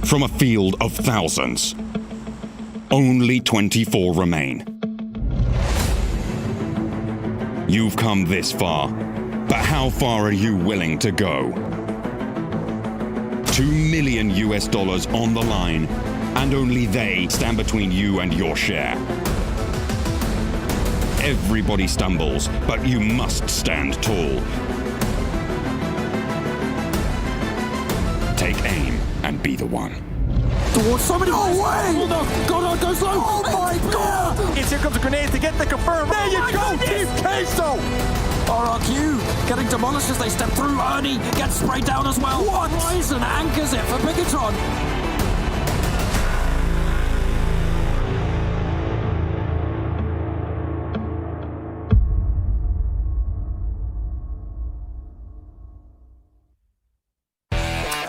from a field of thousands. Only 24 remain. You've come this far, but how far are you willing to go? $2 million on the line, and only they stand between you and your share. Everybody stumbles, but you must stand tall. Take aim and be the one. Towards somebody. Oh, way! Oh, no. God, goes low. Oh, my God! Here comes a grenade to get the confirm. There you go, Team Queso! RRQ getting demolished as they step through. Ernie gets sprayed down as well. What? Ryzen anchors it for Bigetron.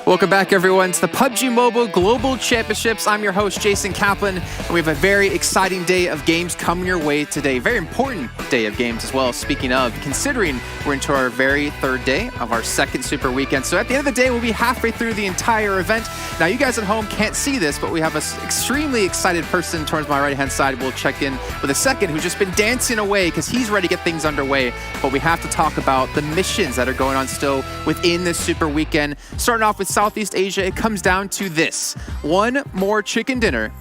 Welcome back, everyone, to the PUBG Mobile Global Championships. I'm your host, Jason Kaplan, and we have a very exciting day of games coming your way today. Very important day of games as well, speaking of, considering we're into our very third day of our second Super Weekend. So at the end of the day, we'll be halfway through the entire event. Now, you guys at home can't see this, but we have an extremely excited person towards my right-hand side. We'll check in with a second who's just been dancing away because he's ready to get things underway. But we have to talk about the missions that are going on still within this Super Weekend. Starting off with Southeast Asia, it comes down to this. One more chicken dinner,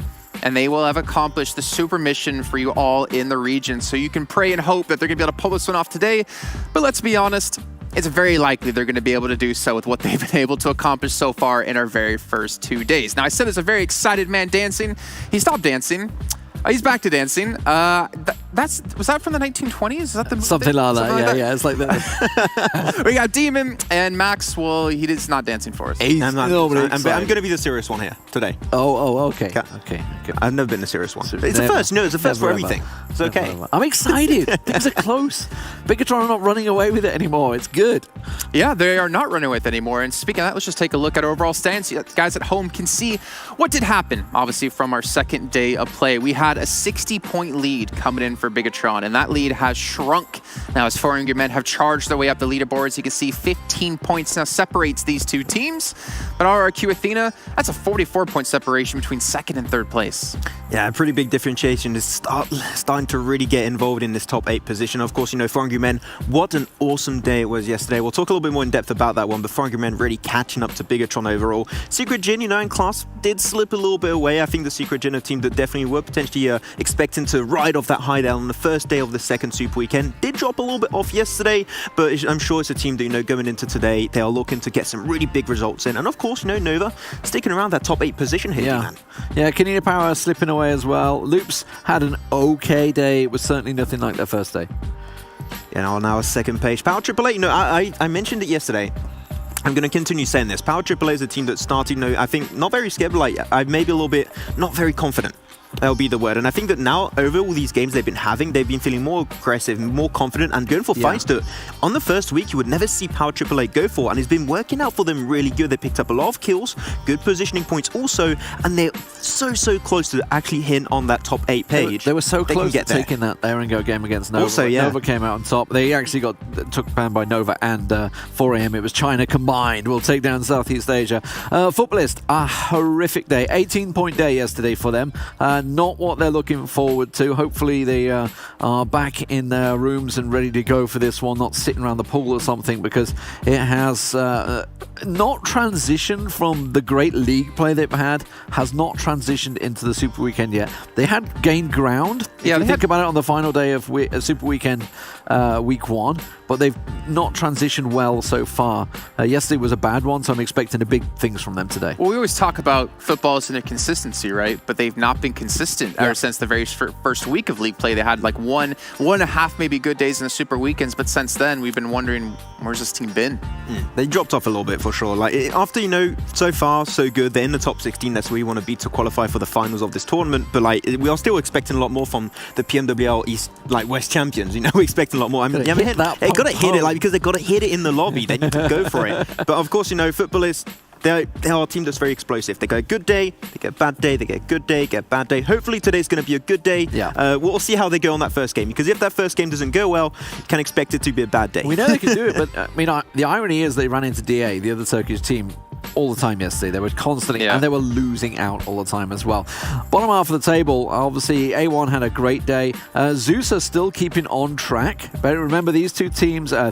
and they will have accomplished the super mission for you all in the region. So you can pray and hope that they're going to be able to pull this one off today. But let's be honest, it's very likely they're going to be able to do so with what they've been able to accomplish so far in our very first 2 days. Now, I said there's a very excited man dancing. He stopped dancing. He's back to dancing. Was that from the 1920s? Is that the something like that? Yeah, it's like that. We got Demon and Max. Well, he's not dancing for us. I'm going to be the serious one here today. Oh, okay. Okay. I've never been the serious one. It's a first. No, it's a first for everything. It's okay. I'm excited. Things are close. Bigetron are not running away with it anymore. It's good. Yeah, they are not running with it anymore. And speaking of that, let's just take a look at our overall stance. You guys at home can see what did happen, obviously, from our second day of play. We had a 60-point lead coming in for Bigetron, and that lead has shrunk. Now, as 400 men have charged their way up the leaderboards, you can see 15 points now separates these two teams. But RRQ Athena, that's a 44-point separation between second and third place. Yeah, a pretty big differentiation is starting to really get involved in this top 8 position. Of course, 400 men, what an awesome day it was yesterday. We'll talk a little bit more in depth about that one, but 400 men really catching up to Bigetron overall. Secret Jin, and Klas did slip a little bit away. I think the Secret Jin, a team that definitely were potentially expecting to ride off that high there on the first day of the second Super Weekend, did drop a little bit off yesterday, but I'm sure it's a team that, going into today, they are looking to get some really big results in. And of course, Nova sticking around that top 8 position here, man. Yeah, Konina Power slipping away as well. Loops had an okay day. It was certainly nothing like their first day. Now a second page. Power AAA, I mentioned it yesterday. I'm going to continue saying this. Power AAA is a team that started, I think, not very scared, but maybe a little bit not very confident. That'll be the word. And I think that now, over all these games they've been having, they've been feeling more aggressive, more confident, and going for fights that on the first week you would never see Power AAA go for. And it's been working out for them really good. They picked up a lot of kills, good positioning points also, and they're so close to actually hitting on that top 8 page. They were so close to taking that Go game against Nova. Also, Nova came out on top. They actually took down by Nova and 4AM. It was China combined. We'll take down Southeast Asia. Futbolist, a horrific day. 18-point day yesterday for them. Not what they're looking forward to. Hopefully they are back in their rooms and ready to go for this one, not sitting around the pool or something, because it has not transitioned from the great league play they've had, has not transitioned into the Super Weekend yet. They had gained ground. Yeah, think about it on the final day of Super Weekend week 1, but they've not transitioned well so far. Yesterday was a bad one, so I'm expecting the big things from them today. Well, we always talk about footballs and their consistency, right? But they've not been consistent ever since the very first week of league play. They had like one and a half maybe good days in the Super Weekends, but since then we've been wondering, where's this team been? They dropped off a little bit for sure. After, so far so good, they're in the top 16. That's where we want to be to qualify for the finals of this tournament. But we are still expecting a lot more from the PMWL East West champions. We're expecting a lot more. I mean, they got to hit it because they got to hit it in the lobby. Then you can go for it. But of course, Futbolists, they are a team that's very explosive. They get a good day, they get a bad day, they get a good day, get a bad day. Hopefully today's going to be a good day. Yeah. We'll see how they go on that first game, because if that first game doesn't go well, you can expect it to be a bad day. We know they can do it, but the irony is they ran into DA, the other Turkish team, all the time yesterday. They were constantly, Yeah. and they were losing out all the time as well. Bottom half of the table, obviously, A1 had a great day. Zeus are still keeping on track. But remember, these three teams, I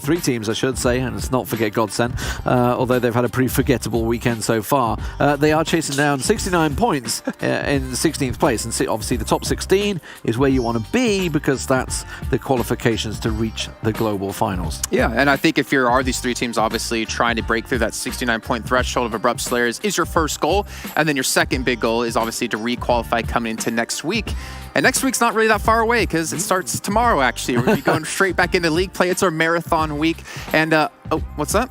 should say, and let's not forget GODSENT, although they've had a pretty forgettable weekend so far. They are chasing down 69 points in 16th place. And obviously, the top 16 is where you want to be because that's the qualifications to reach the global finals. Yeah, and I think if you are these three teams, obviously trying to break through that 69-point threshold of Abrupt Slayers is your first goal. And then your second big goal is obviously to re-qualify coming into next week. And next week's not really that far away because it starts tomorrow, actually. We're going to be going straight back into league play. It's our marathon week. And, oh, what's that?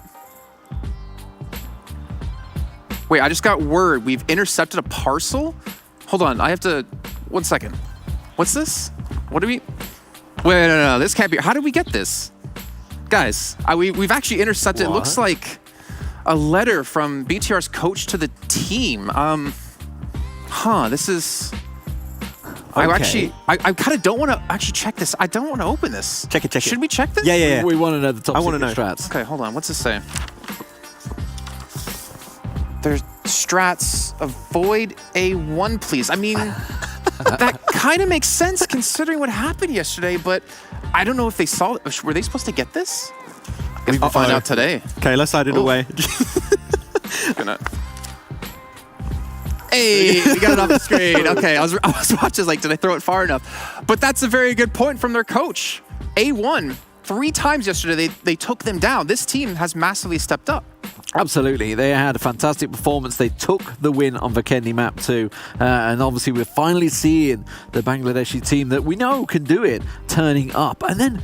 Wait, I just got word. We've intercepted a parcel? Hold on, I have to... 1 second. What's this? What do we... Wait, no, this can't be... How did we get this? Guys, we've actually intercepted... What? It looks like a letter from BTR's coach to the team. This is... Okay. I kind of don't want to actually check this. I don't want to open this. Check it. Should we check this? Yeah. We want to know the top I wanna secret know. strats. Okay, hold on. What's this say? There's strats. Avoid A1, please. I mean, that kind of makes sense considering what happened yesterday, but I don't know if they saw it. Were they supposed to get this? I guess we'll find out today. Okay, let's hide it away. Gonna... Hey, we got it off the screen. Okay, I was watching, like, did I throw it far enough? But that's a very good point from their coach. A1, 3 times yesterday, they took them down. This team has massively stepped up. Absolutely. They had a fantastic performance. They took the win on Vikendi map too. And obviously we're finally seeing the Bangladeshi team that we know can do it turning up. And then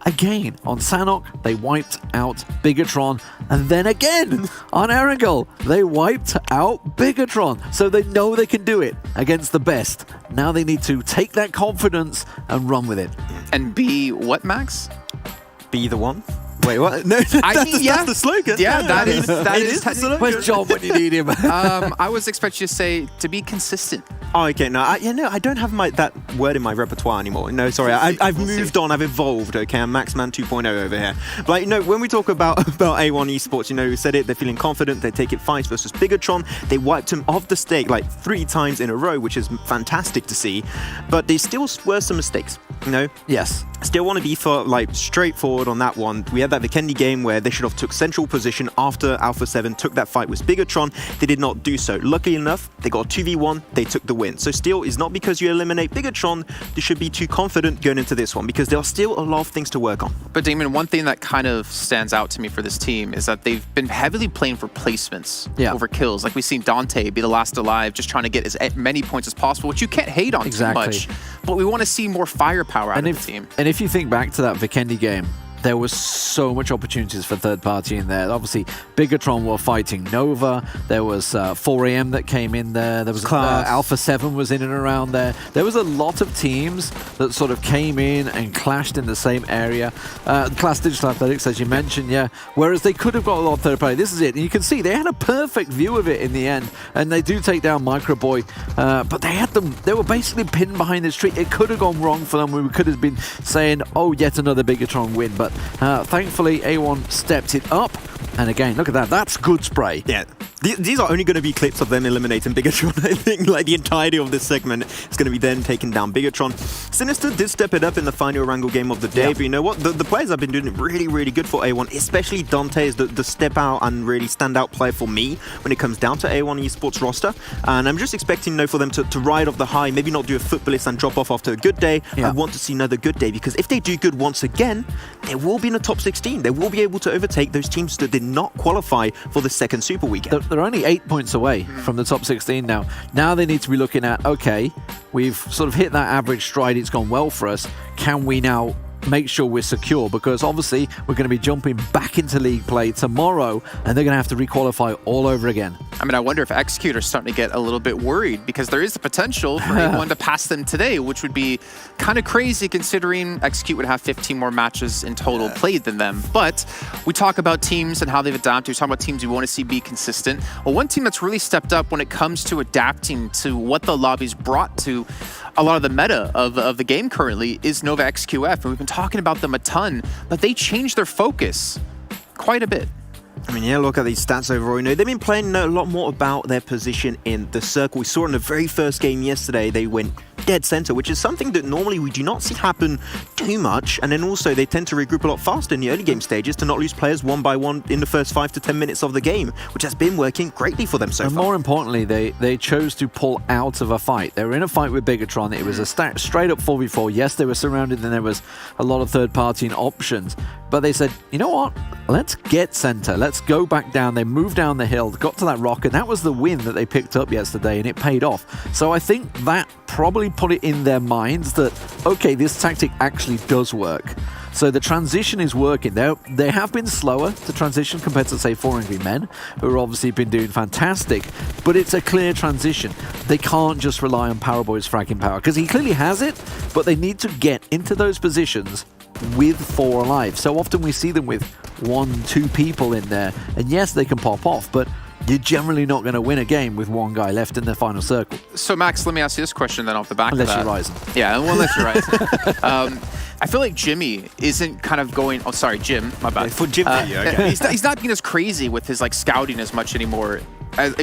again on Sanok, they wiped out Bigetron. And then again on Erangel, they wiped out Bigetron. So they know they can do it against the best. Now they need to take that confidence and run with it. And be what, Max? Be the one. Wait, what? No, that's the slogan. Yeah, that is the slogan. Where's John when you need him? I was expecting you to say to be consistent. Oh, okay. No, I don't have that word in my repertoire anymore. No, sorry. I've moved on. I've evolved. Okay, I'm Maxman 2.0 over here. But like, when we talk about A1 eSports, we said it. They're feeling confident. They take it fights versus Bigetron. They wiped him off the stake like 3 times in a row, which is fantastic to see. But there still were some mistakes. Yes. Still want to be straightforward on that one. We had that Vikendi game where they should have took central position after Alpha 7 took that fight with Bigetron. They did not do so. Luckily enough, they got a 2v1. They took the win. So still, it's not because you eliminate Bigetron, you should be too confident going into this one because there are still a lot of things to work on. But Damon, one thing that kind of stands out to me for this team is that they've been heavily playing for placements over kills. Like we've seen Dante be the last alive, just trying to get as many points as possible, which you can't hate on too much. But we want to see more firepower out of the team. And if you think back to that Vikendi game, there was so much opportunities for third party in there. Obviously, Bigetron were fighting Nova. There was 4AM that came in there. There was Alpha 7 was in and around there. There was a lot of teams that sort of came in and clashed in the same area. Klas Digital Athletics, as you mentioned, yeah. Whereas they could have got a lot of third party. This is it. And you can see they had a perfect view of it in the end. And they do take down Microboy. But they had them. They were basically pinned behind this tree. It could have gone wrong for them. We could have been saying, oh, yet another Bigetron win. But thankfully, A1 stepped it up. And again, look at that. That's good spray. Yeah. These are only going to be clips of them eliminating Bigetron. I think like the entirety of this segment is going to be them taking down Bigetron. Sinister did step it up in the final Wrangle game of the day, but you know what? The players have been doing it really, really good for A1, especially Dante is the step out and really standout player for me when it comes down to A1 eSports roster. And I'm just expecting for them to ride off the high, maybe not do a Futbolist and drop off after a good day. I want to see another good day because if they do good once again, they will be in the top 16. They will be able to overtake those teams that did not qualify for the second Super Weekend. They're only 8 points away from the top 16 now. Now they need to be looking at, okay, we've sort of hit that average stride. It's gone well for us. Can we now make sure we're secure? Because obviously we're going to be jumping back into league play tomorrow and they're going to have to requalify all over again. I mean, I wonder if Execute are starting to get a little bit worried because there is the potential for A1 to pass them today, which would be kind of crazy considering Execute would have 15 more matches in total played than them. But we talk about teams and how they've adapted. We talk about teams we want to see be consistent. Well, one team that's really stepped up when it comes to adapting to what the lobby's brought to a lot of the meta of the game currently is Nova XQF. And we've been talking about them a ton, but they changed their focus quite a bit. I mean, yeah, look at these stats overall. You know, they've been playing a lot more about their position in the circle. We saw in the very first game yesterday, they went dead center, which is something that normally we do not see happen too much. And then also they tend to regroup a lot faster in the early game stages to not lose players one by one in the first 5 to 10 minutes of the game, which has been working greatly for them so and far. More importantly, they chose to pull out of a fight. They were in a fight with Bigetron. It was a straight up 4v4. Yes, they were surrounded and there was a lot of third-party options. But they said, you know what? Let's get center. Let's go back down. They moved down the hill, got to that rock, and that was the win that they picked up yesterday, and it paid off. So I think that probably put it in their minds that, okay, this tactic actually does work. So the transition is working. They have been slower to transition compared to, say, 4 Angry Men, who have obviously been doing fantastic, but it's a clear transition. They can't just rely on Powerboy's fragging power, because he clearly has it, but they need to get into those positions with 4 alive. So often we see them with 1, 2 people in there, and yes, they can pop off, but you're generally not going to win a game with 1 guy left in the final circle. So Max, let me ask you this question then off the back Unless of that. you're Ryzen. Yeah, well, unless you're Ryzen. I feel like Jimmy isn't kind of going... Oh, sorry, Jim. My bad. For Jim, okay. He's not being as crazy with his like scouting as much anymore.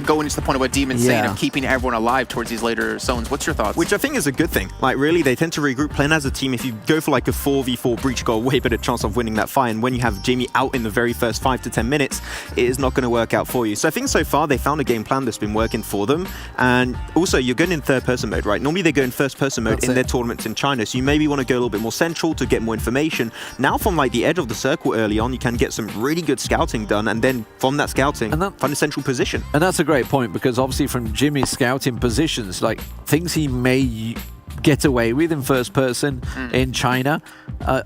Going into the point of what Demon's saying of keeping everyone alive towards these later zones. What's your thoughts? Which I think is a good thing. Like, really, they tend to regroup, playing as a team. If you go for like a 4v4 breach, you got a way better chance of winning that fight. And when you have Jamie out in the very first 5 to 10 minutes, it is not going to work out for you. So I think so far they found a game plan that's been working for them. And also, you're going in third-person mode, right? Normally they go in first-person mode in their tournaments in China. So you maybe want to go a little bit more central to get more information. Now from like the edge of the circle early on, you can get some really good scouting done. And then from that scouting, find a central position. And that's a great point, because obviously from Jimmy's scouting positions, like things he may get away with in first person in China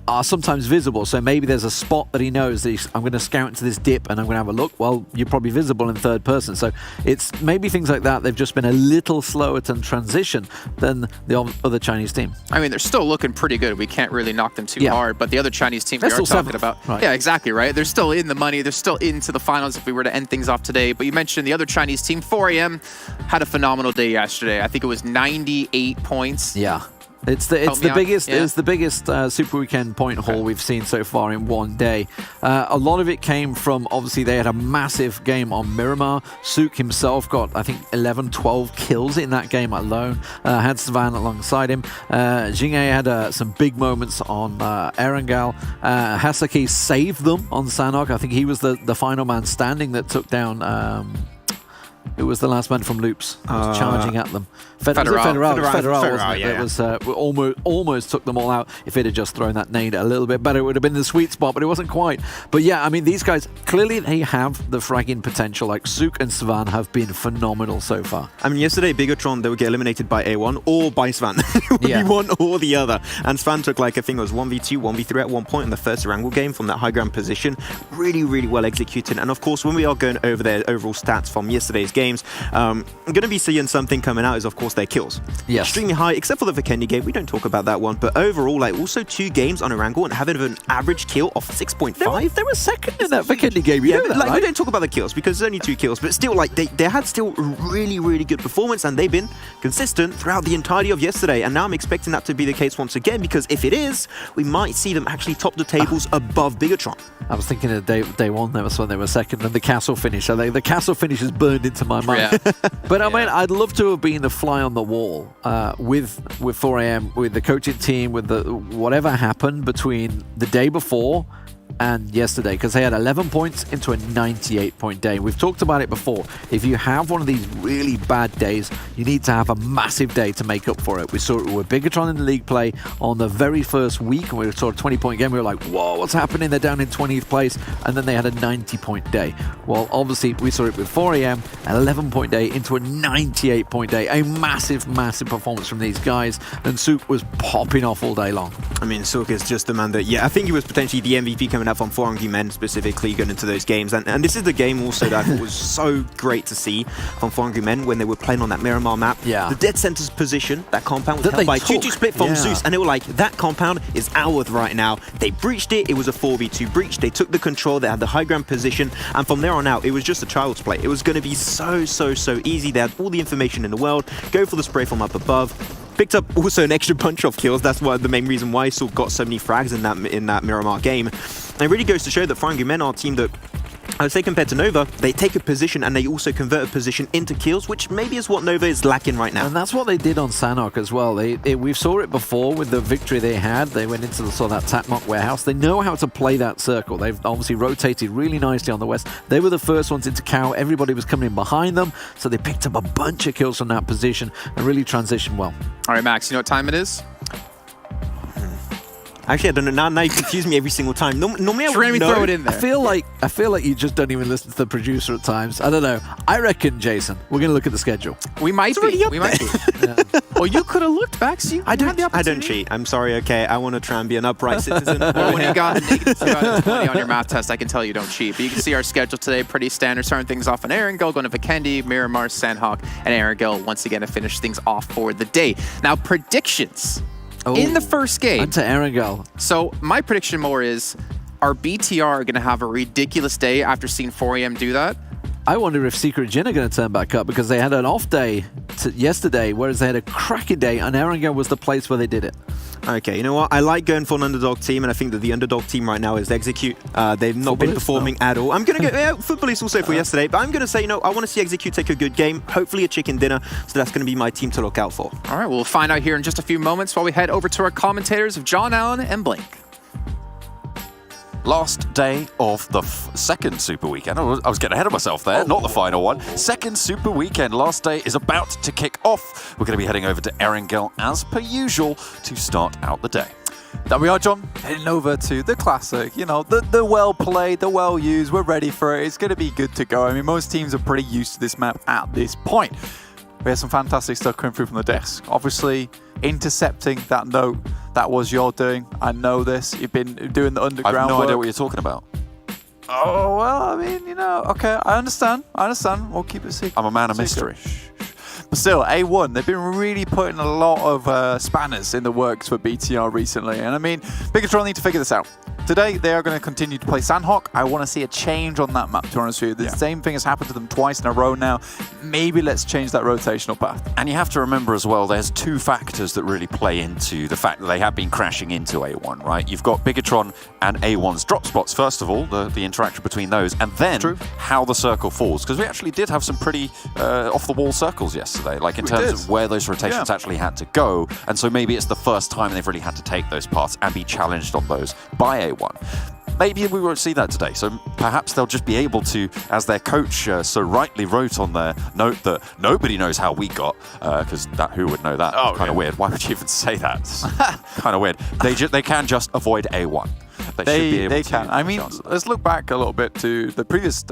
are sometimes visible. So maybe there's a spot that he knows that I'm going to scout into this dip and I'm going to have a look. Well, you're probably visible in third person. So it's maybe things like that. They've just been a little slower to transition than the other Chinese team. I mean, they're still looking pretty good. We can't really knock them too hard, but the other Chinese team we are talking about, yeah, exactly, right? They're still in the money. They're still into the finals if we were to end things off today. But you mentioned the other Chinese team, 4AM, had a phenomenal day yesterday. I think it was 98 points. Yeah. It's the biggest Super Weekend point haul we've seen so far in one day. A lot of it came from, obviously, they had a massive game on Miramar. Sook himself got, I think, 11, 12 kills in that game alone. Had Svan alongside him. Jing'e had some big moments on Erangel. Hasaki saved them on Sanok. I think he was the final man standing that took down... It was the last man from Loops charging at them. Federal, wasn't it? Yeah. It was almost took them all out. If it had just thrown that nade a little bit better, it would have been the sweet spot, but it wasn't quite. But yeah, I mean, these guys, clearly they have the fragging potential. Like Sook and Svan have been phenomenal so far. I mean, yesterday, Bigetron, they would get eliminated by A1 or by Svan. One or the other. And Svan took, like, I think it was 1v2, 1v3 at one point in the first Wrangle game from that high ground position. Really, really well executed. And of course, when we are going over their overall stats from yesterday's games, I'm going to be seeing something coming out is, of course, their kills. Yes. Extremely high, except for the Vikendi game. We don't talk about that one. But overall, like, also 2 games on a Wrangle and having an average kill of 6.5. They were second in that Vikendi game. Yeah, but, like, we don't talk about the kills because it's only 2 kills. But still, like, they had still really, really good performance, and they've been consistent throughout the entirety of yesterday. And now I'm expecting that to be the case once again, because if it is, we might see them actually top the tables above Bigetron. I was thinking of day one, that was when they were second, and the castle finish. So the castle finish is burned into my mind. Yeah. But I mean, I'd love to have been the fly on the wall with 4AM, with the coaching team, with the whatever happened between the day before and yesterday, because they had 11 points into a 98-point day. We've talked about it before. If you have one of these really bad days, you need to have a massive day to make up for it. We saw it with Bigetron in the league play on the very first week, and we saw a 20-point game. We were like, whoa, what's happening? They're down in 20th place, and then they had a 90-point day. Well, obviously, we saw it with 4AM, an 11-point day into a 98-point day. A massive, massive performance from these guys, and Sook was popping off all day long. I mean, Sook is just the man that, I think he was potentially the MVP coming up from 4 Angry Men specifically going into those games. And this is the game also that I thought was so great to see from 4 Angry Men when they were playing on that Miramar map. Yeah. The dead center's position, that compound was held by 2-2 split from Zeus, and they were like, that compound is ours right now. They breached it. It was a 4v2 breach. They took the control. They had the high ground position. And from there on out, it was just a child's play. It was going to be so easy. They had all the information in the world. Go for the spray from up above. Picked up also an extra bunch of kills. That's the main reason why Sook got so many frags in that Miramar game. And it really goes to show that 4 Angry Men are a team that I would say compared to Nova, they take a position and they also convert a position into kills, which maybe is what Nova is lacking right now. And that's what they did on Sanhok as well. We saw it before with the victory they had. They went into that Tatmok warehouse. They know how to play that circle. They've obviously rotated really nicely on the west. They were the first ones into cow. Everybody was coming in behind them, so they picked up a bunch of kills from that position and really transitioned well. All right, Max, you know what time it is? Actually, I don't know. Now you confuse me every single time. Normally I would know. Throw it in there. I feel like you just don't even listen to the producer at times. I don't know. I reckon, Jason, we're going to look at the schedule. We might be. We might be. Yeah. Well, you could have looked, Max. I don't cheat. I'm sorry, okay? I want to try and be an upright citizen. Well, when you got a negative 20 on your math test, I can tell you don't cheat. But you can see our schedule today, pretty standard. Starting things off on Erangel, going to Vikendi, Miramar, Sanhok, and Erangel once again to finish things off for the day. Now, predictions. In the first game. To Erangel. So my prediction more is, are BTR going to have a ridiculous day after seeing 4 AM do that? I wonder if Secret Jin are going to turn back up because they had an off day yesterday, whereas they had a cracking day, and Erangel was the place where they did it. Okay, you know what? I like going for an underdog team, and I think that the underdog team right now is Execute. They've not been performing at all. I'm going to go Futbolist also for yesterday, but I'm going to say, I want to see Execute take a good game, hopefully a chicken dinner, so that's going to be my team to look out for. All right, we'll find out here in just a few moments while we head over to our commentators of John Allen and Blink. Last day of the second Super Weekend. I was getting ahead of myself there, not the final one. Second Super Weekend, last day is about to kick off. We're going to be heading over to Erangel as per usual to start out the day. There we are, John, heading over to the classic. You know, the well-played, the well-used, we're ready for it. It's going to be good to go. I mean, most teams are pretty used to this map at this point. We had some fantastic stuff coming through from the desk. Obviously, intercepting that note, that was your doing. I know this. You've been doing the underground I have no work. idea what you're talking about. Oh, well, I mean, okay, I understand. We'll keep it secret. I'm a man of mystery. But still, A1, they've been really putting a lot of spanners in the works for BTR recently. And I mean, Bigetron need to figure this out. Today, they are going to continue to play Sanhok. I want to see a change on that map, to be honest with you. The same thing has happened to them twice in a row now. Maybe let's change that rotational path. And you have to remember as well, there's two factors that really play into the fact that they have been crashing into A1, right? You've got Bigetron and A1's drop spots, first of all, the interaction between those, and then how the circle falls. Because we actually did have some pretty off-the-wall circles yesterday, like in terms of where those rotations actually had to go. And so maybe it's the first time they've really had to take those paths and be challenged on those by A1. Maybe we won't see that today, so perhaps they'll just be able to, as their coach so rightly wrote on their note that nobody knows how we got, because who would know that? Kind of weird. Why would you even say that? Kind of weird. They can just avoid A1. They should be able to. I mean, let's look back a little bit to the previous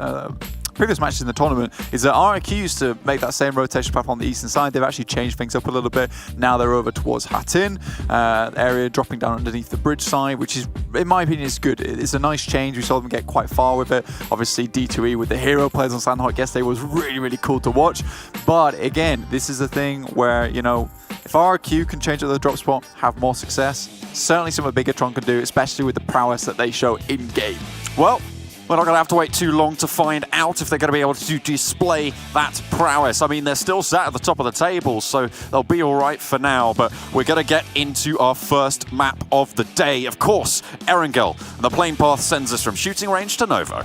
matches in the tournament. Is that RRQ used to make that same rotation path on the eastern side. They've actually changed things up a little bit. Now they're over towards Hatin area, dropping down underneath the bridge side, which is, in my opinion, is good. It's a nice change. We saw them get quite far with it. Obviously, D2E with the hero players on Sanhok yesterday was really, really cool to watch. But again, this is a thing where, if RRQ can change up the drop spot, have more success, certainly something Bigetron can do, especially with the prowess that they show in-game. Well, we're not going to have to wait too long to find out if they're going to be able to display that prowess. I mean, they're still sat at the top of the table, so they'll be all right for now. But we're going to get into our first map of the day. Of course, Erangel. And the plane path sends us from shooting range to Novo.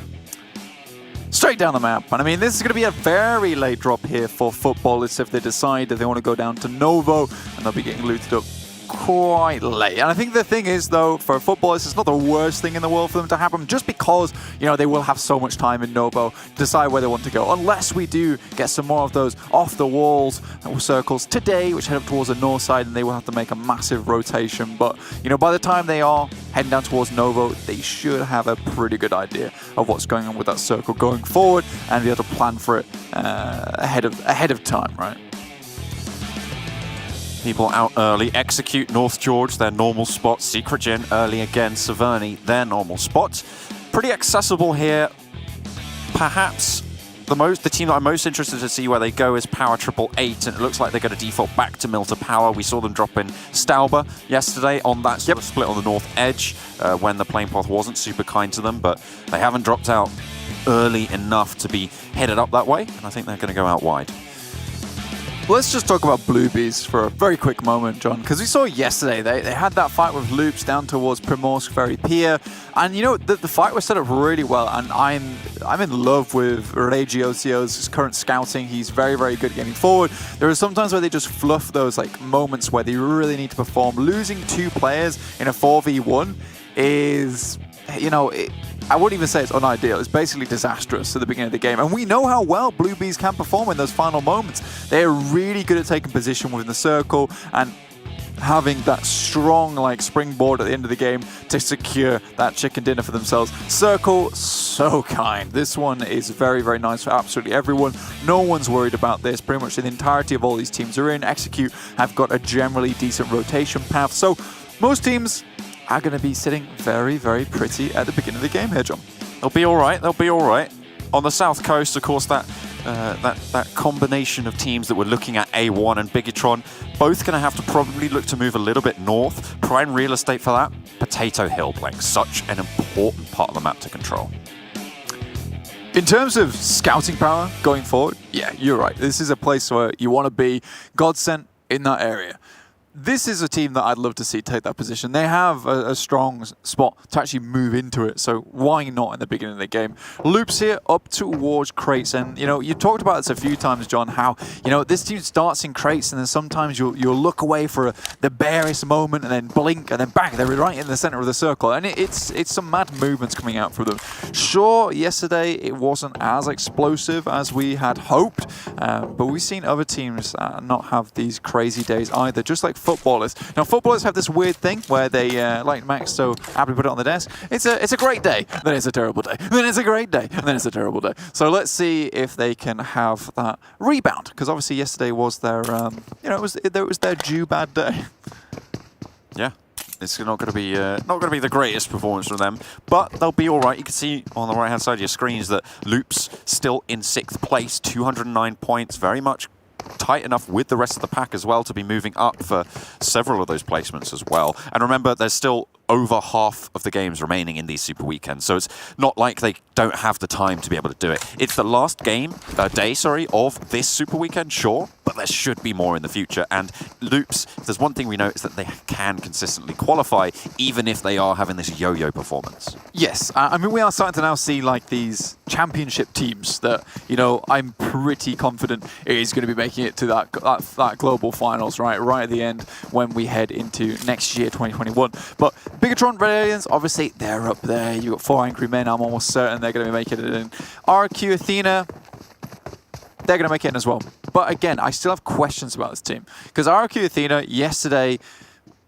Straight down the map. And I mean, this is going to be a very late drop here for Futbolists if they decide that they want to go down to Novo, and they'll be getting looted up quite late. And I think the thing is, though, for Futbolists, it's not the worst thing in the world for them to happen, just because, they will have so much time in Novo to decide where they want to go. Unless we do get some more of those off-the-walls circles today, which head up towards the north side, and they will have to make a massive rotation. But, by the time they are heading down towards Novo, they should have a pretty good idea of what's going on with that circle going forward and be able to plan for it ahead of time, right? People out early. Execute North George, their normal spot. Secret Jin early again. Severny, their normal spot. Pretty accessible here. Perhaps the team that I'm most interested to see where they go is Power 888, and it looks like they're going to default back to Milta Power. We saw them drop in Stauber yesterday on that sort of split on the north edge when the plane path wasn't super kind to them, but they haven't dropped out early enough to be headed up that way, and I think they're going to go out wide. Let's just talk about Bluebees for a very quick moment, John, because we saw yesterday they had that fight with Loops down towards Primorsk Ferry Pier, and you know the fight was set up really well, and I'm in love with Regiocio's current scouting. He's very, very good getting forward. There are some times where they just fluff those like moments where they really need to perform. Losing 2 players in a 4v1 is, you know, I wouldn't even say it's unideal. It's basically disastrous at the beginning of the game. And we know how well Bluebees can perform in those final moments. They're really good at taking position within the circle and having that strong like springboard at the end of the game to secure that chicken dinner for themselves. Circle, so kind. This one is very, very nice for absolutely everyone. No one's worried about this. Pretty much the entirety of all these teams are in. Execute have got a generally decent rotation path. So most teams are going to be sitting very, very pretty at the beginning of the game here, John. They'll be all right. They'll be all right. On the south coast, of course, that combination of teams that we're looking at, A1 and Bigetron, both going to have to probably look to move a little bit north. Prime real estate for that, Potato Hill, playing such an important part of the map to control. In terms of scouting power going forward, yeah, you're right. This is a place where you want to be. GODSENT in that area. This is a team that I'd love to see take that position. They have a strong spot to actually move into it, so why not in the beginning of the game? Loops here up towards crates, and you know, you talked about this a few times, John, how, you know, this team starts in crates and then sometimes you'll look away for the barest moment and then blink and then bang, they're right in the center of the circle, and it's some mad movements coming out from them. Sure, yesterday it wasn't as explosive as we had hoped, but we've seen other teams not have these crazy days either, just like Futbolist. Now, Futbolists have this weird thing where they, like Max so aptly put it on the desk, it's a great day, then it's a terrible day, then it's a great day, and then it's a terrible day. So let's see if they can have that rebound, because obviously yesterday was their, you know, it was their due bad day. Yeah. It's not going to be the greatest performance from them, but they'll be all right. You can see on the right-hand side of your screens that Loops still in 6th place, 209 points, very much tight enough with the rest of the pack as well to be moving up for several of those placements as well. And remember, there's still over half of the games remaining in these Super Weekends, so it's not like they don't have the time to be able to do it. It's the last day, of this Super Weekend, sure, but there should be more in the future. And Loops, if there's one thing we know, is that they can consistently qualify, even if they are having this yo-yo performance. Yes, I mean, we are starting to now see like these championship teams that, you know, I'm pretty confident is going to be making it to that global finals, right at the end when we head into next year, 2021. But Bigetron Red Aliens, obviously, they're up there. You've got 4 Angry Men. I'm almost certain they're going to be making it in. RRQ Athena, they're going to make it in as well. But again, I still have questions about this team. Because RRQ Athena, yesterday,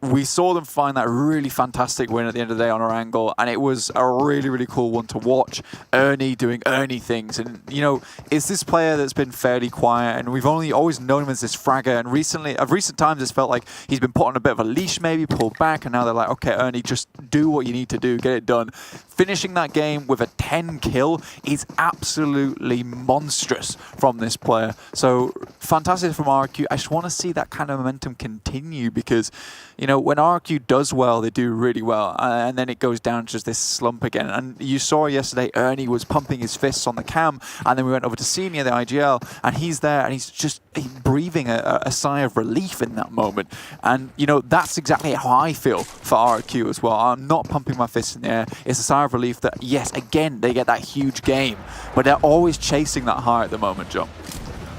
we saw them find that really fantastic win at the end of the day on our angle, and it was a really, really cool one to watch. Ernie doing Ernie things, and you know, it's this player that's been fairly quiet, and we've always known him as this fragger, and recent times it's felt like he's been put on a bit of a leash, maybe pulled back, and now they're like, okay, Ernie, just do what you need to do, get it done. Finishing that game with a 10 kill is absolutely monstrous from this player. So fantastic from RRQ. I just want to see that kind of momentum continue, because you know, when RRQ does well, they do really well, and then it goes down to just this slump again. And you saw yesterday, Ernie was pumping his fists on the cam, and then we went over to Senior, the IGL, and he's there, and he's breathing a sigh of relief in that moment. And, you know, that's exactly how I feel for RRQ as well. I'm not pumping my fists in the air. It's a sigh of relief that, yes, again, they get that huge game, but they're always chasing that high at the moment, John.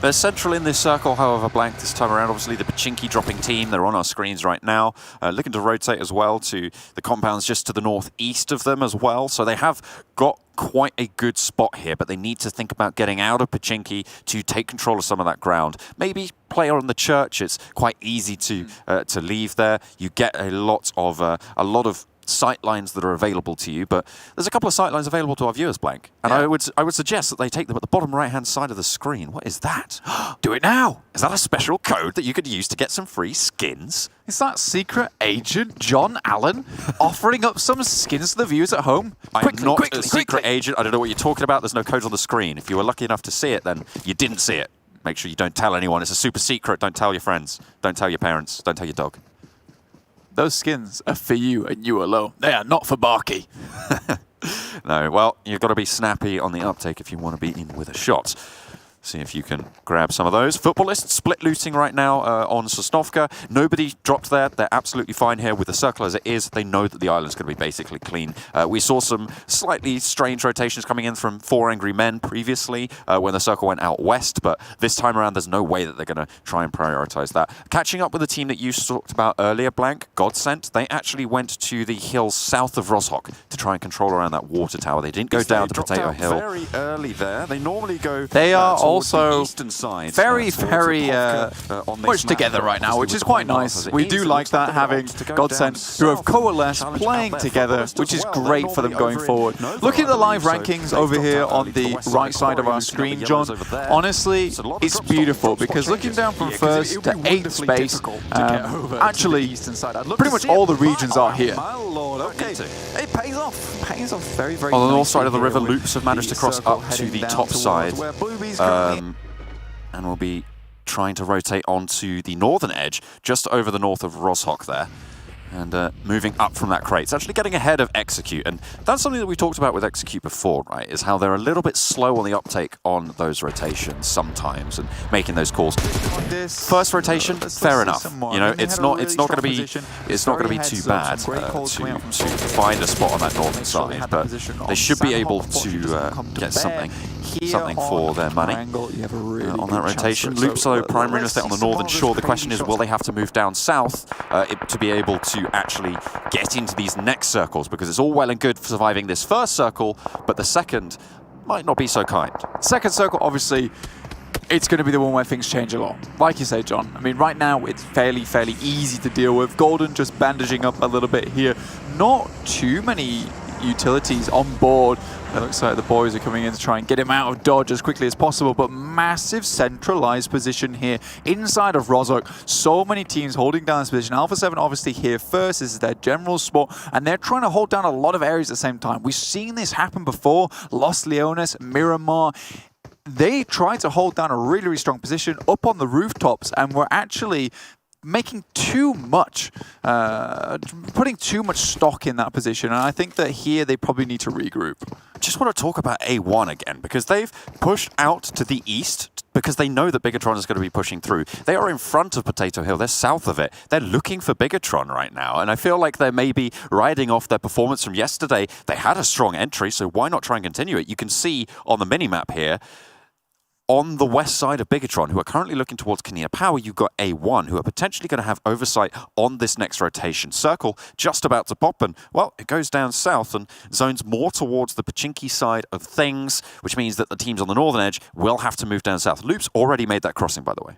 They're central in this circle, however, blank this time around. Obviously, the Pachinki dropping team, they're on our screens right now. Looking to rotate as well to the compounds just to the northeast of them as well. So they have got quite a good spot here, but they need to think about getting out of Pachinki to take control of some of that ground. Maybe play on the church. It's quite easy to leave there. You get a lot of sight lines that are available to you, but there's a couple of sight lines available to our viewers, Blank. And yeah. I would suggest that they take them at the bottom right-hand side of the screen. What is that? Do it now! Is that a special code that you could use to get some free skins? Is that secret agent John Allen offering up some skins to the viewers at home? I'm not a secret agent. I don't know what you're talking about. There's no code on the screen. If you were lucky enough to see it, then you didn't see it. Make sure you don't tell anyone. It's a super secret. Don't tell your friends. Don't tell your parents. Don't tell your dog. Those skins are for you and you alone. They are not for Barky. No, well, you've got to be snappy on the uptake if you want to be in with a shot. See if you can grab some of those. Futbolist split looting right now on Sosnovka. Nobody dropped there. They're absolutely fine here with the circle as it is. They know that the island's going to be basically clean. We saw some slightly strange rotations coming in from 4 Angry Men previously when the circle went out west, but this time around there's no way that they're going to try and prioritize that. Catching up with the team that you talked about earlier, Blank, GODSENT, they actually went to the hills south of Rozhok to try and control around that water tower. They didn't go down to Potato Hill. Very early there. They normally go. They are also the eastern side, very on much together right now, which is quite nice. We do like that, having GODSENT who have coalesced playing together, which is great for them going forward. Looking at the live rankings over here on the right side of our screen, John, honestly, it's beautiful because looking down from 1st to 8th space, actually, pretty much all the regions are here. It pays off. Pays off very, very On the north nicely side of the here river, with Loops have managed to cross up to the top side. And we'll be trying to rotate onto the northern edge, just over the north of Rozhok there. And moving up from that crate. It's actually getting ahead of Execute. And that's something that we talked about with Execute before, right? Is how they're a little bit slow on the uptake on those rotations sometimes and making those calls. First rotation, fair enough. You know, it's not going to be too bad to find a spot on that northern side, but they should be able to get something for their money on that rotation. Loops are primary effect on the northern shore. The question is, will they have to move down south to be able to actually get into these next circles? Because it's all well and good for surviving this first circle, but the second might not be so kind. Second circle, obviously, it's going to be the one where things change a lot. Like you say, John, I mean, right now it's fairly easy to deal with. Golden just bandaging up a little bit here. Not too many utilities on board. It looks like the boys are coming in to try and get him out of dodge as quickly as possible, but massive centralized position here inside of Rozhok. So many teams holding down this position. Alpha 7 obviously here first. This is their general spot, and they're trying to hold down a lot of areas at the same time. We've seen this happen before. Los Leones, Miramar. They tried to hold down a really strong position up on the rooftops, and were actually making too much, putting too much stock in that position. And I think that here they probably need to regroup. Just want to talk about A1 again, because they've pushed out to the east because they know that Bigetron is going to be pushing through. They are in front of Potato Hill. They're south of it. They're looking for Bigetron right now. And I feel like they're maybe riding off their performance from yesterday. They had a strong entry, so why not try and continue it? You can see on the minimap here, on the west side of Bigetron, who are currently looking towards Konina Power, you've got A1, who are potentially going to have oversight on this next rotation. Circle just about to pop, and, well, it goes down south and zones more towards the Pachinki side of things, which means that the teams on the northern edge will have to move down south. Loops already made that crossing, by the way.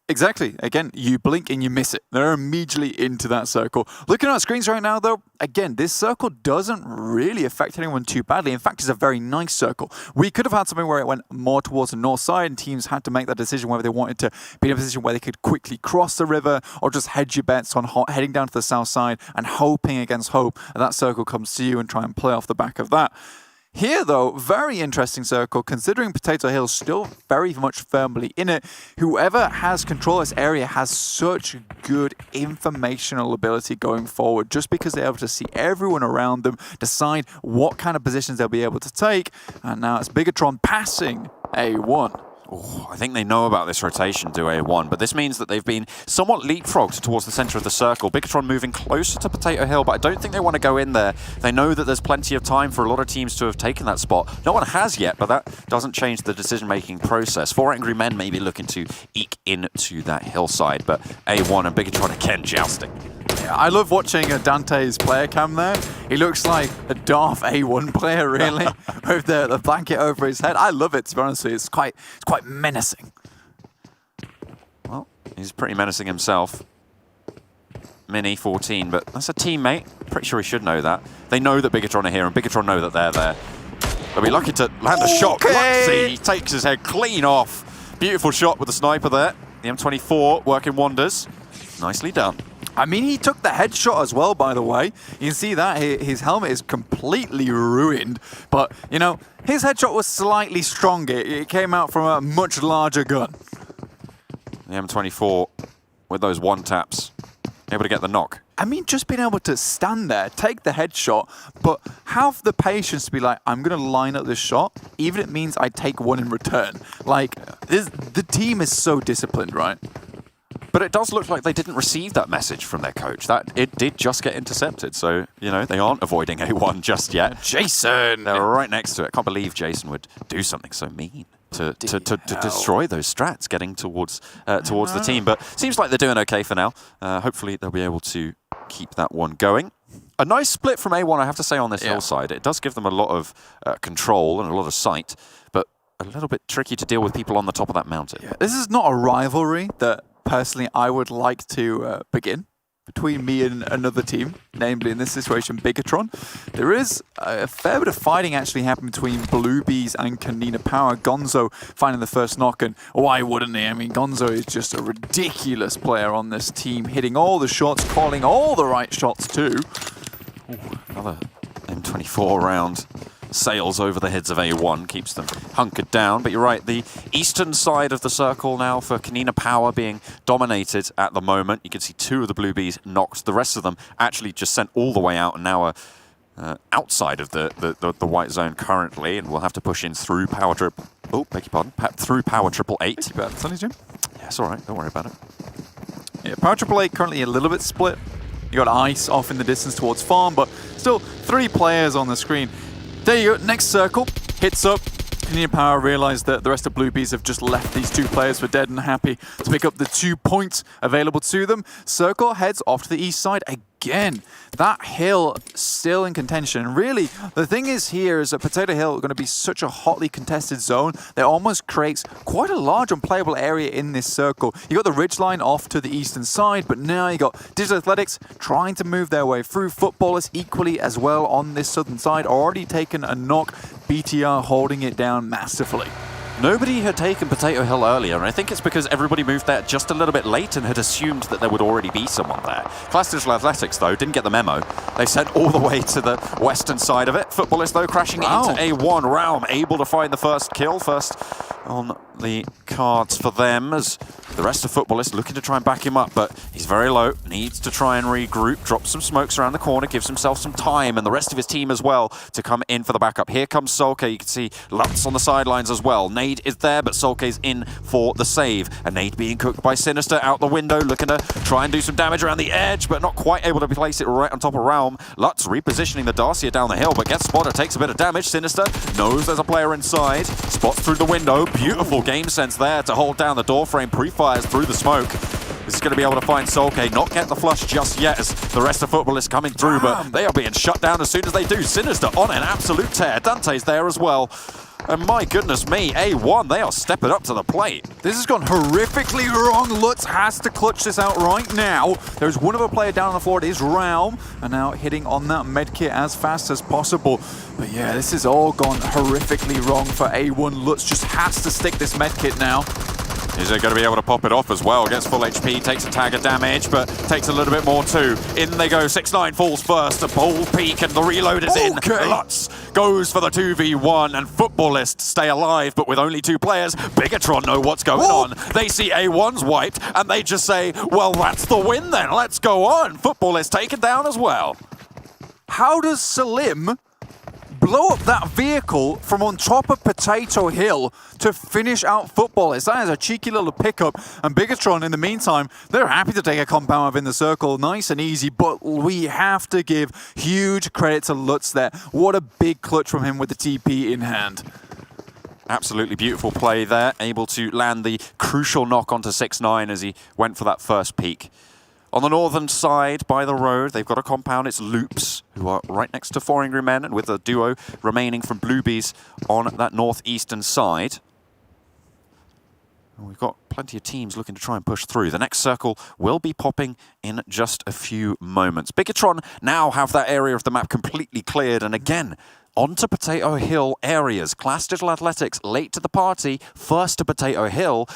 Exactly. Again, you blink and you miss it. They're immediately into that circle. Looking at our screens right now, though, again, this circle doesn't really affect anyone too badly. In fact, it's a very nice circle. We could have had something where it went more towards the north side and teams had to make that decision whether they wanted to be in a position where they could quickly cross the river or just hedge your bets on heading down to the south side and hoping against hope that circle comes to you and try and play off the back of that. Here, though, very interesting circle, considering Potato Hill's still very much firmly in it. Whoever has control of this area has such good informational ability going forward, just because they're able to see everyone around them, decide what kind of positions they'll be able to take, and now it's Bigetron passing A1. Oh, I think they know about this rotation to A1, but this means that they've been somewhat leapfrogged towards the center of the circle. Bigetron moving closer to Potato Hill, but I don't think they want to go in there. They know that there's plenty of time for a lot of teams to have taken that spot. No one has yet, but that doesn't change the decision-making process. 4 Angry Men may be looking to eke into that hillside, but A1 and Bigetron again jousting. Yeah, I love watching Dante's player cam there. He looks like a Darth A1 player, really, with the blanket over his head. I love it, to be honest with you. It's quite menacing. Well, he's pretty menacing himself. Mini 14, but that's a teammate. Pretty sure he should know that. They know that Bigetron are here, and Bigetron know that they're there. They'll be lucky to land a shot. Luxy, he takes his head clean off. Beautiful shot with the sniper there. The M24 working wonders. Nicely done. I mean, he took the headshot as well, by the way. You can see that his helmet is completely ruined. But, you know, his headshot was slightly stronger. It came out from a much larger gun. The M24 with those one taps, able to get the knock. I mean, just being able to stand there, take the headshot, but have the patience to be like, I'm going to line up this shot, even if it means I take one in return. Like, the team is so disciplined, right? But it does look like they didn't receive that message from their coach. That it did just get intercepted. So, you know, they aren't avoiding A1 just yet. Jason! They're right next to it. I can't believe Jason would do something so mean to destroy those strats getting towards the team. But seems like they're doing okay for now. Hopefully they'll be able to keep that one going. A nice split from A1, I have to say, on this hillside. It does give them a lot of control and a lot of sight, but a little bit tricky to deal with people on the top of that mountain. Yeah, this is not a rivalry that personally I would like to begin between me and another team, namely in this situation Bigetron. There is a fair bit of fighting actually happening between Bluebees and Konina Power. Gonzo finding the first knock, and why wouldn't he? I mean, Gonzo is just a ridiculous player on this team, hitting all the shots, calling all the right shots too. Ooh, another M24 round sails over the heads of A1, keeps them hunkered down. But you're right, the eastern side of the circle now for Konina Power being dominated at the moment. You can see 2 of the Bluebees knocked. The rest of them actually just sent all the way out and now are outside of the white zone currently, and we'll have to push in through Power Triple. Oh, beg your pardon. Through Power Triple 8. Thank you, Sonny Jim. Yeah, it's all right. Don't worry about it. Yeah, Power Triple 8 currently a little bit split. You got Ice off in the distance towards Farm, but still 3 players on the screen. There you go, next circle, hits up. Konina Power realised that the rest of Bluebees have just left these 2 players for dead and happy to pick up the 2 points available to them. Circle heads off to the east side again. That hill still in contention. And really, the thing is here is that Potato Hill are going to be such a hotly contested zone that almost creates quite a large unplayable area in this circle. You got the ridgeline off to the eastern side, but now you got Digital Athletics trying to move their way through. Futbolist equally as well on this southern side, already taken a knock. BTR holding it down massively. Nobody had taken Potato Hill earlier, and I think it's because everybody moved there just a little bit late and had assumed that there would already be someone there. Klas Digital Athletics, though, didn't get the memo. They sent all the way to the western side of it. Futbolist, though, crashing into A1. Realm able to find the first kill. First on the cards for them, as the rest of Futbolist looking to try and back him up, but he's very low. Needs to try and regroup, drop some smokes around the corner, gives himself some time, and the rest of his team as well to come in for the backup. Here comes Solke. You can see Lutz on the sidelines as well. Nade is there, but Solke's in for the save. And Nade being cooked by Sinister out the window, looking to try and do some damage around the edge, but not quite able to place it right on top of Realm. Lutz repositioning the Darcia down the hill, but gets spotted, takes a bit of damage. Sinister knows there's a player inside, spots through the window. Beautiful game sense there to hold down the door frame, pre-fires through the smoke. This is going to be able to find Solke, not get the flush just yet as the rest of Futbolist coming through, but they are being shut down as soon as they do. Sinister on an absolute tear. Dante's there as well. And my goodness me, A1, they are stepping up to the plate. This has gone horrifically wrong. Lutz has to clutch this out right now. There's one other player down on the floor. It is Realm. And now hitting on that medkit as fast as possible. But yeah, this has all gone horrifically wrong for A1. Lutz just has to stick this medkit now. Is he going to be able to pop it off as well? Gets full HP, takes a tag of damage, but takes a little bit more too. In they go, 6ix9ine falls first, a bold peek, and the reload is in. Lutz goes for the 2v1, and Futbolist stay alive, but with only 2 players. Bigetron know what's going on. They see A1's wiped, and they just say, well, that's the win then, let's go on. Futbolist taken down as well. How does Salim blow up that vehicle from on top of Potato Hill to finish out Futbolist? That is a cheeky little pickup. And Bigetron, in the meantime, they're happy to take a compound within the circle, nice and easy, but we have to give huge credit to Lutz there. What a big clutch from him with the TP in hand. Absolutely beautiful play there, able to land the crucial knock onto 6ix9ine as he went for that first peek. On the northern side, by the road, they've got a compound. It's Loops, who are right next to 4 Angry Men, and with a duo remaining from Bluebees on that northeastern side. And we've got plenty of teams looking to try and push through. The next circle will be popping in just a few moments. Bigetron now have that area of the map completely cleared, and again, onto Potato Hill areas. Klas Digital Athletics late to the party, first to Potato Hill.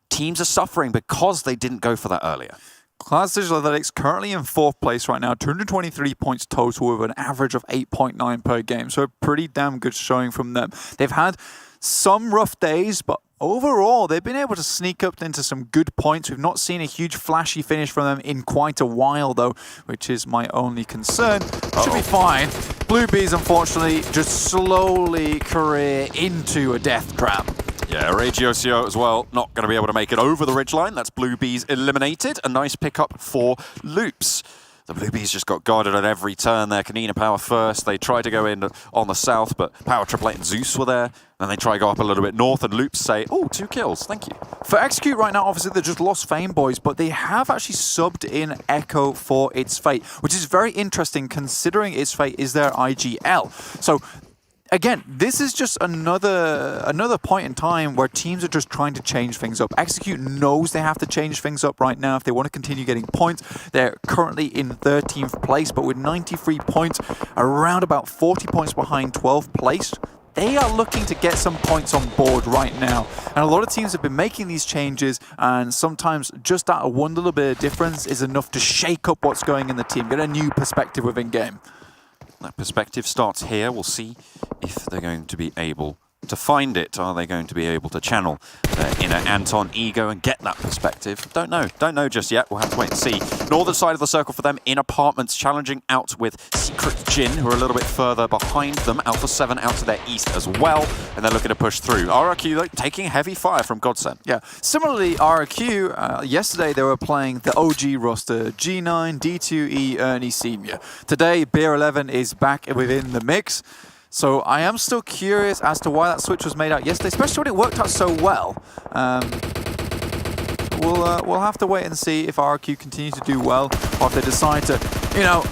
Teams are suffering because they didn't go for that earlier. Klas Digital Athletics currently in 4th place right now, 223 points total with an average of 8.9 per game. So a pretty damn good showing from them. They've had some rough days, but overall, they've been able to sneak up into some good points. We've not seen a huge flashy finish from them in quite a while, though, which is my only concern. Should be fine. Blue Bees, unfortunately, just slowly career into a death trap. Yeah, Regiosio as well, not going to be able to make it over the ridgeline. That's Blue Bees eliminated. A nice pickup for Loops. The Blue Bees just got guarded at every turn there. Konina Power first. They tried to go in on the south, but Power, Triple Eight and Zeus were there. And they try to go up a little bit north, and Loops say, oh, 2 kills, thank you. For Execute right now, obviously, they just lost Fame Boys, but they have actually subbed in Echo for Its Fate, which is very interesting considering Its Fate is their IGL. So, again, this is just another point in time where teams are just trying to change things up. Execute knows they have to change things up right now if they want to continue getting points. They're currently in 13th place, but with 93 points, around about 40 points behind 12th place. They are looking to get some points on board right now. And a lot of teams have been making these changes, and sometimes just that one little bit of difference is enough to shake up what's going in the team, get a new perspective within game. That perspective starts here. We'll see if they're going to be able to find it. Are they going to be able to channel their inner Anton ego and get that perspective? Don't know. Don't know just yet. We'll have to wait and see. Northern side of the circle for them in apartments, challenging out with Secret Jin, who are a little bit further behind them. Alpha 7 out to their east as well, and they're looking to push through. RRQ though, taking heavy fire from GODSENT. Yeah. Similarly, RRQ, yesterday they were playing the OG roster, G9, D2E, Ernie Senior. Today, Beer 11 is back within the mix. So I am still curious as to why that switch was made out yesterday, especially when it worked out so well. We'll have to wait and see if RRQ continue to do well, or if they decide to, you know,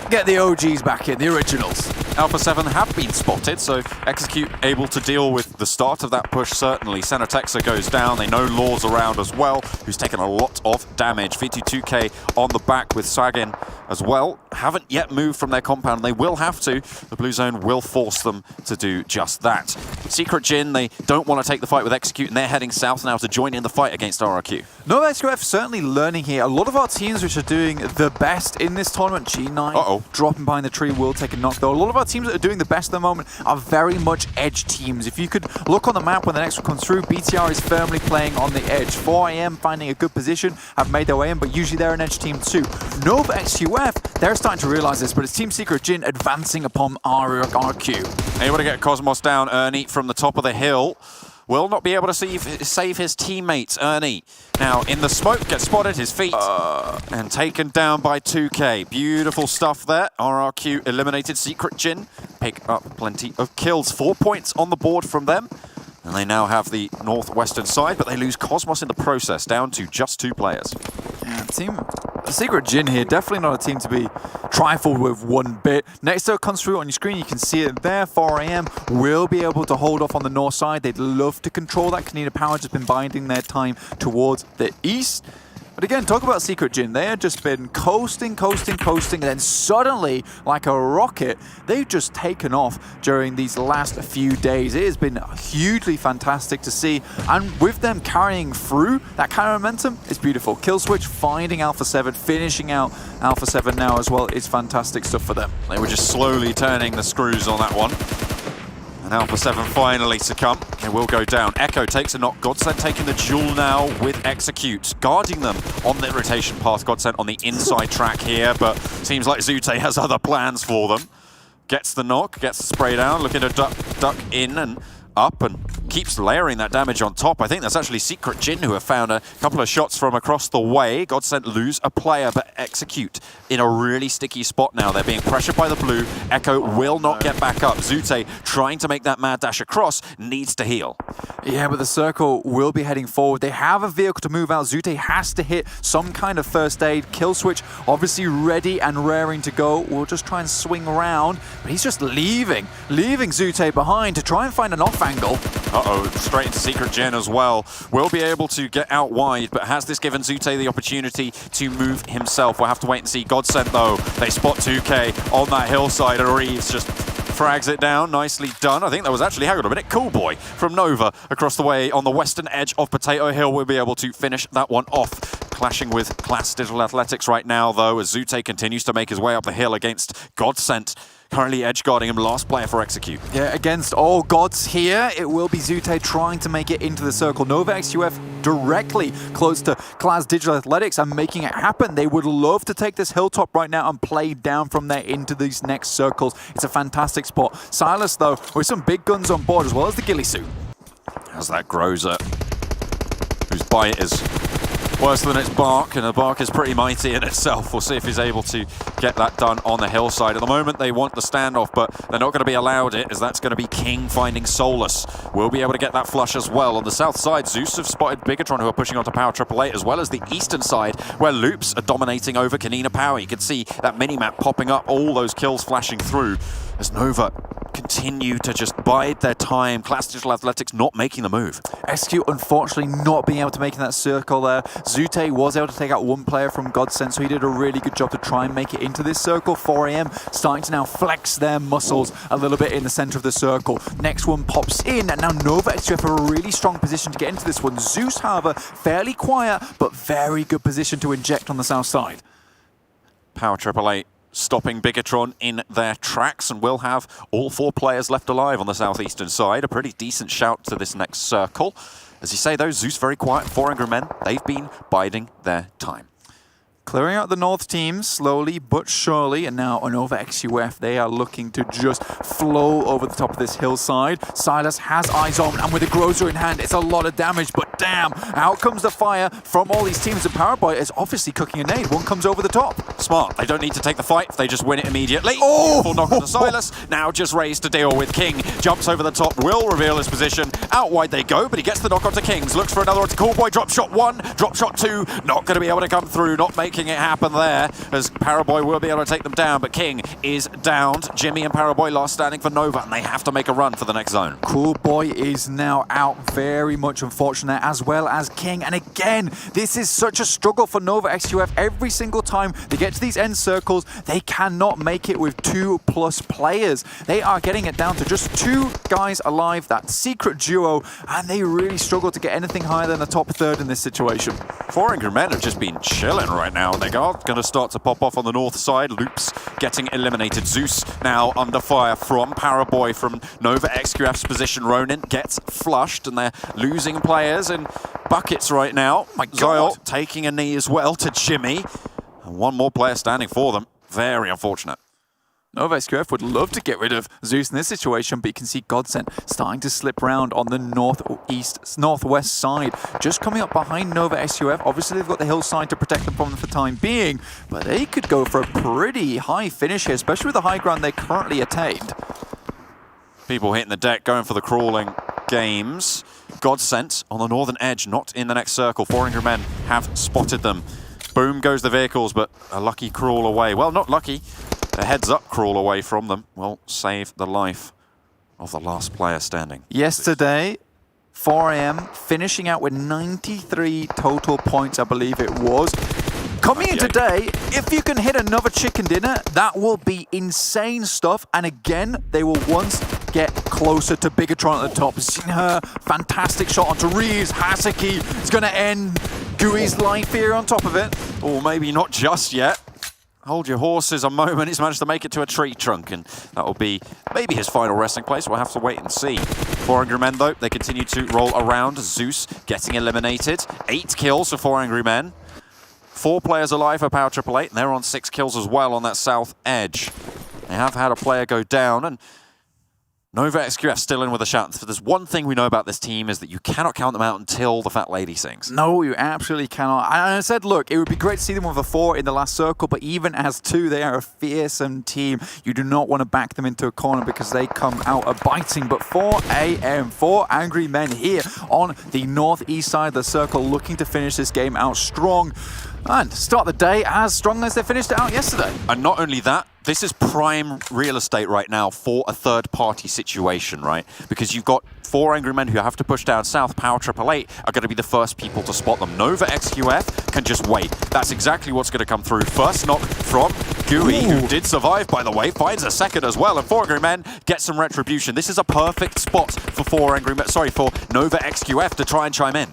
get the OGs back in, the originals. Alpha 7 have been spotted, so Execute able to deal with the start of that push, certainly. Senatexa goes down, they know Law's around as well, who's taken a lot of damage. V22K on the back with Sagin as well. Haven't yet moved from their compound, they will have to. The Blue Zone will force them to do just that. Secret Jin, they don't want to take the fight with Execute, and they're heading south now to join in the fight against RRQ. No, SQF certainly learning here. A lot of our teams which are doing the best in this tournament, G9, dropping behind the tree, will take a knock though. A lot of our teams that are doing the best at the moment are very much edge teams. If you could look on the map when the next one comes through, BTR is firmly playing on the edge. 4am finding a good position, have made their way in, but usually they're an edge team too. Nova XQF, they're starting to realize this, but it's Team Secret Jin advancing upon RRQ. Able to get Cosmos down, Ernie from the top of the hill. Will not be able to save his teammates. Ernie now in the smoke, gets spotted, his feet, and taken down by 2K. Beautiful stuff there. RRQ eliminated Secret Jin. Pick up plenty of kills. 4 points on the board from them. And they now have the northwestern side, but they lose Cosmos in the process, down to just 2 players. Yeah, team Secret Jin here, definitely not a team to be trifled with one bit. Next up comes through on your screen, you can see it there. 4am will be able to hold off on the north side. They'd love to control that. Konina Power just been binding their time towards the east. But again, talk about Secret Jin. They have just been coasting, and then suddenly, like a rocket, they've just taken off during these last few days. It has been hugely fantastic to see, and with them carrying through that kind of momentum, it's beautiful. Kill switch, finding Alpha 7, finishing out Alpha 7 now as well. It's fantastic stuff for them. They were just slowly turning the screws on that one. And Alpha 7 finally succumb. They will go down. Echo takes a knock. GODSENT taking the duel now with Execute, guarding them on the rotation path. GODSENT on the inside track here, but seems like Zute has other plans for them. Gets the knock, gets the spray down, looking to duck in and up, and keeps layering that damage on top. I think that's actually Secret Jin who have found a couple of shots from across the way. GODSENT lose a player, but Execute in a really sticky spot now. They're being pressured by the blue. Echo will not get back up. Zute trying to make that mad dash across, needs to heal. Yeah, but the circle will be heading forward. They have a vehicle to move out. Zute has to hit some kind of first aid. Kill switch obviously ready and raring to go. We'll just try and swing around, but he's just leaving Zute behind to try and find an off angle. Straight into Secret Jin as well. Will be able to get out wide, but has this given Zute the opportunity to move himself? We'll have to wait and see. GODSENT though, they spot 2K on that hillside, and Reeves just frags it down. Nicely done. I think that was actually, hang on a minute, Cool Boy from Nova across the way on the western edge of Potato Hill will be able to finish that one off. Clashing with Klas Digital Athletics right now though, as Zute continues to make his way up the hill against GODSENT. Currently edge guarding him, last player for Execute. Yeah, against all gods here, it will be Zute trying to make it into the circle. Nova XUF directly close to Klas Digital Athletics and making it happen. They would love to take this hilltop right now and play down from there into these next circles. It's a fantastic spot. Silas, though, with some big guns on board as well as the ghillie suit. As that grows up, whose bite is worse than its bark, and the bark is pretty mighty in itself. We'll see if he's able to get that done on the hillside. At the moment, they want the standoff, but they're not going to be allowed it, as that's going to be King finding Solus. We'll be able to get that flush as well. On the south side, Zeus have spotted Bigetron, who are pushing onto Power 888, as well as the eastern side, where Loops are dominating over Konina Power. You can see that mini-map popping up, all those kills flashing through, as Nova continue to just bide their time. Klas Digital Athletics not making the move. SQ unfortunately not being able to make in that circle there. Zute was able to take out one player from GODSENT, so he did a really good job to try and make it into this circle. 4AM starting to now flex their muscles a little bit in the center of the circle. Next one pops in, and now Nova XUF are a really strong position to get into this one. Zeus, however, fairly quiet, but very good position to inject on the south side. Power 888 stopping Bigetron in their tracks, and will have all 4 players left alive on the southeastern side. A pretty decent shout to this next circle. As you say, though, Zeus very quiet. 4 angry men, they've been biding their time. Clearing out the north team slowly but surely, and now on Nova XUF, they are looking to just flow over the top of this hillside. Silas has eyes on, and with a Grozer in hand, it's a lot of damage, but damn, out comes the fire from all these teams, and Powerboy is obviously cooking a nade. One comes over the top. Smart. They don't need to take the fight. They just win it immediately. Oh! Full knock onto Silas. Now just raised to deal with King. Jumps over the top, will reveal his position. Out wide they go, but he gets the knock onto Kings. Looks for another one to Coolboy. Drop shot 1, drop shot 2. Not going to be able to come through. Not making it happen there, as Paraboy will be able to take them down, but King is downed. Jimmy and Paraboy last standing for Nova, and they have to make a run for the next zone. Coolboy is now out, very much unfortunate, as well as King. And again, this is such a struggle for Nova XUF. Every single time they get to these end circles, they cannot make it with 2+ players. They are getting it down to just 2 guys alive, that secret duo, and they really struggle to get anything higher than the top third in this situation. 4 angry men have just been chilling right now, and they are going to start to pop off on the north side. Loops getting eliminated. Zeus now under fire from Paraboy from Nova XQF's position. Ronin gets flushed, and they're losing players in buckets right now. My God. Zyle taking a knee as well to Jimmy, and one more player standing for them. Very unfortunate. Nova XQF would love to get rid of Zeus in this situation, but you can see GODSENT starting to slip around on the northwest side. Just coming up behind Nova XQF. Obviously, they've got the hillside to protect them from for the time being, but they could go for a pretty high finish here, especially with the high ground they currently attained. People hitting the deck, going for the crawling games. GODSENT on the northern edge, not in the next circle. 4 angry men have spotted them. Boom goes the vehicles, but a lucky crawl away. Well, not lucky. A heads-up crawl away from them will save the life of the last player standing. Yesterday, 4AM finishing out with 93 total points, I believe it was. Coming in today, if you can hit another chicken dinner, that will be insane stuff. And again, they will once get closer to Bigetron at the top. Seen her fantastic shot onto Reeves. Haseki is going to end Gooey's life here on top of it. Or maybe not just yet. Hold your horses a moment. He's managed to make it to a tree trunk, and that will be maybe his final resting place. We'll have to wait and see. 4 angry men, though, they continue to roll around. Zeus getting eliminated. 8 kills for 4 angry men. 4 players alive for Power 888, and they're on 6 kills as well on that south edge. They have had a player go down, and Nova XQF still in with a shout. If there's one thing we know about this team is that you cannot count them out until the fat lady sings. No, you absolutely cannot. And I said, look, it would be great to see them with a 4 in the last circle, but even as 2, they are a fearsome team. You do not want to back them into a corner because they come out a biting. But 4 AM, 4 angry men here on the northeast side of the circle, looking to finish this game out strong and start the day as strong as they finished it out yesterday. And not only that, this is prime real estate right now for a third-party situation, right? Because you've got 4 angry men who have to push down south. Power 888 are going to be the first people to spot them. Nova XQF can just wait. That's exactly what's going to come through. First knock from Gooey, who did survive, by the way, finds a second as well, and 4 angry men get some retribution. This is a perfect spot for for Nova XQF to try and chime in.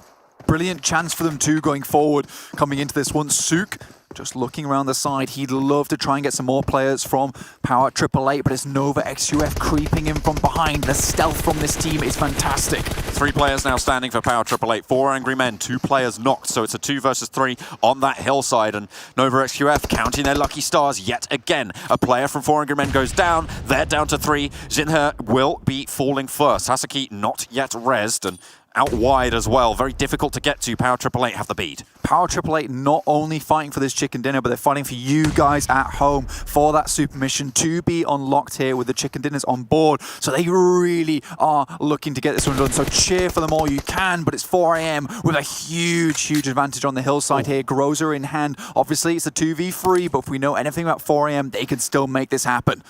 Brilliant chance for them too going forward. Coming into this one, Sook just looking around the side. He'd love to try and get some more players from Power 888, but it's Nova XUF creeping in from behind. The stealth from this team is fantastic. 3 players now standing for Power 888. 4 angry men, 2 players knocked, so it's a 2 versus 3 on that hillside. And Nova XUF counting their lucky stars yet again. A player from 4 angry men goes down. They're down to 3. Jinhe will be falling first. Sasaki not yet rezzed, and out wide as well. Very difficult to get to. Power 888 have the bead. Power 888 not only fighting for this chicken dinner, but they're fighting for you guys at home for that super mission to be unlocked here with the chicken dinners on board. So they really are looking to get this one done. So cheer for them all you can, but it's 4 AM with a huge advantage on the hillside here. Grozer in hand. Obviously, it's a 2v3, but if we know anything about 4 AM, they can still make this happen.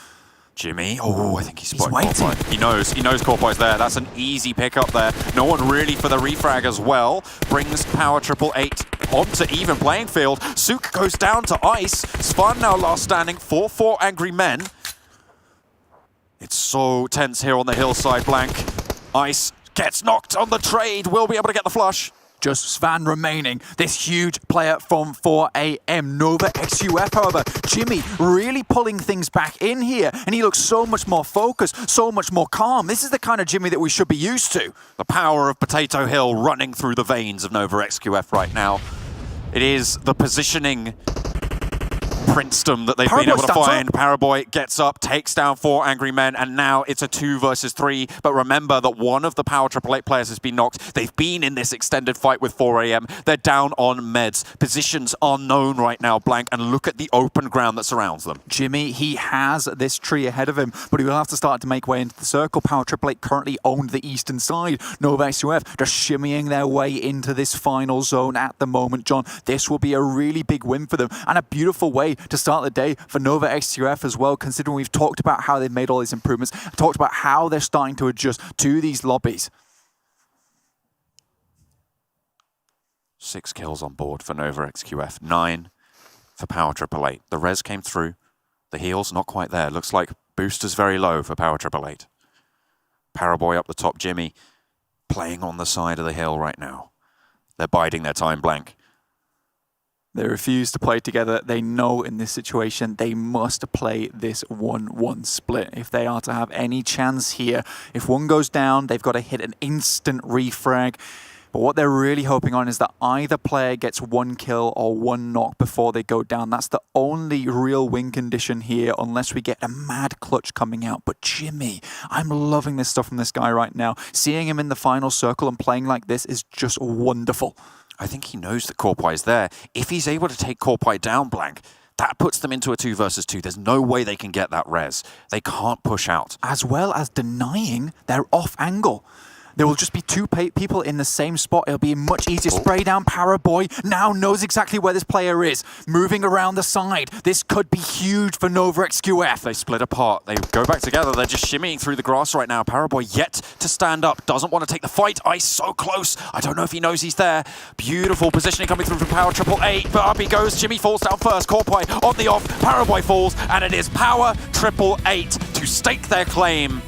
Jimmy, oh, I think he's spotted waiting. Corpoi. He knows Corpoi's there. That's an easy pickup there. No one really for the refrag as well. Brings Power 888 onto even playing field. Sook goes down to ice. Svan now last standing for 4 angry men. It's so tense here on the hillside, Blank. Ice gets knocked on the trade. Will be able to get the flush. Just Svan remaining, this huge player from 4 AM. Nova XUF, however, Jimmy really pulling things back in here, and he looks so much more focused, so much more calm. This is the kind of Jimmy that we should be used to. The power of Potato Hill running through the veins of Nova XQF right now. It is the positioning princedom that they've been able to find. Paraboy gets up, takes down 4 angry men, and now it's a 2 versus 3. But remember that one of the Power 888 players has been knocked. They've been in this extended fight with 4 AM. They're down on meds. Positions are known right now, Blank, and look at the open ground that surrounds them. Jimmy, he has this tree ahead of him, but he will have to start to make way into the circle. Power 888 currently owned the eastern side. Nova XUF just shimmying their way into this final zone at the moment, John. This will be a really big win for them, and a beautiful way to start the day for Nova XUF as well, considering we've talked about how they've made all these improvements, talked about how they're starting to adjust to these lobbies. 6 kills on board for Nova XQF, 9 for Power 888. The res came through, the heal's not quite there. Looks like booster's very low for Power 888. Paraboy up the top, Jimmy playing on the side of the hill right now. They're biding their time, Blank. They refuse to play together. They know in this situation they must play this 1-1 split if they are to have any chance here. If one goes down, they've got to hit an instant refrag. But what they're really hoping on is that either player gets 1 kill or 1 knock before they go down. That's the only real win condition here, unless we get a mad clutch coming out. But Jimmy, I'm loving this stuff from this guy right now. Seeing him in the final circle and playing like this is just wonderful. I think he knows that Corpoi is there. If he's able to take Corpoi down, Blank, that puts them into a 2 versus 2. There's no way they can get that res. They can't push out. As well as denying their off angle. There will just be 2 people in the same spot. It'll be much easier. Spray down. Paraboy now knows exactly where this player is. Moving around the side. This could be huge for Nova XQF. They split apart. They go back together. They're just shimmying through the grass right now. Paraboy yet to stand up. Doesn't want to take the fight. Ice so close. I don't know if he knows he's there. Beautiful positioning coming through from Power 888. But up he goes. Jimmy falls down first. Corpoi on the off. Paraboy falls. And it is Power 888 to stake their claim.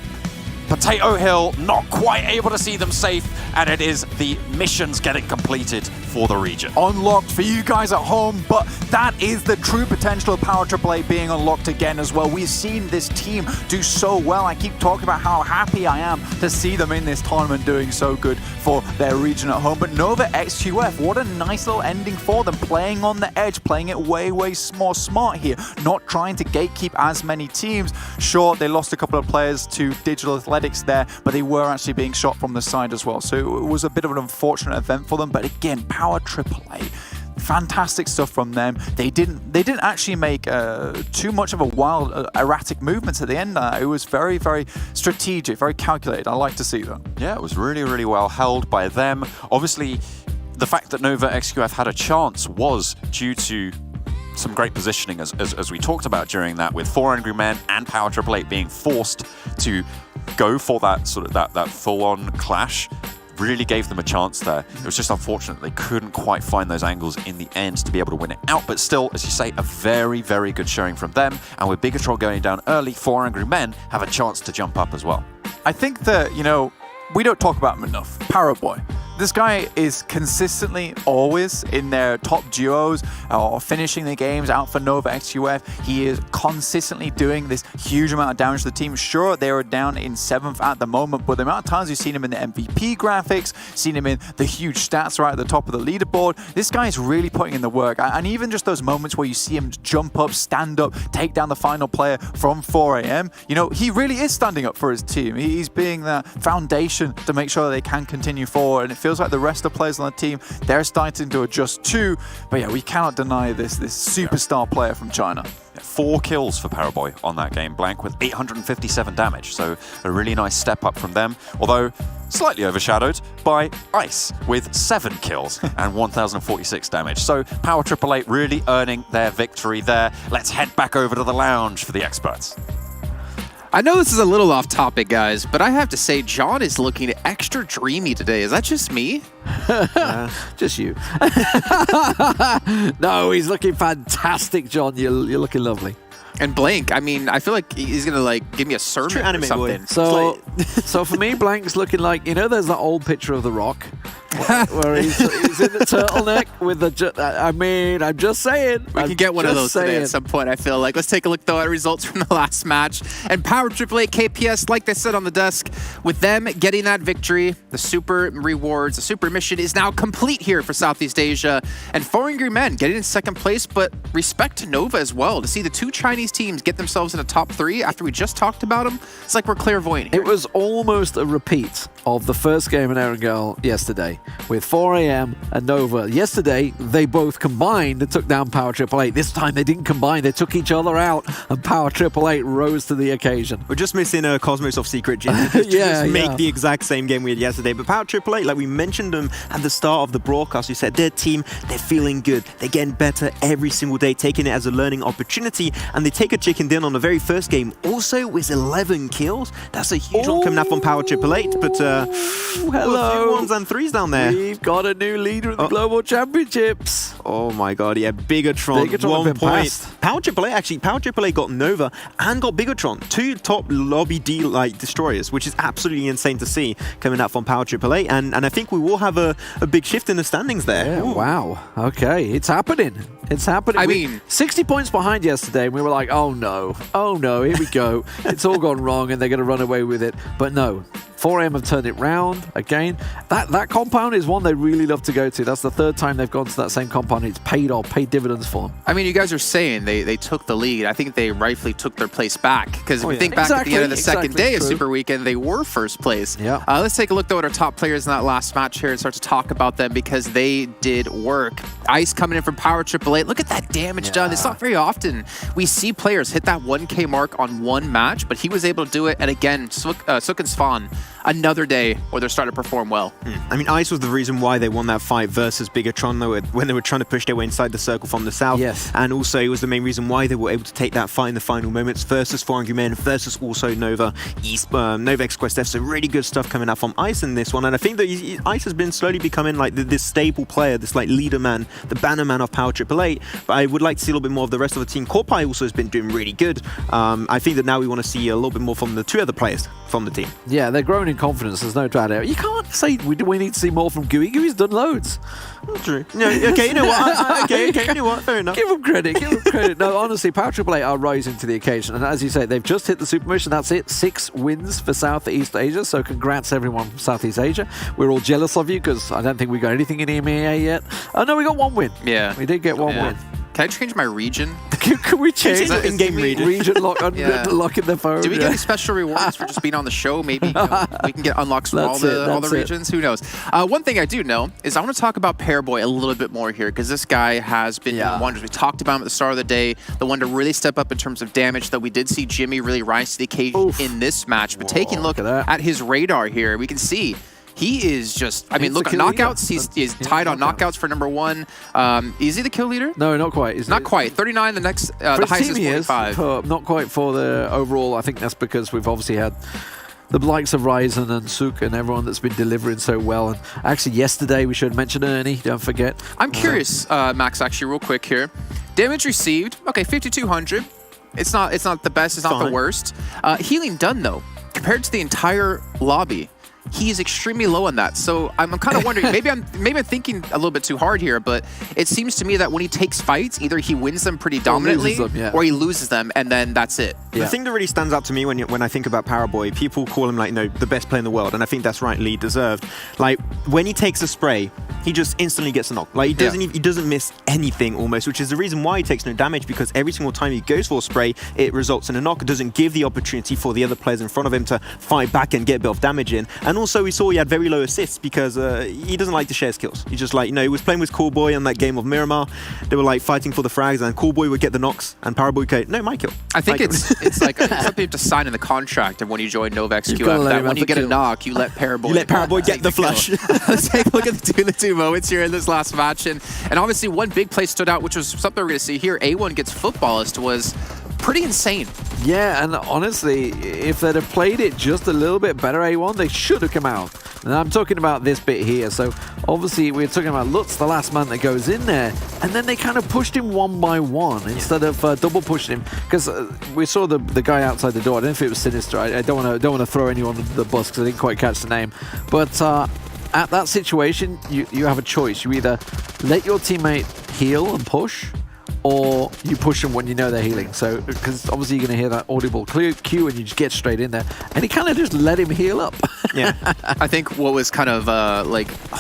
Potato Hill not quite able to see them safe, and it is the missions getting completed for the region. Unlocked for you guys at home, but that is the true potential of Power 888 being unlocked again as well. We've seen this team do so well. I keep talking about how happy I am to see them in this tournament doing so good for their region at home. But Nova XQF, what a nice little ending for them, playing on the edge, playing it way more smart here, not trying to gatekeep as many teams. Sure, they lost a couple of players to Digital Athletics there, but they were actually being shot from the side as well. So it was a bit of an unfortunate event for them. But again, Power 888, fantastic stuff from them. They didn't actually make too much of a wild, erratic movements at the end. It was very strategic, very calculated. I like to see that. Yeah, it was really well held by them. Obviously, the fact that Nova XQF had a chance was due to some great positioning, as we talked about during that, with 4 angry men and Power 888 being forced to go for that sort of that full-on clash. Really gave them a chance there. It was just unfortunate they couldn't quite find those angles in the end to be able to win it out. But still, as you say, a very good showing from them. And with Bigetron going down early, 4 angry men have a chance to jump up as well. I think that, you know, we don't talk about him enough. Paraboy. This guy is consistently always in their top duos or finishing the games out for Nova XQF. He is consistently doing this huge amount of damage to the team. Sure, they are down in 7th at the moment, but the amount of times you've seen him in the MVP graphics, seen him in the huge stats right at the top of the leaderboard, this guy is really putting in the work. And even just those moments where you see him jump up, stand up, take down the final player from 4 AM, you know, he really is standing up for his team. He's being that foundation to make sure they can continue forward. And it feels like the rest of the players on the team, they're starting to adjust too. But yeah, we cannot deny this superstar player from China. 4 kills for Paraboy on that game blank with 857 damage. So a really nice step up from them, although slightly overshadowed by Ice with 7 kills and 1046 damage. So Power 888 really earning their victory there. Let's head back over to the lounge for the experts. I know this is a little off topic, guys, but I have to say John is looking extra dreamy today. Is that just me? Just you. No, he's looking fantastic, John. You're looking lovely. And Blank, I mean, I feel like he's going to like give me a sermon or something. So, so for me, Blank's looking like, you know, there's that old picture of The Rock where he's in the turtleneck with the, I mean, I'm just saying. We can get one of those today at some point, I feel like. Let's take a look, though, at results from the last match. And Power 888 KPS, like they said on the desk, with them getting that victory, the super rewards, the super mission is now complete here for Southeast Asia. And 4 Angry Men getting in 2nd place, but respect to Nova as well. To see the 2 Chinese teams get themselves in the top 3 after we just talked about them, it's like we're clairvoyant here. It was almost a repeat of the first game in Erangel yesterday with 4 AM and Nova. Yesterday, they both combined and took down Power 888. This time, they didn't combine. They took each other out, and Power 888 rose to the occasion. We're just missing a Cosmos of Secret Gym to make the exact same game we had yesterday. But Power 888, like we mentioned them at the start of the broadcast, we said their team, they're feeling good. They're getting better every single day, taking it as a learning opportunity, and they take a chicken din on the very first game. Also, with 11 kills. That's a huge one coming up on Power 888. But hello. 1s and 3s down there. We've got a new leader in the Global Championships. Oh my god, yeah, Bigetron 1 point. Power 888, actually, Power 888 got Nova and got Bigetron. 2 top lobby D like destroyers, which is absolutely insane to see coming out from Power 888. And I think we will have a big shift in the standings there. Yeah, wow. Okay, it's happening. It's happening. I mean, 60 points behind yesterday, and we were like, oh no, here we go. It's all gone wrong, and they're going to run away with it. But no. 4AM have turned it round again. That compound is one they really love to go to. That's the 3rd time they've gone to that same compound. It's paid dividends for them. I mean, you guys are saying they took the lead. I think they rightfully took their place back because if we think back at the end of the second day of Super Weekend, they were 1st place. Yeah. Let's take a look, though, at our top players in that last match here and start to talk about them because they did work. Ice coming in from Power 888. Look at that damage done. It's not very often we see players hit that 1K mark on one match, but he was able to do it. And again, Sook and Svan, another day where they're starting to perform well. I mean, Ice was the reason why they won that fight versus Bigetron when they were trying to push their way inside the circle from the south. Yes. And also, it was the main reason why they were able to take that fight in the final moments versus 4 Angry Men versus also Nova XQuest F. So really good stuff coming out from Ice in this one. And I think that Ice has been slowly becoming like this staple player, this like leader man, the banner man of Power 888. But I would like to see a little bit more of the rest of the team. Corpai also has been doing really good. I think that now we want to see a little bit more from the 2 other players from the team. Yeah, they're growing in confidence. There's no doubt about it. You can't say we need to see more from Gooey. Gooey's done loads. True. No, okay, you know what? Okay, you know what? Fair enough. Give them credit. No, honestly, Power 888 are rising to the occasion. And as you say, they've just hit the super mission. That's it. 6 wins for Southeast Asia. So congrats, everyone from Southeast Asia. We're all jealous of you because I don't think we got anything in EMEA yet. Oh, no, we got 1 win. Yeah. We did get 1 win. Can I change my region? Can we change the in-game region lock in the phone? Do we get any special rewards for just being on the show? Maybe we can get unlocks from all the regions. Who knows? One thing I do know is I want to talk about Paraboy a little bit more here because this guy has been doing wonders. We talked about him at the start of the day, the one to really step up in terms of damage. That we did see Jimmy really rise to the occasion in this match. But taking a look at his radar here, we can see. He is just, I mean, look at knockouts. He's tied on knockouts for #1. Is he the kill leader? No, not quite. Not quite. 39, the next, the highest is 45. Not quite for the overall. I think that's because we've obviously had the likes of Ryzen and Sook and everyone that's been delivering so well. And actually, yesterday, we should mention Ernie, don't forget. I'm curious, Max, actually, real quick here. Damage received, okay, 5,200. It's not the best, it's not the worst. Healing done, though. Compared to the entire lobby, he's extremely low on that. So I'm kind of wondering, maybe I'm thinking a little bit too hard here, but it seems to me that when he takes fights, either he wins them pretty dominantly or he loses them, and then that's it. The thing that really stands out to me when I think about Powerboy, people call him like, the best player in the world, and I think that's rightly deserved. Like when he takes a spray, he just instantly gets a knock. Like he doesn't miss anything almost, which is the reason why he takes no damage, because every single time he goes for a spray, it results in a knock. It doesn't give the opportunity for the other players in front of him to fight back and get a bit of damage in. And also we saw he had very low assists because he doesn't like to share skills. He just he was playing with Coolboy in that game of Miramar. They were like fighting for the frags, and Coolboy would get the knocks, and Powerboy would go, no, my kill. I think it's like something you have to sign in the contract of when you join Nova XQF, that when you get a knock, you let Powerboy get the flush. Let's take a look at the two moments here in this last match, and obviously one big play stood out, which was something we're going to see here. A1 gets Futbolist was pretty insane. Yeah, and honestly, if they'd have played it just a little bit better, A1, they should have come out. And I'm talking about this bit here. So obviously we're talking about Lutz, the last man that goes in there, and then they kind of pushed him one by one instead of double pushing him, because we saw the guy outside the door. I don't know if it was Sinister. I don't want to throw anyone under the bus because I didn't quite catch the name, but at that situation, you have a choice. You either let your teammate heal and push, or you push them when you know they're healing. So, because obviously you're going to hear that audible cue and you just get straight in there. And he kind of just let him heal up. Yeah. I think what was kind of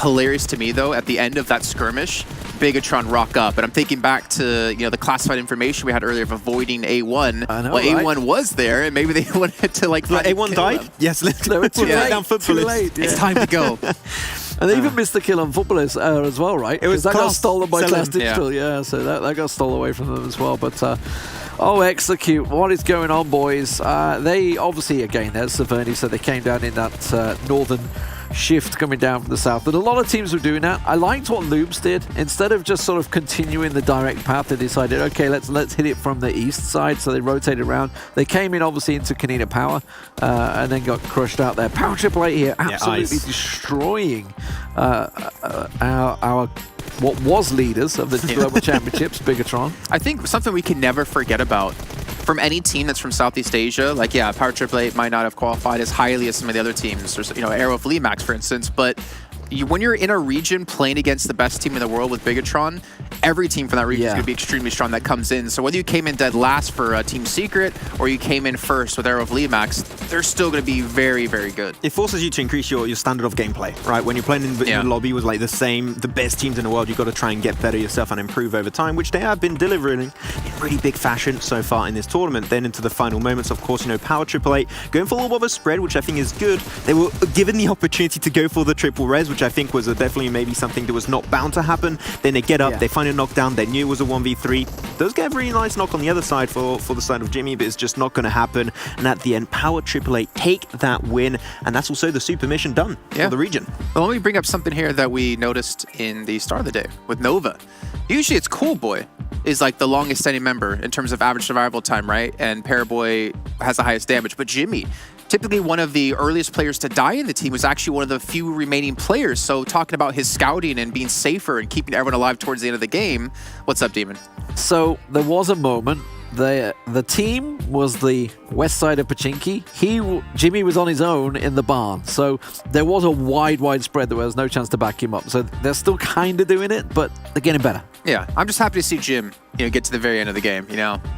hilarious to me, though, at the end of that skirmish, Bigetron rock up. And I'm thinking back to, the classified information we had earlier of avoiding A1. I know, well, A1 was there, and maybe they wanted to, A1 died? Him. Yes, they were too late. It's time to go. And they even missed the kill on Futbolist as well, right? It was that got stolen by Klas Selim. Digital, so that got stolen away from them as well. But Execute, what is going on, boys? They obviously, again, there's Saverni, so they came down in that northern shift coming down from the south. But a lot of teams were doing that. I liked what Loops did. Instead of just sort of continuing the direct path, they decided, okay, let's hit it from the east side. So they rotated around. They came in obviously into Konina Power and then got crushed out there. Power Triple 8 here, absolutely destroying our what was leaders of the Global Championships, Bigetron. I think something we can never forget about from any team that's from Southeast Asia, Power Triple 8 might not have qualified as highly as some of the other teams, or Aerowolf Limax, for instance, but when you're in a region playing against the best team in the world with Bigetron, every team from that region is going to be extremely strong that comes in. So whether you came in dead last for Team Secret or you came in first with Aerowolf Limax, they're still going to be very, very good. It forces you to increase your standard of gameplay, right? When you're playing in the lobby with the best teams in the world, you've got to try and get better yourself and improve over time, which they have been delivering in really big fashion so far in this tournament. Then into the final moments, of course, Power Triple 8 going for a little bit of a spread, which I think is good. They were given the opportunity to go for the triple res, which I think was definitely maybe something that was not bound to happen. Then they get up, they find a knockdown, they knew it was a 1v3. Does get a really nice knock on the other side for the side of Jimmy, but it's just not going to happen. And at the end, Power Triple 8 take that win, and that's also the super mission done for the region. Well, let me bring up something here that we noticed in the start of the day with Nova. Usually it's Coolboy is like the longest standing member in terms of average survival time, right? And Paraboy has the highest damage, but Jimmy, typically one of the earliest players to die in the team, was actually one of the few remaining players. So talking about his scouting and being safer and keeping everyone alive towards the end of the game. What's up, Demon? So there was a moment. The team was the west side of Pachinki. Jimmy was on his own in the barn. So there was a wide spread. There was no chance to back him up. So they're still kind of doing it, but they're getting better. Yeah, I'm just happy to see Jim, get to the very end of the game.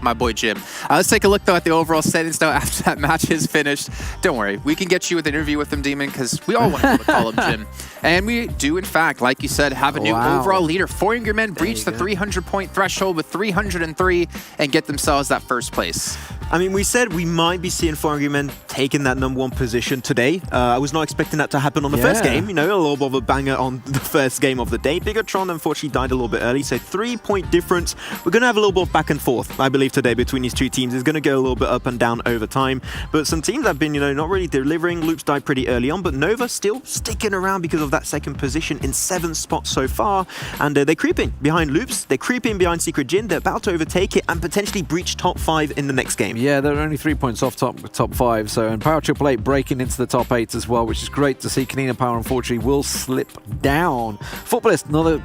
My boy Jim. Let's take a look though at the overall settings now after that match is finished. Don't worry, we can get you with an interview with him, Demon, because we all want to call him Jim. And we do, in fact, like you said, have a new overall leader. 4 Angry Men breach the 300-point threshold with 303 and get themselves that first place. I mean, we said we might be seeing 4 Angry Men taking that #1 position today. I was not expecting that to happen on the first game. A little bit of a banger on the first game of the day. Bigetron unfortunately died a little bit early, so 3-point difference. We're going to have a little bit of back and forth, I believe, today between these two teams. It's going to go a little bit up and down over time. But some teams have been, not really delivering. Loops died pretty early on, but Nova still sticking around because of that second position in 7 spots so far. And they're creeping behind Loops. They're creeping behind Secret Jin. They're about to overtake it and potentially breach top 5 in the next game. Yeah, they're only 3 points off top 5. So, and Power Triple 8 breaking into the top 8 as well, which is great to see. Konina Power, unfortunately, will slip down. Futbolist, another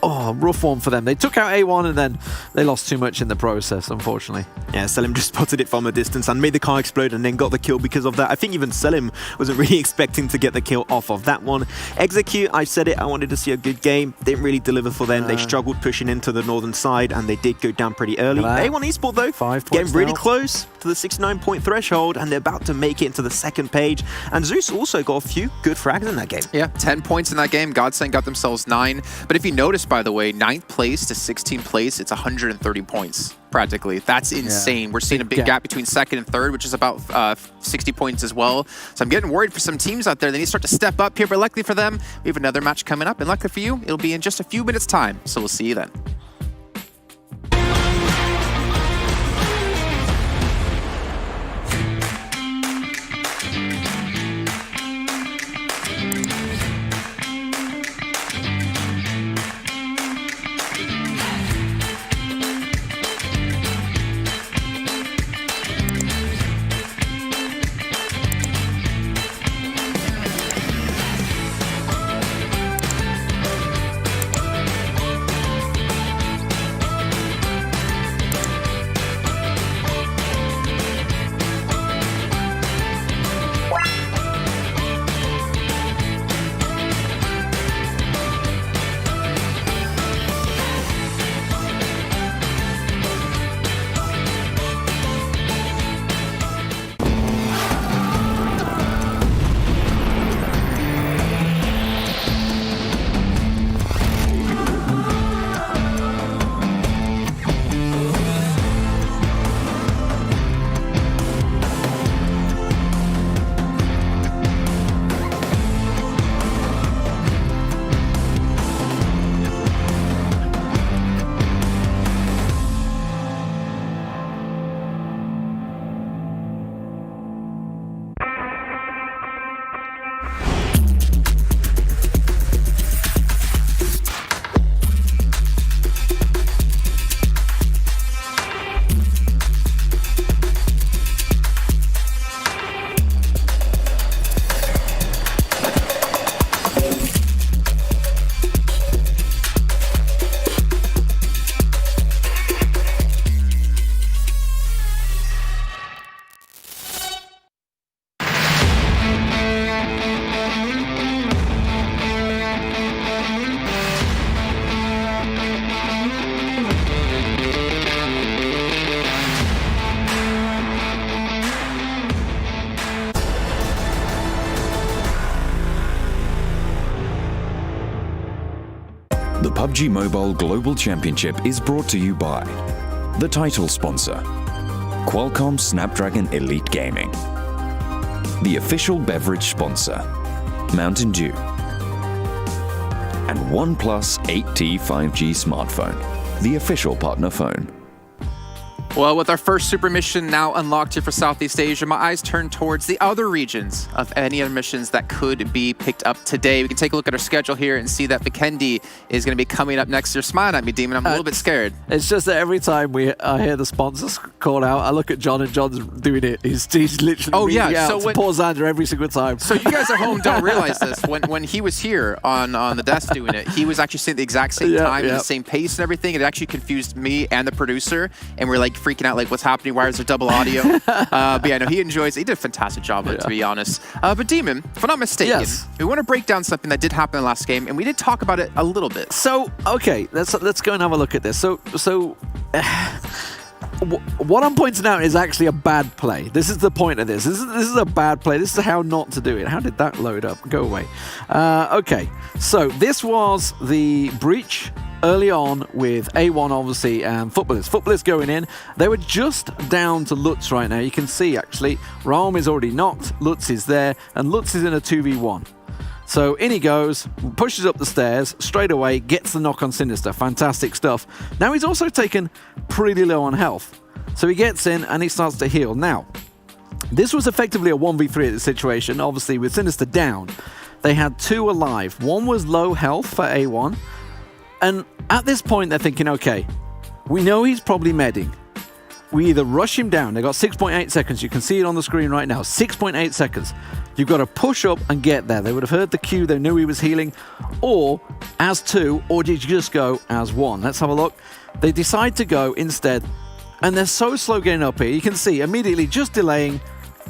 rough one for them. They took out A1 and then they lost too much in the process, unfortunately. Yeah, Selim just spotted it from a distance and made the car explode and then got the kill because of that. I think even Selim wasn't really expecting to get the kill off of that one. Execute, I said it, I wanted to see a good game. Didn't really deliver for them. They struggled pushing into the northern side and they did go down pretty early. A1 Esport though, 5 points getting really now. close to the 69-point threshold and they're about to make it into the second page. And Zeus also got a few good frags in that game. Yeah, 10 points in that game. GODSENT got themselves 9. But if you notice, by the way, 9th place to 16th place, it's 130 points, practically. That's insane. We're seeing a big gap between second and third, which is about 60 points as well. So I'm getting worried for some teams out there. They need to start to step up here, but luckily for them, we have another match coming up. And luckily for you, it'll be in just a few minutes' time. So we'll see you then. The PUBG Mobile Global Championship is brought to you by the title sponsor, Qualcomm Snapdragon Elite Gaming, the official beverage sponsor, Mountain Dew, and OnePlus 8T 5G smartphone, the official partner phone. Well, with our first super mission now unlocked here for Southeast Asia, my eyes turn towards the other regions of any other missions that could be picked up today. We can take a look at our schedule here and see that Vikendi is going to be coming up next. You're smiling at me, Demon. I'm a little bit scared. It's just that every time I hear the sponsors call out, I look at John and John's doing it. He's literally reading out to Paul Zander every single time. So you guys at home don't realize this. When he was here on the desk doing it, he was actually saying the exact same time and the same pace and everything. It actually confused me and the producer, and we're like freaking out, like, what's happening? Why is there double audio? But yeah, no, he enjoys it. He did a fantastic job of it, to be honest. But Demon, if I'm not mistaken, we want to break down something that did happen in the last game, and we did talk about it a little bit. So, okay, let's go and have a look at this. So what I'm pointing out is actually a bad play. This is the point of this. This is a bad play. This is how not to do it. How did that load up? Go away. Okay, so this was the breach early on with A1, obviously, and Futbolist. Futbolist going in. They were just down to Lutz right now. You can see, actually, Raum is already knocked. Lutz is there, and Lutz is in a 2v1. So in he goes, pushes up the stairs, straight away, gets the knock on Sinister. Fantastic stuff. Now he's also taken pretty low on health. So he gets in and he starts to heal. Now, this was effectively a 1v3 at the situation. Obviously, with Sinister down, they had two alive. One was low health for A1. And at this point, they're thinking, okay, we know he's probably medding. we either rush him down. They got 6.8 seconds. You can see it on the screen right now. 6.8 seconds. You've got to push up and get there. They would have heard the cue. They knew he was healing. Or as 2, or did you just go as 1? Let's have a look. They decide to go instead. And they're so slow getting up here. You can see immediately just delaying.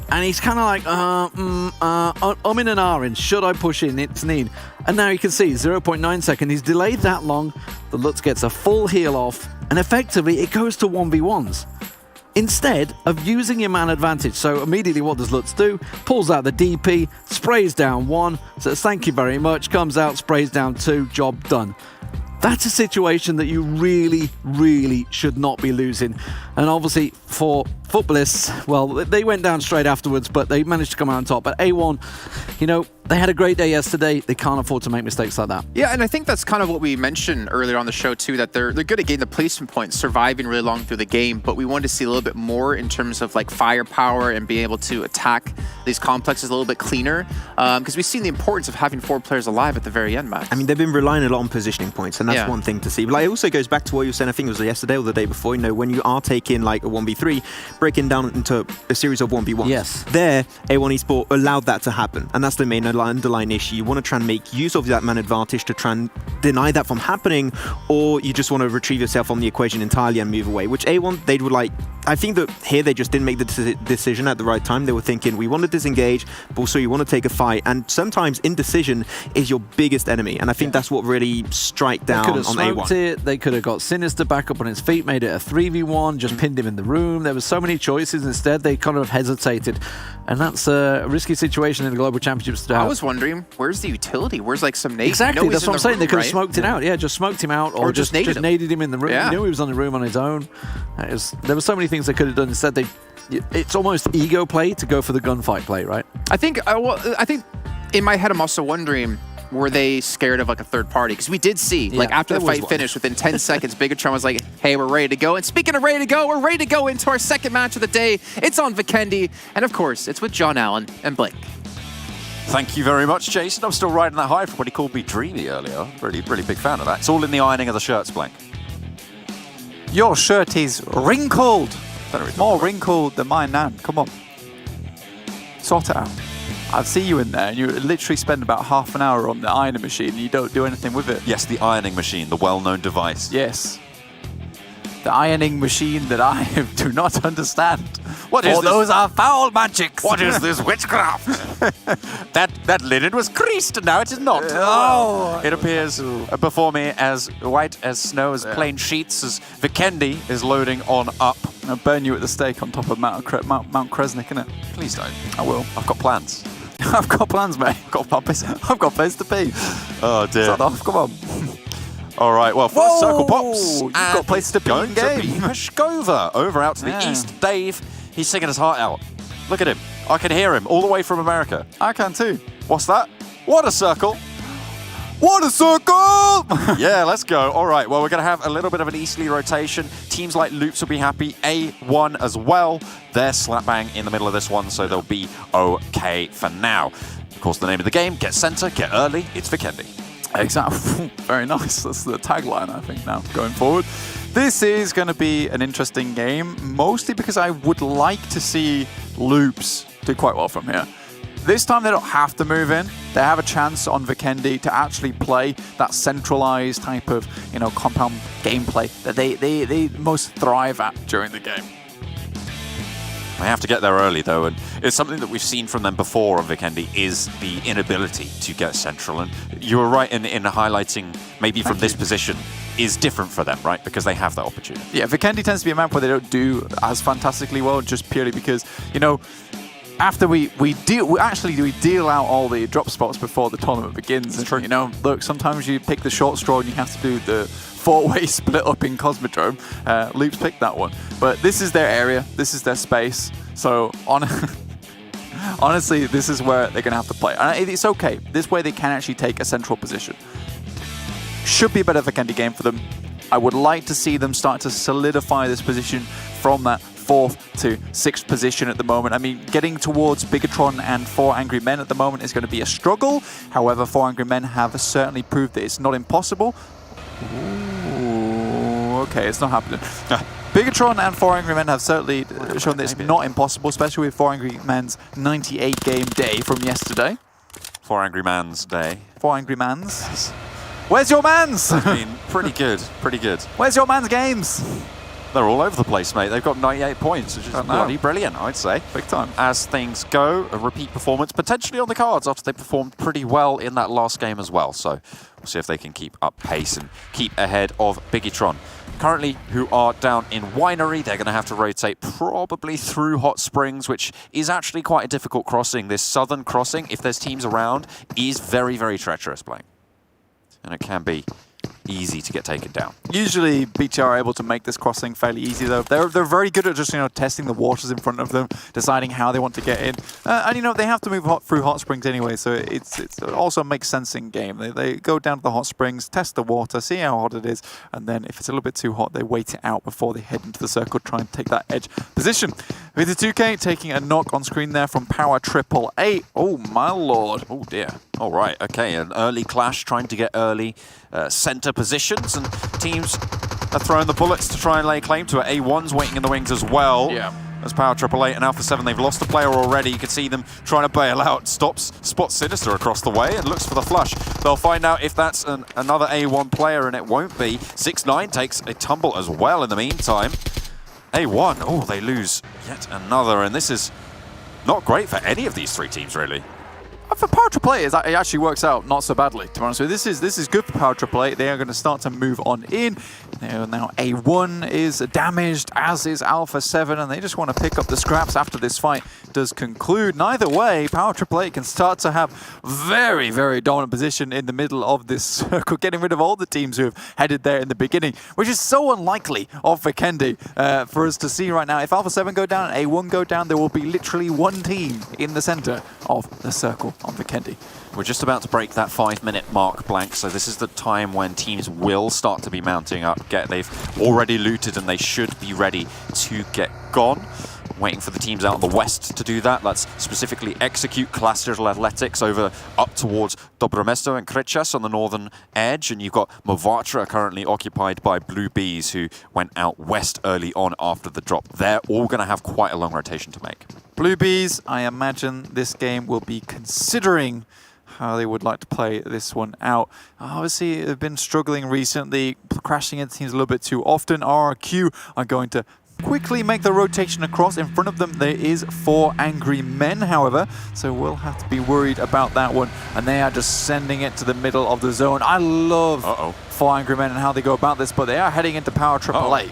And he's kind of like, I'm in an orange. Should I push in? It's need. And now you can see 0.9 seconds. He's delayed that long. The Lutz gets a full heal off. And effectively, it goes to 1v1s. Instead of using your man advantage. So immediately what does Lutz do? Pulls out the DP, sprays down 1, says thank you very much, comes out, sprays down 2, job done. That's a situation that you really, really should not be losing. And obviously for Futbolists, well, they went down straight afterwards, but they managed to come out on top. But A1, you know, they had a great day yesterday. They can't afford to make mistakes like that. Yeah, and I think that's kind of what we mentioned earlier on the show too, that they're good at getting the placement points, surviving really long through the game, but we wanted to see a little bit more in terms of like firepower and being able to attack these complexes a little bit cleaner, because we've seen the importance of having 4 players alive at the very end, Max. I mean, they've been relying a lot on positioning points, and that's one thing to see. But like, it also goes back to what you were saying, I think it was yesterday or the day before, you know, when you are taking like a 1v3, breaking down into a series of 1v1s. Yes. There, A1 Esport allowed that to happen, and that's the main underlying issue. You want to try and make use of that man advantage to try and deny that from happening, or you just want to retrieve yourself from the equation entirely and move away, which A1, they would like, I think that here they just didn't make the decision at the right time. They were thinking, we want to disengage, but also you want to take a fight, and sometimes indecision is your biggest enemy, and I think that's what really strike down on A1. They could have smoked it, they could have got Sinister back up on his feet, made it a 3v1, just pinned him in the room. There were so many choices. Instead, they kind of hesitated, and that's a risky situation in the Global Championships today. I was wondering, where's the utility? Where's like some nade? Exactly, that's what I'm saying. They could have smoked it out. Yeah, just smoked him out, or just naded him in the room. Yeah. You knew he was on the room on his own. There were so many things they could have done. Instead, it's almost ego play to go for the gunfight play, right? I think in my head, I'm also wondering, were they scared of like a third party? Because we did see, like after the fight finished, within 10 seconds, Bigetron was like, hey, we're ready to go. And speaking of ready to go, we're ready to go into our second match of the day. It's on Vikendi. And of course, it's with John Allen and Blake. Thank you very much, Jason. I'm still riding that high from what he called me dreamy earlier. Really, really big fan of that. It's all in the ironing of the shirts, Blank. Your shirt is wrinkled. More wrinkled than mine, Nan. Come on. Sort it out. I see you in there, and you literally spend about half an hour on the ironing machine, and you don't do anything with it. Yes, the ironing machine, the well-known device. Yes. The ironing machine that I do not understand. What is this? Those are foul magics. What is this witchcraft? that linen was creased, and now it is not. Oh. It appears before me as white as snow, as plain sheets, as Vikendi is loading on up. I'll burn you at the stake on top of Mount Kresnik, innit? Please don't. I will. I've got plans. I've got plans, mate. I've got place to be. Oh, dear. Shut off, come on. All right, well, first circle pops. You've got places to be going in to game. be Peshkova. Over out to the east. Dave, he's singing his heart out. Look at him. I can hear him all the way from America. I can too. What's that? What a circle. What a circle! Yeah, let's go. All right, well, we're going to have a little bit of an easterly rotation. Teams like Loops will be happy. A1 as well. They're slap bang in the middle of this one, so they'll be okay for now. Of course, the name of the game, get center, get early. It's Vikendi. Exactly. Very nice. That's the tagline, I think, now, going forward. This is going to be an interesting game, mostly because I would like to see Loops do quite well from here. This time they don't have to move in. They have a chance on Vikendi to actually play that centralized type of, compound gameplay that they most thrive at during the game. They have to get there early, though, and it's something that we've seen from them before on Vikendi is the inability to get central. And you were right in highlighting maybe from this position is different for them, right? Because they have that opportunity. Yeah, Vikendi tends to be a map where they don't do as fantastically well, just purely because, after we deal out all the drop spots before the tournament begins. It's true. Look, sometimes you pick the short straw and you have to do the four-way split up in Cosmodrome. Loops picked that one. But this is their area. This is their space. So honestly, this is where they're going to have to play. And it's okay. This way they can actually take a central position. Should be a better Vikendi game for them. I would like to see them start to solidify this position from that 4th to 6th position at the moment. I mean, getting towards Bigetron and 4 Angry Men at the moment is going to be a struggle. However, 4 Angry Men have certainly proved that it's not impossible. Ooh, no, okay, it's not happening. Bigetron and 4 Angry Men have certainly shown that it's not impossible, especially with 4 Angry Men's 98 game day from yesterday. 4 Angry Man's day. 4 Angry Mans. Where's your mans? I mean, pretty good, pretty good. Where's your man's games? They're all over the place, mate. They've got 98 points, which is bloody brilliant, I'd say. Big time. As things go, a repeat performance potentially on the cards after they performed pretty well in that last game as well. So we'll see if they can keep up pace and keep ahead of Bigetron. Currently, who are down in Winery, they're going to have to rotate probably through Hot Springs, which is actually quite a difficult crossing. This southern crossing, if there's teams around, is very, very treacherous playing. And it can be easy to get taken down. Usually BTR are able to make this crossing fairly easy though. They're very good at just, you know, testing the waters in front of them, deciding how they want to get in. And you know, they have to move through Hot Springs anyway, so it also makes sense in game. They go down to the Hot Springs, test the water, see how hot it is, and then if it's a little bit too hot, they wait it out before they head into the circle, try and take that edge position. With the 2K taking a knock on screen there from Power 888. Oh my lord. Oh dear. All right, okay, an early clash, trying to get early center positions, and teams are throwing the bullets to try and lay claim to it. A1's waiting in the wings as well. Yeah. As Power 888 and Alpha 7, they've lost a player already. You can see them trying to bail out. Spots Sinister across the way and looks for the flush. They'll find out if that's another A1 player, and it won't be. 6ix9ine takes a tumble as well in the meantime. A1, oh, they lose yet another, and this is not great for any of these three teams, really. For Power 888, it actually works out not so badly, to be honest with you. This is good for Power 888. They are going to start to move on in. Now A1 is damaged, as is Alpha 7, and they just want to pick up the scraps after this fight does conclude. Neither way, Power 888 can start to have very, very dominant position in the middle of this circle, getting rid of all the teams who have headed there in the beginning, which is so unlikely of Vikendi for us to see right now. If Alpha 7 go down and A1 go down, there will be literally one team in the center of the circle on Vikendi. We're just about to break that 5-minute mark, Blank, so this is the time when teams will start to be mounting up. They've already looted and they should be ready to get gone. Waiting for the teams out in the west to do that. Let's specifically execute Klas Digital Athletics over up towards Dobro Mesto and Krechas on the northern edge. And you've got Movatra currently occupied by Blue Bees, who went out west early on after the drop. They're all going to have quite a long rotation to make. Blue Bees, I imagine this game will be considering how they would like to play this one out. Obviously, they've been struggling recently, crashing into teams a little bit too often. RRQ are going to quickly make the rotation across. In front of them, there is 4 Angry Men, however, so we'll have to be worried about that one. And they are just sending it to the middle of the zone. I love 4 Angry Men and how they go about this, but they are heading into Power 888.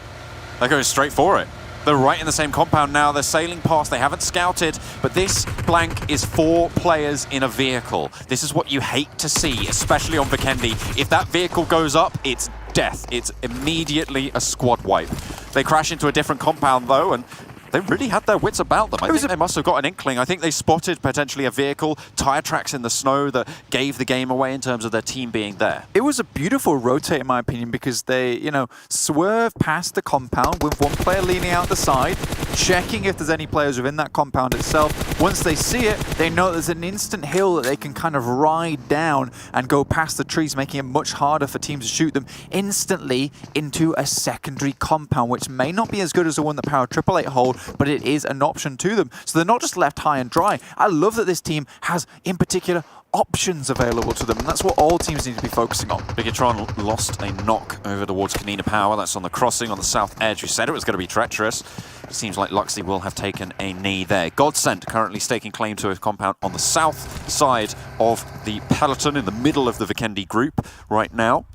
They're going straight for it. They're right in the same compound now. They're sailing past. They haven't scouted, but this Blank is 4 players in a vehicle. This is what you hate to see, especially on Vikendi. If that vehicle goes up, it's death. It's immediately a squad wipe. They crash into a different compound, though, and they really had their wits about them. I think they must have got an inkling. I think they spotted potentially a vehicle, tire tracks in the snow that gave the game away in terms of their team being there. It was a beautiful rotate, in my opinion, because they, you know, swerve past the compound with one player leaning out the side, checking if there's any players within that compound itself. Once they see it, they know there's an instant hill that they can kind of ride down and go past the trees, making it much harder for teams to shoot them instantly into a secondary compound, which may not be as good as the one that Power 888 hold, but it is an option to them. So they're not just left high and dry. I love that this team has, in particular, options available to them, and that's what all teams need to be focusing on. Bigetron lost a knock over towards Konina Power. That's on the crossing on the south edge. We said it was going to be treacherous. It seems like Luxley will have taken a knee there. GODSENT currently staking claim to a compound on the south side of the peloton in the middle of the Vikendi group right now.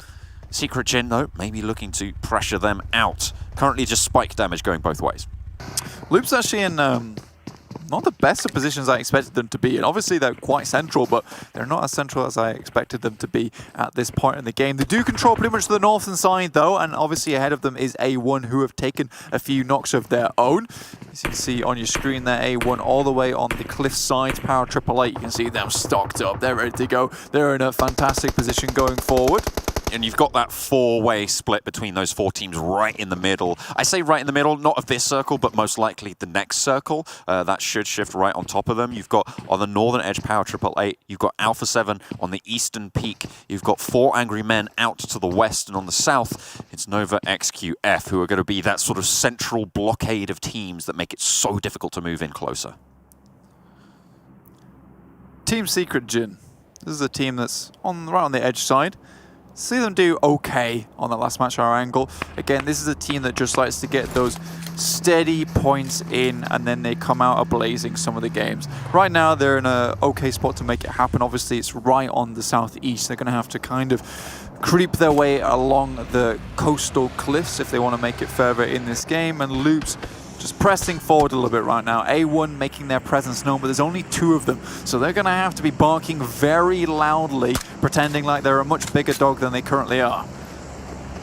Secret Jin, though, maybe looking to pressure them out. Currently just spike damage going both ways. Loop's actually in not the best of positions I expected them to be, and obviously they're quite central, but they're not as central as I expected them to be at this point in the game. They do control pretty much the northern side, though, and obviously ahead of them is A1, who have taken a few knocks of their own. As you can see on your screen there, A1 all the way on the cliff side. Power 888, you can see them stocked up. They're ready to go. They're in a fantastic position going forward. And you've got that 4-way split between those 4 teams right in the middle. I say right in the middle, not of this circle, but most likely the next circle. That should shift right on top of them. You've got on the northern edge Power 888, you've got Alpha 7 on the eastern peak. You've got 4 Angry Men out to the west, and on the south, it's Nova XQF, who are going to be that sort of central blockade of teams that make it so difficult to move in closer. Team Secret Jin. This is a team that's right on the edge side. See them do okay on the last match hour angle. Again, this is a team that just likes to get those steady points in, and then they come out ablazing some of the games. Right now, they're in an okay spot to make it happen. Obviously, it's right on the southeast. They're going to have to kind of creep their way along the coastal cliffs if they want to make it further in this game. And Loops just pressing forward a little bit right now. A1 making their presence known, but there's only 2 of them. So they're going to have to be barking very loudly, pretending like they're a much bigger dog than they currently are.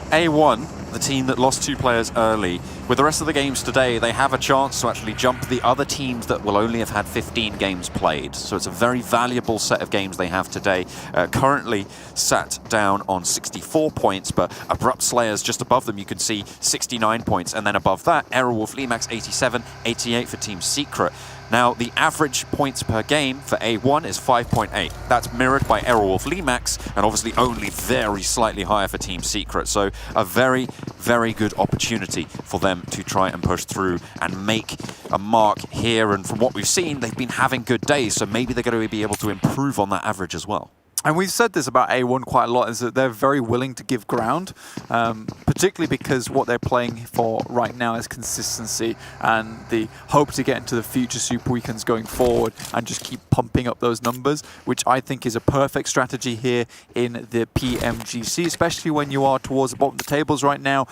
A1, the team that lost 2 players early, with the rest of the games today, they have a chance to actually jump the other teams that will only have had 15 games played. So it's a very valuable set of games they have today. Currently sat down on 64 points, but Abrupt Slayers just above them, you can see 69 points. And then above that, Aerowolf Limax 87, 88 for Team Secret. Now, the average points per game for A1 is 5.8. That's mirrored by Aerowolf Limax, and obviously only very slightly higher for Team Secret. So a very, very good opportunity for them to try and push through and make a mark here. And from what we've seen, they've been having good days, so maybe they're going to be able to improve on that average as well. And we've said this about A1 quite a lot, is that they're very willing to give ground, particularly because what they're playing for right now is consistency and the hope to get into the future Super Weekends going forward and just keep pumping up those numbers, which I think is a perfect strategy here in the PMGC, especially when you are towards the bottom of the tables right now.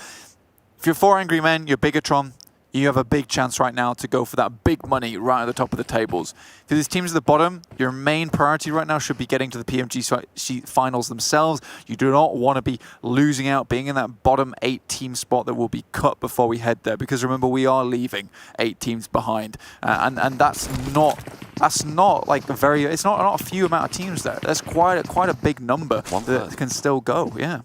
If you're 4 Angry Men, you're Bigetron, you have a big chance right now to go for that big money right at the top of the tables. For these teams at the bottom, your main priority right now should be getting to the PMGC finals themselves. You do not want to be losing out, being in that bottom 8 team spot that will be cut before we head there. Because remember, we are leaving 8 teams behind, and that's not like a very. It's not a few amount of teams there. That's quite a big number that can still go. Yeah.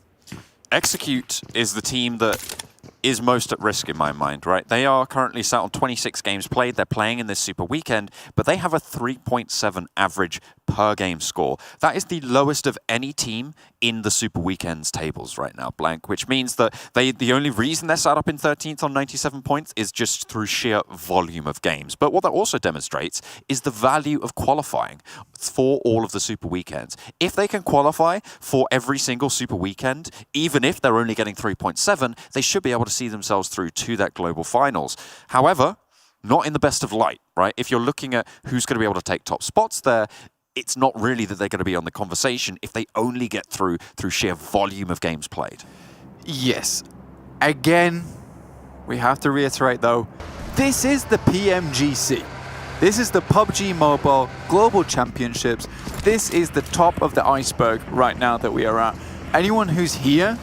Execute is the team that is most at risk in my mind, right? They are currently sat on 26 games played. They're playing in this Super Weekend, but they have a 3.7 average per game score. That is the lowest of any team in the Super Weekends tables right now, Blank, which means that the only reason they're sat up in 13th on 97 points is just through sheer volume of games. But what that also demonstrates is the value of qualifying for all of the Super Weekends. If they can qualify for every single Super Weekend, even if they're only getting 3.7, they should be able to see themselves through to that global finals. However, not in the best of light, right? If you're looking at who's going to be able to take top spots there, it's not really that they're going to be on the conversation if they only get through sheer volume of games played. Yes. Again, we have to reiterate though, this is the PMGC. This is the PUBG Mobile Global Championships. This is the top of the iceberg right now that we are at. Anyone who's here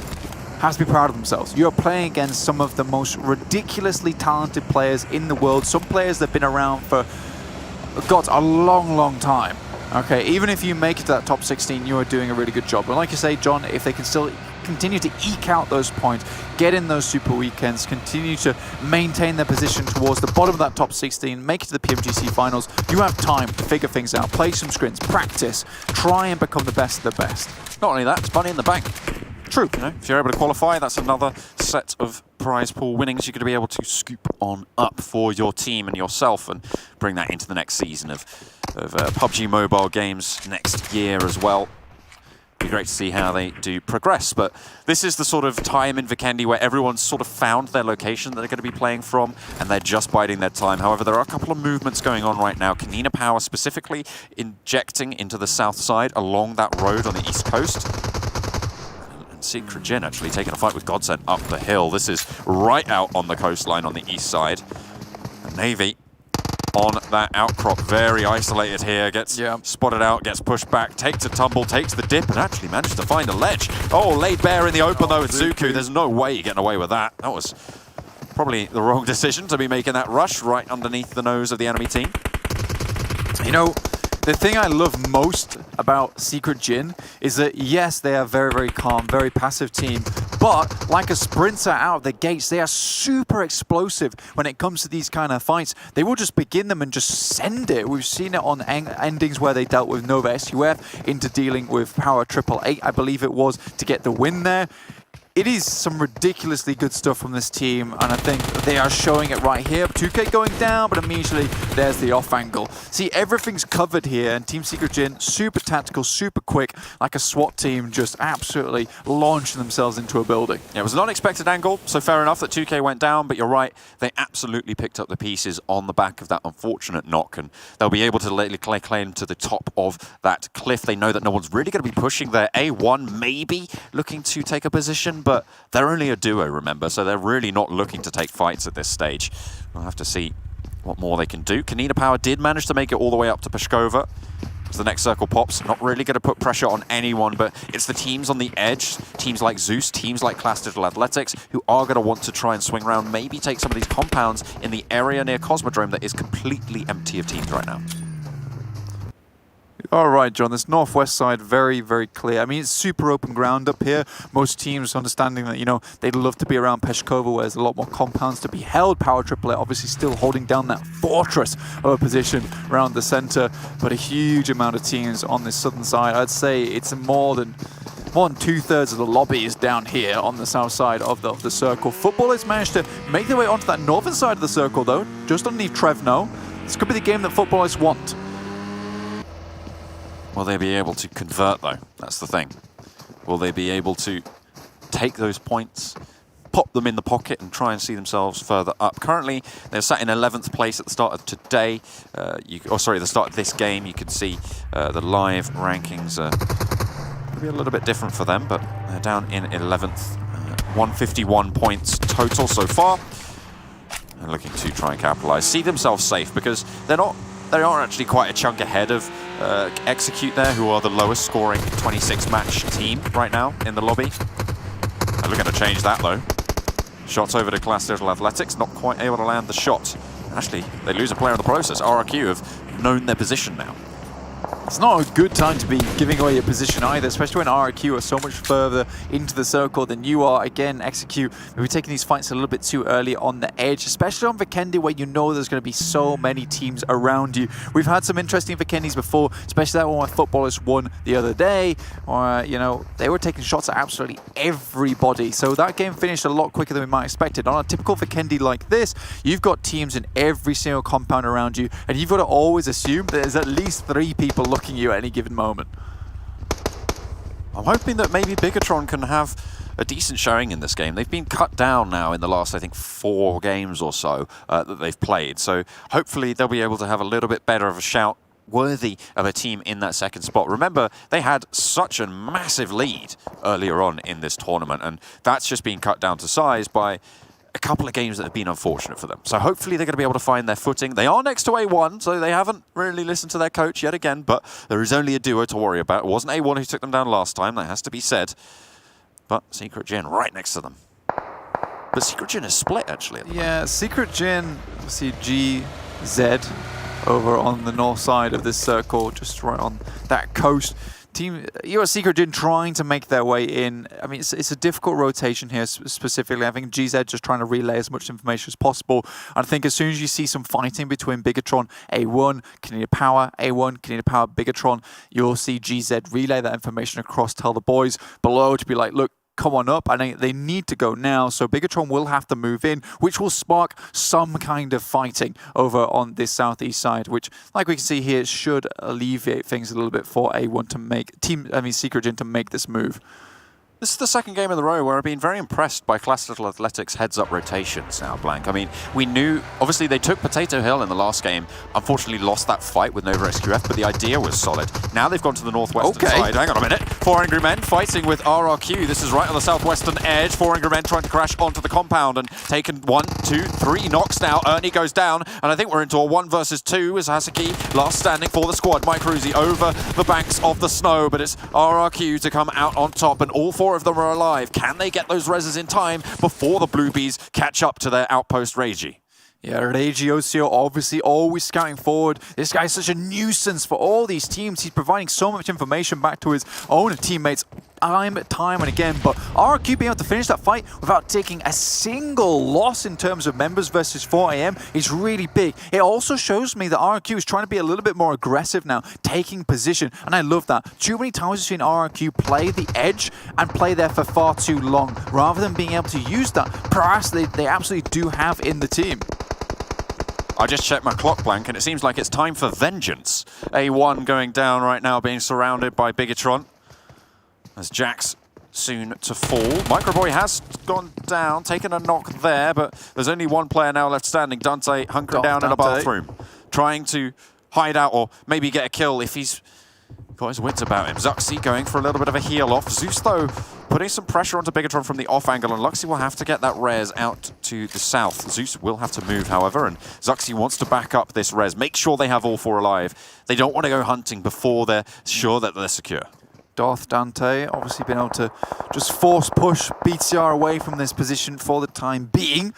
has to be proud of themselves. You're playing against some of the most ridiculously talented players in the world. Some players that have been around for, God, a long, long time. Okay, even if you make it to that top 16, you are doing a really good job. But like you say, John, if they can still continue to eke out those points, get in those Super Weekends, continue to maintain their position towards the bottom of that top 16, make it to the PMGC finals, you have time to figure things out, play some screens, practice, try and become the best of the best. Not only that, it's money in the bank. True, you know, if you're able to qualify, that's another set of prize pool winnings you're going to be able to scoop on up for your team and yourself and bring that into the next season of PUBG Mobile games next year as well. Be great to see how they do progress, but this is the sort of time in Vikendi where everyone's sort of found their location that they're going to be playing from, and they're just biding their time. However, there are a couple of movements going on right now. Konina Power specifically injecting into the south side along that road on the east coast. Secret Jin actually taking a fight with GODSENT up the hill. This is right out on the coastline on the east side. And Navy on that outcrop, very isolated here, gets spotted out, gets pushed back, takes a tumble, takes the dip, and actually managed to find a ledge. Oh, laid bare in the open though with Zuku. There's no way you're getting away with that. That was probably the wrong decision to be making that rush right underneath the nose of the enemy team. You know, The thing I love most about Secret Jin is that, yes, they are very, very calm, very passive team, but like a sprinter out of the gates, they are super explosive when it comes to these kind of fights. They will just begin them and just send it. We've seen it on endings where they dealt with Nova SUF into dealing with Power 888, I believe it was, to get the win there. It is some ridiculously good stuff from this team, and I think they are showing it right here. 2K going down, but immediately there's the off angle. See, everything's covered here, and Team Secret Jin, super tactical, super quick, like a SWAT team, just absolutely launching themselves into a building. Yeah, it was an unexpected angle, so fair enough that 2K went down, but you're right, they absolutely picked up the pieces on the back of that unfortunate knock, and they'll be able to lay claim to the top of that cliff. They know that no one's really going to be pushing their A1, maybe looking to take a position, but they're only a duo, remember, so they're really not looking to take fights at this stage. We'll have to see what more they can do. Konina Power did manage to make it all the way up to Peshkova. As the next circle pops, not really going to put pressure on anyone, but it's the teams on the edge, teams like Zeus, teams like Klas Digital Athletics, who are going to want to try and swing around, maybe take some of these compounds in the area near Cosmodrome that is completely empty of teams right now. All right, John, this northwest side, very, very clear. I mean, it's super open ground up here. Most teams understanding that, you know, they'd love to be around Peshkova, where there's a lot more compounds to be held. Power 888 obviously still holding down that fortress of a position around the center, but a huge amount of teams on this southern side. I'd say it's more than 2/3 of the lobby is down here on the south side of the circle. Futbolist managed to make their way onto that northern side of the circle, though, just underneath Trevno. This could be the game that Futbolists want. Will they be able to convert, though? That's the thing. Will they be able to take those points, pop them in the pocket, and try and see themselves further up? Currently, they're sat in 11th place at the start of today. The start of this game. You can see the live rankings will be a little bit different for them, but they're down in 11th. 151 points total so far. They're looking to try and capitalize, see themselves safe, because they are actually quite a chunk ahead of Execute there, who are the lowest scoring 26-match team right now in the lobby. They're looking to change that, though. Shots over to Klas Digital Athletics, not quite able to land the shot. Actually, they lose a player in the process. RRQ have known their position now. It's not a good time to be giving away your position either, especially when RRQ are so much further into the circle than you are. Again, Execute, maybe taking these fights a little bit too early on the edge, especially on Vikendi, where you know there's going to be so many teams around you. We've had some interesting Vikendis before, especially that one where Futbolist won the other day, or, you know, they were taking shots at absolutely everybody. So that game finished a lot quicker than we might have expected. On a typical Vikendi like this, you've got teams in every single compound around you, and you've got to always assume that there's at least 3 people looking you at any given moment. I'm hoping that maybe Bigetron can have a decent showing in this game. They've been cut down now in the last, I think, 4 games or so that they've played. So hopefully they'll be able to have a little bit better of a shout, worthy of a team in that second spot. Remember, they had such a massive lead earlier on in this tournament, and that's just been cut down to size by a couple of games that have been unfortunate for them. So hopefully they're going to be able to find their footing. They are next to A1, so they haven't really listened to their coach yet again, but there is only a duo to worry about. It wasn't A1 who took them down last time, that has to be said. But Secret Jin right next to them. But Secret Jin is split, actually. Yeah, Secret Jin, obviously GZ over on the north side of this circle, just right on that coast. Team US Secret Jin trying to make their way in. I mean, it's a difficult rotation here specifically. I think GZ just trying to relay as much information as possible. And I think as soon as you see some fighting between Bigetron, A1, Konina Power, A1, Konina Power, Bigetron, you'll see GZ relay that information across, tell the boys below to be like, look, come on up. I think they need to go now, so Bigetron will have to move in, which will spark some kind of fighting over on this southeast side, which, like we can see here, should alleviate things a little bit for A1 to make Secret Jin to make this move. This is the second game in a row where I've been very impressed by Klas Digital Athletics' heads-up rotations now, Blank. I mean, we knew, obviously they took Potato Hill in the last game, unfortunately lost that fight with Nova SQF, but the idea was solid. Now they've gone to the northwestern side. Hang on a minute. 4 Angry Men fighting with RRQ. This is right on the southwestern edge. 4 Angry Men trying to crash onto the compound and taken 1, 2, 3 knocks now. Ernie goes down, and I think we're into a 1 versus 2 as Hasaki last standing for the squad. Mike Ruzi over the banks of the snow, but it's RRQ to come out on top, and all 4 of them are alive. Can they get those reses in time before the Bluebees catch up to their outpost Reiji? Yeah, Regiocio obviously always scouting forward. This guy's such a nuisance for all these teams. He's providing so much information back to his own teammates time and again. But RRQ being able to finish that fight without taking a single loss in terms of members versus 4AM is really big. It also shows me that RRQ is trying to be a little bit more aggressive now, taking position. And I love that. Too many times we've seen RRQ play the edge and play there for far too long, rather than being able to use that prowess they absolutely do have in the team. I just checked my clock blank and it seems like it's time for vengeance. A1 going down right now, being surrounded by Bigetron. As Jack's soon to fall. Microboy has gone down, taken a knock there, but there's only one player now left standing. Dante hunkering down in a bathroom, trying to hide out or maybe get a kill if he's got his wits about him. Zuxi going for a little bit of a heal off. Zeus, though, putting some pressure onto Bigetron from the off angle, and Luxy will have to get that res out to the south. Zeus will have to move, however, and Zuxi wants to back up this res. Make sure they have all four alive. They don't want to go hunting before they're sure that they're secure. Darth Dante obviously been able to just force push BTR away from this position for the time being,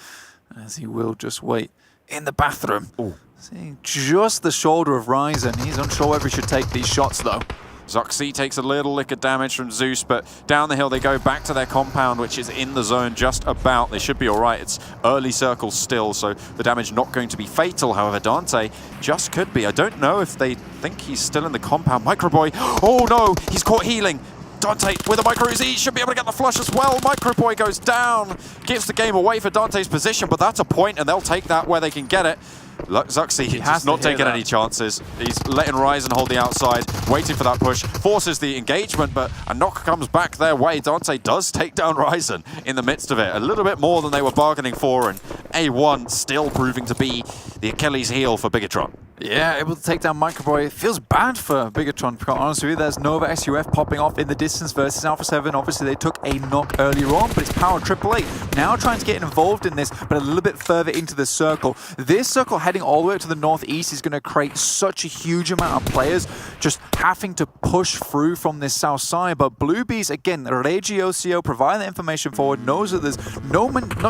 as he will just wait in the bathroom. Ooh. Seeing just the shoulder of Ryzen. He's unsure whether he should take these shots though. Zuxi takes a little lick of damage from Zeus, but down the hill they go back to their compound, which is in the zone just about. They should be all right. It's early circles still, so the damage not going to be fatal. However, Dante just could be. I don't know if they think he's still in the compound. Microboy, oh no, he's caught healing. Dante with a micro Z should be able to get the flush as well. Microboy goes down, gives the game away for Dante's position, but that's a point and they'll take that where they can get it. Zuxi has not taken any chances. He's letting Ryzen hold the outside, waiting for that push, forces the engagement, but a knock comes back their way. Dante does take down Ryzen in the midst of it. A little bit more than they were bargaining for, and A1 still proving to be the Achilles heel for Bigetron. Yeah, able to take down Microboy. It feels bad for Bigetron, to be honest with you. There's Nova SUF popping off in the distance versus Alpha 7. Obviously, they took a knock earlier on, but it's Power AAA now trying to get involved in this, but a little bit further into the circle. This circle heading all the way to the northeast is going to create such a huge amount of players just having to push through from this south side. But Bluebees, again, Regiocio providing the information forward, knows that there's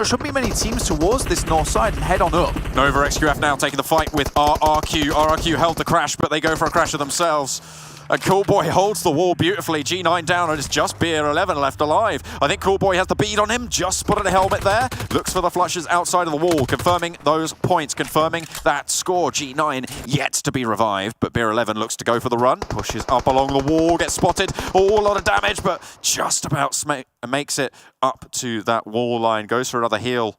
shouldn't be many teams towards this north side and head on up. Nova XQF now taking the fight with RRQ. RRQ held the crash, but they go for a crash of themselves. And Coolboy holds the wall beautifully. G9 down, and it's just BR11 left alive. I think Coolboy has the bead on him, just spotted a helmet there. Looks for the flushes outside of the wall, confirming those points, confirming that score. G9 yet to be revived, but BR11 looks to go for the run. Pushes up along the wall, gets spotted. Oh, a lot of damage, but just about makes it up to that wall line. Goes for another heal.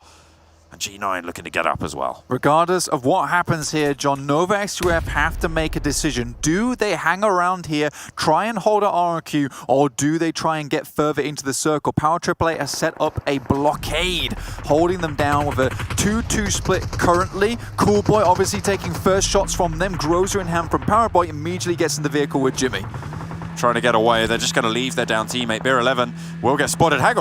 And G9 looking to get up as well. Regardless of what happens here, John, Nova XQF have to make a decision. Do they hang around here, try and hold at RRQ, or do they try and get further into the circle? Power AAA has set up a blockade, holding them down with a 2-2 split currently. Coolboy obviously taking first shots from them. Grozer in hand from Powerboy immediately gets in the vehicle with Jimmy. Trying to get away. They're just going to leave their down teammate. BR11 will get spotted. Hang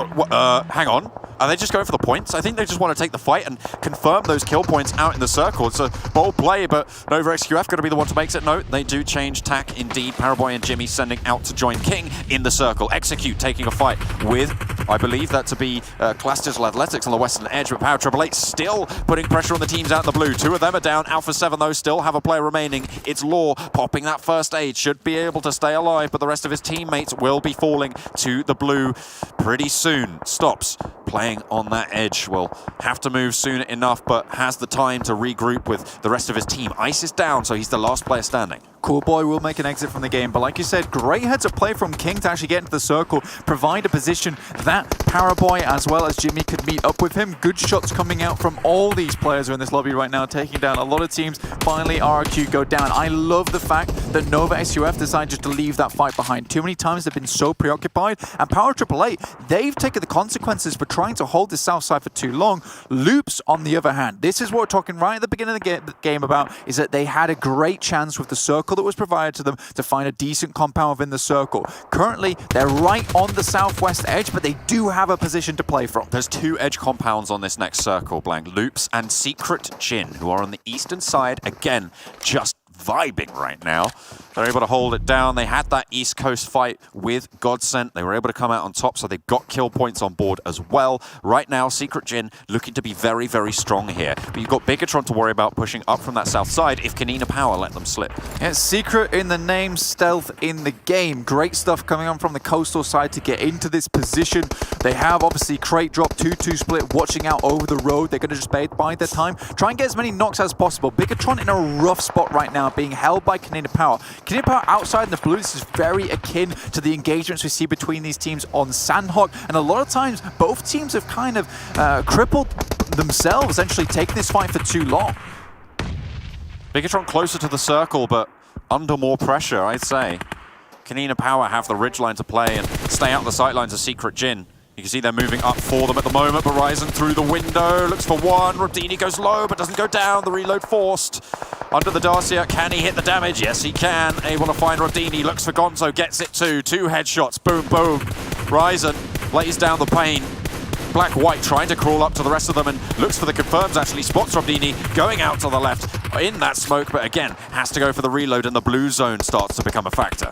on. Are they just going for the points? I think they just want to take the fight and confirm those kill points out in the circle. It's a bold play, but Nova XQF going to be the one to make it. No, they do change tack indeed. Paraboy and Jimmy sending out to join King in the circle. Execute taking a fight with, I believe that to be Klas Digital Athletics on the western edge, but Power AAA still putting pressure on the teams out in the blue. Two of them are down. Alpha 7, though, still have a player remaining. It's Law popping that first aid. Should be able to stay alive, but the rest of his teammates will be falling to the blue pretty soon. Stops playing on that edge. Will have to move soon enough, but has the time to regroup with the rest of his team. Ice is down, so he's the last player standing. Coolboy will make an exit from the game, but like you said, great heads-up play from King to actually get into the circle, provide a position that Paraboy as well as Jimmy could meet up with him. Good shots coming out from all these players who are in this lobby right now, taking down a lot of teams. Finally, RRQ go down. I love the fact that Nova SUF decided just to leave that fight behind. Too many times they've been so preoccupied, and Power AAA, they've taken the consequences for trying to hold this south side for too long. Loops, on the other hand, this is what we're talking right at the beginning of the game about, is that they had a great chance with the circle that was provided to them to find a decent compound within the circle. Currently, they're right on the southwest edge, but they do have a position to play from. There's two edge compounds on this next circle, Blank. Loops and Secret Jin, who are on the eastern side. Again, just vibing right now. They're able to hold it down. They had that East Coast fight with GODSENT. They were able to come out on top, so they've got kill points on board as well. Right now, Secret Jin looking to be very, very strong here. But you've got Bigetron to worry about pushing up from that south side if Konina Power let them slip. Yeah, secret in the name, stealth in the game. Great stuff coming on from the coastal side to get into this position. They have obviously crate drop, 2-2 split, watching out over the road. They're going to just bide their time. Try and get as many knocks as possible. Bigetron in a rough spot right now, being held by Konina Power. Konina Power outside in the blue, this is very akin to the engagements we see between these teams on Sandhawk. And a lot of times, both teams have kind of crippled themselves, essentially taking this fight for too long. Bigetron closer to the circle, but under more pressure, I'd say. Konina Power have the ridgeline to play and stay out the sightlines of Secret Jin. You can see they're moving up for them at the moment. Horizon through the window, looks for one. Rodini goes low, but doesn't go down. The reload forced. Under the Dacia, can he hit the damage? Yes, he can. Able to find Rodini, looks for Gonzo, gets it too. 2 headshots, boom, boom. Horizon lays down the pain. Black-White trying to crawl up to the rest of them and looks for the confirms, actually. Spots Rodini going out to the left in that smoke, but again, has to go for the reload and the blue zone starts to become a factor.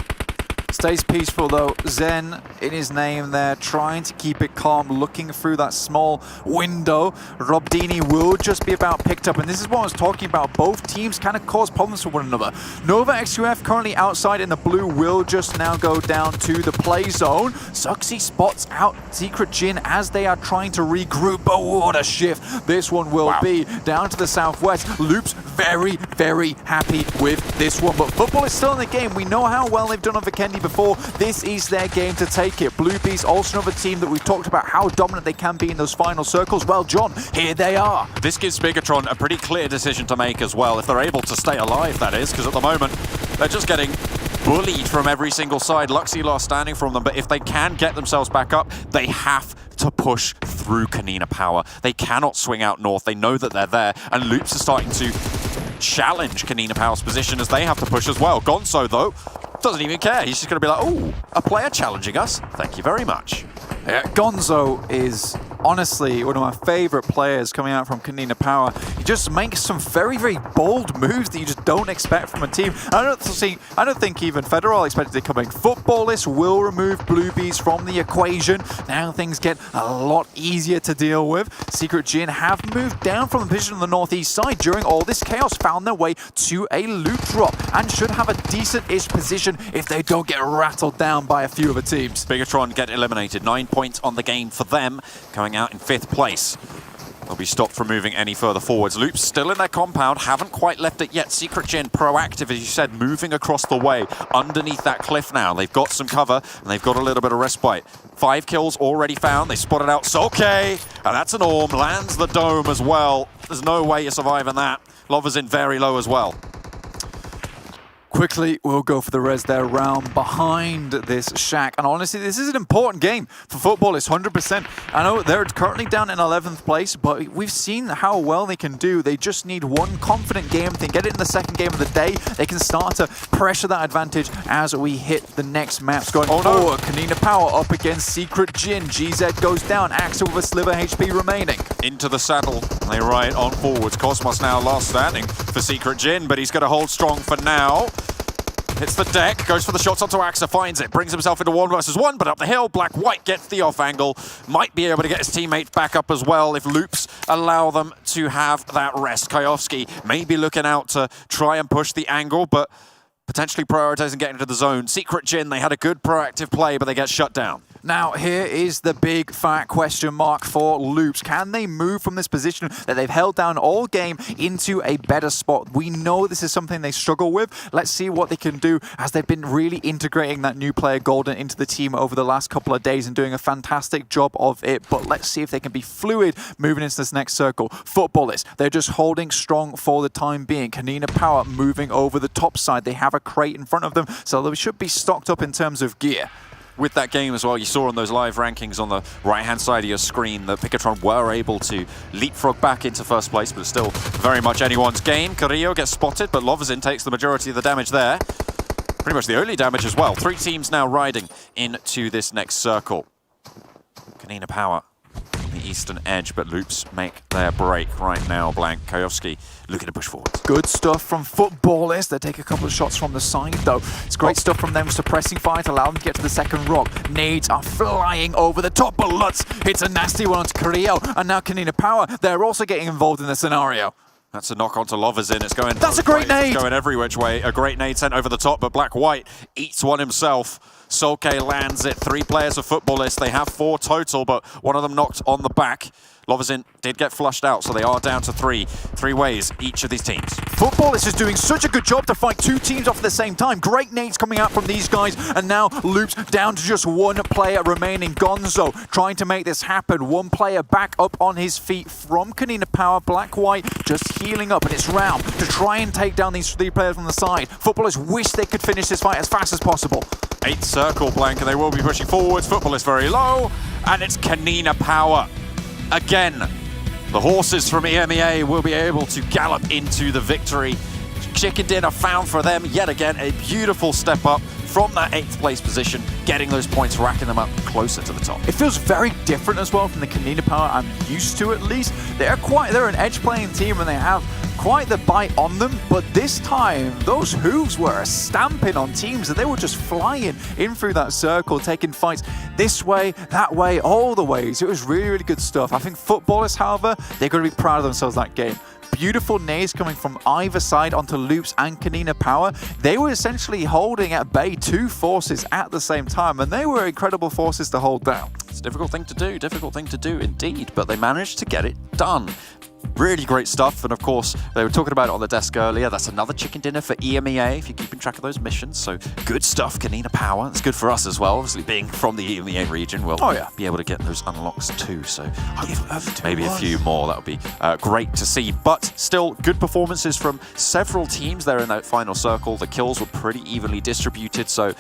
Stays peaceful though. Zen in his name there, trying to keep it calm, looking through that small window. Robdini will just be about picked up, and this is what I was talking about. Both teams kind of cause problems for one another. Nova XUF currently outside in the blue will just now go down to the play zone. Suxy spots out Secret Jin as they are trying to regroup, but what a shift this one will be. Down to the southwest. Loops very, very happy with this one, but football is still in the game. We know how well they've done on Vikendi before. This is their game to take it. Blue Bees, also another team that we've talked about how dominant they can be in those final circles. Well, John, here they are. This gives Bigetron a pretty clear decision to make as well, if they're able to stay alive, that is, because at the moment, they're just getting bullied from every single side. Luxy lost standing from them, but if they can get themselves back up, they have to push through Konina Power. They cannot swing out north. They know that they're there, and Loops are starting to challenge Konina Power's position as they have to push as well. Gonzo, though, doesn't even care. He's just going to be like, oh, a player challenging us. Thank you very much. Yeah, Gonzo is honestly one of my favorite players coming out from Konina Power. He just makes some very, very bold moves that you just don't expect from a team. I don't think even Federal expected it coming. Futbolist will remove Blue Bees from the equation. Now things get a lot easier to deal with. Secret Jin have moved down from the position on the northeast side during all this chaos, found their way to a loot drop, and should have a decent-ish position if they don't get rattled down by a few other teams. Bigetron get eliminated. 9 points on the game for them, coming out in 5th place. They'll be stopped from moving any further forwards. Loops still in their compound, haven't quite left it yet. Secret Jin proactive, as you said, moving across the way underneath that cliff now. They've got some cover and they've got a little bit of respite. 5 kills already found. They spotted out Soke, and that's an Orm. Lands the dome as well. There's no way you're surviving that. Lover's in very low as well. Quickly, we'll go for the res there round behind this shack. And honestly, this is an important game for Futbolist, 100%. I know they're currently down in 11th place, but we've seen how well they can do. They just need one confident game. If they get it in the second game of the day, they can start to pressure that advantage as we hit the next maps going forward. Konina Power up against Secret Jin. GZ goes down. Axel with a sliver HP remaining. Into the saddle. They ride on forwards. Cosmos now last standing for Secret Jin, but he's going to hold strong for now. Hits the deck, goes for the shots onto Axa, finds it, brings himself into 1 versus 1, but up the hill, Black-White gets the off angle, might be able to get his teammate back up as well if Loops allow them to have that rest. Kayovsky may be looking out to try and push the angle, but potentially prioritizing getting into the zone. Secret Jin, they had a good proactive play, but they get shut down. Now, here is the big fat question mark for Loops. Can they move from this position that they've held down all game into a better spot? We know this is something they struggle with. Let's see what they can do, as they've been really integrating that new player Golden into the team over the last couple of days and doing a fantastic job of it. But let's see if they can be fluid moving into this next circle. Futbolist, they're just holding strong for the time being. Konina Power moving over the top side. They have a crate in front of them, so they should be stocked up in terms of gear. With that game as well, you saw on those live rankings on the right-hand side of your screen that Bigetron were able to leapfrog back into first place, but it's still very much anyone's game. Carrillo gets spotted, but Loverzin takes the majority of the damage there. Pretty much the only damage as well. 3 teams now riding into this next circle. Konina Power, the the eastern edge, but Loops make their break right now. Blank, Kajowski looking to push forward. Good stuff from Futbolist. They take a couple of shots from the side, though. It's great stuff from them, suppressing fire to allow them to get to the second rock. Nades are flying over the top, but Lutz hits a nasty one onto Carrillo, and now Konina Power, they're also getting involved in the scenario. That's a knock onto Lovazin. It's going. That's a great nade. It's going every which way. A great nade sent over the top, but Black-White eats one himself. Solke lands it. 3 players of Futbolist. They have 4 total, but one of them knocked on the back. Lovazin did get flushed out, so they are down to 3. 3 ways, each of these teams. Futbolist is doing such a good job to fight 2 teams off at the same time. Great nades coming out from these guys, and now Loops down to just 1 player remaining. Gonzo trying to make this happen. 1 player back up on his feet from Konina Power. Black-White just healing up, and it's round to try and take down these 3 players on the side. Futbolist wish they could finish this fight as fast as possible. 8th circle, Blank, and they will be pushing forwards. Futbolist very low, and it's Konina Power. Again, the horses from EMEA will be able to gallop into the victory. Chicken dinner found for them yet again. A beautiful step up from that 8th place position, getting those points, racking them up closer to the top. It feels very different as well from the Konina Power I'm used to, at least. They're an edge playing team and they have quite the bite on them, but this time those hooves were stamping on teams and they were just flying in through that circle, taking fights this way, that way, all the ways. It was really, really good stuff. I think Futbolist, however, they're going to be proud of themselves that game. Beautiful nades coming from either side onto Loops and Konina Power. They were essentially holding at bay 2 forces at the same time, and they were incredible forces to hold down. It's a difficult thing to do indeed, but they managed to get it done. Really great stuff, and of course, they were talking about it on the desk earlier. That's another chicken dinner for EMEA, if you're keeping track of those missions. So good stuff, Konina Power. It's good for us as well. Obviously, being from the EMEA region, we'll be able to get those unlocks too. So hopefully, maybe a few more. That would be great to see. But still, good performances from several teams there in that final circle. The kills were pretty evenly distributed, so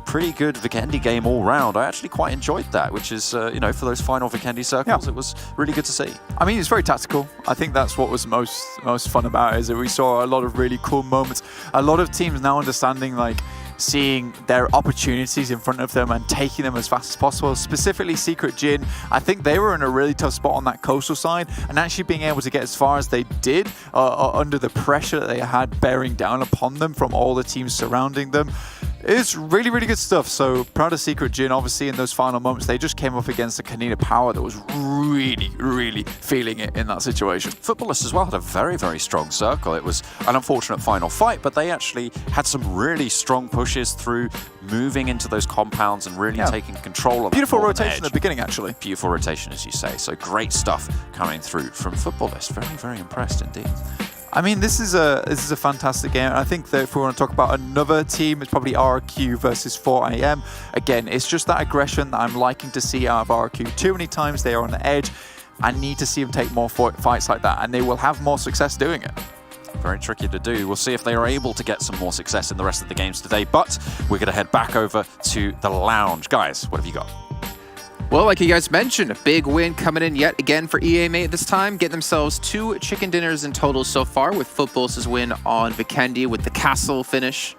pretty good Vikendi game all round. I actually quite enjoyed that, which is, you know, for those final Vikendi circles, it was really good to see. I mean, it's very tactical. I think that's what was most fun about it, is that we saw a lot of really cool moments. A lot of teams now understanding, like, seeing their opportunities in front of them and taking them as fast as possible. Specifically Secret Jin, I think they were in a really tough spot on that coastal side, and actually being able to get as far as they did under the pressure that they had bearing down upon them from all the teams surrounding them. It's really, really good stuff. So proud of Secret Jin. Obviously, in those final moments, they just came up against a Konina Power that was really, really feeling it in that situation. Futbolist as well had a very, very strong circle. It was an unfortunate final fight, but they actually had some really strong pushes through moving into those compounds and really taking control of beautiful rotation at the beginning, actually. Beautiful rotation, as you say. So great stuff coming through from Futbolist. Very, very impressed indeed. I mean, this is a fantastic game. I think that if we want to talk about another team, it's probably RRQ versus 4AM. Again, it's just that aggression that I'm liking to see out of RRQ. Too many times they are on the edge. I need to see them take more fights like that, and they will have more success doing it. Very tricky to do. We'll see if they are able to get some more success in the rest of the games today, but we're going to head back over to the lounge. Guys, what have you got? Well, like you guys mentioned, a big win coming in yet again for EMA this time, getting themselves 2 chicken dinners in total so far, with Futbolist's win on Vikendi with the castle finish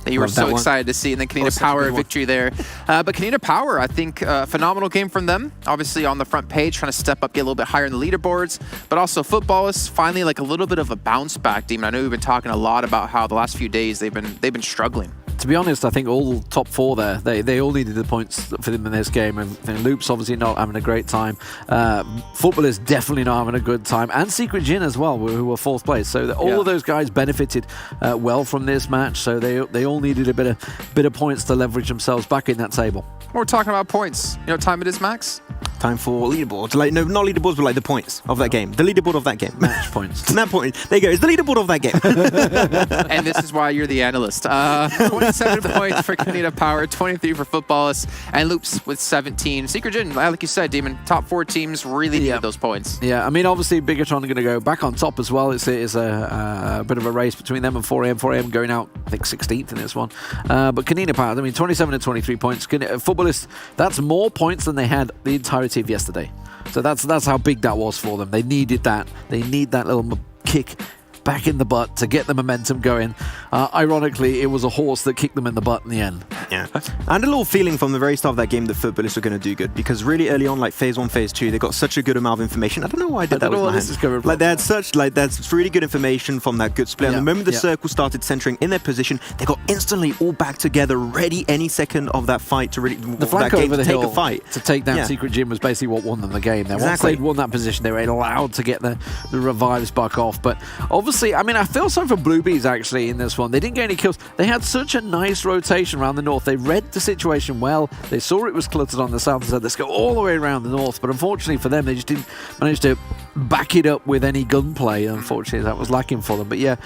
that you were so excited to see, and then Konina Power victory there. But Konina Power, I think, phenomenal game from them. Obviously on the front page, trying to step up, get a little bit higher in the leaderboards, but also Futbolists finally like a little bit of a bounce back team. I know we've been talking a lot about how the last few days they've been struggling. To be honest, I think all top 4 there, they all needed the points for them in this game. And Loop's obviously not having a great time. Futbolist definitely not having a good time. And Secret Jin as well, who were 4th place. So all of those guys benefited well from this match. So they all needed a bit of points to leverage themselves back in that table. We're talking about points. You know what time it is, Max? Time for leaderboards. Like, no, not leaderboards, but like the points of that game. The leaderboard of that game. Match points. That point. There you go. It's the leaderboard of that game. And this is why you're the analyst. 27 points for Konina Power, 23 for Futbolists, and Loops with 17. Secret Jin, like you said, Demon, top 4 teams really needed those points. Yeah, I mean, obviously, Bigetron are going to go back on top as well. It's a bit of a race between them and 4AM. 4AM going out, I think, 16th in this one. But Konina Power, I mean, 27 and 23 points. Futbolists, that's more points than they had the entirety of yesterday. So that's how big that was for them. They needed that. They need that little kick back in the butt to get the momentum going. Ironically, it was a horse that kicked them in the butt in the end. Yeah. And a little feeling from the very start of that game that Futbolists were going to do good, because really early on, like phase 1, phase 2, they got such a good amount of information. I don't know why I did that with my hand. Like, they had such, like, that's really good information from that good split. And the moment the circle started centering in their position, they got instantly all back together, ready any second of that fight to really, the flank over the hill take a fight. To take down Secret Jim was basically what won them the game. Now, once they'd won that position, they were allowed to get the revives back off. But obviously, I mean, I feel sorry for Bluebees actually in this one. They didn't get any kills. They had such a nice rotation around the north. They read the situation well. They saw it was cluttered on the south and said, let's go all the way around the north. But unfortunately for them, they just didn't manage to back it up with any gunplay. Unfortunately, that was lacking for them. But yeah,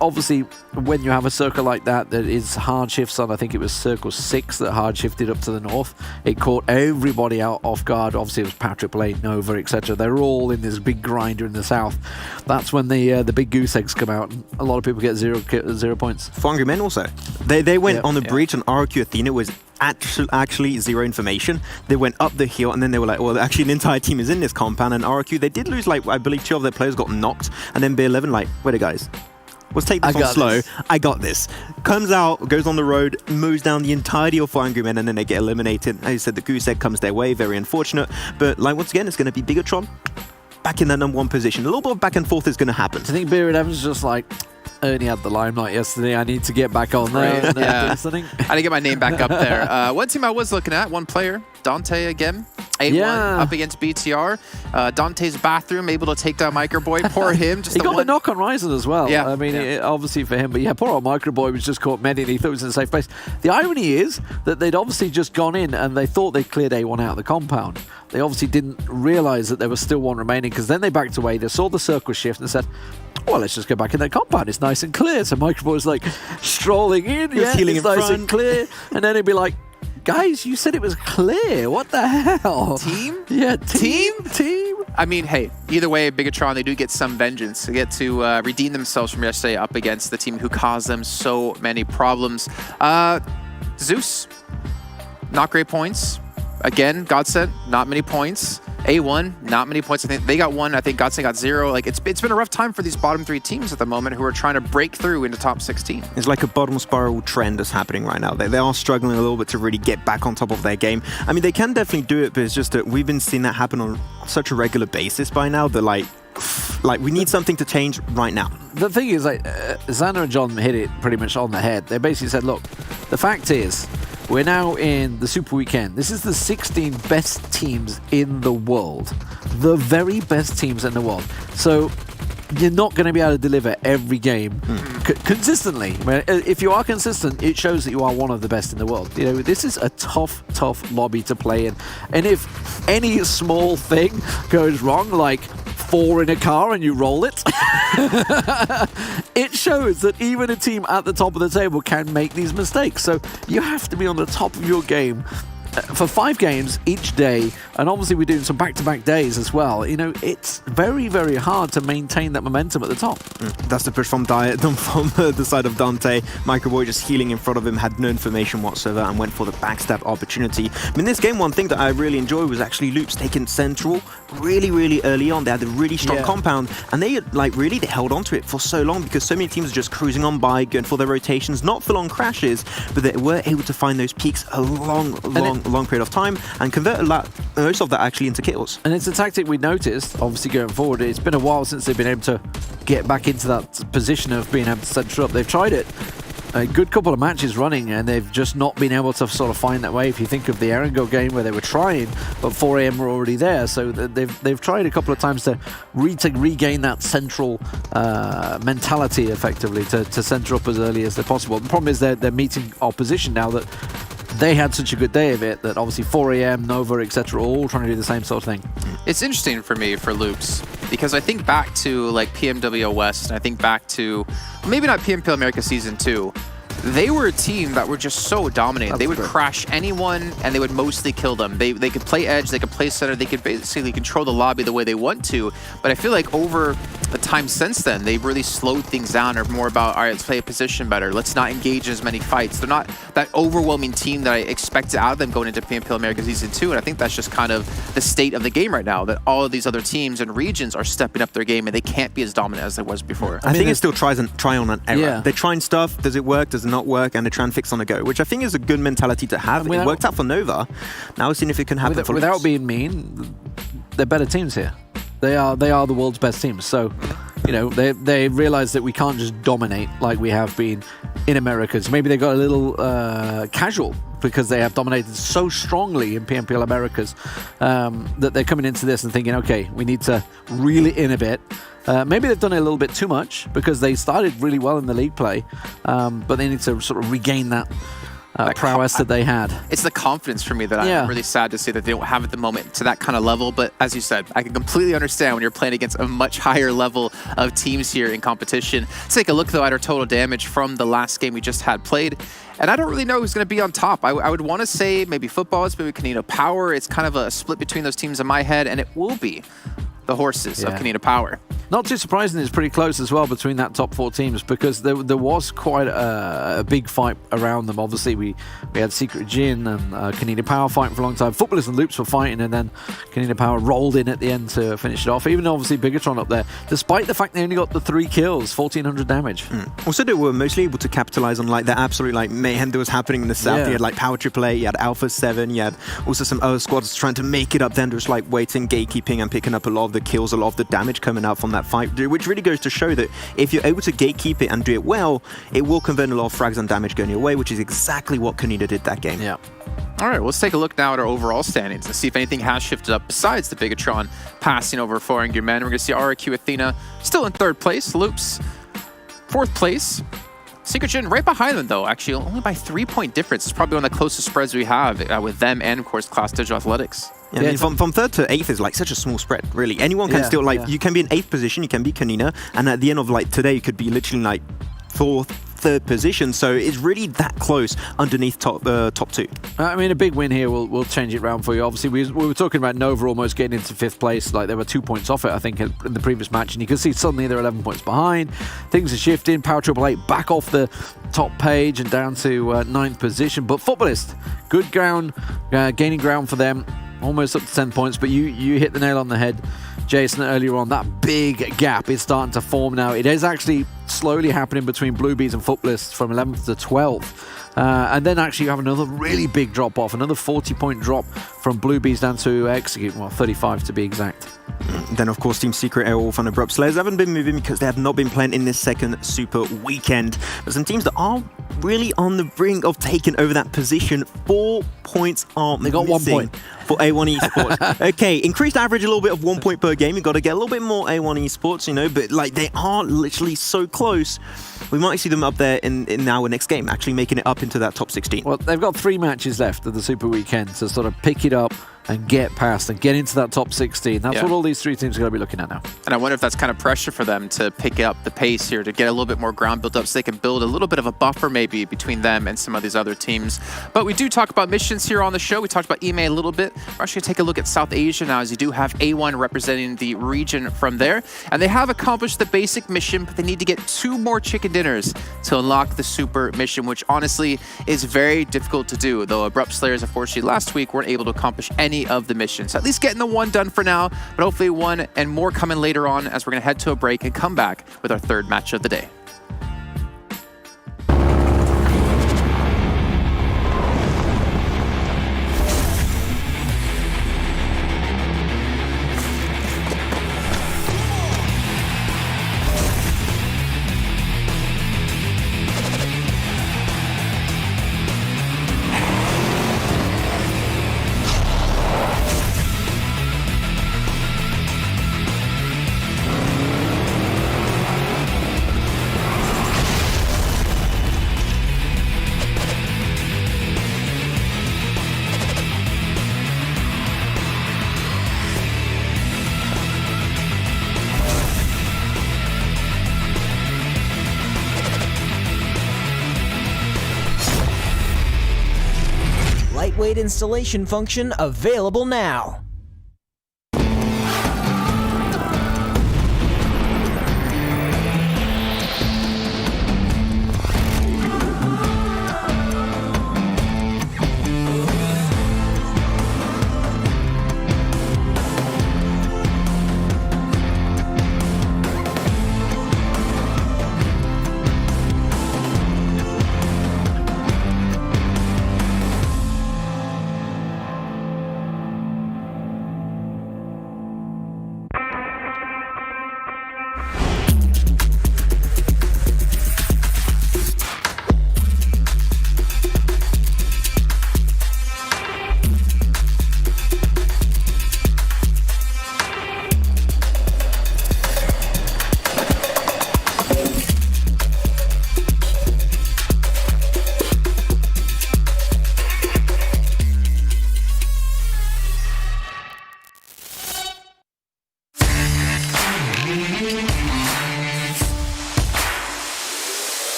obviously, when you have a circle like that is hard shifts on, I think it was circle 6 that hard shifted up to the north. It caught everybody out off guard. Obviously, it was Patrick Blade, Nova, etc. They're all in this big grinder in the south. That's when the big goose eggs come out, and a lot of people get 0 points. For Angry Men also, they went on the breach on RRQ Athena was actually 0 information. They went up the hill and then they were like, well, actually the entire team is in this compound, and RRQ, they did lose, like, I believe 2 of their players got knocked, and then B11 like, wait a guys, let's take this on slow. I got this. Comes out, goes on the road, moves down the entirety of 4 Angry Men, and then they get eliminated. As you said, the goose egg comes their way, very unfortunate, but like, once again, it's going to be Bigetron back in that #1 position. A little bit of back and forth is going to happen. I think Beard Evans is just like, Ernie had the limelight yesterday. I need to get back on there. I need to get my name back up there. One team I was looking at, one player, Dante again. 8-1 up against BTR. Dante's bathroom, able to take down Microboy. Poor him. Just he got the knock on Ryzen as well. Yeah. I mean, obviously for him. But yeah, poor old Microboy was just caught many and he thought he was in a safe place. The irony is that they'd obviously just gone in and they thought they'd cleared A1 out of the compound. They obviously didn't realize that there was still one remaining, because then they backed away. They saw the circle shift and said, well, let's just go back in that compound. It's nice and clear. So Microboy was like strolling in. He was healing it's in nice front. and clear. And then he'd be like, guys, you said it was clear. What the hell? Team? Yeah, team. I mean, hey, either way, Bigetron, they do get some vengeance. They get to redeem themselves from yesterday up against the team who caused them so many problems. Zeus, not great points. Again, GODSENT, not many points. A1, not many points. I think they got 1. I think GODSENT got 0. Like, it's been a rough time for these bottom 3 teams at the moment who are trying to break through into top 16. It's like a bottom spiral trend that's happening right now. They are struggling a little bit to really get back on top of their game. I mean, they can definitely do it, but it's just that we've been seeing that happen on such a regular basis by now that, like we need something to change right now. The thing is, like, Xana and John hit it pretty much on the head. They basically said, look, the fact is, we're now in the Super Weekend. This is the 16 best teams in the world. The very best teams in the world. So you're not going to be able to deliver every game consistently. If you are consistent, it shows that you are one of the best in the world. You know, this is a tough lobby to play in. And if any small thing goes wrong, like 4 in a car and you roll it, it shows that even a team at the top of the table can make these mistakes. So you have to be on the top of your game for 5 games each day, and obviously we're doing some back-to-back days as well. You know, it's very, very hard to maintain that momentum at the top. That's the push from the side of Dante. Microboy just healing in front of him, had no information whatsoever, and went for the backstab opportunity. I mean, this game, one thing that I really enjoyed was actually Loops taking Central really early on. They had a really strong compound, and they they held on to it for so long, because so many teams are just cruising on by, going for their rotations, not for long crashes, but they were able to find those peaks a long period of time and convert most of that actually into kills. And it's a tactic we noticed, obviously, going forward. It's been a while since they've been able to get back into that position of being able to center up. They've tried it a good couple of matches running, and they've just not been able to sort of find that way. If you think of the Erangel game where they were trying, but 4am were already there, so they've tried a couple of times to regain that central mentality, effectively, to center up as early as they're possible. The problem is they're meeting opposition now that they had such a good day of it, that obviously 4am, Nova, etc., all trying to do the same sort of thing. It's interesting for me for Loops, because I think back to like PMW West, and I think back to maybe not PMPL America Season 2. They were a team that were just so dominant. They would crash anyone, and they would mostly kill them. They could play edge, they could play center, they could basically control the lobby the way they want to. But I feel like over the time since then, they've really slowed things down, or more about, all right, let's play a position better. Let's not engage as many fights. They're not that overwhelming team that I expected out of them going into PMPL America Season 2, and I think that's just kind of the state of the game right now, that all of these other teams and regions are stepping up their game, and they can't be as dominant as they was before. I think it's still try on and error. Yeah. They're trying stuff, does it work, does it not work, and they try and fix on the go, which I think is a good mentality to have. It worked out for Nova. Now we're seeing if it can happen for Without Lux. being mean, they're better teams here. They are the world's best teams. So, you know, they realize that we can't just dominate like we have been in Americas. Maybe they got a little casual because they have dominated so strongly in PMPL Americas that they're coming into this and thinking, okay, we need to really innovate. Maybe they've done it a little bit too much because they started really well in the league play, but they need to sort of regain that prowess that they had. It's the confidence for me that I'm really sad to see that they don't have at the moment to that kind of level. But as you said, I can completely understand when you're playing against a much higher level of teams here in competition. Let's take a look, though, at our total damage from the last game we just had played. And I don't really know who's going to be on top. I would want to say maybe Futbolist, maybe Konina Power. It's kind of a split between those teams in my head, and it will be the horses of Konina Power. Not too surprising, it's pretty close as well between that top 4 teams, because there was quite a big fight around them. Obviously, we had Secret Jin and Konina Power fighting for a long time. Futbolist and Loops were fighting, and then Konina Power rolled in at the end to finish it off. Even obviously Bigetron up there, despite the fact they only got the 3 kills, 1,400 damage. Also, they were mostly able to capitalize on like the absolute like mayhem that was happening in the south. You had like Power AAA, you had Alpha 7, you had also some other squads trying to make it up then, just like waiting, gatekeeping, and picking up a lot of the kills, a lot of the damage coming out from that fight, which really goes to show that if you're able to gatekeep it and do it well, it will convert a lot of frags and damage going your way, which is exactly what Konina did that game. Yeah. All right, let's take a look now at our overall standings and see if anything has shifted up besides the Bigetron passing over 4 Angry Men. We're going to see RRQ Athena still in 3rd place, Loops 4th place. Secret Jin right behind them, though, actually, only by 3-point difference. It's probably one of the closest spreads we have with them and, of course, Klas Digital Athletics. Yeah, I mean, from 3rd to 8th is like such a small spread, really. Anyone can still, like, you can be in 8th position, you can be Konina, and at the end of, like, today, you could be literally, like, 4th, 3rd position, so it's really that close underneath top 2. I mean, a big win here will change it round for you. Obviously, we were talking about Nova almost getting into 5th place. Like, they were 2 points off it, I think, in the previous match, and you can see suddenly they're 11 points behind. Things are shifting. Power AAA back off the top page and down to 9th position. But Futbolist, good ground, gaining ground for them, almost up to 10 points. But you hit the nail on the head, Jason, earlier on. That big gap is starting to form now. It is actually slowly happening between Bluebees and Futbolist from 11th to 12th. And then actually you have another really big drop off, another 40-point drop from Bluebees down to Execute, well, 35 to be exact. Then, of course, Team Secret, Aerowolf, and Abrupt Slayers haven't been moving because they have not been playing in this second super weekend. But some teams that are really on the brink of taking over that position. 4 points are They got 1 point. For A1 eSports. Okay, increased average a little bit of 1 point per game. You've got to get a little bit more A1 eSports, you know, but like they are literally so close. We might see them up there in our next game, actually making it up into that top 16. Well, they've got 3 matches left of the Super Weekend to sort of pick it up and get past and get into that top 16. That's what all these 3 teams are going to be looking at now. And I wonder if that's kind of pressure for them to pick up the pace here, to get a little bit more ground built up so they can build a little bit of a buffer maybe between them and some of these other teams. But we do talk about missions here on the show. We talked about EMEA a little bit. We're actually going to take a look at South Asia now, as you do have A1 representing the region from there. And they have accomplished the basic mission, but they need to get 2 more chicken dinners to unlock the super mission, which honestly is very difficult to do, though Abrupt Slayers, unfortunately, last week weren't able to accomplish any of the missions. So at least getting the 1 done for now, but hopefully 1 and more coming later on, as we're going to head to a break and come back with our 3rd match of the day. Lightweight installation function available now.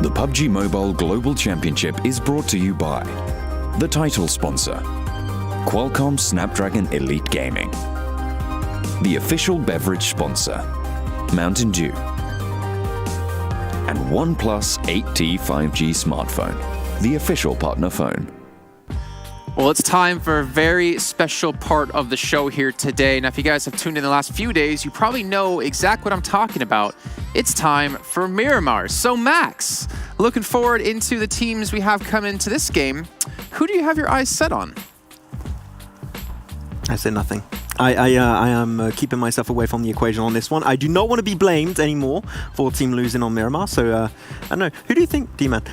The PUBG Mobile Global Championship is brought to you by the title sponsor, Qualcomm Snapdragon Elite Gaming, the official beverage sponsor, Mountain Dew, and OnePlus 8T 5G smartphone, the official partner phone. Well, it's time for a very special part of the show here today. Now, if you guys have tuned in the last few days, you probably know exactly what I'm talking about. It's time for Miramar. So, Max, looking forward into the teams we have come into this game. Who do you have your eyes set on? I say nothing. I am keeping myself away from the equation on this one. I do not want to be blamed anymore for team losing on Miramar. So, I don't know. Who do you think, D-Man,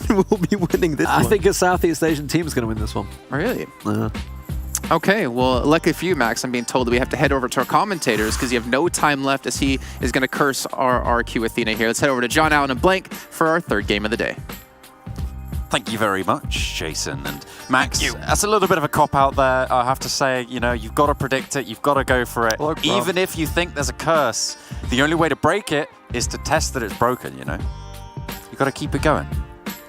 will be winning this one? I think a Southeast Asian team is going to win this one. Really? Okay, well, lucky for you, Max, I'm being told that we have to head over to our commentators because you have no time left as he is going to curse our RRQ Athena here. Let's head over to John Allen and Blank for our third game of the day. Thank you very much, Jason. And Max, that's a little bit of a cop-out there. I have to say, you know, you've got to predict it. You've got to go for it. Look, even if you think there's a curse, the only way to break it is to test that it's broken, you know? You've got to keep it going.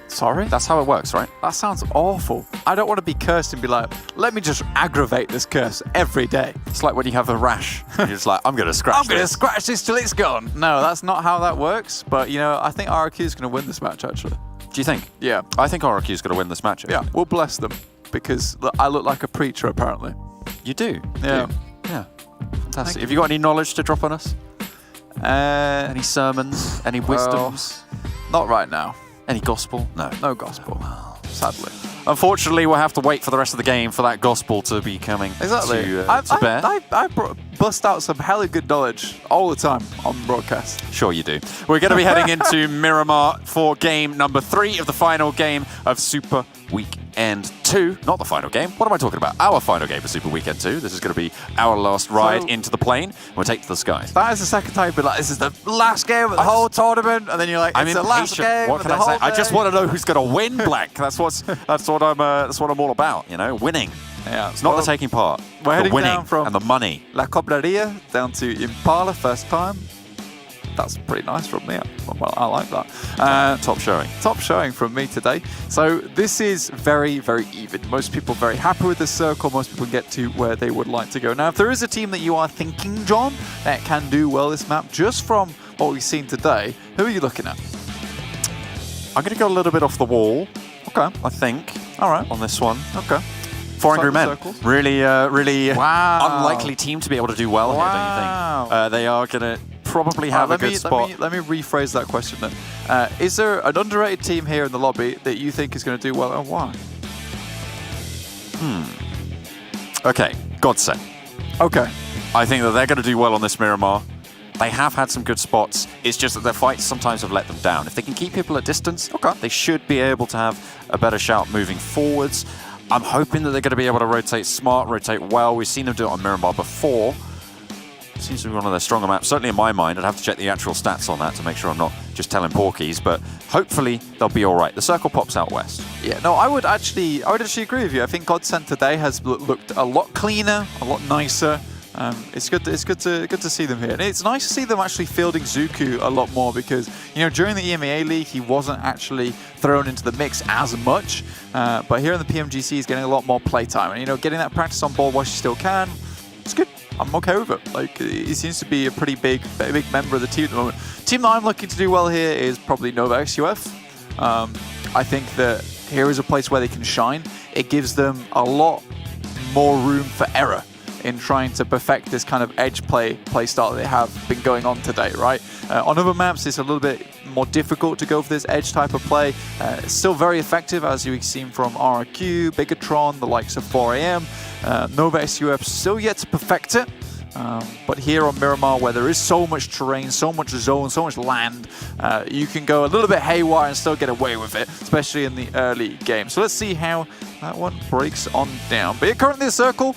Sorry? That's how it works, right? That sounds awful. I don't want to be cursed and be like, let me just aggravate this curse every day. It's like when you have a rash. You're just like, I'm going to scratch I'm going to scratch this till it's gone. No, that's not how that works. But, you know, I think RRQ is going to win this match, actually. Do you think? Yeah. I think RRQ is going to win this match. Yeah, we'll bless them because I look like a preacher, apparently. You do? Yeah. Yeah. Fantastic. Have you got any knowledge to drop on us? Any sermons? Any wisdoms? Not right now. Any gospel? No. No gospel, sadly. Unfortunately, we'll have to wait for the rest of the game for that gospel to be coming to bear. I bust out some hella good knowledge all the time on broadcast. Sure you do. We're going to be heading into Miramar for game number 3 of the final game of Super Weekend 2. Not the final game. What am I talking about? Our final game of Super Weekend 2. This is going to be our last ride into the plane. We'll take to the skies. That is the second time you've been like, this is the last game of the whole tournament, and then you're like, it's the last game. What can I say? I just want to know who's going to win, Black. That's what I'm all about. You know, winning. Yeah, it's not the taking part. We're heading winning down from and the money. La Cobreria down to Impala first time. That's pretty nice from me. Well, I like that. Top showing. Top showing from me today. So this is very, very even. Most people are very happy with this circle. Most people get to where they would like to go. Now, if there is a team that you are thinking, John, that can do well this map, just from what we've seen today, who are you looking at? I'm going to go a little bit off the wall. Okay. I think. All right. On this one. Okay. 400 men. Really unlikely team to be able to do well here, don't you think? They are going to probably have a good spot. Let me rephrase that question then. Is there an underrated team here in the lobby that you think is going to do well, and why? Okay, GODSENT. Okay. I think that they're going to do well on this Miramar. They have had some good spots. It's just that their fights sometimes have let them down. If they can keep people at distance, they should be able to have a better shout moving forwards. I'm hoping that they're going to be able to rotate smart, rotate well. We've seen them do it on Miramar before. Seems to be one of their stronger maps. Certainly in my mind, I'd have to check the actual stats on that to make sure I'm not just telling porkies, but hopefully they'll be all right. The circle pops out west. Yeah, no, I would actually agree with you. I think GODSENT today has looked a lot cleaner, a lot nicer. It's good to see them here, and it's nice to see them actually fielding Zuku a lot more because, you know, during the EMEA League he wasn't actually thrown into the mix as much, but here in the PMGC he's getting a lot more playtime, and, you know, getting that practice on board while she still can, it's good. I'm okay with it. Like, he seems to be a pretty big member of the team at the moment. Team that I'm looking to do well here is probably Nova XUF. I think that here is a place where they can shine. It gives them a lot more room for error in trying to perfect this kind of edge play style that they have been going on today, right? On other maps, it's a little bit more difficult to go for this edge type of play. It's still very effective, as you've seen from RRQ, Bigetron, the likes of 4AM. Nova XUF still yet to perfect it. But here on Miramar, where there is so much terrain, so much zone, so much land, you can go a little bit haywire and still get away with it, especially in the early game. So let's see how that one breaks on down. But yeah, currently the circle,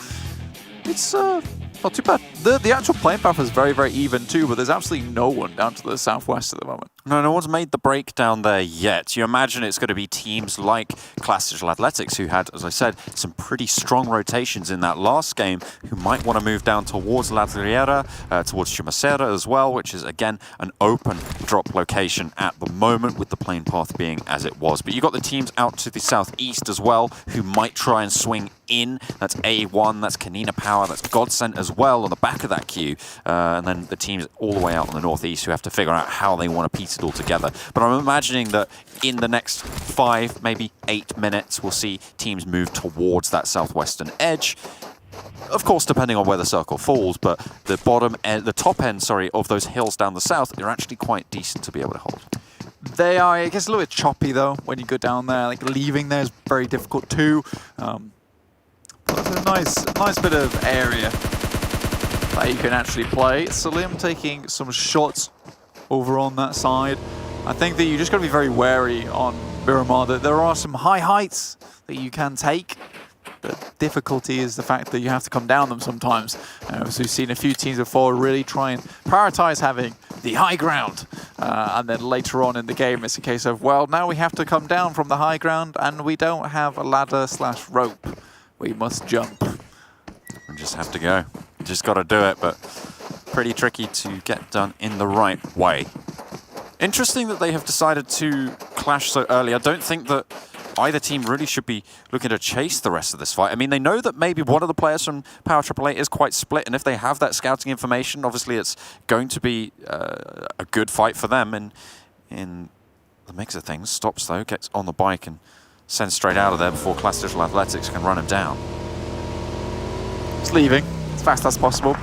it's not too bad. The actual playing path is very, very even too, but there's absolutely no one down to the southwest at the moment. No one's made the breakdown there yet. You imagine it's going to be teams like Klas Digital Athletics, who had, as I said, some pretty strong rotations in that last game, who might want to move down towards La Riera, towards Chumacera as well, which is, again, an open drop location at the moment, with the plane path being as it was. But you've got the teams out to the southeast as well, who might try and swing in. That's A1, that's Konina Power, that's GODSENT as well on the back of that queue. And then the teams all the way out on the northeast who have to figure out how they want to piece it all together. But I'm imagining that in the next 5, maybe 8 minutes, we'll see teams move towards that southwestern edge. Of course, depending on where the circle falls, but the top end, of those hills down the south, they're actually quite decent to be able to hold. They are, it gets a little bit choppy though when you go down there. Like leaving there is very difficult too. But it's a nice bit of area that you can actually play. Salim taking some shots over on that side. I think that you just got to be very wary on Miramar that there are some high heights that you can take. The difficulty is the fact that you have to come down them sometimes. As we've seen a few teams before really try and prioritize having the high ground. And then later on in the game, it's a case of, well, now we have to come down from the high ground and we don't have a ladder/rope. We must jump. We just have to go. Just got to do it, but pretty tricky to get done in the right way. Interesting that they have decided to clash so early. I don't think that either team really should be looking to chase the rest of this fight. I mean, they know that maybe one of the players from Power 888 is quite split, and if they have that scouting information, obviously it's going to be a good fight for them. And in the mix of things, stops though, gets on the bike and sends straight out of there before Klas Digital Athletics can run him down. It's leaving as fast as possible.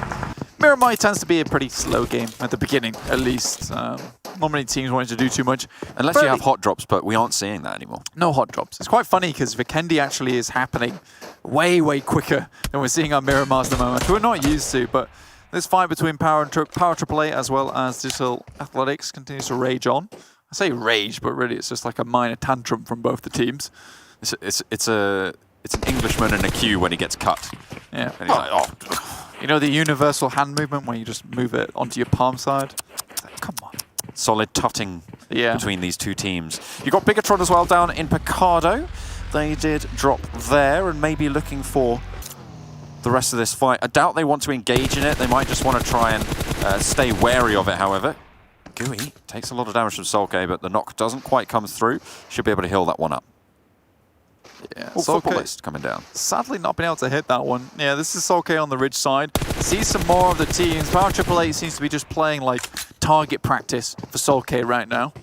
Miramar tends to be a pretty slow game at the beginning, at least. Not many teams wanting to do too much. Unless you have hot drops, but we aren't seeing that anymore. No hot drops. It's quite funny because Vikendi actually is happening way quicker than we're seeing on Miramar at the moment. We're not used to, but this fight between Power 888 as well as Digital Athletics continues to rage on. I say rage, but really it's just like a minor tantrum from both the teams. It's an Englishman in a queue when he gets cut. Yeah. And he's like, oh. You know the universal hand movement when you just move it onto your palm side? Come on. Solid tutting between these two teams. You've got Bigetron as well down in Picardo. They did drop there and maybe looking for the rest of this fight. I doubt they want to engage in it. They might just want to try and stay wary of it, however. Gooey takes a lot of damage from Solke, but the knock doesn't quite come through. Should be able to heal that one up. Yeah, Futbolist coming down. Sadly not being able to hit that one. Yeah, this is Solke on the ridge side. See some more of the teams. Power 888 seems to be just playing like target practice for Solke right now.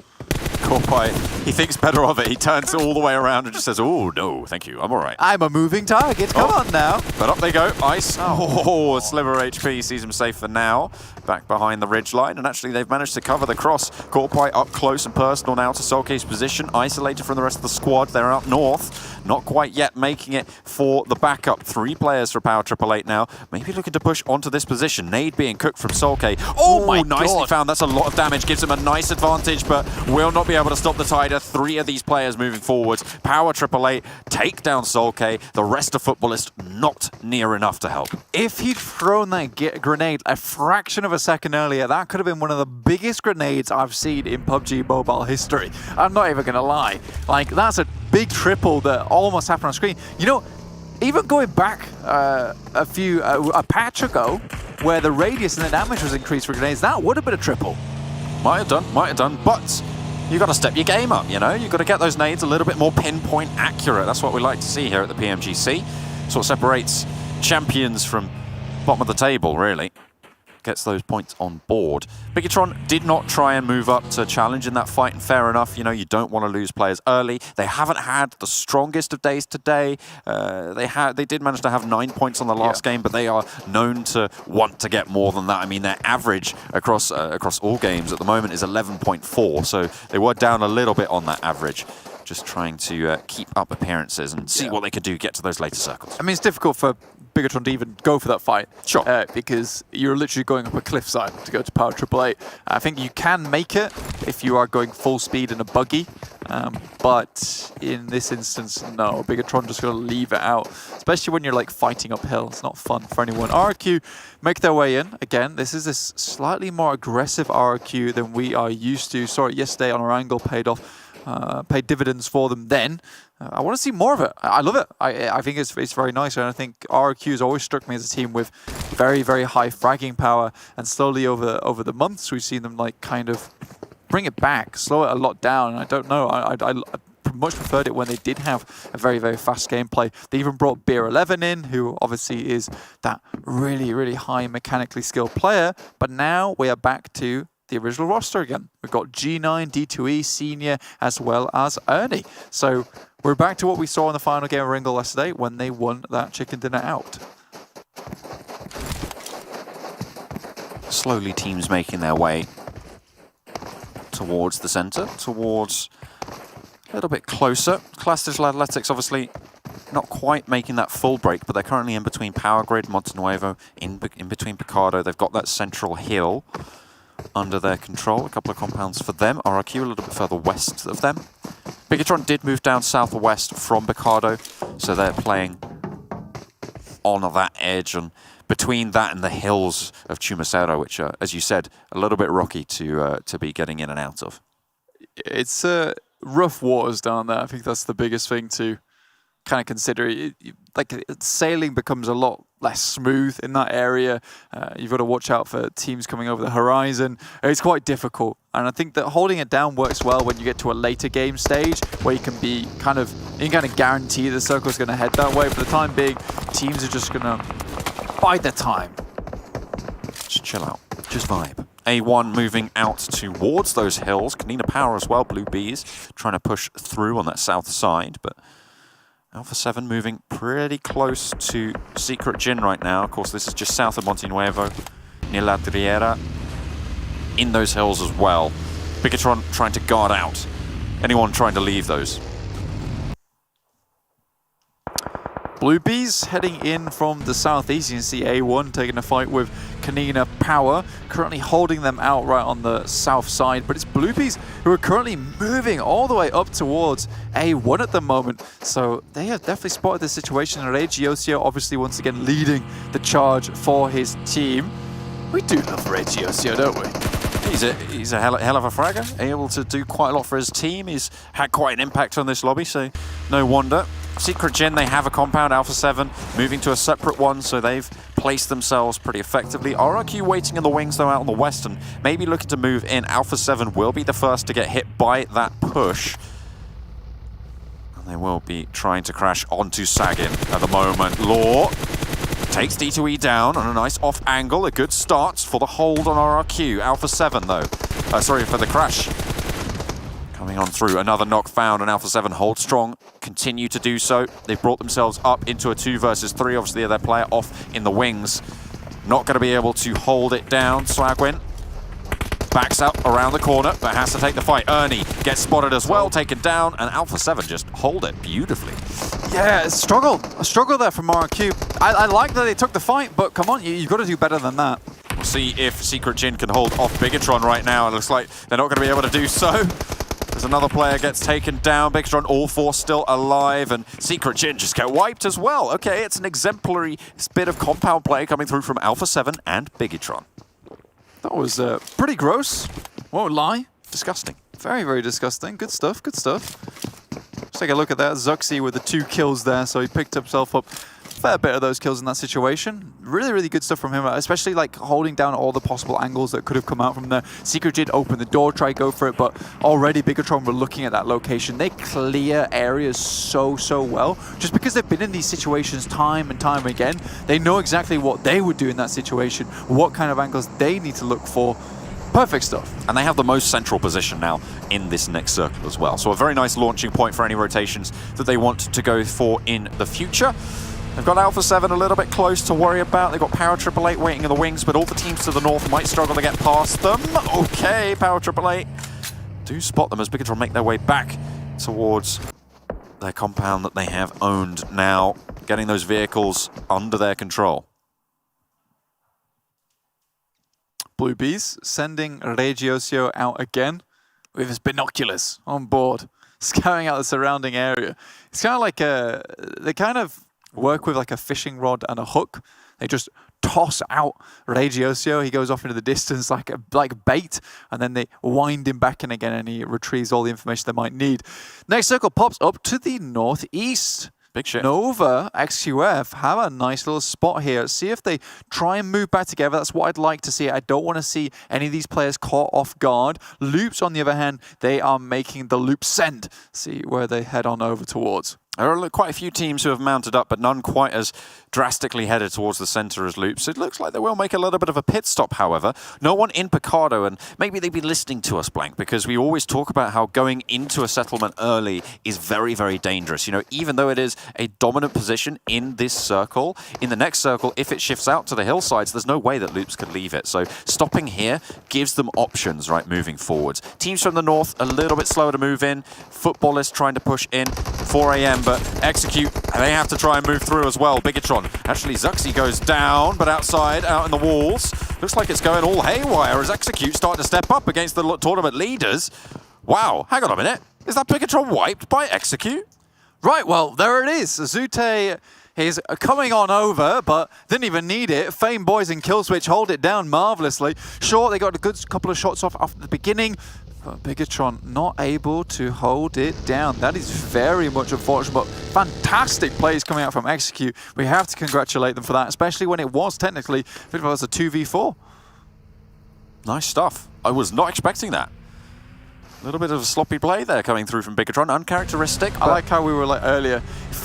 Corpy, he thinks better of it. He turns all the way around and just says, oh, no, thank you, I'm all right. I'm a moving target, come on now. But up they go, Ice. Oh, Sliver HP sees him safe for now. Back behind the ridge line, and actually they've managed to cover the cross. Corpy up close and personal now to Solke's position, isolated from the rest of the squad. They're up north, not quite yet making it for the backup. 3 players for Power 888 now, maybe looking to push onto this position. Nade being cooked from Solke. Oh my nicely God. Found. That's a lot of damage, gives him a nice advantage, but will not be able to stop the tide. 3 of these players moving forwards. Power 888 take down Solke. The rest of Futbolist not near enough to help. If he'd thrown that grenade a fraction of a second earlier, that could have been one of the biggest grenades I've seen in PUBG Mobile history. I'm not even going to lie. Like, that's a big triple that almost happened on screen. You know, even going back a patch ago, where the radius and the damage was increased for grenades, that would have been a triple. Might have done, but you've got to step your game up, you know? You've got to get those nades a little bit more pinpoint accurate. That's what we like to see here at the PMGC. It's what separates champions from bottom of the table, really. Gets those points on board. Bigetron did not try and move up to challenge in that fight, and fair enough, you know, you don't want to lose players early. They haven't had the strongest of days today. They did manage to have 9 points on the last game, but they are known to want to get more than that. I mean, their average across all games at the moment is 11.4, so they were down a little bit on that average. just trying to keep up appearances and see what they could do, get to those later circles. I mean, it's difficult for Bigetron to even go for that fight. Sure. Because you're literally going up a cliffside to go to Power Triple 8. I think you can make it if you are going full speed in a buggy. But in this instance, no. Bigetron just going to leave it out. Especially when you're like fighting uphill. It's not fun for anyone. RRQ make their way in. Again, this is this slightly more aggressive RRQ than we are used to. Sorry, yesterday on our angle paid off. Paid dividends for them then. I want to see more of it. I love it. I think it's very nice, and I think RRQ has always struck me as a team with very, very high fragging power, and slowly over the months we've seen them like kind of bring it back, slow it a lot down, and I don't know. I much preferred it when they did have a very, very fast gameplay. They even brought Beer 11 in, who obviously is that really, really high mechanically skilled player, but now we are back to the original roster again. We've got G9, D2E, Senior, as well as Ernie. So we're back to what we saw in the final game of Ringle yesterday when they won that chicken dinner out. Slowly teams making their way towards the center, towards a little bit closer. Klas Digital Athletics obviously not quite making that full break, but they're currently in between Power Grid, Monte Nuevo, in between Picardo. They've got that central hill under their control. A couple of compounds for them. RRQ a little bit further west of them. Bigetron did move down southwest from Picardo, so they're playing on that edge and between that and the hills of Chumacero, which are, as you said, a little bit rocky to be getting in and out of. It's rough waters down there. I think that's the biggest thing to kind of consider. Like sailing becomes a lot less smooth in that area. You've got to watch out for teams coming over the horizon. It's quite difficult, and I think that holding it down works well when you get to a later game stage where you can kind of guarantee the circle's going to head that way. For the time being, teams are just going to bide their time. Just chill out, just vibe. A1 moving out towards those hills. Konina Power as well, Blue Bees trying to push through on that south side, but Alpha 7 moving pretty close to Secret Jin right now. Of course, this is just south of Monte Nuevo, near La Triera, in those hills as well. Bigetron trying to guard out anyone trying to leave those. Blue Bees heading in from the southeast. You can see A1 taking a fight with Konina Power, currently holding them out right on the south side, but it's Blue Bees who are currently moving all the way up towards A1 at the moment. So they have definitely spotted the situation, and Regiosio obviously once again leading the charge for his team. We do love Regiosio, don't we? He's a hell of a fragger, able to do quite a lot for his team. He's had quite an impact on this lobby, so no wonder. Secret Jin, they have a compound, Alpha 7, moving to a separate one, so they've placed themselves pretty effectively. RRQ waiting in the wings, though, out on the west, and maybe looking to move in. Alpha 7 will be the first to get hit by that push. And they will be trying to crash onto Sagin at the moment. Law takes D2E down on a nice off angle. A good start for the hold on RRQ. Alpha 7, though. Sorry, for the crash. Coming on through, another knock found, and Alpha 7 hold strong, continue to do so. They've brought themselves up into a 2 versus 3. Obviously, their player off in the wings. Not going to be able to hold it down. Swagwin backs up around the corner, but has to take the fight. Ernie gets spotted as well, taken down, and Alpha 7 just hold it beautifully. Yeah, a struggle there from RRQ. I like that they took the fight, but come on, you've got to do better than that. We'll see if Secret Jin can hold off Bigetron right now. It looks like they're not going to be able to do so. As another player gets taken down, Bigetron all 4 still alive, and Secret Jin just get wiped as well. Okay, it's an exemplary bit of compound play coming through from Alpha 7 and Bigetron. That was pretty gross, won't lie. Disgusting. Very, very disgusting. Good stuff, good stuff. Let's take a look at that. Zuxi with the 2 kills there, so he picked himself up a fair bit of those kills in that situation. Really, really good stuff from him, especially like holding down all the possible angles that could have come out from there. Secret Jin opened the door, try go for it, but already Bigetron were looking at that location. They clear areas so well, just because they've been in these situations time and time again. They know exactly what they would do in that situation, what kind of angles they need to look for. Perfect stuff. And they have the most central position now in this next circle as well. So a very nice launching point for any rotations that they want to go for in the future. They've got Alpha 7 a little bit close to worry about. They've got Power Triple 8 waiting in the wings, but all the teams to the north might struggle to get past them. Okay, Power Triple 8 do spot them as Bigetron make their way back towards their compound that they have owned now, getting those vehicles under their control. Bluebees sending Regiosio out again with his binoculars on board, scouting out the surrounding area. It's kind of like they kind of work with like a fishing rod and a hook. They just toss out Regiosio. He goes off into the distance like bait, and then they wind him back in again, and he retrieves all the information they might need. Next circle pops up to the northeast. Big shit. Nova, XQF have a nice little spot here. See if they try and move back together. That's what I'd like to see. I don't want to see any of these players caught off guard. Loops, on the other hand, they are making the loop send. See where they head on over towards. There are quite a few teams who have mounted up, but none quite as drastically headed towards the center as Loops. It looks like they will make a little bit of a pit stop, however. No one in Picardo, and maybe they'd be listening to us, Blank, because we always talk about how going into a settlement early is very, very dangerous. You know, even though it is a dominant position in this circle, in the next circle, if it shifts out to the hillsides, there's no way that Loops could leave it. So stopping here gives them options, right, moving forwards. Teams from the north, a little bit slower to move in. Futbolist trying to push in. 4 AM, but Execute, they have to try and move through as well. Bigetron, actually Zuxi goes down, but outside, out in the walls. Looks like it's going all haywire as Execute starting to step up against the tournament leaders. Wow, hang on a minute. Is that Bigetron wiped by Execute? Right, well, there it is. Zute is coming on over, but didn't even need it. Fame Boys and Killswitch hold it down marvelously. Sure, they got a good couple of shots off after the beginning, but Bigetron not able to hold it down. That is very much unfortunate, but fantastic plays coming out from Execute. We have to congratulate them for that, especially when it was technically a 2v4. Nice stuff. I was not expecting that. A little bit of a sloppy play there coming through from Bigetron, uncharacteristic. I like how we were like earlier,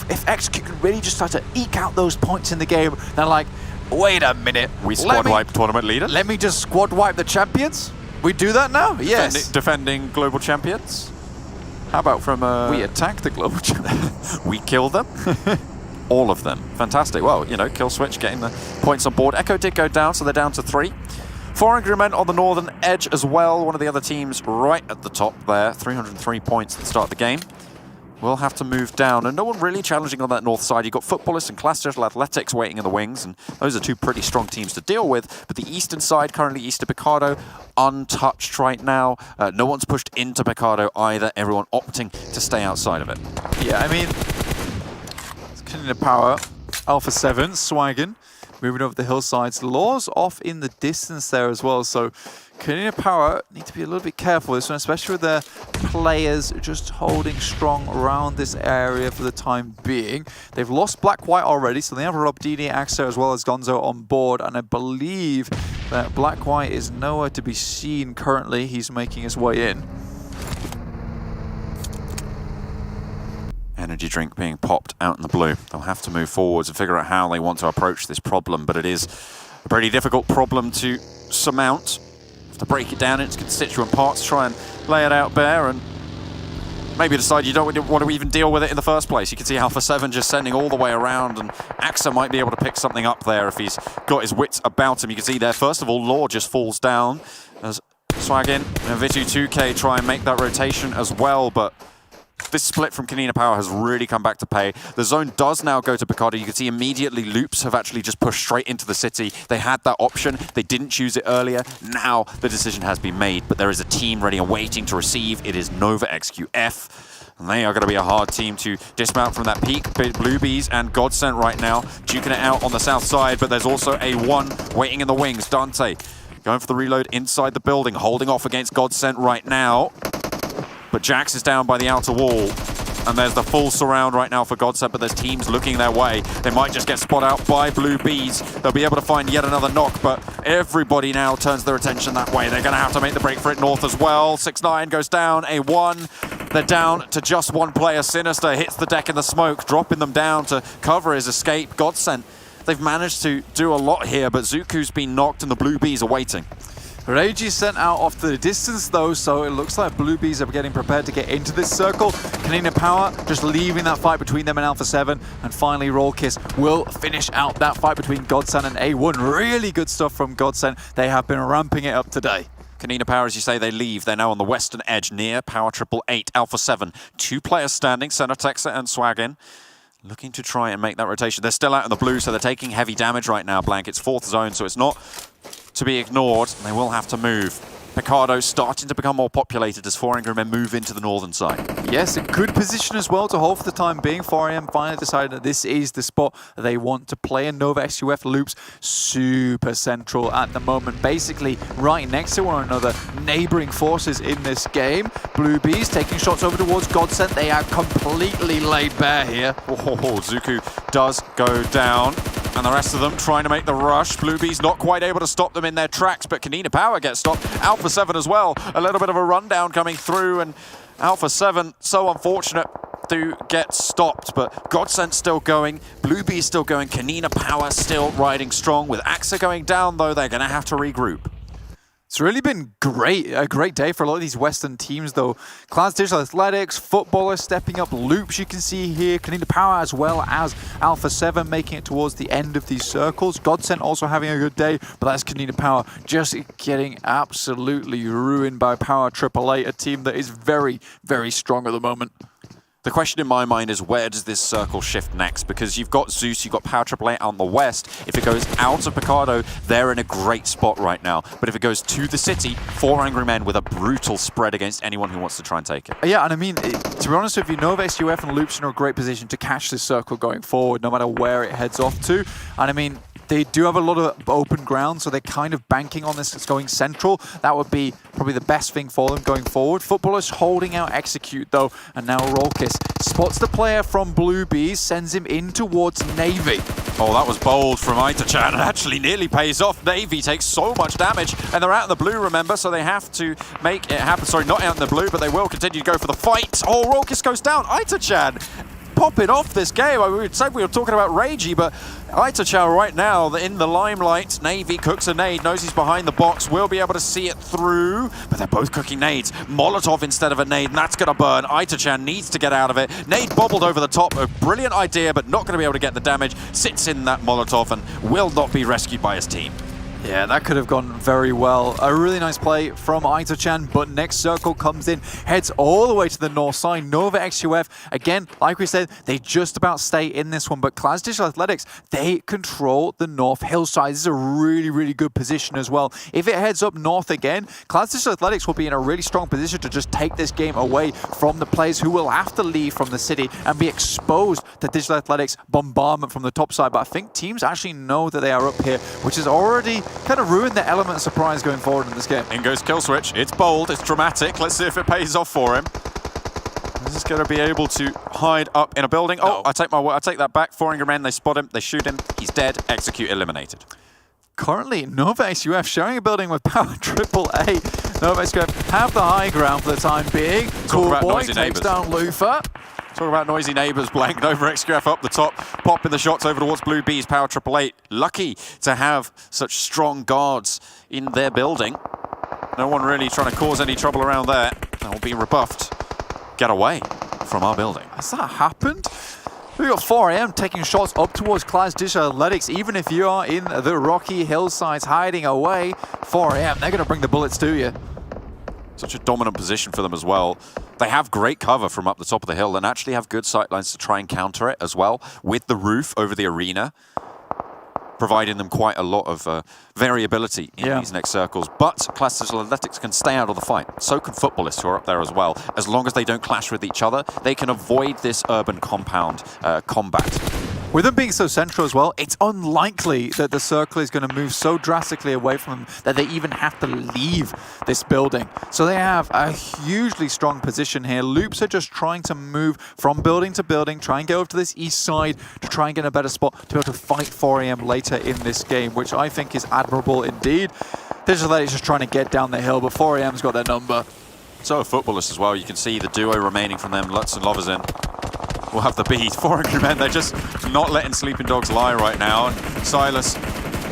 if Execute could really just start to eke out those points in the game, they're like, wait a minute. We squad wipe tournament leader. Let me just squad wipe the champions? We do that now? Yes. Defending global champions. How about from we attack the global champions? We kill them. All of them. Fantastic. Well, you know, Killswitch getting the points on board. Echo did go down, so they're down to 3. 4 Angry Men on the northern edge as well. One of the other teams right at the top there. 303 points at the start of the game. We'll have to move down, and no one really challenging on that north side. You've got Futbolist and Klas Athletics waiting in the wings, and those are two pretty strong teams to deal with. But the eastern side, currently east of Picardo, untouched right now. No one's pushed into Picardo either. Everyone opting to stay outside of it. Yeah, I mean, it's Konina Power, Alpha 7, Swaggin, moving over the hillsides. Laws off in the distance there as well, so Konina Power need to be a little bit careful with this one, especially with their players just holding strong around this area for the time being. They've lost Black-White already, so they have Rob Dini, Axer, as well as Gonzo on board, and I believe that Black-White is nowhere to be seen currently. He's making his way in. Energy drink being popped out in the blue. They'll have to move forwards and figure out how they want to approach this problem, but it is a pretty difficult problem to surmount. To break it down into its constituent parts, try and lay it out bare, and maybe decide you don't want to even deal with it in the first place. You can see Alpha 7 just sending all the way around, and Axer might be able to pick something up there if he's got his wits about him. You can see there, first of all, Law just falls down as Swaggin and Vitu2K try and make that rotation as well, but this split from Konina Power has really come back to pay. The zone does now go to Picardo. You can see immediately Loops have actually just pushed straight into the city. They had that option. They didn't choose it earlier. Now the decision has been made, but there is a team ready and waiting to receive. It is Nova XQF. And they are going to be a hard team to dismount from that peak. Bluebees and GODSENT right now, duking it out on the south side, but there's also a 1 waiting in the wings. Dante going for the reload inside the building, holding off against GODSENT right now. But Jax is down by the outer wall, and there's the full surround right now for GODSENT, but there's teams looking their way. They might just get spot out by Bluebees. They'll be able to find yet another knock, but everybody now turns their attention that way. They're going to have to make the break for it north as well. 6ix9ine goes down, A1. They're down to just 1 player. Sinister hits the deck in the smoke, dropping them down to cover his escape. GODSENT, they've managed to do a lot here, but Zuku's been knocked and the Bluebees are waiting. Regi sent out off to the distance though, so it looks like Bluebees are getting prepared to get into this circle. Konina Power just leaving that fight between them and Alpha 7, and finally Rollkiss will finish out that fight between GODSENT and A1. Really good stuff from GODSENT. They have been ramping it up today. Konina Power, as you say, they leave. They're now on the western edge near Power 888, Alpha 7. 2 players standing, Senatexa and Swagin. Looking to try and make that rotation. They're still out in the blue, so they're taking heavy damage right now, Blank. It's 4th zone, so it's not to be ignored. They will have to move. Picardo starting to become more populated as 4 Angry Men move into the northern side. Yes, a good position as well to hold for the time being. 4AM finally decided that this is the spot that they want to play, and Nova XUF loops super central at the moment. Basically right next to one another, neighboring forces in this game. Blue Bees taking shots over towards GODSENT. They are completely laid bare here. Oh, Zuku does go down. And the rest of them trying to make the rush. Blue Bees not quite able to stop them in their tracks, but Konina Power gets stopped. Alpha 7 as well. A little bit of a rundown coming through, and Alpha 7, so unfortunate to get stopped, but GODSENT still going. Blue Bees still going. Konina Power still riding strong. With AXA going down, though, they're going to have to regroup. It's really been a great day for a lot of these Western teams, though. Klas Digital Athletics, Futbolist stepping up, Loops you can see here, Konina Power as well as Alpha 7 making it towards the end of these circles. GODSENT also having a good day, but that's Konina Power just getting absolutely ruined by Power 888, a team that is very, very strong at the moment. The question in my mind is, where does this circle shift next? Because you've got Zeus, you've got Power 888 on the west. If it goes out of Picardo, they're in a great spot right now. But if it goes to the city, 4 Angry Men with a brutal spread against anyone who wants to try and take it. Yeah, and I mean, to be honest with you, Nova XUF and Loops are in a great position to catch this circle going forward, no matter where it heads off to. And I mean, they do have a lot of open ground, so they're kind of banking on this. It's going central. That would be probably the best thing for them going forward. Futbolist holding out Execute, though, and now Rolkis spots the player from Blue Bees, sends him in towards Navy. Oh, that was bold from Aita-chan, and actually nearly pays off. Navy takes so much damage, and they're out in the blue, remember, so they have to make it happen. Sorry, not out in the blue, but they will continue to go for the fight. Oh, Rolkis goes down. Aita-chan popping off this game. I mean, we said we were talking about Ragey, but Aita-chan right now in the limelight. Navy cooks a nade, knows he's behind the box, will be able to see it through, but they're both cooking nades. Molotov instead of a nade, and that's going to burn. Aita-chan needs to get out of it. Nade bobbled over the top, a brilliant idea, but not going to be able to get the damage. Sits in that Molotov and will not be rescued by his team. Yeah, that could have gone very well. A really nice play from Aita-chan, but next circle comes in, heads all the way to the north side. Nova XUF, again, like we said, they just about stay in this one, but Klas Digital Athletics, they control the north hillside. This is a really, really good position as well. If it heads up north again, Klas Digital Athletics will be in a really strong position to just take this game away from the players who will have to leave from the city and be exposed to Digital Athletics bombardment from the top side. But I think teams actually know that they are up here, which is already kind of ruined the element of surprise going forward in this game. In goes Kill Switch. It's bold, it's dramatic. Let's see if it pays off for him. This is going to be able to hide up in a building. Oh, I take that back. 4 Angry Men, they spot him, they shoot him. He's dead. Execute eliminated. Currently, Nova XUF sharing a building with Power 888. Nova XUF have the high ground for the time being. Cool Boy takes down Lufa. Talk about noisy neighbours, Blank. Nova XUF up the top, popping the shots over towards Blue Bees. Power 888, lucky to have such strong guards in their building. No one really trying to cause any trouble around there. They'll be rebuffed. Get away from our building. Has that happened? We got 4AM taking shots up towards Klas Digital Athletics. Even if you are in the rocky hillsides hiding away, 4AM, they're going to bring the bullets to you. Such a dominant position for them as well. They have great cover from up the top of the hill and actually have good sightlines to try and counter it as well, with the roof over the arena, providing them quite a lot of variability in these next circles. But Klas Digital Athletics can stay out of the fight. So can Futbolists, who are up there as well. As long as they don't clash with each other, they can avoid this urban compound combat. With them being so central as well, it's unlikely that the circle is going to move so drastically away from them that they even have to leave this building. So they have a hugely strong position here. Loops are just trying to move from building to building, try and get over to this east side to try and get in a better spot to be able to fight 4AM later in this game, which I think is admirable indeed. Digital Athletics just trying to get down the hill, but 4AM's got their number. So a Futbolist as well. You can see the duo remaining from them, Lutz and Loverzin. We'll have the beat. 4 Angry Men, they're just not letting sleeping dogs lie right now. And Silas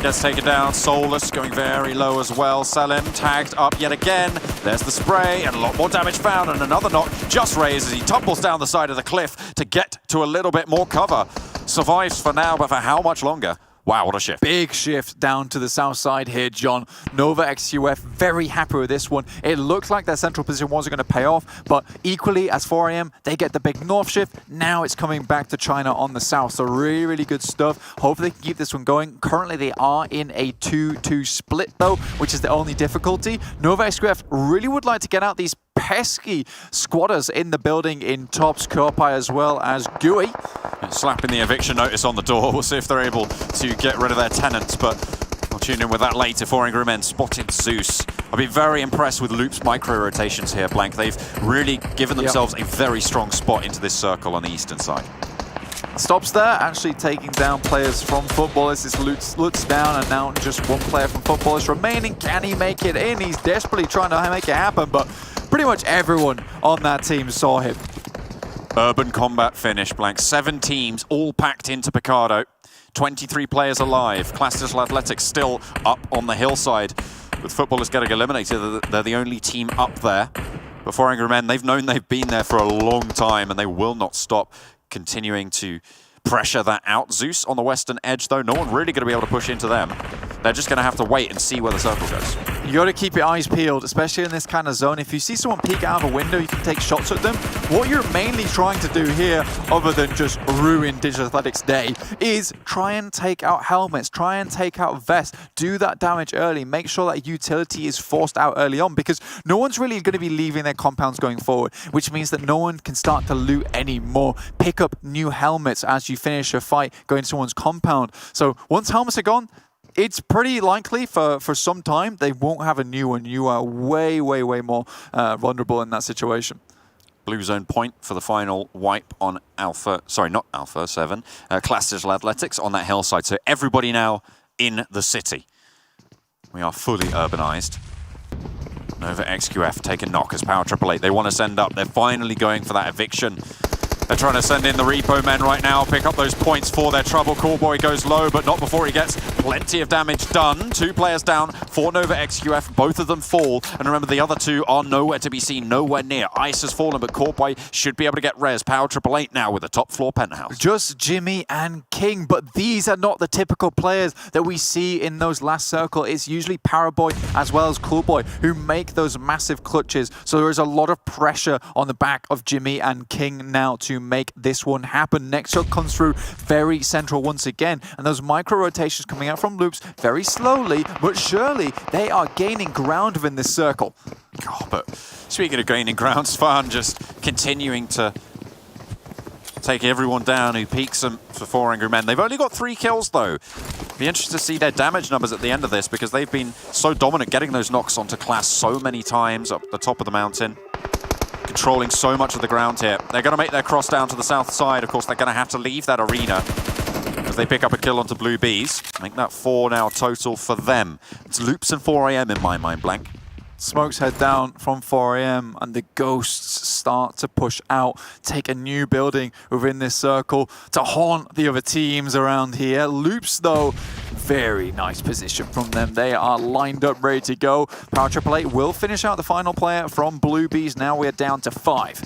gets taken down. Soulless going very low as well. Salim tagged up yet again. There's the spray and a lot more damage found, and another knock just raised as he tumbles down the side of the cliff to get to a little bit more cover. Survives for now, but for how much longer? Wow, what a shift. Big shift down to the south side here, John. Nova XQF very happy with this one. It looked like their central position wasn't going to pay off, but equally as 4AM, they get the big north shift. Now it's coming back to China on the south. So really, really good stuff. Hopefully they can keep this one going. Currently they are in a 2-2 split though, which is the only difficulty. Nova XQF really would like to get out these pesky squatters in the building in tops, Kopai as well as Gui. Slapping the eviction notice on the door. We'll see if they're able to get rid of their tenants, but we'll tune in with that later. 4 Angry Men spotted Zeus. I've been very impressed with Loop's micro rotations here, Blank. They've really given themselves a very strong spot into this circle on the eastern side. Stops there, actually taking down players from Futbolist. This looks down, and now just one player from Futbolist remaining. Can he make it in? He's desperately trying to make it happen, but pretty much everyone on that team saw him. Urban combat finish, Blank. 7 teams all packed into Picardo. 23 players alive. Klas Digital Athletics still up on the hillside. With Futbolist getting eliminated, they're the only team up there. But 4 Angry Men, they've known they've been there for a long time, and they will not stop continuing to pressure that out. Zeus on the western edge, though, no one really going to be able to push into them. They're just going to have to wait and see where the circle goes. You got to keep your eyes peeled, especially in this kind of zone. If you see someone peek out of a window, you can take shots at them. What you're mainly trying to do here, other than just ruin Digital Athletics' day, is try and take out helmets, try and take out vests, do that damage early, make sure that utility is forced out early on, because no one's really going to be leaving their compounds going forward, which means that no one can start to loot anymore. Pick up new helmets as you finish a fight, go into someone's compound. So once helmets are gone, it's pretty likely for some time they won't have a new one. You are way, way, way more vulnerable in that situation. Blue zone point for the final wipe on Alpha, sorry, not Alpha 7, Klas Digital Athletics on that hillside. So everybody now in the city. We are fully urbanized. Nova XQF take a knock as Power 888. They want to send up. They're finally going for that eviction. They're trying to send in the repo men right now, pick up those points for their trouble. Callboy goes low, but not before he gets plenty of damage done. 2 players down for Nova XQF. Both of them fall. And remember, the other 2 are nowhere to be seen, nowhere near. Ice has fallen, but Callboy should be able to get res. Power 888 now with a top floor penthouse. Just Jimmy and King, but these are not the typical players that we see in those last circle. It's usually Paraboy as well as Coolboy who make those massive clutches. So there is a lot of pressure on the back of Jimmy and King now to make this one happen. Next shot comes through very central once again, and those micro rotations coming out from Loops very slowly but surely, they are gaining ground within this circle. Oh, but speaking of gaining ground, Svan just continuing to take everyone down who peaks them for 4 Angry Men. They've only got 3 kills though. Be interested to see their damage numbers at the end of this, because they've been so dominant getting those knocks onto Klas so many times up the top of the mountain. Controlling so much of the ground here. They're going to make their cross down to the south side. Of course, they're going to have to leave that arena as they pick up a kill onto Blue Bees. Make that 4 now total for them. It's Loops and 4 AM in my mind, Blank. Smokes head down from 4 AM and the ghosts start to push out, take a new building within this circle to haunt the other teams around here. Loops, though, very nice position from them. They are lined up, ready to go. Power 888 will finish out the final player from Blue Bees. Now we're down to 5.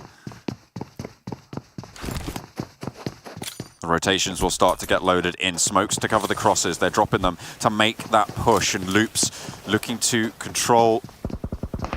The rotations will start to get loaded in. Smokes to cover the crosses. They're dropping them to make that push, and Loops looking to control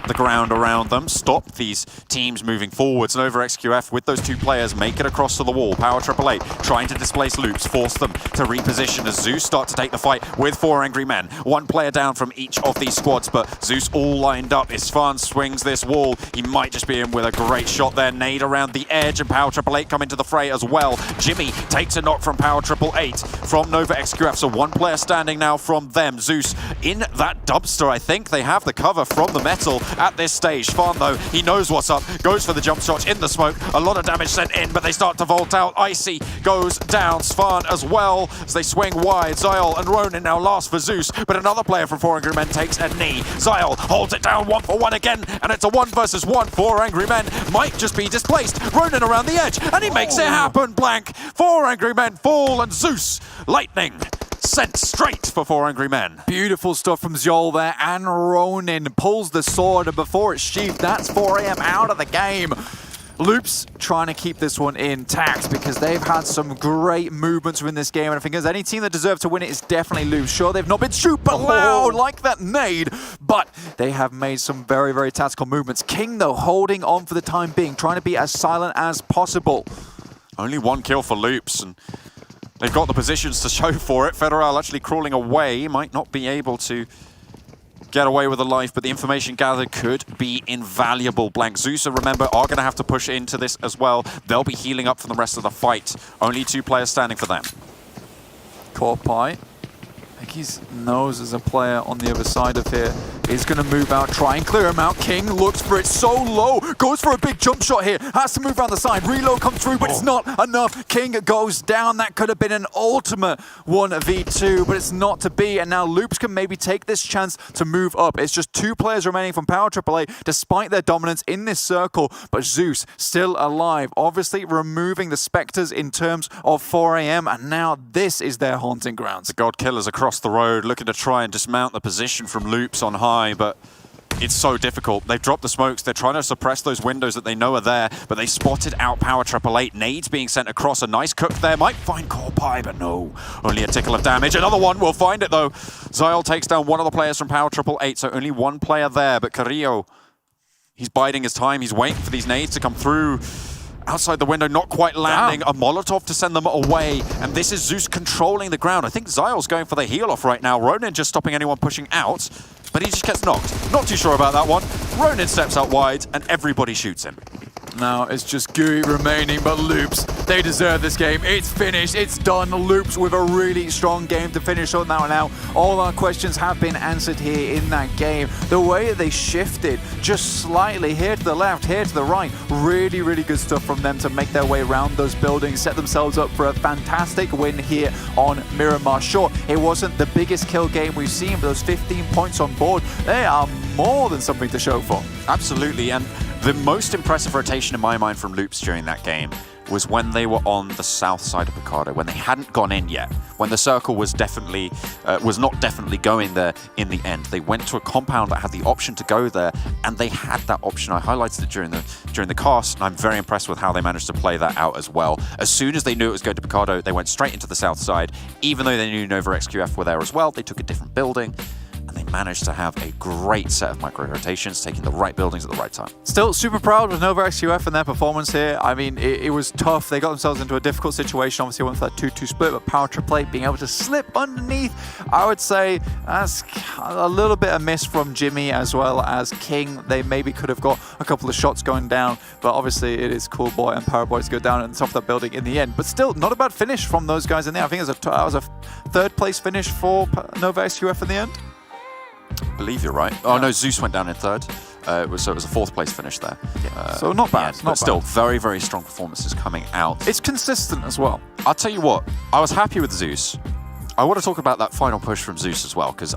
the ground around them, stop these teams moving forwards. And over XQF with those 2 players make it across to the wall. Power 888 trying to displace Loops, force them to reposition as Zeus start to take the fight with 4 Angry Men. 1 player down from each of these squads, but Zeus all lined up. Isfan swings this wall. He might just be in with a great shot there. Nade around the edge, and Power 888 come into the fray as well. Jimmy takes a knock from Power 888 from Nova XQF, so 1 player standing now from them. Zeus in that dumpster. I think they have the cover from the metal at this stage. Svan, though, he knows what's up, goes for the jump shot in the smoke. A lot of damage sent in, but they start to vault out. Icy goes down. Svan as well as they swing wide. Zyle and Ronin now last for Zeus, but another player from 4 Angry Men takes a knee. Zyle holds it down 1 for 1 again, and it's a 1 versus 1. 4 Angry Men might just be displaced. Ronin around the edge, and he makes it happen. Blank. 4 Angry Men fall, and Zeus, lightning, sent straight for 4 Angry Men. Beautiful stuff from Zol there, and Ronin pulls the sword, and before it's sheathed, that's 4 AM out of the game. Loops trying to keep this one intact because they've had some great movements within this game, and I think there's any team that deserves to win it is definitely Loops. Sure, they've not been super loud like that nade, but they have made some very, very tactical movements. King, though, holding on for the time being, trying to be as silent as possible. Only one kill for Loops, and they've got the positions to show for it. Federal actually crawling away, might not be able to get away with a life, but the information gathered could be invaluable. Blank Zeus, remember, are going to have to push into this as well. They'll be healing up for the rest of the fight. Only 2 players standing for them. Corpai, I think he knows there's a player on the other side of here. He's going to move out, try and clear him out. King looks for it so low, goes for a big jump shot here, has to move around the side. Reload comes through, but it's not enough. King goes down. That could have been an ultimate 1v2, but it's not to be. And now Loops can maybe take this chance to move up. It's just 2 players remaining from Power AAA, despite their dominance in this circle. But Zeus still alive, obviously removing the Spectres in terms of 4 AM, and now this is their haunting grounds. The God Killers across the road looking to try and dismount the position from Loops on high, but it's so difficult. They've dropped the smokes. They're trying to suppress those windows that they know are there, but they spotted out Power 888. Nades being sent across. A nice cook there. Might find Corpai, but no. Only a tickle of damage. Another one will find it, though. Zyle takes down one of the players from Power 888, so only 1 player there, but Carrillo, he's biding his time. He's waiting for these nades to come through. Outside the window, not quite landing. A Molotov to send them away. And this is Zeus controlling the ground. I think Zyle's going for the heal off right now. Ronin just stopping anyone pushing out, but he just gets knocked. Not too sure about that one. Ronin steps out wide and everybody shoots him. Now it's just GUI remaining, but Loops, they deserve this game. It's finished, it's done. Loops with a really strong game to finish on now. All our questions have been answered here in that game. The way that they shifted just slightly here to the left, here to the right, really, really good stuff from them to make their way around those buildings, set themselves up for a fantastic win here on Miramar. Sure, it wasn't the biggest kill game we've seen, but those 15 points on board, they are more than something to show for. Absolutely, and the most impressive rotation in my mind from Loops during that game was when they were on the south side of Picardo, when they hadn't gone in yet, when the circle was definitely not definitely going there in the end. They went to a compound that had the option to go there, and they had that option. I highlighted it during the cast, and I'm very impressed with how they managed to play that out as well. As soon as they knew it was going to Picardo, they went straight into the south side. Even though they knew Nova XQF were there as well, they took a different building. And they managed to have a great set of micro-rotations, taking the right buildings at the right time. Still super proud of Nova XQF and their performance here. I mean, it was tough. They got themselves into a difficult situation. Obviously, went for that 2-2 split, but Power AAA being able to slip underneath, I would say that's a little bit of miss from Jimmy as well as King. They maybe could have got a couple of shots going down, but obviously it is Cool Boy and Power Boy to go down at the top of that building in the end. But still, not a bad finish from those guys in there. I think that was a 3rd place finish for Nova XQF in the end. I believe you're right. Oh no, Zeus went down in 3rd. So it was a 4th place finish there. So not bad. But still, very, very strong performances coming out. It's consistent as well. I'll tell you what, I was happy with Zeus. I want to talk about that final push from Zeus as well, because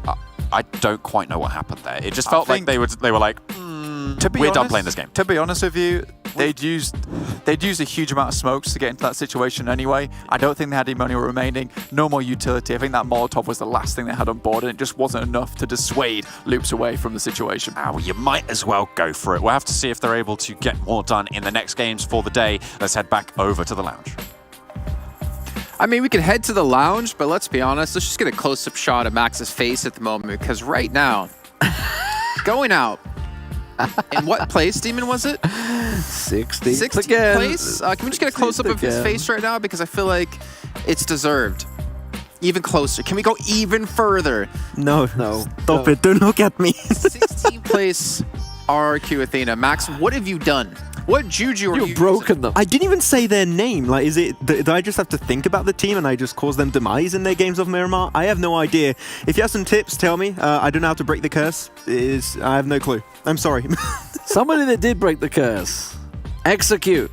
I don't quite know what happened there. It just felt like they were like, we're done playing this game. To be honest with you, they'd used a huge amount of smokes to get into that situation anyway. I don't think they had any money remaining. No more utility. I think that Molotov was the last thing they had on board, and it just wasn't enough to dissuade Loops away from the situation. Well, you might as well go for it. We'll have to see if they're able to get more done in the next games for the day. Let's head back over to the lounge. I mean, we could head to the lounge, but let's be honest. Let's just get a close-up shot of Max's face at the moment, because right now, going out. In what place, Demon, was it? 16th 16th place? Can we just get a close-up of his face right now? Because I feel like it's deserved. Even closer. Can we go even further? No. Stop it. Don't look at me. 16th place, RRQ Athena. Max, what have you done? What juju are you broken them. I didn't even say their name. Like, did I just have to think about the team and I just cause them demise in their games of Miramar? I have no idea. If you have some tips, tell me. I don't know how to break the curse. I have no clue. I'm sorry. Somebody that did break the curse. Execute.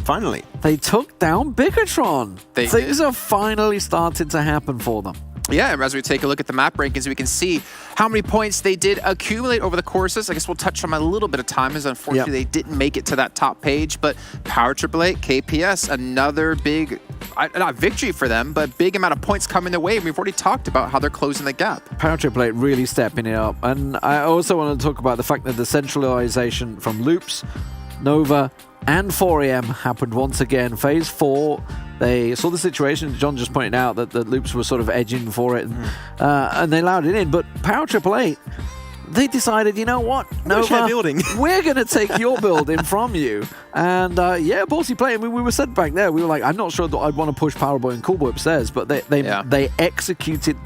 Finally. They took down Bigetron. Things did. have finally started to happen for them. Yeah, and as we take a look at the map rankings, we can see how many points they did accumulate over the courses. I guess we'll touch on a little bit of time, as unfortunately they didn't make it to that top page. But Power AAA, KPS, another big, not victory for them, but big amount of points coming their way. We've already talked about how they're closing the gap. Power AAA really stepping it up. And I also want to talk about the fact that the centralization from Loops Nova and 4AM happened once again. Phase 4, they saw the situation. John just pointed out that the Loops were sort of edging for it, and they allowed it in. But Power Triple 8, they decided, you know what, Nova, we're going to take your building from you. And yeah, ballsy play. I mean, we were said back there, we were like, I'm not sure that I'd want to push Powerboy and Coolboy upstairs, but they executed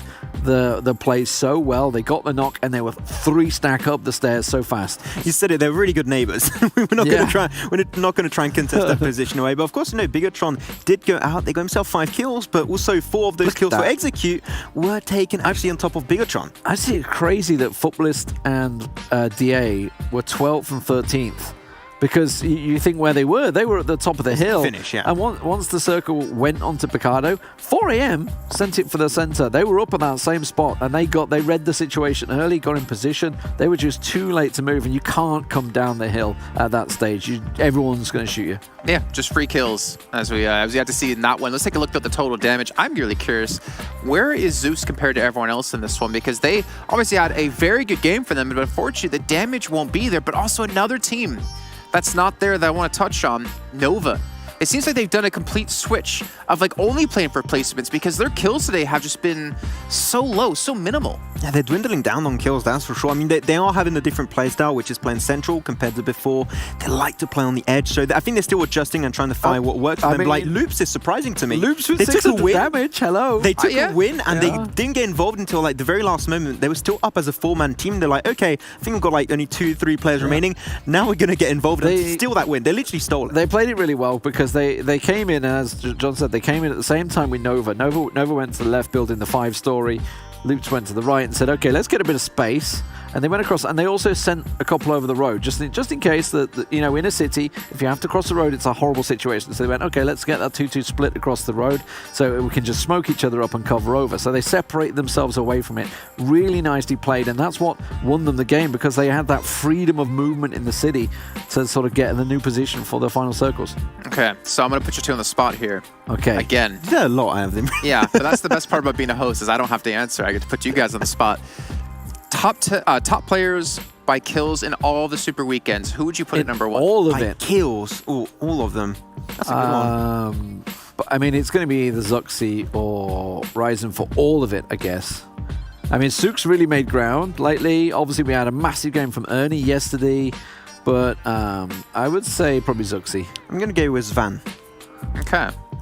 the play so well. They got the knock, and they were 3 stack up the stairs so fast. You said it, they're really good neighbors. We're not going to try and contest that position away. But of course, Bigetron did go out. They got himself 5 kills, but also 4 of those kills for Execute were taken actually on top of Bigetron. I see it crazy that Futbolist and DA were 12th and 13th. Because you think where they were at the top of the hill. Finish, yeah. And once the circle went onto Picardo, 4AM sent it for the center. They were up at that same spot, and they read the situation early, got in position. They were just too late to move, and you can't come down the hill at that stage. Everyone's going to shoot you. Yeah, just free kills as we had to see in that one. Let's take a look at the total damage. I'm really curious, where is Zeus compared to everyone else in this one? Because they obviously had a very good game for them, but unfortunately the damage won't be there. But also another team that's not there that I want to touch on, Nova. It seems like they've done a complete switch of like only playing for placements, because their kills today have just been so low, so minimal. Yeah, they're dwindling down on kills, that's for sure. I mean, they are having a different playstyle, which is playing central compared to before. They like to play on the edge, so I think they're still adjusting and trying to find what works for them. Mean, like, Loops is surprising to me. Loops with 600 damage, hello. They took a win, and they didn't get involved until like the very last moment. They were still up as a 4-man team. They're like, okay, I think we've got like only 2-3 players remaining. Now we're going to get involved and steal that win. They literally stole it. They played it really well, because they came in, as John said, they came in at the same time with Nova. Nova went to the left building the 5-story. Loops went to the right and said, okay, let's get a bit of space. And they went across, and they also sent a couple over the road, just in case that, you know, in a city, if you have to cross the road, it's a horrible situation. So they went, okay, let's get that 2-2 split across the road so we can just smoke each other up and cover over. So they separate themselves away from it. Really nicely played, and that's what won them the game, because they had that freedom of movement in the city to sort of get in the new position for their final circles. Okay, so I'm going to put you two on the spot here. Okay. Again. There's a lot of them. Yeah, but that's the best part about being a host, is I don't have to answer. I get to put you guys on the spot. Top players by kills in all the Super Weekends. Who would you put at number 1? All of it. Kills. Ooh, all of them. That's a good one. But, I mean, it's going to be either Zuxi or Ryzen for all of it, I guess. I mean, Sook's really made ground lately. Obviously, we had a massive game from Ernie yesterday. But I would say probably Zuxi. I'm going to go with Svan.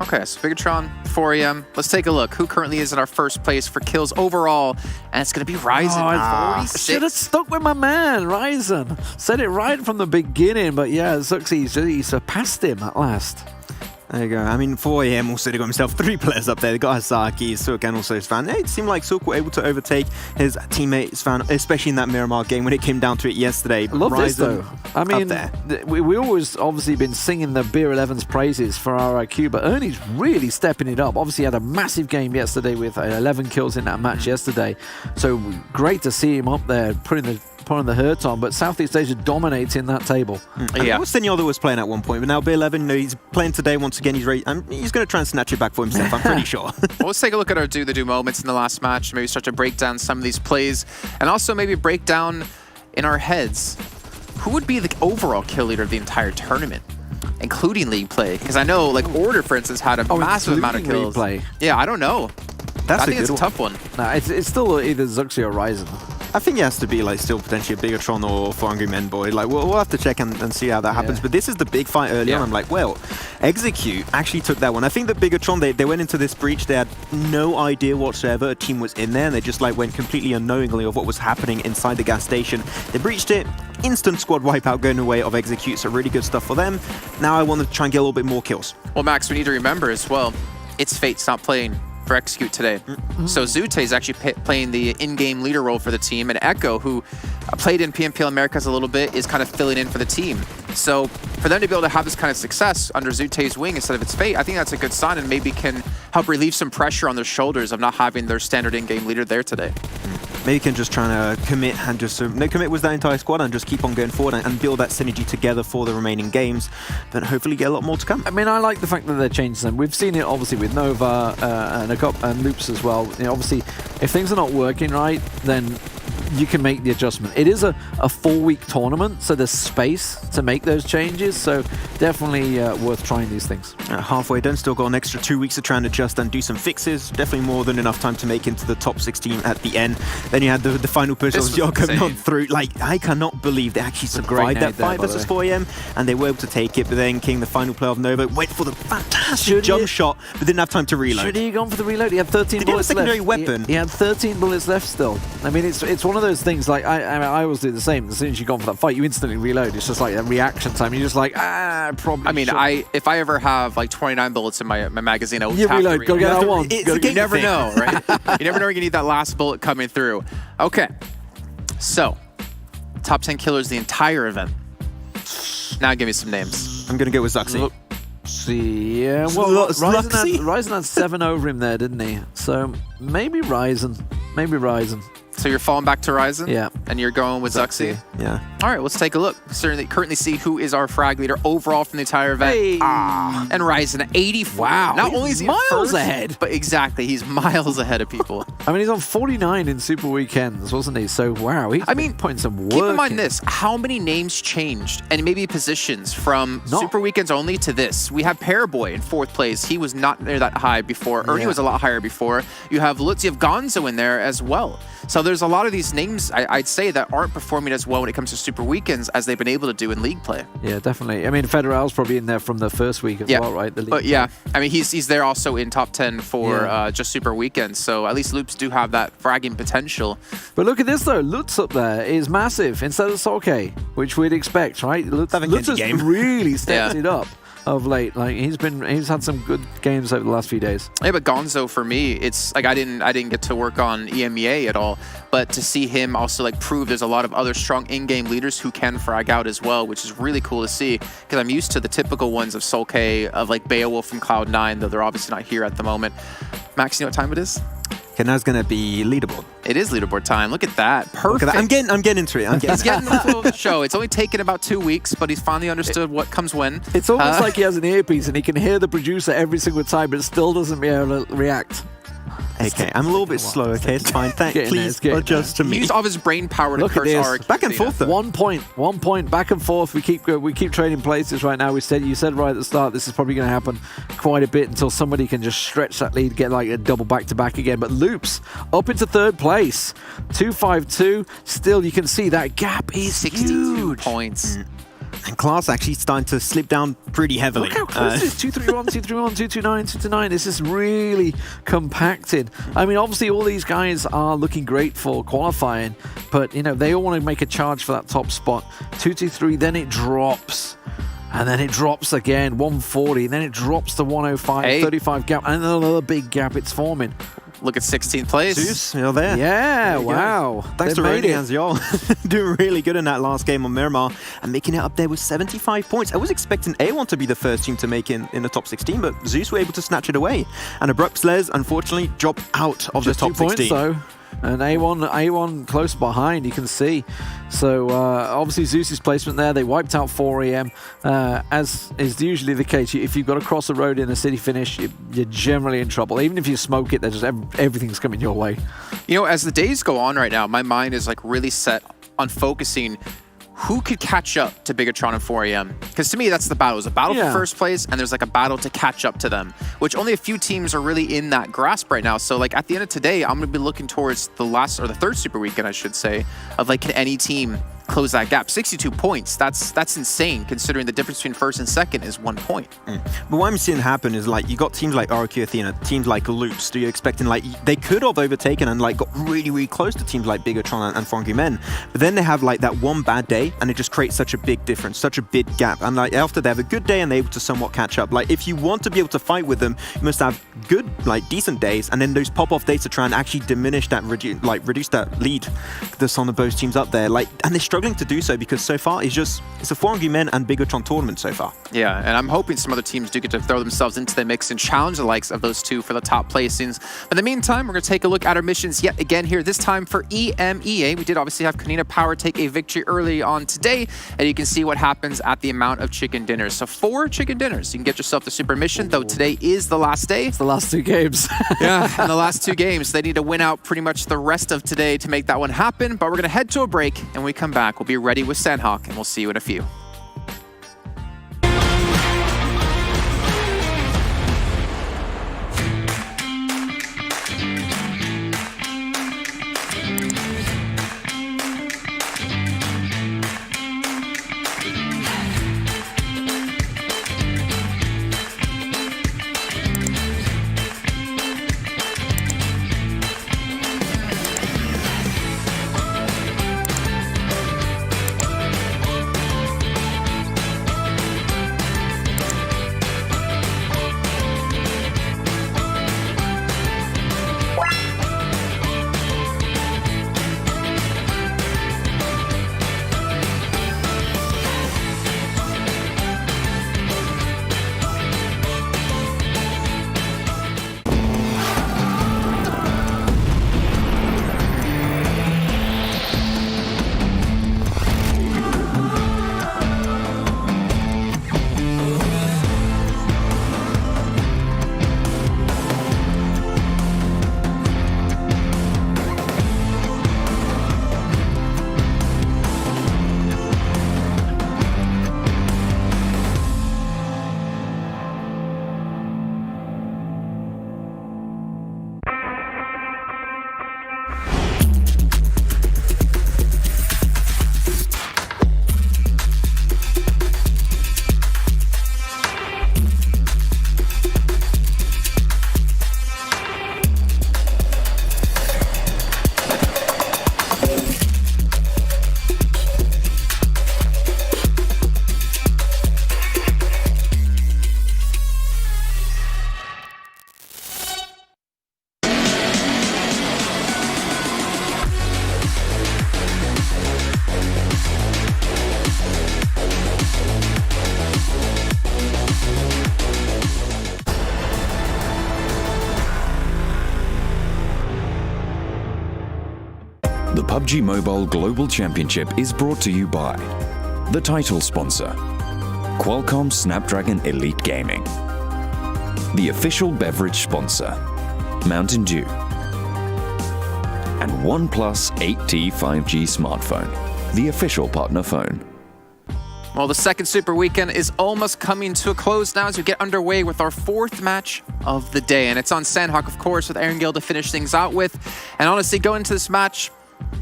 Okay, so Bigetron, 4AM. Let's take a look. Who currently is in our first place for kills overall? And it's going to be Ryzen. 46. Should have stuck with my man, Ryzen. Said it right from the beginning, but yeah, Zuxi, he surpassed him at last. There you go. I mean, 4AM also got himself 3 players up there. They got Hasaki, Sook, and also Svan. It seemed like Sook were able to overtake his teammate Svan, especially in that Miramar game when it came down to it yesterday. I love this, though. I mean, we always obviously been singing the Beer 11's praises for RRQ, but Ernie's really stepping it up. Obviously, had a massive game yesterday with 11 kills in that match yesterday. So great to see him up there, putting the hurt on, but Southeast Asia dominating that table. Yeah. Senor was playing at one point, but now B11, you know, he's playing today once again. He's ready. He's going to try and snatch it back for himself, I'm pretty sure. Well, let's take a look at our do-the-do moments in the last match. Maybe start to break down some of these plays, and also maybe break down in our heads who would be the overall kill leader of the entire tournament, including league play. Because I know, like, Order, for instance, had a massive amount of kills. League play. Yeah, I don't know. I think it's a tough one. Nah, it's still either Zuxi or Ryzen. I think it has to be like still potentially a Bigetron or For Hungry Men boy. Like we'll have to check and see how that happens. But this is the big fight early on. I'm like, well, Execute actually took that one. I think that Bigetron, they went into this breach. They had no idea whatsoever a team was in there, and they just like went completely unknowingly of what was happening inside the gas station. They breached it. Instant squad wipeout going away of Execute. So really good stuff for them. Now I want to try and get a little bit more kills. Well, Max, we need to remember as well, it's Fate's not playing for Execute today. So Zute is actually playing the in-game leader role for the team, and Echo, who played in PMPL Americas a little bit, is kind of filling in for the team. So for them to be able to have this kind of success under Zute's wing instead of its Fate, I think that's a good sign, and maybe can help relieve some pressure on their shoulders of not having their standard in-game leader there today. Maybe can just try to commit and just commit with that entire squad and just keep on going forward and build that synergy together for the remaining games. Then hopefully get a lot more to come. I mean, I like the fact that they're changing them. We've seen it obviously with Nova and Loops as well. You know, obviously, if things are not working right, then you can make the adjustment. It is a 4-week tournament, so there's space to make those changes, so definitely worth trying these things. Halfway done, still got an extra 2 weeks to try and adjust and do some fixes. Definitely more than enough time to make into the top 16 at the end. Then you had the final push of Yo coming on through. Like, I cannot believe they actually survived that 5 versus 4 AM, and they were able to take it, but then King, the final player of Nova, went for the fantastic jump shot, but didn't have time to reload. Should he have gone for the reload? He had 13 bullets left. Secondary weapon. He had 13 bullets left still. I mean, it's one of those things, like, I always do the same. As soon as you've gone for that fight, you instantly reload. It's just like a reaction time. You're just like, probably. I mean, if I ever have like 29 bullets in my magazine, I would you have reload. Go get that one. You never know, right? You never know when you need that last bullet coming through. Okay, so top 10 killers the entire event. Now give me some names. I'm gonna go with Zuxi. Yeah, well, Ryzen had 7 over him there, didn't he? So maybe Ryzen. Maybe Ryzen. So you're falling back to Ryzen? Yeah. And you're going with Zuxi? Yeah. All right, let's take a look. Currently see who is our frag leader overall from the entire event. Hey. And Ryzen at 84. Wow. Not only is he miles first, ahead. but exactly, he's miles ahead of people. I mean, he's on 49 in Super Weekends, wasn't he? So, wow, he's putting some work keep in mind this, how many names changed and maybe positions from Super Weekends only to this? We have Paraboy in 4th place. He was not near that high before. Ernie was a lot higher before. You have Lutz, you have Gonzo in there as well. So there's a lot of these names, I'd say, that aren't performing as well when it comes to Super Weekends as they've been able to do in League play. Yeah, definitely. I mean, Federal's probably in there from the first week as well, right? But yeah, I mean, he's there also in top 10 for just Super Weekends. So at least Loops do have that fragging potential. But look at this, though. Lutz up there is massive instead of Solke, which we'd expect, right? Lutz has really stepped it up of late. Like, he's had some good games over the last few days. Yeah, but Gonzo, for me, it's like I didn't get to work on EMEA at all, but to see him also like prove there's a lot of other strong in-game leaders who can frag out as well, which is really cool to see, because I'm used to the typical ones of Solke, of like Beowulf from Cloud9, though they're obviously not here at the moment. Max, you know what time it is? Okay, now it's gonna be leaderboard. It is leaderboard time. Look at that. Perfect. I'm getting into it. He's getting the flow of the show. It's only taken about 2 weeks, but he's finally understood what comes when. It's almost like he has an earpiece and he can hear the producer every single time, but still doesn't be able to react. Okay, I'm a little bit slow. Okay, it's fine. Please adjust to me. Use all of his brain power to curse RRQ. Back and forth, though. 1 point, back and forth. We keep trading places right now. You said right at the start, this is probably going to happen quite a bit until somebody can just stretch that lead, get like a double back-to-back again. But Loops up into 3rd place, 252. Still, you can see that gap is 62 huge. points. And Klas actually starting to slip down pretty heavily. Look how close it is. 231, 231, 229, 229. This is really compacted. I mean, obviously, all these guys are looking great for qualifying, but, you know, they all want to make a charge for that top spot. 223, then it drops. And then it drops again, 140. Then it drops to 105, 35 gap. And another big gap it's forming. Look at 16th place. Zeus, you're there. Yeah, wow. Thanks to Rody and y'all. Doing really good in that last game on Miramar and making it up there with 75 points. I was expecting A1 to be the first team to make in the top 16, but Zeus were able to snatch it away. And Abrupt Slayers, unfortunately, dropped out of the top 16. Though. And A1 close behind, you can see. So obviously Zeus's placement there, they wiped out 4 AM. As is usually the case, if you've got to cross a road in a city finish, you're generally in trouble. Even if you smoke it, everything's coming your way. You know, as the days go on right now, my mind is like really set on focusing who could catch up to Bigetron and 4 AM? Because to me, that's the battle. There's a battle for first place, and there's like a battle to catch up to them, which only a few teams are really in that grasp right now. So like at the end of today, I'm going to be looking towards the last, or the 3rd Super Weekend, I should say, of like, can any team close that gap? 62 points. That's insane, considering the difference between 1st and 2nd is 1 point. But what I'm seeing happen is like you got teams like RRQ Athena, teams like Loops. Do you expecting like they could have overtaken and like got really, really close to teams like Bigetron and Frangry Men, but then they have like that one bad day and it just creates such a big difference, such a big gap. And like after they have a good day and they're able to somewhat catch up. Like if you want to be able to fight with them, you must have good, like decent days, and then those pop-off days to try and actually diminish that, reduce that lead that's on the both teams up there. Like, and they're struggling to do so because so far it's a 4 men and Bigetron tournament so far. Yeah, and I'm hoping some other teams do get to throw themselves into the mix and challenge the likes of those two for the top placings. But in the meantime, we're going to take a look at our missions yet again here, this time for EMEA. We did obviously have Konina Power take a victory early on today, and you can see what happens at the amount of chicken dinners. So 4 chicken dinners. You can get yourself the super mission, though today is the last day. It's the last 2 games. Yeah, and the last 2 games. They need to win out pretty much the rest of today to make that one happen, but we're going to head to a break, and when we come back, we'll be ready with Sandhawk, and we'll see you in a few. The PUBG Mobile Global Championship is brought to you by the title sponsor, Qualcomm Snapdragon Elite Gaming, the official beverage sponsor, Mountain Dew, and OnePlus 8T 5G smartphone, the official partner phone. Well, the second Super Weekend is almost coming to a close now as we get underway with our 4th match of the day. And it's on Sandhawk, of course, with Aaron Gill to finish things out with. And honestly, going into this match,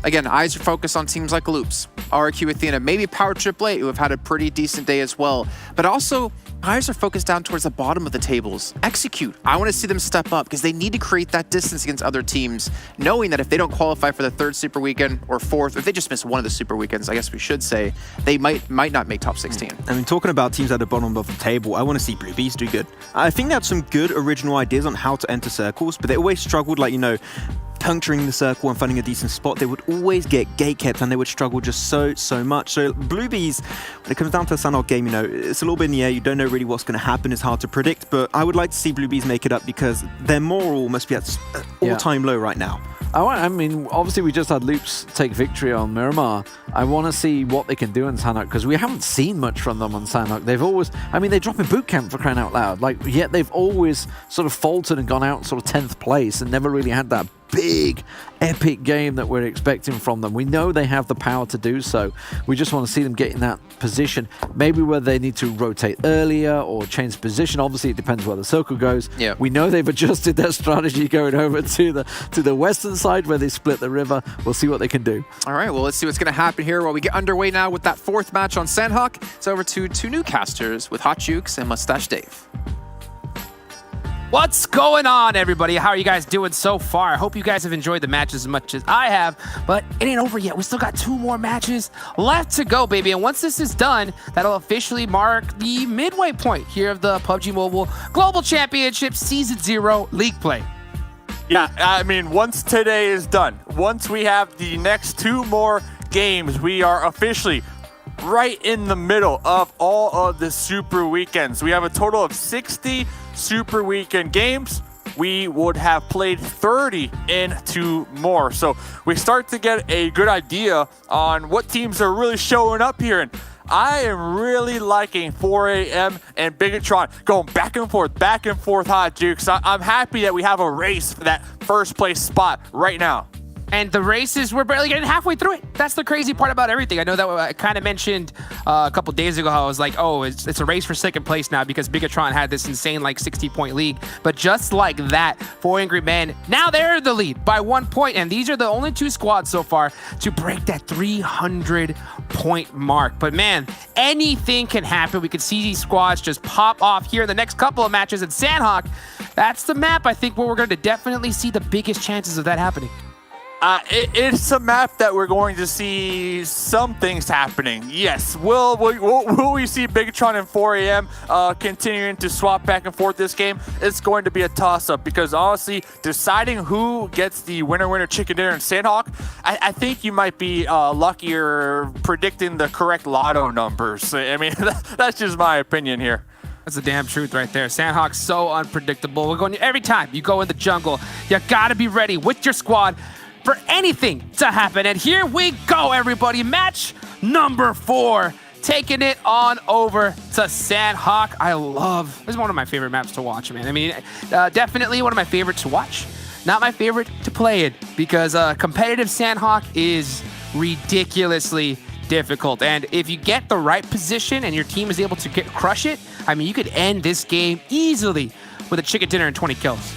again, eyes are focused on teams like Loops, RRQ Athena, maybe Power Triple 8, who have had a pretty decent day as well. But also, eyes are focused down towards the bottom of the tables. Execute. I want to see them step up because they need to create that distance against other teams, knowing that if they don't qualify for the 3rd Super Weekend or 4th, if they just miss one of the Super Weekends, I guess we should say, they might not make top 16. I mean, talking about teams at the bottom of the table, I want to see Blue Bees do good. I think they had some good original ideas on how to enter circles, but they always struggled, like, puncturing the circle and finding a decent spot. They would always get gatekept and they would struggle just so much. So Blue Bees, when it comes down to a Sandhawk game, it's a little bit in the air. You don't know really what's going to happen. It's hard to predict, but I would like to see Blue Bees make it up because their moral must be at all-time low right now. I mean, obviously we just had Loops take victory on Miramar. I want to see what they can do in Sandhawk because we haven't seen much from them on Sandhawk. They've always, they drop in boot camp for crying out loud. Yet they've always sort of faltered and gone out sort of 10th place and never really had that big, epic game that we're expecting from them. We know they have the power to do so. We just want to see them get in that position, maybe where they need to rotate earlier or change position. Obviously, it depends where the circle goes. Yeah. We know they've adjusted their strategy going over to the western side where they split the river. We'll see what they can do. All right, well, let's see what's going to happen here while we get underway now with that 4th match on Sandhawk. It's over to 2 new casters with Hot Jukes and Mustache Dave. What's going on, everybody? How are you guys doing so far? I hope you guys have enjoyed the matches as much as I have, but it ain't over yet. We still got 2 more matches left to go, baby. And once this is done, that'll officially mark the midway point here of the PUBG Mobile Global Championship Season 0 League Play. Yeah, I mean, once today is done, once we have the next 2 more games, we are officially right in the middle of all of the Super Weekends. We have a total of 60 Super Weekend games. We would have played 30 into more. So we start to get a good idea on what teams are really showing up here. And I am really liking 4AM and Bigetron going back and forth, hot Jukes. I'm happy that we have a race for that first place spot right now. And the races, we're barely getting halfway through it. That's the crazy part about everything. I know that I kind of mentioned a couple days ago how I was like, oh, it's a race for second place now because Bigetron had this insane like 60-point lead. But just like that, 4 Angry Men, now they're the lead by 1 point. And these are the only 2 squads so far to break that 300-point mark. But man, anything can happen. We could see these squads just pop off here in the next couple of matches. And Sandhawk, that's the map, I think, where we're going to definitely see the biggest chances of that happening. It's a map that we're going to see some things happening. Yes, will we see Bigetron and 4AM continuing to swap back and forth this game? It's going to be a toss-up because honestly, deciding who gets the winner chicken dinner in Sandhawk, I think you might be luckier predicting the correct lotto numbers. I mean, that's just my opinion here. That's the damn truth right there. Sandhawk's so unpredictable. We're going every time you go in the jungle, you gotta be ready with your squad for anything to happen. And here we go, everybody. Match number 4. Taking it on over to Sandhawk. This is one of my favorite maps to watch, man. I mean, definitely one of my favorites to watch. Not my favorite to play it because competitive Sandhawk is ridiculously difficult. And if you get the right position and your team is able to crush it, I mean, you could end this game easily with a chicken dinner and 20 kills.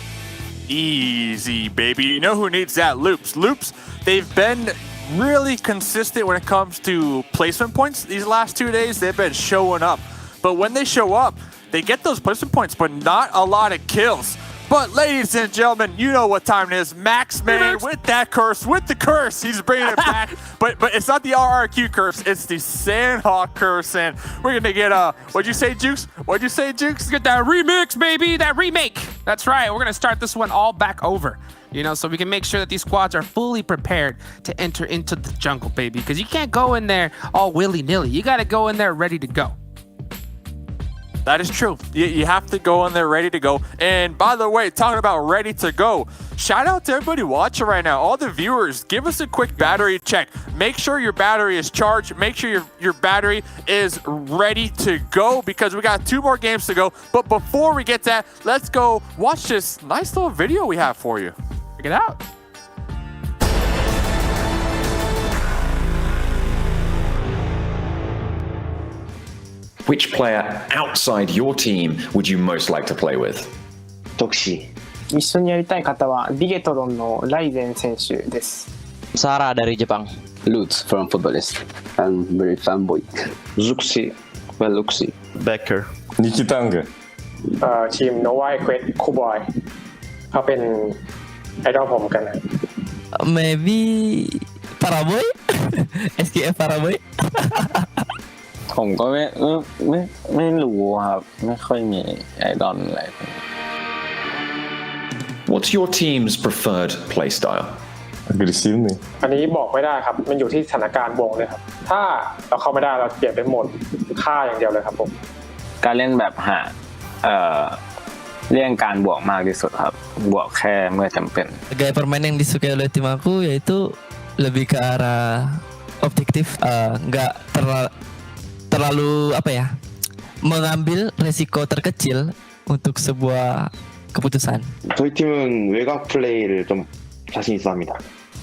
Easy, baby. You know who needs that? Loops. Loops, they've been really consistent when it comes to placement points these last 2 days. They've been showing up. But when they show up, they get those placement points, but not a lot of kills. But ladies and gentlemen, you know what time it is. Max May with that curse, with the curse. He's bringing it back. But it's not the RRQ curse. It's the Sandhawk curse. And we're going to get, what'd you say, Jukes? What'd you say, Jukes? Get that remix, baby. That remake. That's right. We're going to start this one all back over. You know, so we can make sure that these squads are fully prepared to enter into the jungle, baby. Because you can't go in there all willy-nilly. You got to go in there ready to go. That is true. You have to go in there ready to go. And by the way, talking about ready to go, shout out to everybody watching right now. All the viewers, give us a quick battery check. Make sure your battery is charged. Make sure your battery is ready to go because we got 2 more games to go. But before we get to that, let's go watch this nice little video we have for you. Check it out. Which player outside your team would you most like to play with? ドクシー。一緒にやりたい方はビゲトロンのライゼン選手です。Sarah dari Jepang. Lutz from Futbolist. I'm very fanboy. Zuxi. Well, Luxi. Becker. Nikitanga. ทีม Nova Quest คูบอยเขาเป็นไอดอลผมกันนะ Maybe Paraboy. SKF Paraboy. ผมก็ไม่รู้ครับไม่ค่อยมีไอดอลอะไร What's your team's preferred playstyle? Aggressively. อันนี้บอกไม่ได้ครับมันอยู่ที่สถานการณ์วงเลยครับถ้าเราเข้าไม่ได้เราเปลี่ยนเป็นโหมดฆ่าอย่างเดียวเลยครับผมการเล่นแบบหาเลี่ยงการบวกมากที่สุดครับบวกแค่เมื่อจำเป็น Gaya permainan yang disukai oleh tim aku yaitu lebih ke arah objektif nggak terlalu apa ya mengambil resiko terkecil untuk sebuah keputusan. 저희 팀은 외곽 플레이를 좀 자신 있어 합니다.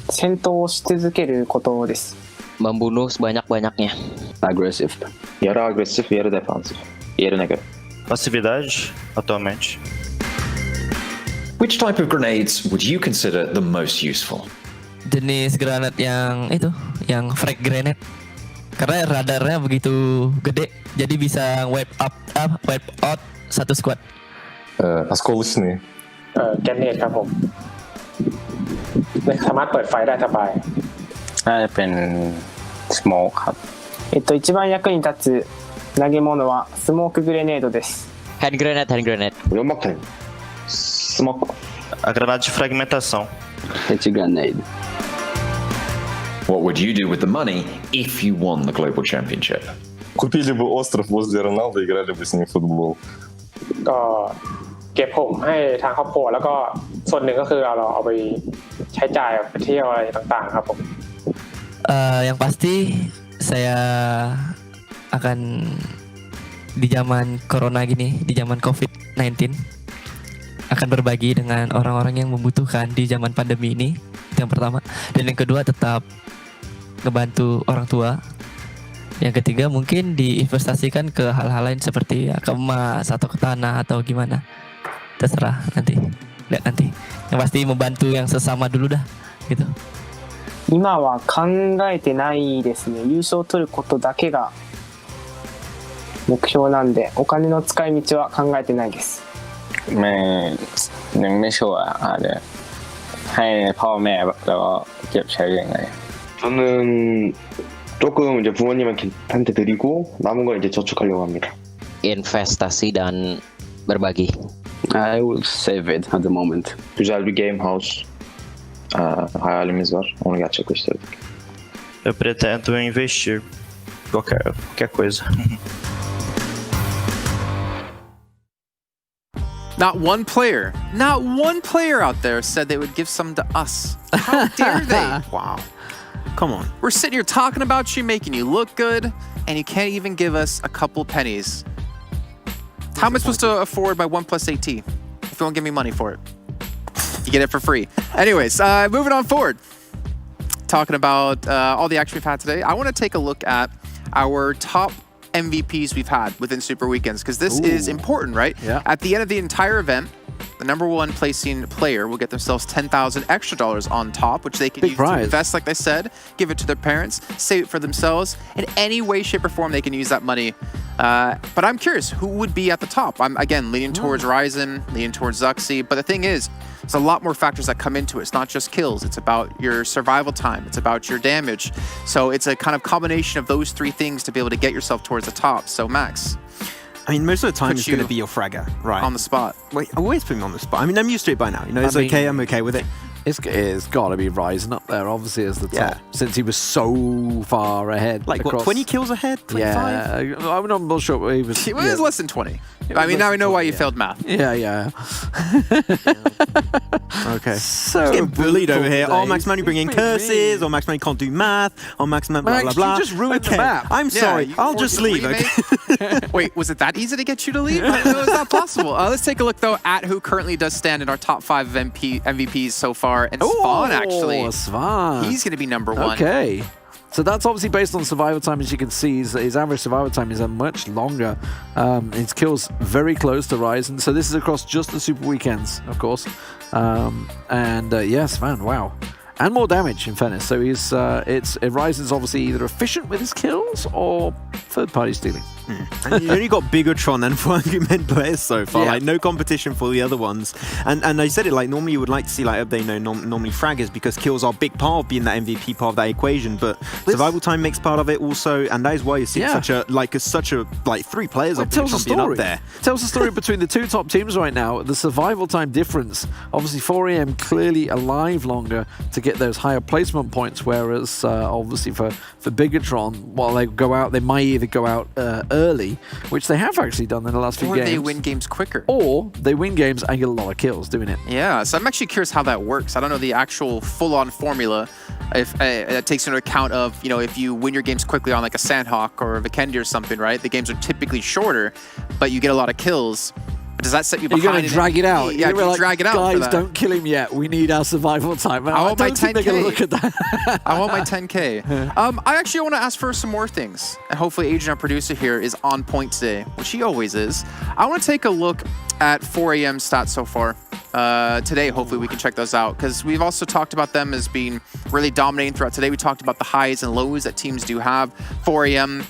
戦闘し続けることです Membunuh sebanyak-banyaknya. Aggressive. Yara agresif, yara defensif. Yerine göre. Passividade, atualmente. Which type of grenades would you consider the most useful? Jenis granat yang yang frag grenade. Karena radarnya begitu gede, jadi bisa wipe out satu squad. Осколочные. แกนเนตครับผมสามารถเปิดไฟได้สบายน่าจะเป็นสโมคครับ一番役に立つ投げ物はスモークグレネードです Hand grenade. 연막탄. Smoke. A granada de fragmentação. Hand grenade. What would you do with the money if you won the Global Championship? Купили бы остров возле Роналду, играли бы с ним в футбол. ก็เก็บผมให้ทางครอบครัวแล้วก็ส่วนหนึ่งก็คือเราเอาไปใช้จ่ายไปเที่ยวอะไรต่างๆครับผม Yang pasti saya akan di zaman corona gini, di zaman COVID-19 akan berbagi dengan orang-orang yang membutuhkan di zaman pandemi ini. Itu yang pertama. Dan yang kedua tetap ngebantu orang tua. Yang ketiga mungkin diinvestasikan ke hal-hal lain seperti ya, ke emas atau ke tanah atau gimana. Terserah nanti. Lihat nanti. Yang pasti membantu yang sesama dulu dah gitu. 今は考えてないですね。優勝を取ることだけが目標なんで、お金の使い道は考えてないです。ยังไม่ชัวร์อาจจะให้พ่อแม่แล้วก็เก็บใช้ยังไง 저는 조금 이제 부모님한테 드리고 남은 건 이제 저축하려고 합니다. Investasi dan berbagi. I will save it at the moment. güzel bir game house hayalimiz var. Onu gerçekleştirdik. Eu pretendo investir qualquer coisa. Not one player out there said they would give some to us. How dare they? Wow. Come on. We're sitting here talking about you, making you look good, and you can't even give us a couple pennies. How am I supposed to afford my OnePlus 8T if you won't give me money for it? You get it for free. Anyways, moving on forward. Talking about all the action we've had today, I want to take a look at our top MVPs we've had within Super Weekends, because this is important, right? Yeah. At the end of the entire event, the #1 placing player will get themselves $10,000 extra on top, which they can use to invest, like they said, give it to their parents, save it for themselves. In any way, shape, or form, they can use that money. But I'm curious, who would be at the top? I'm, again, leaning towards Ryzen, leaning towards Zuxi. But the thing is, there's a lot more factors that come into it. It's not just kills. It's about your survival time. It's about your damage. So it's a kind of combination of those three things to be able to get yourself towards the top. So, Max. I mean, most of the time it's going to be your fragger, right? On the spot. Wait, always put me on the spot. I mean, I'm used to it by now. You know, it's okay. I'm okay with it. It's got to be Ryzen up there, obviously, as the top, since he was so far ahead. Like, what, 20 kills ahead? 25? Yeah, I'm not sure what he was. It was less than 20. I mean, now we know why you failed math. Yeah. Okay. So getting bullied over here. Oh, Max Money bringing curses. Or Max Money can't do math. Or Max Money blah, blah, blah. You just ruined the map. I'm sorry. I'll just leave. Okay. Wait, was it that easy to get you to leave? How is that possible? Let's take a look, though, at who currently does stand in our top 5 MVPs so far. And Svan, actually. Svan. He's going to be #1. Okay. So that's obviously based on survival time. As you can see, his average survival time is much longer. His kills very close to Ryzen. So this is across just the Super Weekends, of course. Yes, man, wow. And more damage, in fairness. So Ryzen's obviously either efficient with his kills or third-party stealing. And you only got Bigetron and 400 men players so far, like no competition for the other ones. And I said it, like normally you would like to see like normally fraggers, because kills are a big part of being that MVP part of that equation, but survival time makes part of it also, and that is why you see such a 3 players of Bigetron being up there. It tells the story between the two top teams right now. The survival time difference, obviously 4AM clearly alive longer to get those higher placement points, whereas obviously for Bigetron, while they go out, they might either go out early, which they have actually done in the last few games. Or they win games quicker. Or they win games and get a lot of kills doing it. Yeah, so I'm actually curious how that works. I don't know the actual full-on formula. If it takes into account of, if you win your games quickly on like a Sandhawk or a Vikendi or something, right? The games are typically shorter, but you get a lot of kills. Does that set you behind? You're going to drag it out. Yeah, you drag it out. Guys, don't kill him yet. We need our survival time. I want my 10K. They're going to look at that. I want my 10K. I actually want to ask for some more things. And hopefully Adrian, our producer here, is on point today, which he always is. I want to take a look at 4AM stats so far. Today, hopefully we can check those out, because we've also talked about them as being really dominating throughout today. We talked about the highs and lows that teams do have. 4AM,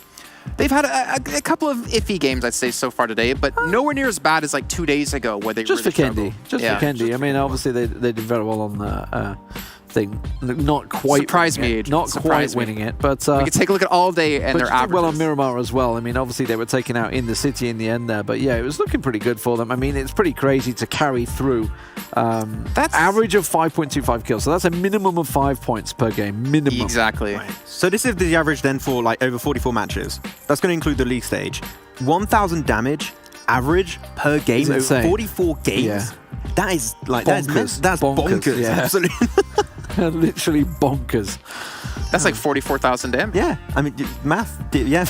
they've had a couple of iffy games, I'd say, so far today, but nowhere near as bad as like 2 days ago where they just really Vikendi. Just Vikendi. I mean, obviously they did very well on thing. Not quite Surprise me, winning it. Agent. Not Surprise quite me. winning it, but we could take a look at all day and but their you did averages. well on Miramar as well. I mean, obviously they were taken out in the city in the end there, but yeah, it was looking pretty good for them. I mean, it's pretty crazy to carry through. That's average of 5.25 kills, so that's a minimum of 5 points per game. Minimum. Exactly. Right. So this is the average then for like over 44 matches. That's going to include the league stage. 1,000 damage average per game over insane. 44 games. Yeah. That is like Bonkers. that's bonkers. Yeah. Absolutely. Literally bonkers. That's like 44,000 damage. Yeah. I mean, math. Yeah.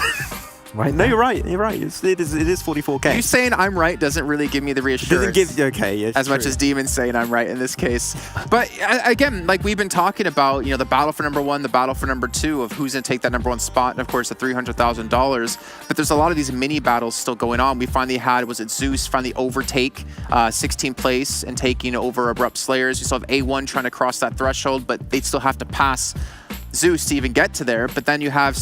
Right. No, you're right. You're right. It is 44k. You saying I'm right doesn't really give me the reassurance. Doesn't give okay. As much as Demon's saying I'm right in this case. But again, like we've been talking about, the battle for number 1, the battle for number 2 of who's going to take that number 1 spot, and of course the $300,000. But there's a lot of these mini battles still going on. We finally had, was it Zeus finally overtake 16th place and taking over Abrupt Slayers. You still have A1 trying to cross that threshold, but they still have to pass Zeus to even get to there. But then you have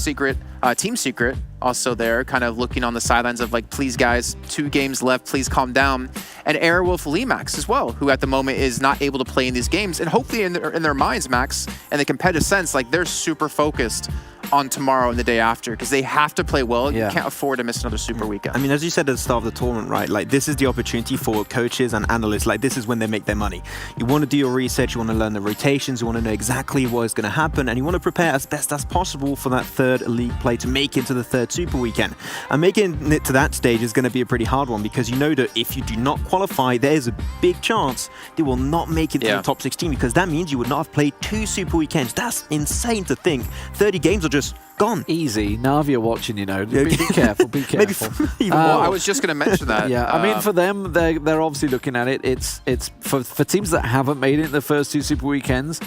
Team Secret also there, kind of looking on the sidelines of like, please guys, 2 games left, please calm down. And Aerowolf Limax as well, who at the moment is not able to play in these games. And hopefully in their minds, Max, and the competitive sense, like they're super focused on tomorrow and the day after, because they have to play well. Yeah. You can't afford to miss another super weekend. I mean, as you said at the start of the tournament, right? Like, this is the opportunity for coaches and analysts. Like, this is when they make their money. You want to do your research, you want to learn the rotations, you want to know exactly what is going to happen, and you want to prepare as best as possible for that third league play to make it to the third super weekend. And making it to that stage is going to be a pretty hard one, because you know that if you do not qualify, there's a big chance they will not make it to the top 16, because that means you would not have played 2 super weekends. That's insane to think. 30 games are just gone. Easy. Navi are watching, Be careful, be careful. Maybe I was just going to mention that. Yeah, I mean, for them, they're obviously looking at it. It's for teams that haven't made it in the first 2 super weekends,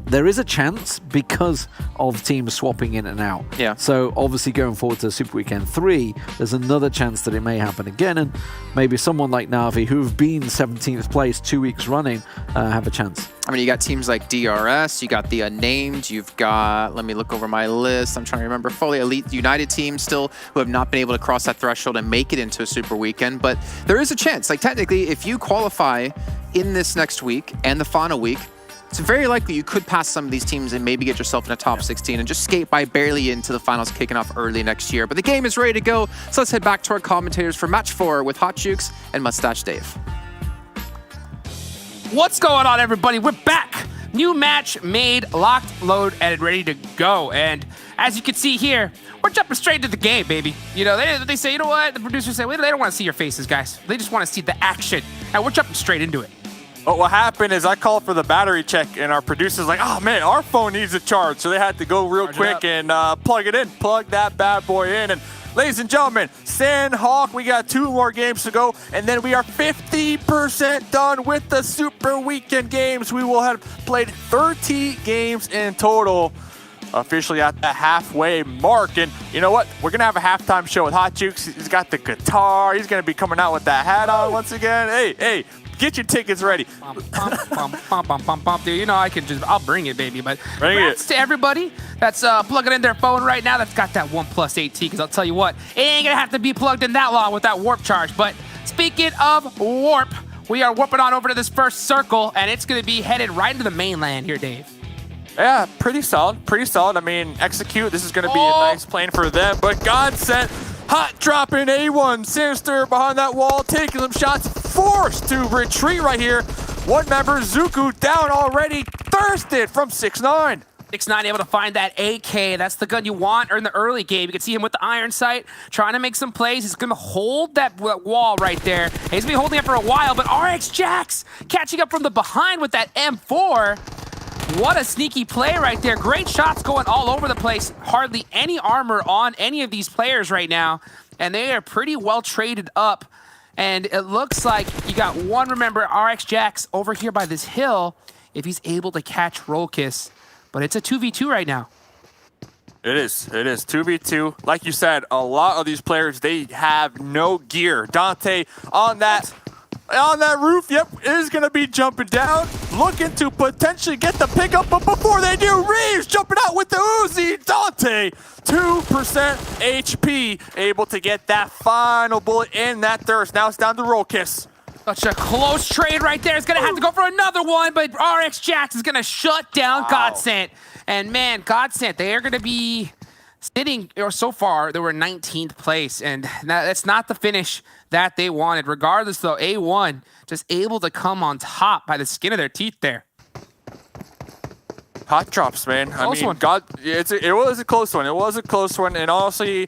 there is a chance because of teams swapping in and out. Yeah. So obviously going forward to Super Weekend 3, there's another chance that it may happen again, and maybe someone like Navi, who've been 17th place 2 weeks running, have a chance. I mean, you got teams like DRS, you got the Unnamed, you've got, let me look over my list, I'm trying to remember fully, Elite United teams still who have not been able to cross that threshold and make it into a super weekend, but there is a chance. Like, technically, if you qualify in this next week and the final week, it's very likely you could pass some of these teams and maybe get yourself in a top 16 and just skate by barely into the finals kicking off early next year. But the game is ready to go, so let's head back to our commentators for Match 4 with Hot Jukes and Mustache Dave. What's going on, everybody? We're back. New match made, locked, load, and ready to go. And as you can see here, we're jumping straight into the game, baby. They say, you know what? The producers say, well, they don't want to see your faces, guys. They just want to see the action. And we're jumping straight into it. But what happened is I called for the battery check, and our producer's like, oh, man, our phone needs a charge. So they had to go real quick and plug it in, plug that bad boy in. And ladies and gentlemen, Sandhawk, we got 2 more games to go, and then we are 50% done with the Super Weekend games. We will have played 30 games in total, officially at the halfway mark. And you know what? We're going to have a halftime show with Hot Jukes. He's got the guitar. He's going to be coming out with that hat on once again. Hey. Get your tickets ready. Dude, I'll bring it, baby. But bring it to everybody that's plugging in their phone right now that's got that OnePlus 8T, because I'll tell you what, it ain't going to have to be plugged in that long with that warp charge. But speaking of warp, we are warping on over to this first circle, and it's going to be headed right into the mainland here, Dave. Yeah, pretty solid. I mean, execute. This is going to be a nice plane for them. But GODSENT, hot dropping A1. Sinister behind that wall, taking some shots. Forced to retreat right here. One member, Zuku, down already. Thirsted from 6ix9ine. 6ix9ine able to find that AK. That's the gun you want in the early game. You can see him with the iron sight, trying to make some plays. He's going to hold that wall right there. He's going to be holding it for a while, but RX Jax catching up from the behind with that M4. What a sneaky play right there. Great shots going all over the place. Hardly any armor on any of these players right now, and they are pretty well traded up. And it looks like you got one, remember, RX Jax over here by this hill, if he's able to catch Rolkis. But it's a 2v2 right now. It is 2v2. Like you said, a lot of these players, they have no gear. Dante on that roof, yep, is going to be jumping down, looking to potentially get the pickup, but before they do, Reeves jumping out with the Uzi. Dante, 2% HP, able to get that final bullet in that thirst. Now it's down to Rolkis. Such a close trade right there. It's going to have to go for another one, but RX Jax is going to shut down GODSENT. And man, GODSENT, they are going to be sitting, or so far, they were 19th place. And that's not the finish that they wanted. Regardless, though, A1 just able to come on top by the skin of their teeth there. Hot drops, man. I mean, it was a close one. It was a close one. And honestly,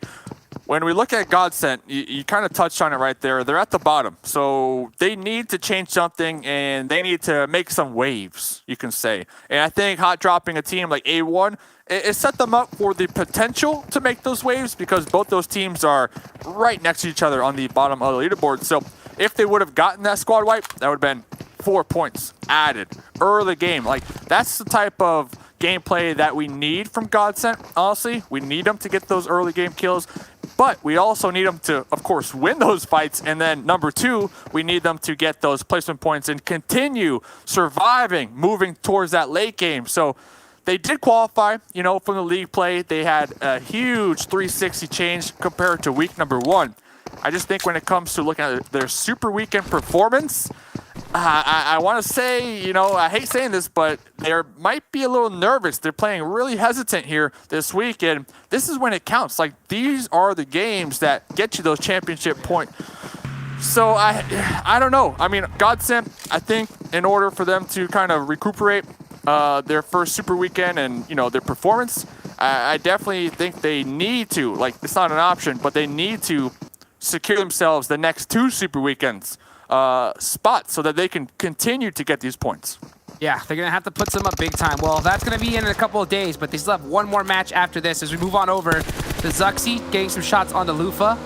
when we look at GODSENT, you kind of touched on it right there. They're at the bottom. So they need to change something, and they need to make some waves, you can say. And I think hot dropping a team like A1, it set them up for the potential to make those waves because both those teams are right next to each other on the bottom of the leaderboard. So if they would have gotten that squad wipe, that would have been 4 points added early game. Like, that's the type of gameplay that we need from GODSENT, honestly. We need them to get those early game kills, but we also need them to, of course, win those fights. And then number two, we need them to get those placement points and continue surviving, moving towards that late game. So they did qualify, you know, from the league play. They had a huge 360 change compared to week number 1. I just think when it comes to looking at their super weekend performance, I want to say, you know, I hate saying this, but they might be a little nervous. They're playing really hesitant here this week, and this is when it counts. Like, these are the games that get you those championship points. So I don't know. I mean, GODSENT, I think in order for them to kind of recuperate their first super weekend and, you know, their performance, I definitely think they need to, like, it's not an option, but they need to secure themselves the next 2 super weekends spots so that they can continue to get these points. Yeah, they're going to have to put some up big time. Well, that's going to be in a couple of days, but they still have one more match after this as we move on over to Zuxi, getting some shots on the Lufa.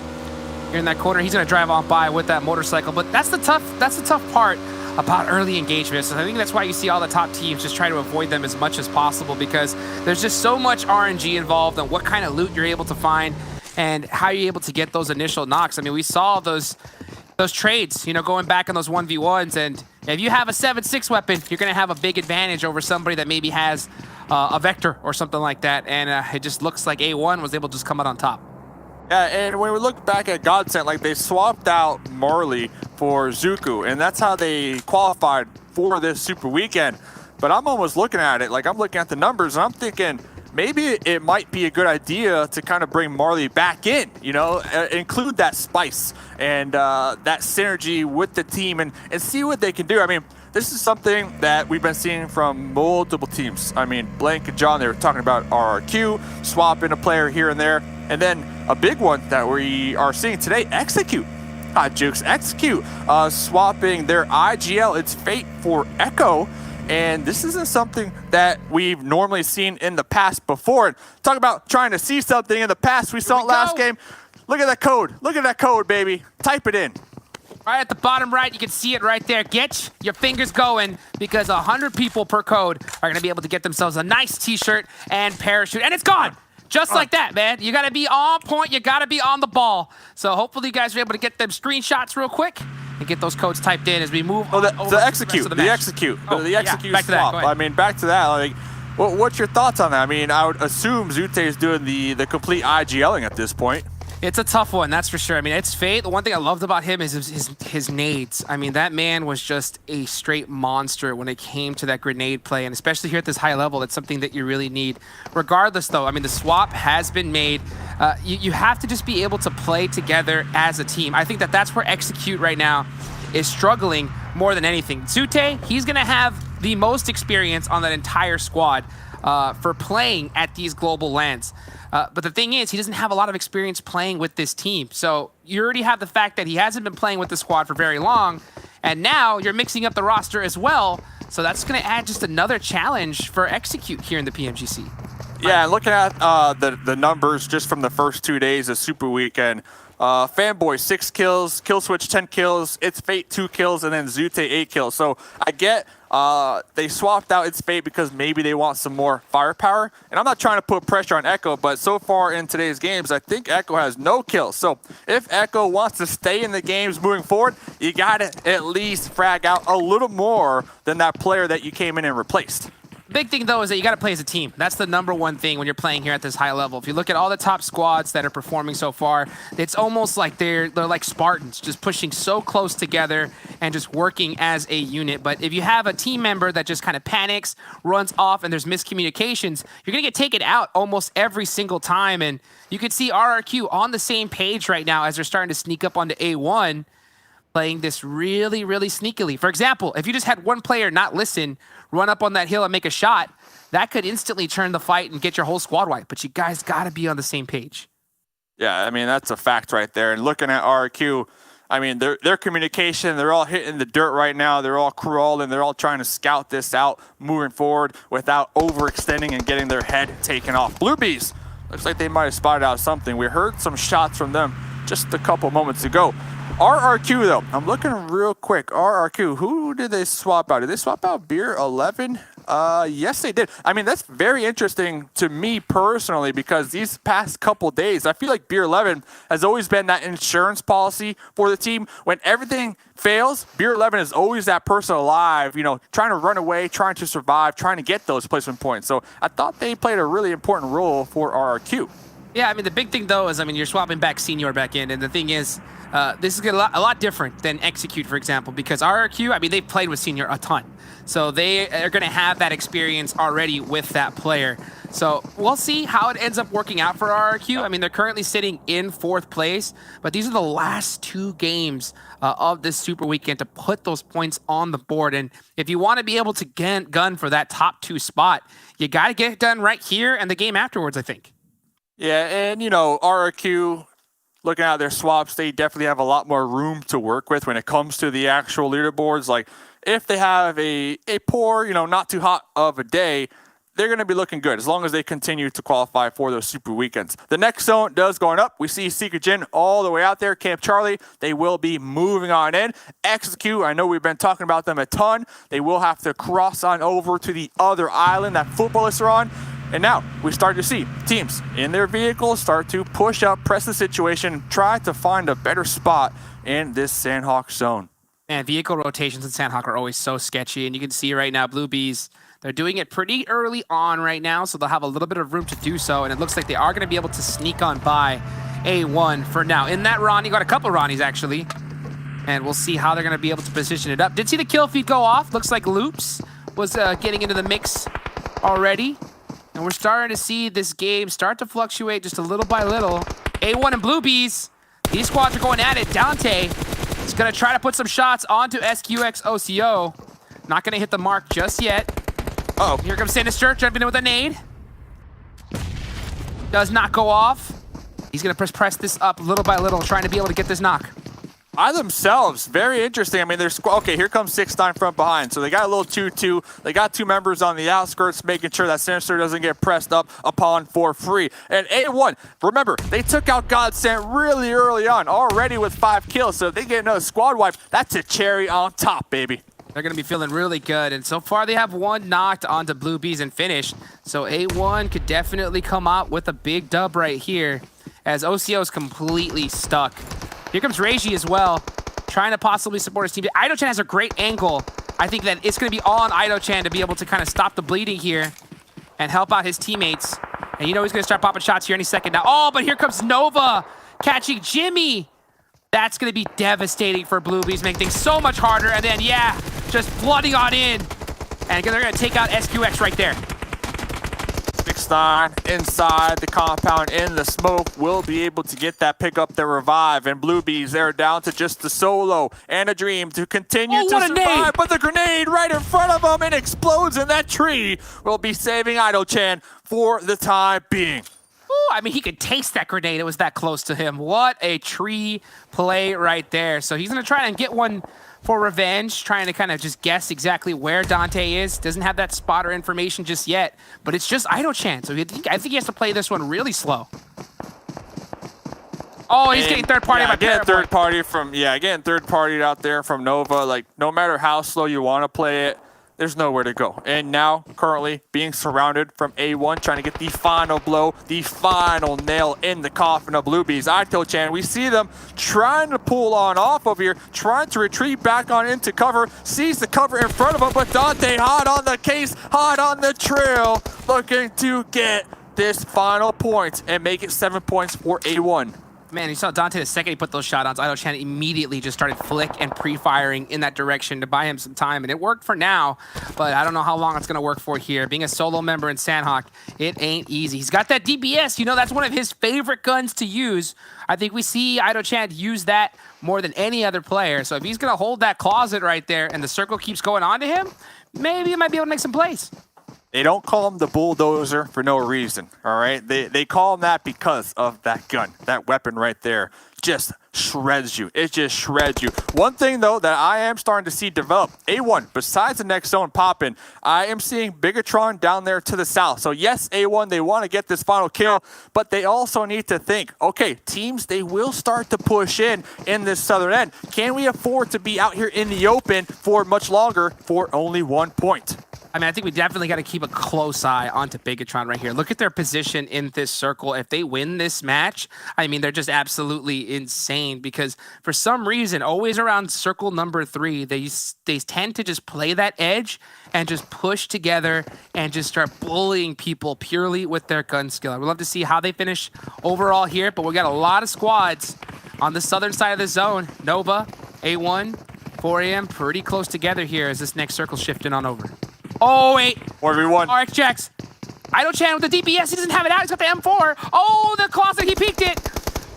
Here in that corner, he's going to drive on by with that motorcycle, but that's the tough part about early engagements. So I think that's why you see all the top teams just try to avoid them as much as possible, because there's just so much RNG involved and what kind of loot you're able to find and how you're able to get those initial knocks. I mean, we saw those trades, you know, going back on those 1v1s, and if you have a 7.6 weapon, you're going to have a big advantage over somebody that maybe has a Vector or something like that, and it just looks like A1 was able to just come out on top. Yeah, and when we look back at GODSENT, like, they swapped out Marley for Zuku, and that's how they qualified for this super weekend. But I'm almost looking at it, like, I'm looking at the numbers, and I'm thinking maybe it might be a good idea to kind of bring Marley back in, you know, include that spice and that synergy with the team and see what they can do. I mean, this is something that we've been seeing from multiple teams. I mean, Blank and John, they were talking about RRQ, swapping a player here and there. And then a big one that we are seeing today, Execute. Jukes, Execute, swapping their IGL, its Fate, for Echo. And this isn't something that we've normally seen in the past before. And talk about trying to see something in the past. We saw it last game. Look at that code. Look at that code, baby. Type it in. Right at the bottom right, you can see it right there. Get your fingers going, because 100 people per code are going to be able to get themselves a nice t-shirt and parachute. And it's gone. Just like that, man. You got to be on point. You got to be on the ball. So hopefully you guys are able to get them screenshots real quick and get those codes typed in as we move on. The execute. The execute swap. I mean, back to that. Like, what's your thoughts on that? I mean, I would assume Zute is doing the complete IGLing at this point. It's a tough one, that's for sure. I mean, it's Fate. The one thing I loved about him is his nades. I mean, that man was just a straight monster when it came to that grenade play, and especially here at this high level, it's something that you really need. Regardless, though, I mean, the swap has been made. You have to just be able to play together as a team. I think that's where Execute right now is struggling more than anything. Zute, he's going to have the most experience on that entire squad for playing at these global lands. But the thing is, he doesn't have a lot of experience playing with this team. So you already have the fact that he hasn't been playing with the squad for very long, and now you're mixing up the roster as well. So that's going to add just another challenge for Execute here in the PMGC. Yeah, and looking at the numbers just from the first 2 days of Super Weekend, Fanboy 6 kills, Killswitch 10 kills, It's Fate 2 kills, and then Zute 8 kills. So I get they swapped out It's Fate because maybe they want some more firepower. And I'm not trying to put pressure on Echo, but so far in today's games, I think Echo has no kills. So if Echo wants to stay in the games moving forward, you got to at least frag out a little more than that player that you came in and replaced. Big thing, though, is that you got to play as a team. That's the #1 thing when you're playing here at this high level. If you look at all the top squads that are performing so far, it's almost like they're like Spartans, just pushing so close together and just working as a unit. But if you have a team member that just kind of panics, runs off, and there's miscommunications, you're going to get taken out almost every single time. And you can see RRQ on the same page right now as they're starting to sneak up onto A1, playing this really, really sneakily. For example, if you just had one player not listen, run up on that hill and make a shot, that could instantly turn the fight and get your whole squad wiped. But you guys got to be on the same page. Yeah, I mean, that's a fact right there. And looking at RRQ, I mean, their communication, they're all hitting the dirt right now. They're all crawling. They're all trying to scout this out, moving forward without overextending and getting their head taken off. Bluebees, looks like they might have spotted out something. We heard some shots from them just a couple moments ago. RRQ, though, I'm looking real quick. RRQ, who did they swap out? Did they swap out Beer 11? Yes, they did. I mean, that's very interesting to me personally because these past couple days, I feel like Beer 11 has always been that insurance policy for the team. When everything fails, Beer 11 is always that person alive, you know, trying to run away, trying to survive, trying to get those placement points. So I thought they played a really important role for RRQ. Yeah, I mean, the big thing, though, is, I mean, you're swapping back Senior back in, and the thing is, this is a lot different than Execute, for example, because RRQ, I mean, they've played with Senior a ton. So they are going to have that experience already with that player. So we'll see how it ends up working out for RRQ. I mean, they're currently sitting in 4th place, but these are the last 2 games of this Super Weekend to put those points on the board. And if you want to be able to gun for that top 2 spot, you got to get it done right here and the game afterwards, I think. Yeah, and, you know, RRQ, looking at their swaps, they definitely have a lot more room to work with when it comes to the actual leaderboards. Like, if they have a poor, you know, not too hot of a day, they're going to be looking good as long as they continue to qualify for those Super Weekends. The next zone does going up. We see Secret Jin all the way out there. Camp Charlie, they will be moving on in. Execute, I know we've been talking about them a ton. They will have to cross on over to the other island that Futbolists are on. And now we start to see teams in their vehicles start to push up, press the situation, try to find a better spot in this Sandhawk zone. Man, vehicle rotations in Sandhawk are always so sketchy. And you can see right now, Blue Bees, they're doing it pretty early on right now, so they'll have a little bit of room to do so. And it looks like they are going to be able to sneak on by A1 for now. In that Ronnie, got a couple Ronnies actually. And we'll see how they're going to be able to position it up. Did see the kill feed go off. Looks like Loops was getting into the mix already. And we're starting to see this game start to fluctuate just a little by little. A1 and Blue Bees, these squads are going at it. Dante is going to try to put some shots onto SQX OCO. Not going to hit the mark just yet. Uh-oh, here comes Sinister, jumping in with a nade. Does not go off. He's going to press this up little by little, trying to be able to get this knock. By themselves, very interesting. I mean, there's okay. Here comes 6ix9ine from behind. So they got a little 2-2. They got 2 members on the outskirts, making sure that Sinister doesn't get pressed up upon for free. And A1, remember, they took out GODSENT really early on, already with 5 kills. So if they get another squad wipe, that's a cherry on top, baby. They're going to be feeling really good. And so far, they have 1 knocked onto Blue Bees and finished. So A1 could definitely come out with a big dub right here, as OCO is completely stuck. Here comes Reiji as well, trying to possibly support his team. Idochan has a great angle. I think that it's going to be all on Idochan to be able to kind of stop the bleeding here and help out his teammates. And you know he's going to start popping shots here any second now. Oh, but here comes Nova catching Jimmy. That's going to be devastating for Blue Bees, making things so much harder. And then, yeah, just flooding on in. And they're going to take out SQX right there. 6ix9ine inside the compound in the smoke will be able to get that pick up the revive. And Blue Bees, they're down to just the solo and a dream to continue to survive. But the grenade right in front of them and explodes in that tree will be saving Idochan for the time being. Ooh, I mean, he could taste that grenade. It was that close to him. What a tree play right there. So he's going to try and get one for revenge, trying to kind of just guess exactly where Dante is. Doesn't have that spotter information just yet, but it's just Idochan. So I think he has to play this one really slow. Oh, he's getting third party by getting third party from getting third party out there from Nova. Like, no matter how slow you want to play it, there's nowhere to go. And now, currently, being surrounded from A1, trying to get the final blow, the final nail in the coffin of Bluebees. Aito-chan, we see them trying to pull on off over here, trying to retreat back on into cover, sees the cover in front of him, but Dante hot on the case, hot on the trail, looking to get this final point and make it 7 points for A1. Man, you saw Dante the second he put those shot ons, Aito-chan immediately just started flick and pre-firing in that direction to buy him some time, and it worked for now, but I don't know how long it's going to work for here. Being a solo member in Sandhawk, it ain't easy. He's got that DPS, you know, that's one of his favorite guns to use. I think we see Aito-chan use that more than any other player, so if he's going to hold that closet right there and the circle keeps going on to him, maybe he might be able to make some plays. They don't call him the bulldozer for no reason, all right? They call him that because of that gun, that weapon right there. Just shreds you. It just shreds you. One thing, though, that I am starting to see develop, A1, besides the next zone popping, I am seeing Bigetron down there to the south. So, yes, A1, they want to get this final kill, but they also need to think, okay, teams, they will start to push in this southern end. Can we afford to be out here in the open for much longer for only 1 point? I mean, I think we definitely got to keep a close eye onto Bigetron right here. Look at their position in this circle. If they win this match, I mean, they're just absolutely insane because for some reason, always around circle number 3, they tend to just play that edge and just push together and just start bullying people purely with their gun skill. I would love to see how they finish overall here, but we got a lot of squads on the southern side of the zone. Nova, A1, 4 AM, pretty close together here as this next circle shifting on over. Oh, wait. 1v1. RX-Jax. Aito-chan with the DPS. He doesn't have it out. He's got the M4. Oh, the closet. He peeked it.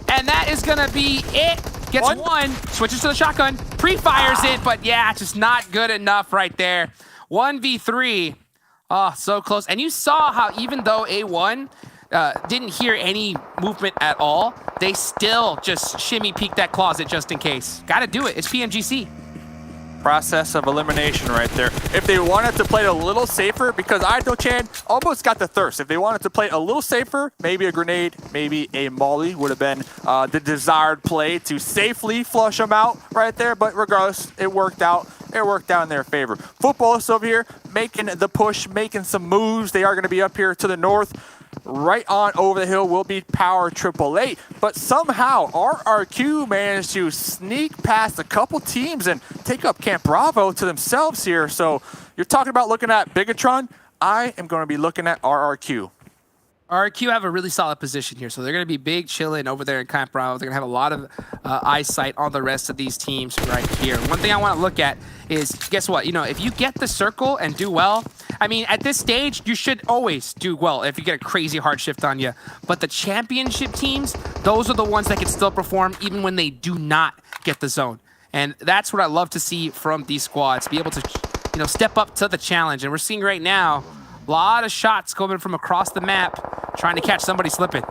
And that is going to be it. Gets one. Switches to the shotgun. Pre-fires it. But yeah, just not good enough right there. 1v3. Oh, so close. And you saw how even though A1 didn't hear any movement at all, they still just shimmy peek that closet just in case. Got to do it. It's PMGC. Process of elimination right there. If they wanted to play it a little safer, because Aito-chan almost got the thirst. If they wanted to play it a little safer, maybe a grenade, maybe a molly would have been the desired play to safely flush them out right there. But regardless, it worked out. It worked out in their favor. Futbolist over here making the push, making some moves. They are going to be up here to the north. Right on over the hill will be Power 888, but somehow RRQ managed to sneak past a couple teams and take up Camp Bravo to themselves here. So you're talking about looking at Bigetron. I am going to be looking at RRQ. RRQ have a really solid position here, so they're going to be big chilling over there in Camp Bravo. They're going to have a lot of eyesight on the rest of these teams right here. One thing I want to look at is, guess what? You know, if you get the circle and do well, I mean, at this stage, you should always do well if you get a crazy hard shift on you. But the championship teams, those are the ones that can still perform even when they do not get the zone. And that's what I love to see from these squads, be able to, you know, step up to the challenge. And we're seeing right now a lot of shots coming from across the map, trying to catch somebody slipping.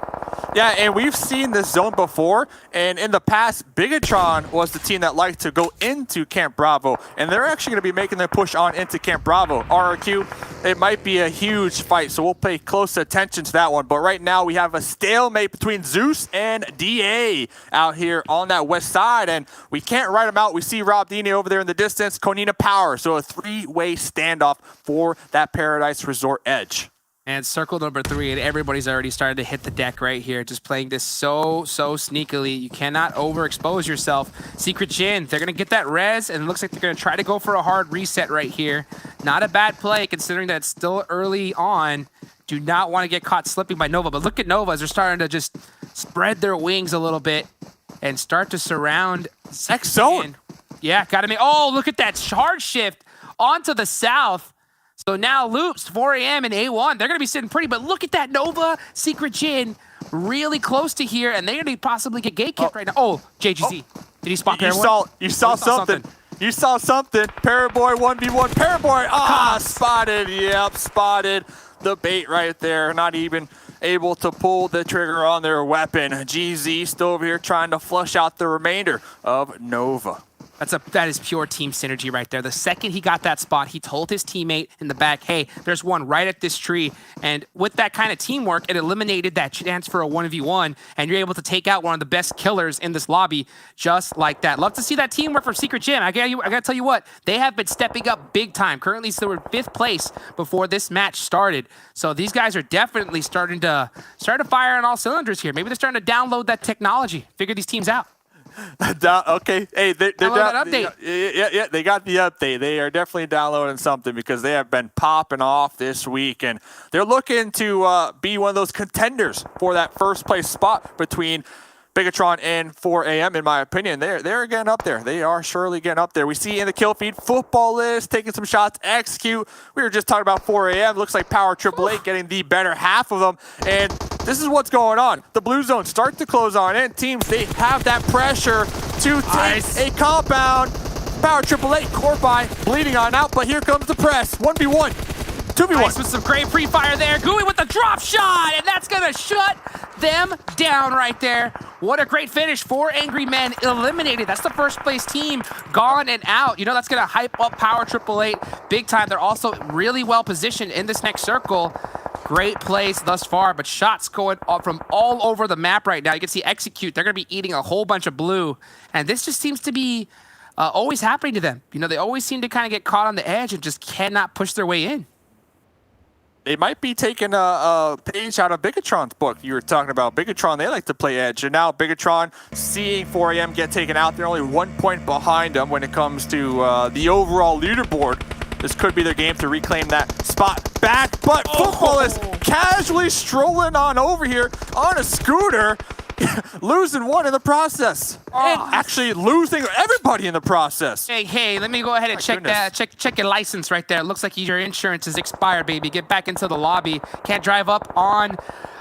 Yeah, and we've seen this zone before, and in the past, Bigetron was the team that liked to go into Camp Bravo, and they're actually going to be making their push on into Camp Bravo. RRQ, it might be a huge fight, so we'll pay close attention to that one. But right now, we have a stalemate between Zeus and DA out here on that west side, and we can't write them out. We see Rob Dini over there in the distance, Konina Power, so a three-way standoff for that Paradise Resort edge. And circle number 3, and everybody's already started to hit the deck right here, just playing this so sneakily. You cannot overexpose yourself. Secret Jin, they're going to get that res, and it looks like they're going to try to go for a hard reset right here. Not a bad play, considering that it's still early on. Do not want to get caught slipping by Nova, but look at Nova as they're starting to just spread their wings a little bit and start to surround Next zone. Yeah, got to make... Oh, look at that hard shift onto the south. So now Loops, 4 AM and A1, they're going to be sitting pretty, but look at that Nova, Secret Jin, really close to here, and they're going to possibly get gate-kicked right now. Oh, JGC. Did he spot Paraboy? You saw something. You saw something. Paraboy 1v1. Paraboy, spotted. Yep, spotted the bait right there. Not even able to pull the trigger on their weapon. GZ still over here trying to flush out the remainder of Nova. That is pure team synergy right there. The second he got that spot, he told his teammate in the back, hey, there's one right at this tree. And with that kind of teamwork, it eliminated that chance for a 1v1, and you're able to take out one of the best killers in this lobby just like that. Love to see that teamwork from Secret Gym. I gotta tell you what, they have been stepping up big time. Currently, they were 5th place before this match started. So these guys are definitely starting to fire on all cylinders here. Maybe they're starting to download that technology, figure these teams out. Okay, hey, they're that update. Yeah, they got the update. They are definitely downloading something because they have been popping off this week, and they're looking to be one of those contenders for that first place spot between Bigetron and 4AM, in my opinion. They're getting up there. They are surely getting up there. We see in the kill feed, Futbolist taking some shots, Execute. We were just talking about 4AM. Looks like Power 888 getting the better half of them. And this is what's going on. The blue zone start to close on in. Teams, they have that pressure to take a compound. Power 888, Corby bleeding on out, but here comes the press. 1v1. 2v1. Nice with some great pre-fire there. Gooey with the drop shot, and that's going to shut them down right there. What a great finish. 4 Angry Men eliminated. That's the first place team gone and out. You know, that's going to hype up Power 888 big time. They're also really well positioned in this next circle. Great plays thus far, but shots going from all over the map right now. You can see Execute. They're going to be eating a whole bunch of blue, and this just seems to be always happening to them. You know, they always seem to kind of get caught on the edge and just cannot push their way in. They might be taking a page out of Bigetron's book. You were talking about Bigetron. They like to play edge. And now Bigetron seeing 4AM get taken out. They're only 1 point behind them when it comes to the overall leaderboard. This could be their game to reclaim that spot back. But Futbolist casually strolling on over here on a scooter. Losing one in the process. And actually losing everybody in the process. Hey, let me go ahead and check your license right there. Looks like your insurance is expired, baby. Get back into the lobby. Can't drive up on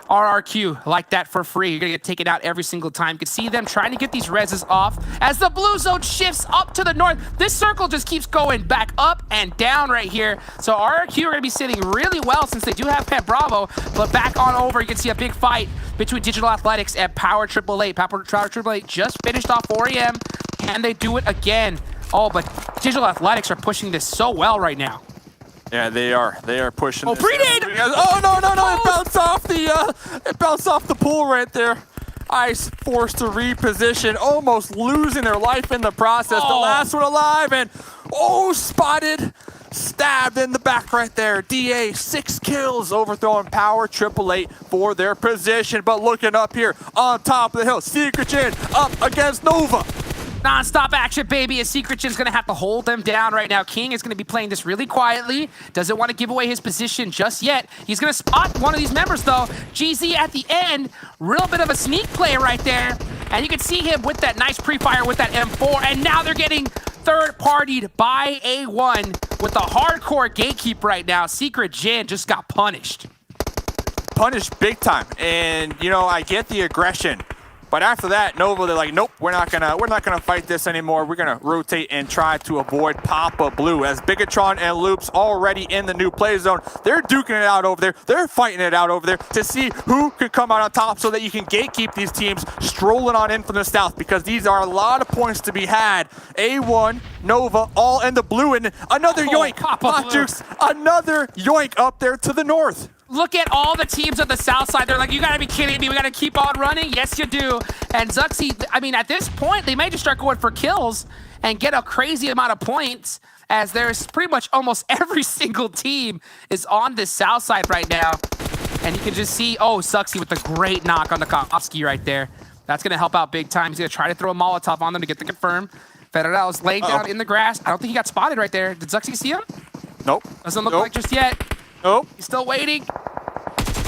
RRQ like that for free. You're gonna get taken out every single time. You can see them trying to get these reses off as the blue zone shifts up to the north. This circle just keeps going back up and down right here. So RRQ are gonna be sitting really well since they do have Pet Bravo, but back on over, you can see a big fight between Digital Athletics and Power 888. Power 888 just finished off 4AM. Can they do it again? Oh, but Digital Athletics are pushing this so well right now. Yeah, they are. They are pushing. Oh, pre-nade! Oh no! It bounced off the pool right there. Ice forced to reposition, almost losing their life in the process. The last one alive, and spotted, stabbed in the back right there. DA 6 kills, overthrowing Power 888 for their position. But looking up here on top of the hill, Secret Gym up against Nova. Non-stop action, baby. A Secret Gym's going to have to hold them down right now. King is going to be playing this really quietly. Doesn't want to give away his position just yet. He's going to spot one of these members, though. GZ at the end. Real bit of a sneak play right there. And you can see him with that nice pre-fire with that M4. And now they're getting third-partied by A1 with a hardcore gatekeep right now. Secret Gym just got punished. Punished big time. And, you know, I get the aggression. But after that, Nova, they're like, nope, we're not gonna fight this anymore. We're gonna rotate and try to avoid Papa Blue. As Bigetron and Loops already in the new play zone, they're duking it out over there. They're fighting it out over there to see who can come out on top so that you can gatekeep these teams strolling on in from the south, because these are a lot of points to be had. A1, Nova, all in the blue, and another yoink. Hot Jukes, another yoink up there to the north. Look at all the teams on the south side. They're like, you gotta be kidding me. We gotta keep on running. Yes, you do. And Zuxi, I mean, at this point, they may just start going for kills and get a crazy amount of points, as there's pretty much almost every single team is on this south side right now. And you can just see, Zuxi with the great knock on the Kofsky right there. That's gonna help out big time. He's gonna try to throw a Molotov on them to get the confirm. Federal is laying down in the grass. I don't think he got spotted right there. Did Zuxi see him? Nope. Doesn't look like just yet. Nope. He's still waiting.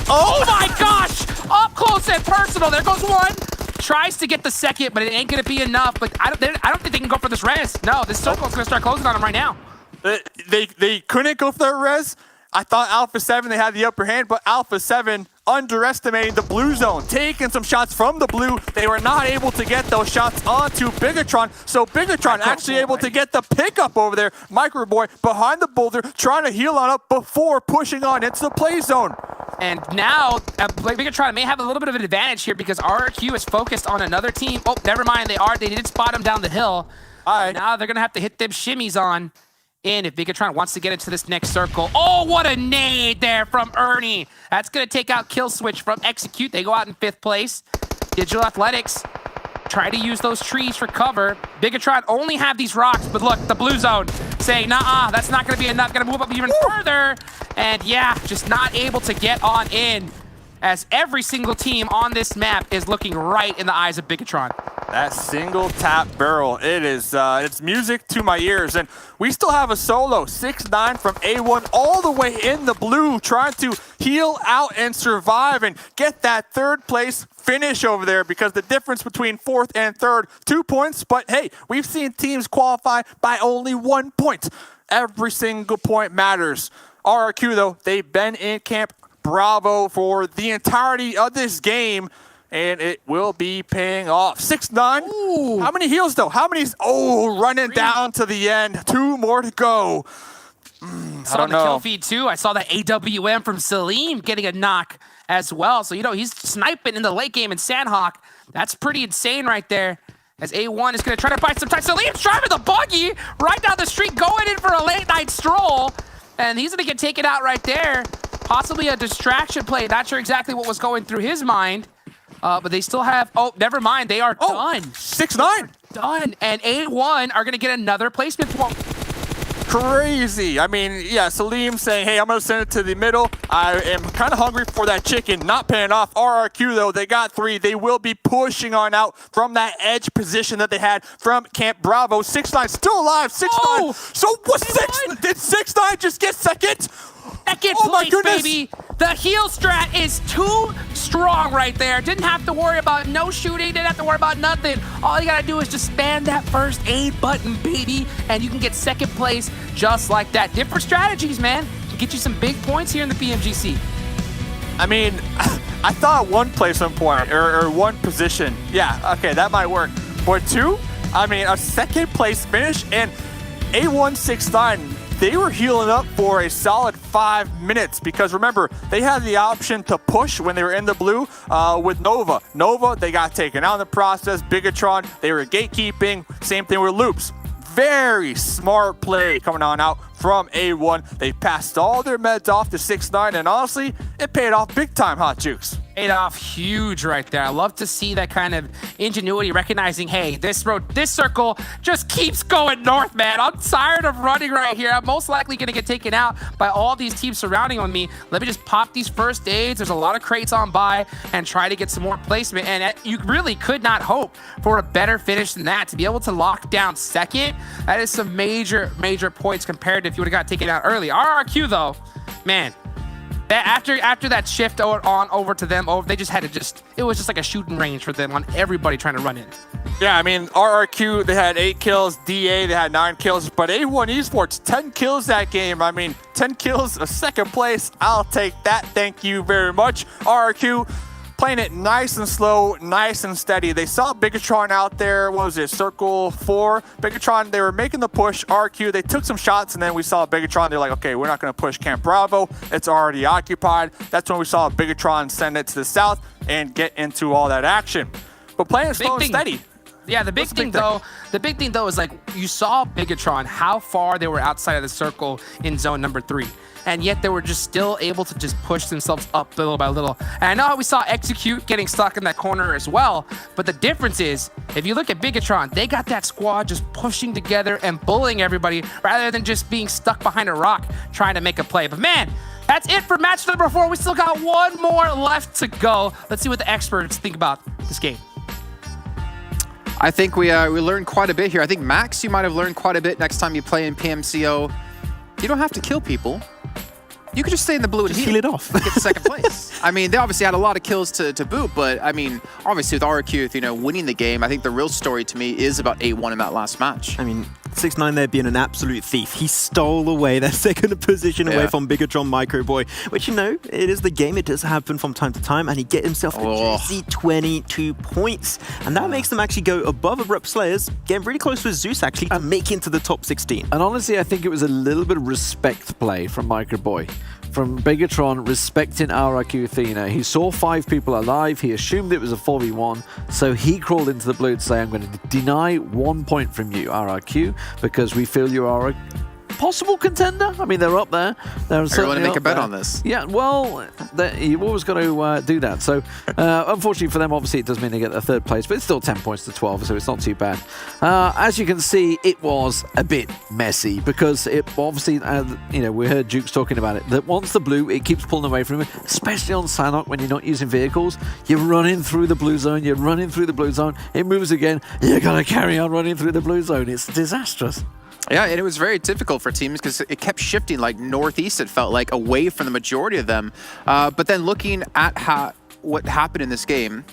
Oh my gosh! Up close and personal. There goes one. Tries to get the second, but it ain't gonna be enough. But I don't think they can go for this res. No, this circle's gonna start closing on him right now. They couldn't go for that res. I thought Alpha 7, they had the upper hand, but Alpha 7 underestimating the blue zone, taking some shots from the blue. They were not able to get those shots onto Bigetron, so Bigetron actually able to get the pickup over there. Microboy behind the boulder, trying to heal on up before pushing on into the play zone. And now, Bigetron may have a little bit of an advantage here because RRQ is focused on another team. Oh, never mind, they did spot him down the hill. Now they're going to have to hit them shimmies on in if Bigetron wants to get into this next circle. Oh, what a nade there from Ernie. That's going to take out Kill Switch from Execute. They go out in 5th place. Digital Athletics try to use those trees for cover. Bigetron only have these rocks, but look, the blue zone saying, nah, that's not going to be enough. Going to move up even further. And yeah, just not able to get on in, as every single team on this map is looking right in the eyes of Bigetron. That single tap barrel, it is it's music to my ears. And we still have a solo, 6-9 from A1 all the way in the blue, trying to heal out and survive and get that 3rd place finish over there, because the difference between 4th and 3rd, 2 points. But hey, we've seen teams qualify by only 1 point. Every single point matters. RRQ though, they've been in camp Bravo for the entirety of this game, and it will be paying off. 6-9. How many heals though? How many? Oh, running down to the end. 2 more to go. I don't know. Kill feed too. I saw that AWM from Salim getting a knock as well. So, you know, he's sniping in the late game in Sandhawk. That's pretty insane right there. As A1 is going to try to buy some time. Salim's driving the buggy right down the street, going in for a late night stroll. And he's going to get taken out right there. Possibly a distraction play. Not sure exactly what was going through his mind. But they still have... Oh, never mind. They are done. 6-9. Done. And A1 are going to get another placement point. Crazy. I mean, yeah, Salim saying, hey, I'm going to send it to the middle. I am kind of hungry for that chicken. Not paying off. RRQ, though, they got 3. They will be pushing on out from that edge position that they had from Camp Bravo. 6-9 still alive. 6-9. So what? Did 6-9 just get second? Second place, baby. The heal strat is too strong right there. Didn't have to worry about no shooting. Didn't have to worry about nothing. All you got to do is just spam that first aid button, baby, and you can get second place just like that. Different strategies, man. Can get you some big points here in the PMGC. I mean, I thought 1 placement point or 1 position. Yeah, okay, that might work. But 2, I mean, a second place finish, and A1 6-9, they were healing up for a solid 5 minutes, because remember, they had the option to push when they were in the blue with Nova. Nova, they got taken out in the process. Bigetron, they were gatekeeping. Same thing with Loops. Very smart play coming on out from A1. They passed all their meds off to 6-9, and honestly, it paid off big time, Hot Jukes. Paid off huge right there. I love to see that kind of ingenuity, recognizing, hey, this circle just keeps going north, man. I'm tired of running right here. I'm most likely going to get taken out by all these teams surrounding on me. Let me just pop these first aids. There's a lot of crates on by and try to get some more placement. And you really could not hope for a better finish than that. To be able to lock down second, that is some major, major points compared to if you would have got taken out early. RRQ, though, man, after that shift on over to them, they just had to it was just like a shooting range for them on everybody trying to run in. Yeah, I mean, RRQ, they had 8 kills. DA, they had 9 kills. But A1 Esports, 10 kills that game. I mean, 10 kills, a second place. I'll take that. Thank you very much. RRQ, playing it nice and slow, nice and steady. They saw Bigetron out there, what was it, Circle 4. Bigetron, they were making the push. RQ, they took some shots, and then we saw Bigetron. They're like, okay, we're not going to push Camp Bravo. It's already occupied. That's when we saw Bigetron send it to the south and get into all that action. But playing it slow and steady. Yeah, the big thing though is like you saw Bigetron, how far they were outside of the circle in zone number 3. And yet they were just still able to just push themselves up little by little. And I know how we saw Execute getting stuck in that corner as well, but the difference is, if you look at Bigetron, they got that squad just pushing together and bullying everybody rather than just being stuck behind a rock trying to make a play. But man, that's it for match number 4. We still got 1 more left to go. Let's see what the experts think about this game. I think we learned quite a bit here. I think, Max, you might have learned quite a bit next time you play in PMCO. You don't have to kill people. You could just stay in the blue and heal it off. Get the second place. I mean, they obviously had a lot of kills to boot, but I mean, obviously with RRQ, you know, winning the game, I think the real story to me is about A1 in that last match. I mean, 6ix9ine there being an absolute thief. He stole away their second position away from Bigetron Microboy, which, you know, it is the game. It does happen from time to time, and he get himself a juicy 22 points. And that makes them actually go above Abrupt Slayers, getting really close with Zeus, actually, to make into the top 16. And honestly, I think it was a little bit of respect play from Microboy from Bigetron respecting RRQ Athena. He saw 5 people alive. He assumed it was a 4v1. So he crawled into the blue to say, I'm going to deny 1 point from you, RRQ, because we feel you are a possible contender. I mean, they're up there. They're certainly make a bet on this. Yeah, well, you've always got to do that. So, unfortunately for them, obviously, it does mean they get the 3rd place, but it's still 10 points to 12, so it's not too bad. As you can see, it was a bit messy because it obviously, you know, we heard Jukes talking about it, that once the blue, it keeps pulling away from him, especially on Sanhok when you're not using vehicles. You're running through the blue zone, you're running through the blue zone, it moves again, you're going to carry on running through the blue zone. It's disastrous. Yeah, and it was very difficult for teams because it kept shifting like northeast, it felt like, away from the majority of them. But then looking at what happened in this game,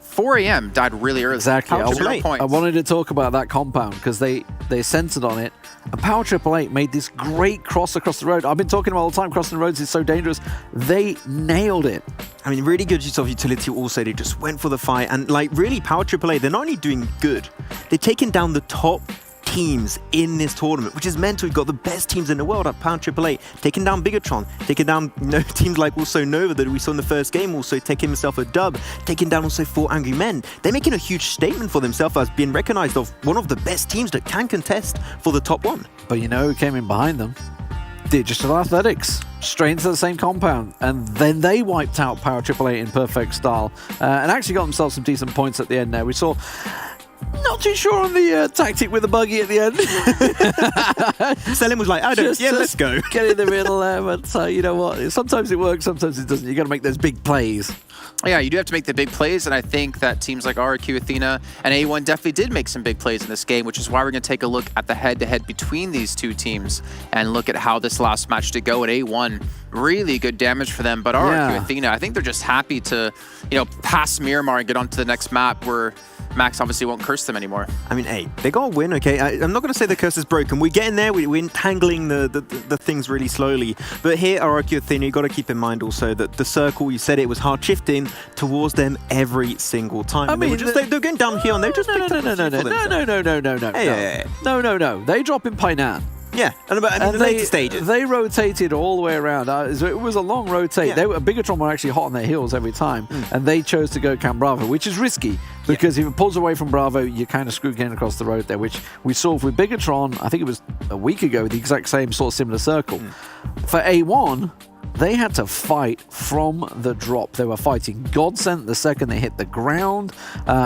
4 a.m. died really early. Exactly. I wanted to talk about that compound because they centered on it. And Power 888 made this great cross across the road. I've been talking about all the time, crossing the roads is so dangerous. They nailed it. I mean, really good use of utility also. They just went for the fight. And like, really, Power 888, they're not only doing good, they're taking down the top teams in this tournament, which is meant to have got the best teams in the world at Power 888, taking down Bigetron, taking down teams like also Nova that we saw in the first game, also taking himself a dub, taking down also 4 Angry Men. They're making a huge statement for themselves as being recognized of one of the best teams that can contest for the top 1. But you know who came in behind them? Digital Athletics, straight into the same compound, and then they wiped out Power 888 in perfect style, and actually got themselves some decent points at the end there. We saw not too sure on the tactic with the buggy at the end. Selim was like, let's go. Get in the middle there, but you know what? Sometimes it works, sometimes it doesn't. You got to make those big plays. Yeah, you do have to make the big plays, and I think that teams like RRQ Athena and A1 definitely did make some big plays in this game, which is why we're going to take a look at the head-to-head between these two teams and look at how this last match did go at A1. Really good damage for them, but RRQ Athena, I think they're just happy to, you know, pass Miramar and get on to the next map where Max obviously won't curse them anymore. I mean, hey, they got a win, okay? I'm not going to say the curse is broken. We're getting there. We're entangling the things really slowly. But here, RRQ Athena, you got to keep in mind also that the circle, you said it was hard shifting towards them every single time. I mean, they're going down here and they just no. They drop in Painan. Yeah, and the later stages. They rotated all the way around. It was a long rotate. Yeah. Bigetron were actually hot on their heels every time, and they chose to go Cam Bravo, which is risky, because if it pulls away from Bravo, you kind of screw getting across the road there, which we saw with Bigetron, I think it was a week ago, the exact same sort of similar circle. For A1, they had to fight from the drop. They were fighting GODSENT the second they hit the ground.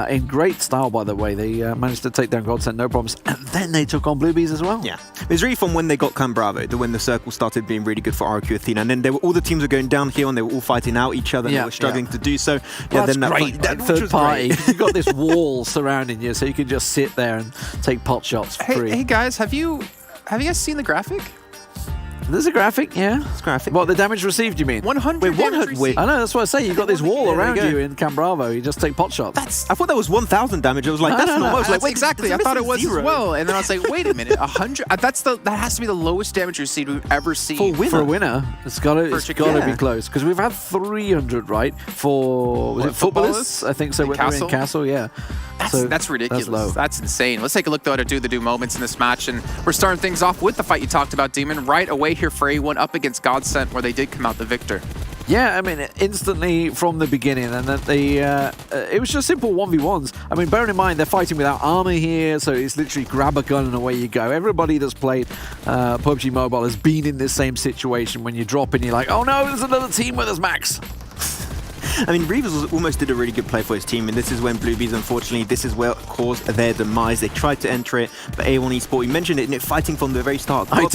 In great style, by the way. They managed to take down GODSENT, no problems. And then they took on Bluebees as well. Yeah. It was really fun when they got Cam Bravo, when the circle started being really good for RRQ Athena. And then all the teams were going down here and they were all fighting out each other and they were struggling to do so. Yeah, that's great. That third party. You've got this wall surrounding you, so you can just sit there and take pot shots free. Hey guys, have you guys seen the graphic? There's a graphic, yeah. It's graphic. What, the damage received, you mean? 100 Wait, 100. I know, that's what I say. You've got this wall around you in Cam Bravo. You just take pot shots. I thought that was 1,000 damage. I was like, that's not. I was like, wait, exactly. I thought it was as well. And then I was like, wait a minute, 100. That has to be the lowest damage received we've ever seen. For a winner, it's got to be close, because we've had 300, right? For Futbolist? I think so. When we were in Castle, yeah. That's ridiculous. That's insane. Let's take a look, though, at the moments in this match. And we're starting things off with the fight you talked about, Demon, right away here for A1 up against GODSENT, where they did come out the victor. Yeah, I mean, instantly from the beginning, and then it was just simple 1v1s. I mean, bearing in mind, they're fighting without armor here, so it's literally grab a gun and away you go. Everybody that's played PUBG Mobile has been in this same situation when you drop and you're like, oh no, there's another team with us, Max. I mean, Reavers almost did a really good play for his team, and this is when Bluebees, unfortunately, this is where caused their demise. They tried to enter it, but A1 Esports, we mentioned it, and fighting from the very start. He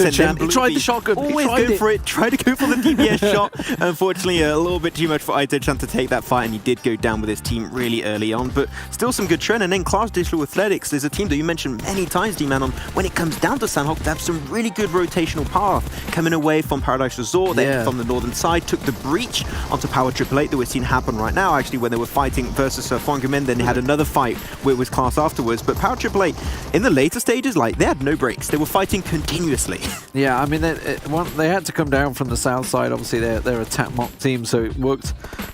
tried the shotgun. Always go for it. Tried to go for the DPS shot. Unfortunately, a little bit too much for Aitochan to take that fight, and he did go down with his team really early on, but still some good trend. And then Klas Digital Athletics, there's a team that you mentioned many times, D-Man, on when it comes down to Sanhok, they have some really good rotational path coming away from Paradise Resort, then from the northern side, took the breach onto Power 888 that we're seeing happen right now, actually, when they were fighting versus Fongmen. Then they had another fight with Klas afterwards. But Power 888, in the later stages, like, they had no breaks. They were fighting continuously. Yeah, I mean, they had to come down from the south side. Obviously, they're a attack mock team, so it worked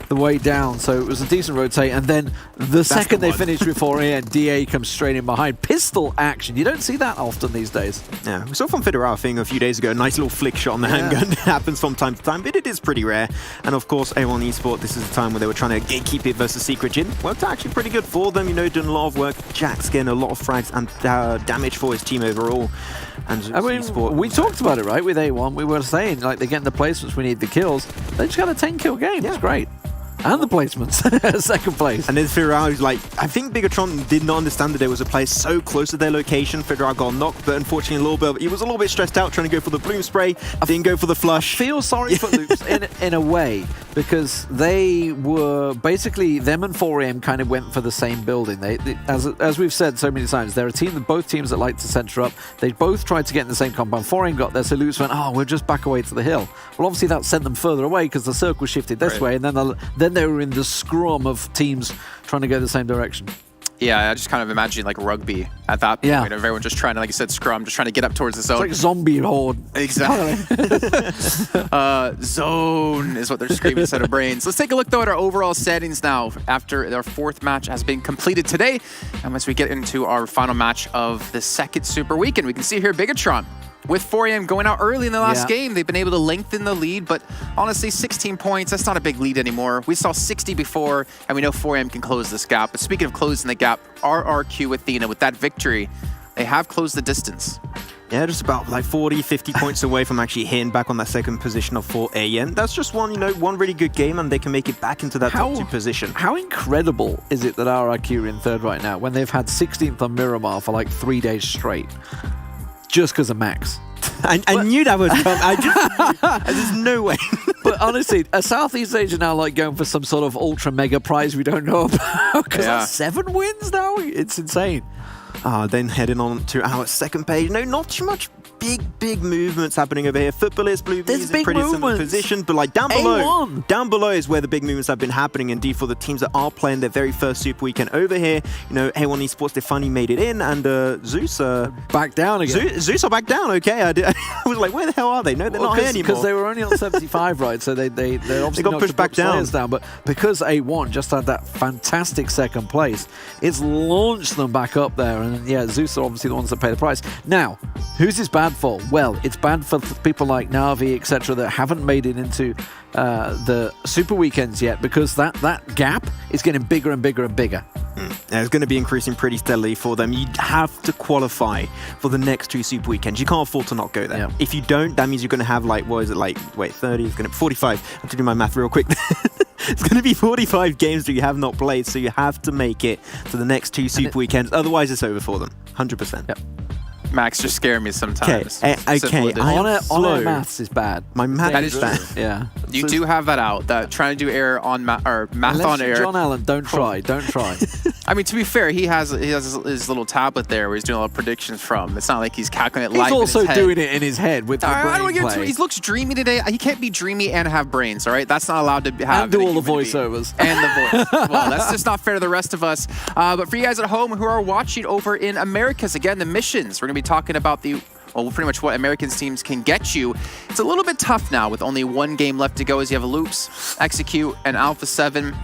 the way down. So it was a decent rotate. And then the second they finished with 4AM, DA comes straight in behind. Pistol action. You don't see that often these days. Yeah, we saw from Federal thing a few days ago. A nice little flick shot on the handgun. It happens from time to time, but it is pretty rare. And of course, A1 Esports, this is the time where they were trying to gatekeep it versus Secret Jin. Worked actually pretty good for them, you know, doing a lot of work. Jack's getting a lot of frags and damage for his team overall. And I mean, we talked about it, right, with A1. We were saying, like, they're getting the placements, we need the kills. They just got a 10-kill game. It's great. And the placements, second place. And then Federal is like, I think Bigetron did not understand that there was a place so close to their location. Federal got knocked, but unfortunately he was a little bit stressed out trying to go for the bloom spray, didn't go for the flush. I feel sorry for Loops in a way, because they were basically, them and 4AM kind of went for the same building. They as we've said so many times, they're a team, both teams that like to center up. They both tried to get in the same compound. 4AM got there, so Loops went, we'll just back away to the hill. Well, obviously that sent them further away because the circle shifted this way, and then they were in the scrum of teams trying to go the same direction. Yeah, I just kind of imagine like rugby at that point of everyone just trying to, like you said, scrum, just trying to get up towards the zone. It's like zombie horde. Exactly. Zone is what they're screaming instead of brains. Let's take a look though at our overall settings now after our fourth match has been completed today. And as we get into our final match of the second Super Weekend, we can see here Bigetron. With 4AM going out early in the last game, they've been able to lengthen the lead, but honestly, 16 points, that's not a big lead anymore. We saw 60 before, and we know 4AM can close this gap. But speaking of closing the gap, RRQ Athena, with that victory, they have closed the distance. Yeah, just about like 40, 50 points away from actually hitting back on that second position of 4AM. That's just one really good game, and they can make it back into that top 2 position. How incredible is it that RRQ are in third right now, when they've had 16th on Miramar for like 3 days straight? Just because of Max. I knew that would come. There's no way. But honestly, Southeast Asia now like going for some sort of ultra mega prize we don't know about. Because that's 7 wins now. It's insane. Then heading on to our second page. No, not too much big movements happening over here. Futbolist, Blue Bees in pretty similar position, but like down below is where the big movements have been happening. Indeed, for the teams that are playing their very first Super Weekend over here, you know, A1 Esports, they finally made it in, and Zeus back down again. Zeus are back down. Okay, I was like, where the hell are they? No, they're not here anymore. Because they were only on 75, right? So they obviously got pushed back down. But because A1 just had that fantastic second place, it's launched them back up there. And yeah, Zeus are obviously the ones that pay the price. Now, who's this bad for? Well, it's bad for people like Navi, etc., that haven't made it into the Super Weekends yet, because that gap is getting bigger and bigger and bigger. Yeah, it's going to be increasing pretty steadily for them. You have to qualify for the next 2 Super Weekends. You can't afford to not go there. Yeah. If you don't, that means you're going to have like, what is it, like, wait, 30, it's going to be 45. I have to do my math real quick. It's going to be 45 games that you have not played, so you have to make it to the next 2 Super Weekends. Otherwise, it's over for them. 100%. Yep. Max just scare me sometimes. Okay. On maths is bad. My math is bad. Yeah. You do have that out. That trying to do air on math on air. John Allen, don't try. I mean, to be fair, he has his little tablet there where he's doing all the predictions from. It's not like he's calculating it live. He's also in his head. doing it in his head with the brain play. He looks dreamy today. He can't be dreamy and have brains. All right, that's not allowed to have. And do all the voiceovers and the voice. Well, that's just not fair to the rest of us. But for you guys at home who are watching over in Americas, again, the missions. We're gonna be talking about pretty much what Americans teams can get you. It's a little bit tough now with only 1 game left to go, as you have a Loops, Execute, and Alpha 7.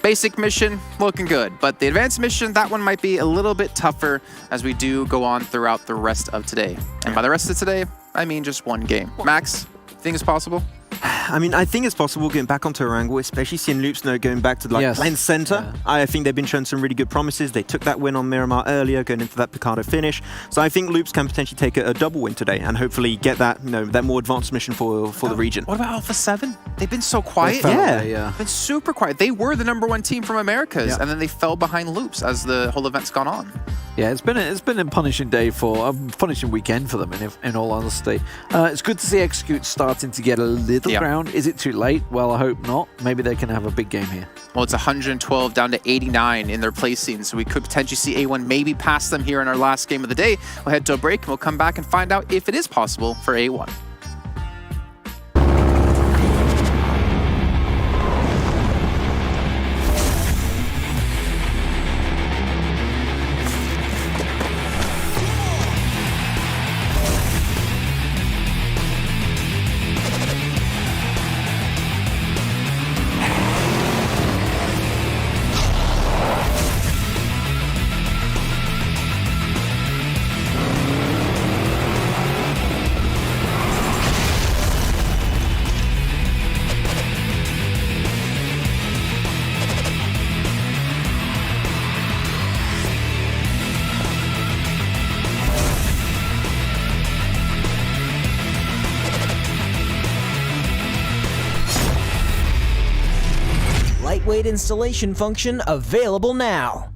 Basic mission, looking good. But the advanced mission, that one might be a little bit tougher as we do go on throughout the rest of today. And by the rest of today, I mean just 1 game. Max, think it's possible? I mean, I think it's possible getting back onto Erangel, especially seeing Loops going back to like Lens Center. Yeah. I think they've been showing some really good promises. They took that win on Miramar earlier, going into that Picardo finish. So I think Loops can potentially take a double win today and hopefully get that, that more advanced mission for the region. What about Alpha 7? They've been so quiet. Yeah. Been super quiet. They were the #1 team from Americas, and then they fell behind Loops as the whole event's gone on. Yeah, it's been a punishing day for punishing weekend for them. In all honesty, it's good to see Execute starting to get a little ground. Is it too late? Well, I hope not. Maybe they can have a big game here. Well, it's 112 down to 89 in their placing, so we could potentially see A1 maybe pass them here in our last game of the day. We'll head to a break and we'll come back and find out if it is possible for A1. lightweight installation function available now.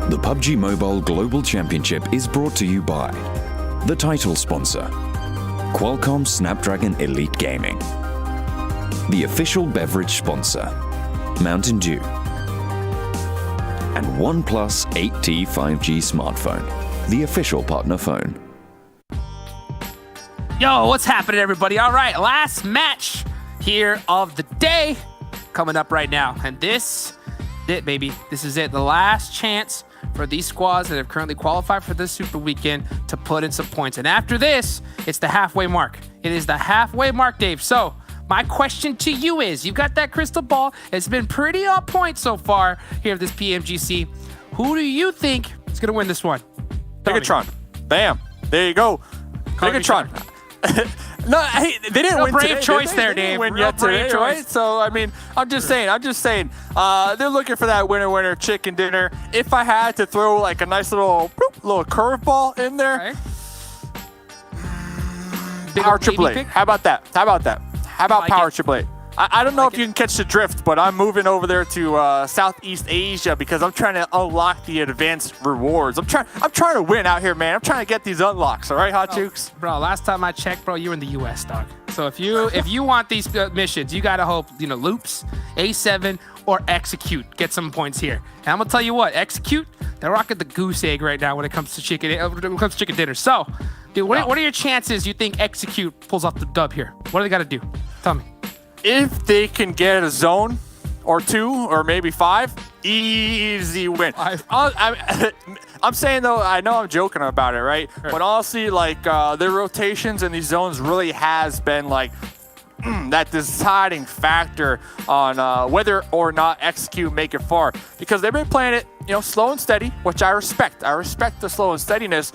The PUBG Mobile Global Championship is brought to you by the title sponsor, Qualcomm Snapdragon Elite Gaming, the official beverage sponsor, Mountain Dew, and OnePlus 8T 5G smartphone, the official partner phone. Yo, what's happening, everybody? All right, last match here of the day coming up right now. And this is it, baby. This is it. The last chance for these squads that have currently qualified for this Super Weekend to put in some points. And after this, it's the halfway mark. It is the halfway mark, Dave. So my question to you is, you've got that crystal ball. It's been pretty on point so far here at this PMGC. Who do you think is going to win this one? Bigetron. Bam. There you go. Bigetron. No, hey, they didn't win brave today. choice there, They didn't Dave. win Real yet brave today, choice. right? So, I mean, I'm just saying. They're looking for that winner chicken dinner. If I had to throw like a nice little curveball in there, Power Triple A. How about that? How about Power Triple A? I don't know if you can catch the drift, but I'm moving over there to Southeast Asia because I'm trying to unlock the advanced rewards. I'm trying to win out here, man. I'm trying to get these unlocks. All right, Hot Jukes? Bro, last time I checked, bro, you're in the U.S., dog. So if you want these missions, you gotta hope Loops, A7, or Execute get some points here. And I'm gonna tell you what, Execute, they're rocking the goose egg right now when it comes to chicken dinner. So, dude, what are your chances you think Execute pulls off the dub here? What do they gotta do? Tell me. If they can get a zone or two or maybe 5, easy win. I'm saying, though, I know I'm joking about it, right? Sure. But honestly, like, their rotations in these zones really has been, like, that deciding factor on whether or not Execute make it far. Because they've been playing it, slow and steady, which I respect. I respect the slow and steadiness.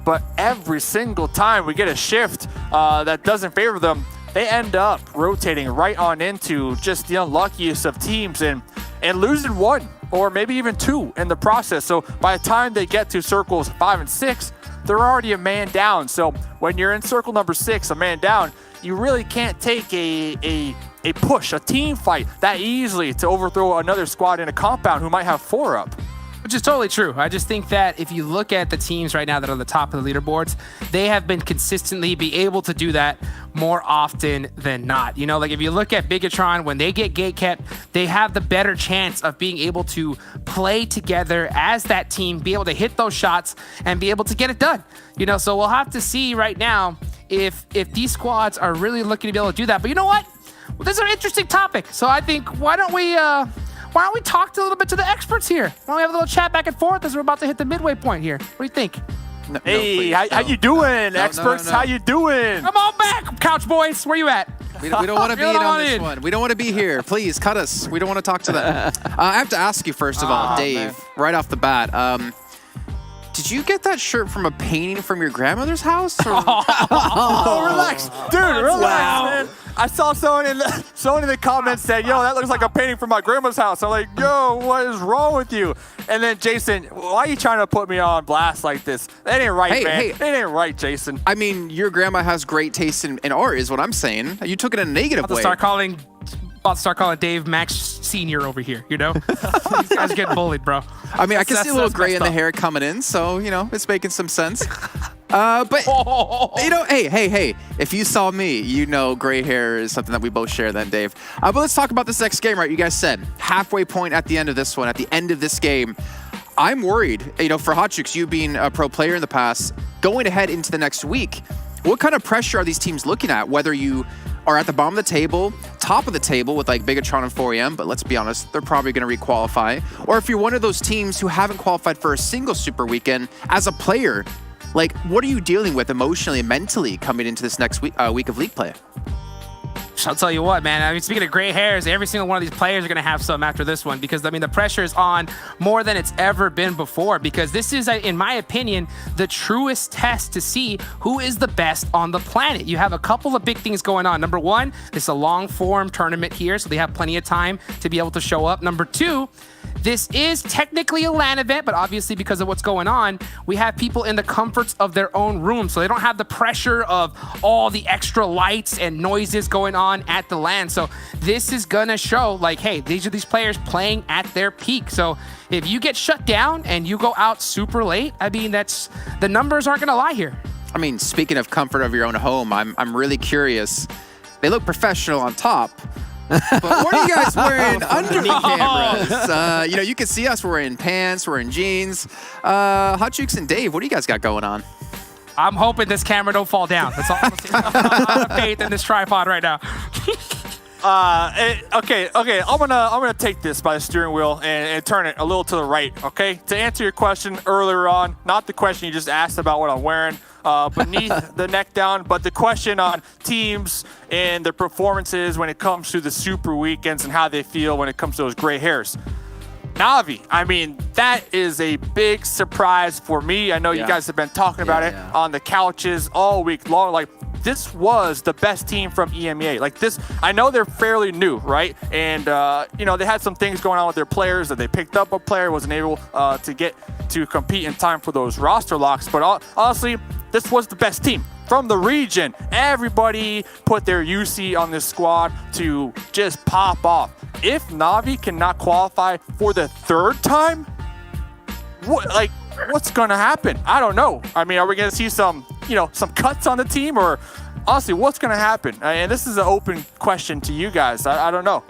But every single time we get a shift that doesn't favor them, they end up rotating right on into just the unluckiest of teams and losing 1 or maybe even 2 in the process. So by the time they get to circles 5 and 6, they're already a man down. So when you're in circle number 6, a man down, you really can't take a push, a team fight that easily to overthrow another squad in a compound who might have 4 up. Which is totally true. I just think that if you look at the teams right now that are on the top of the leaderboards, they have been consistently be able to do that more often than not. Like if you look at Bigetron, when they get gate kept, they have the better chance of being able to play together as that team, be able to hit those shots and be able to get it done. So we'll have to see right now if these squads are really looking to be able to do that. But you know what? Well, this is an interesting topic. So I think why don't we talk a little bit to the experts here? Why don't we have a little chat back and forth as we're about to hit the midway point here? What do you think? How you doing, experts? How you doing? Come on back, couch boys. Where you at? We don't want to be in on this one. We don't want to be here. Please, cut us. We don't want to talk to them. I have to ask you, first of all, Dave, right off the bat, did you get that shirt from a painting from your grandmother's house? Or? Oh, relax. Dude, relax, man. I saw someone in the comments said, yo, that looks like a painting from my grandma's house. I'm like, yo, what is wrong with you? And then Jason, why are you trying to put me on blast like this? That ain't right, man. It ain't right, Jason. I mean, your grandma has great taste in art is what I'm saying. You took it in a negative way. About to start calling Dave Max Senior over here, you know? These guys are getting bullied, bro. I mean, I can see a little gray in the hair coming in, so, you know, it's making some sense. But, you know, hey, if you saw me, you know gray hair is something that we both share then, Dave. But let's talk about this next game, right? You guys said halfway point at the end of this one, at the end of this game. I'm worried, you know, for Hotchooks, you being a pro player in the past, going ahead into the next week, what kind of pressure are these teams looking at? Whether you are at the bottom of the table, top of the table with like Bigetron and 4AM, but let's be honest, they're probably going to re-qualify. Or if you're one of those teams who haven't qualified for a single Super Weekend, as a player, like what are you dealing with emotionally and mentally coming into this next week of league play? I'll tell you what, man. I mean, speaking of gray hairs, every single one of these players are going to have some after this one because, I mean, the pressure is on more than it's ever been before because this is, in my opinion, the truest test to see who is the best on the planet. You have a couple of big things going on. Number one, it's a long-form tournament here, so they have plenty of time to be able to show up. Number two, this is technically a LAN event, but obviously because of what's going on, we have people in the comforts of their own room, so they don't have the pressure of all the extra lights and noises going on at the LAN. So this is gonna show like, hey, these are these players playing at their peak. So if you get shut down and you go out super late, I mean, the numbers aren't gonna lie here. I mean, speaking of comfort of your own home, I'm really curious. They look professional on top. But what are you guys wearing under the cameras? You know, you can see us wearing pants, wearing jeans. Hotchooks and Dave, what do you guys got going on? I'm hoping this camera don't fall down. That's all I'm saying. I have faith in this tripod right now. Okay. I'm gonna take this by the steering wheel and turn it a little to the right. Okay, to answer your question earlier on, not the question you just asked about what I'm wearing beneath the neck down, but the question on teams and their performances when it comes to the Super Weekends and how they feel when it comes to those gray hairs. Navi, I mean, that is a big surprise for me. I know you guys have been talking about it on the couches all week long. Like, this was the best team from EMEA. Like this, I know they're fairly new, right? And, you know, they had some things going on with their players that they picked up a player, wasn't able to get to compete in time for those roster locks. But honestly, this was the best team from the region. Everybody put their UC on this squad to just pop off. If Navi cannot qualify for the third time, what's gonna happen? I don't know. I mean, are we gonna see some cuts on the team, or honestly, what's gonna happen? And this is an open question to you guys. I don't know.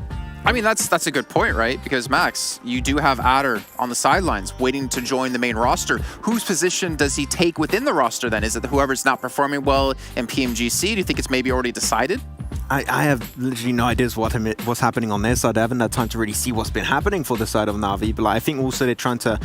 I mean, that's a good point, right? Because Max, you do have Adder on the sidelines waiting to join the main roster. Whose position does he take within the roster then? Is it whoever's not performing well in PMGC? Do you think it's maybe already decided? I have literally no ideas what's happening on their side. I haven't had time to really see what's been happening for the side of Navi, but I think also they're trying to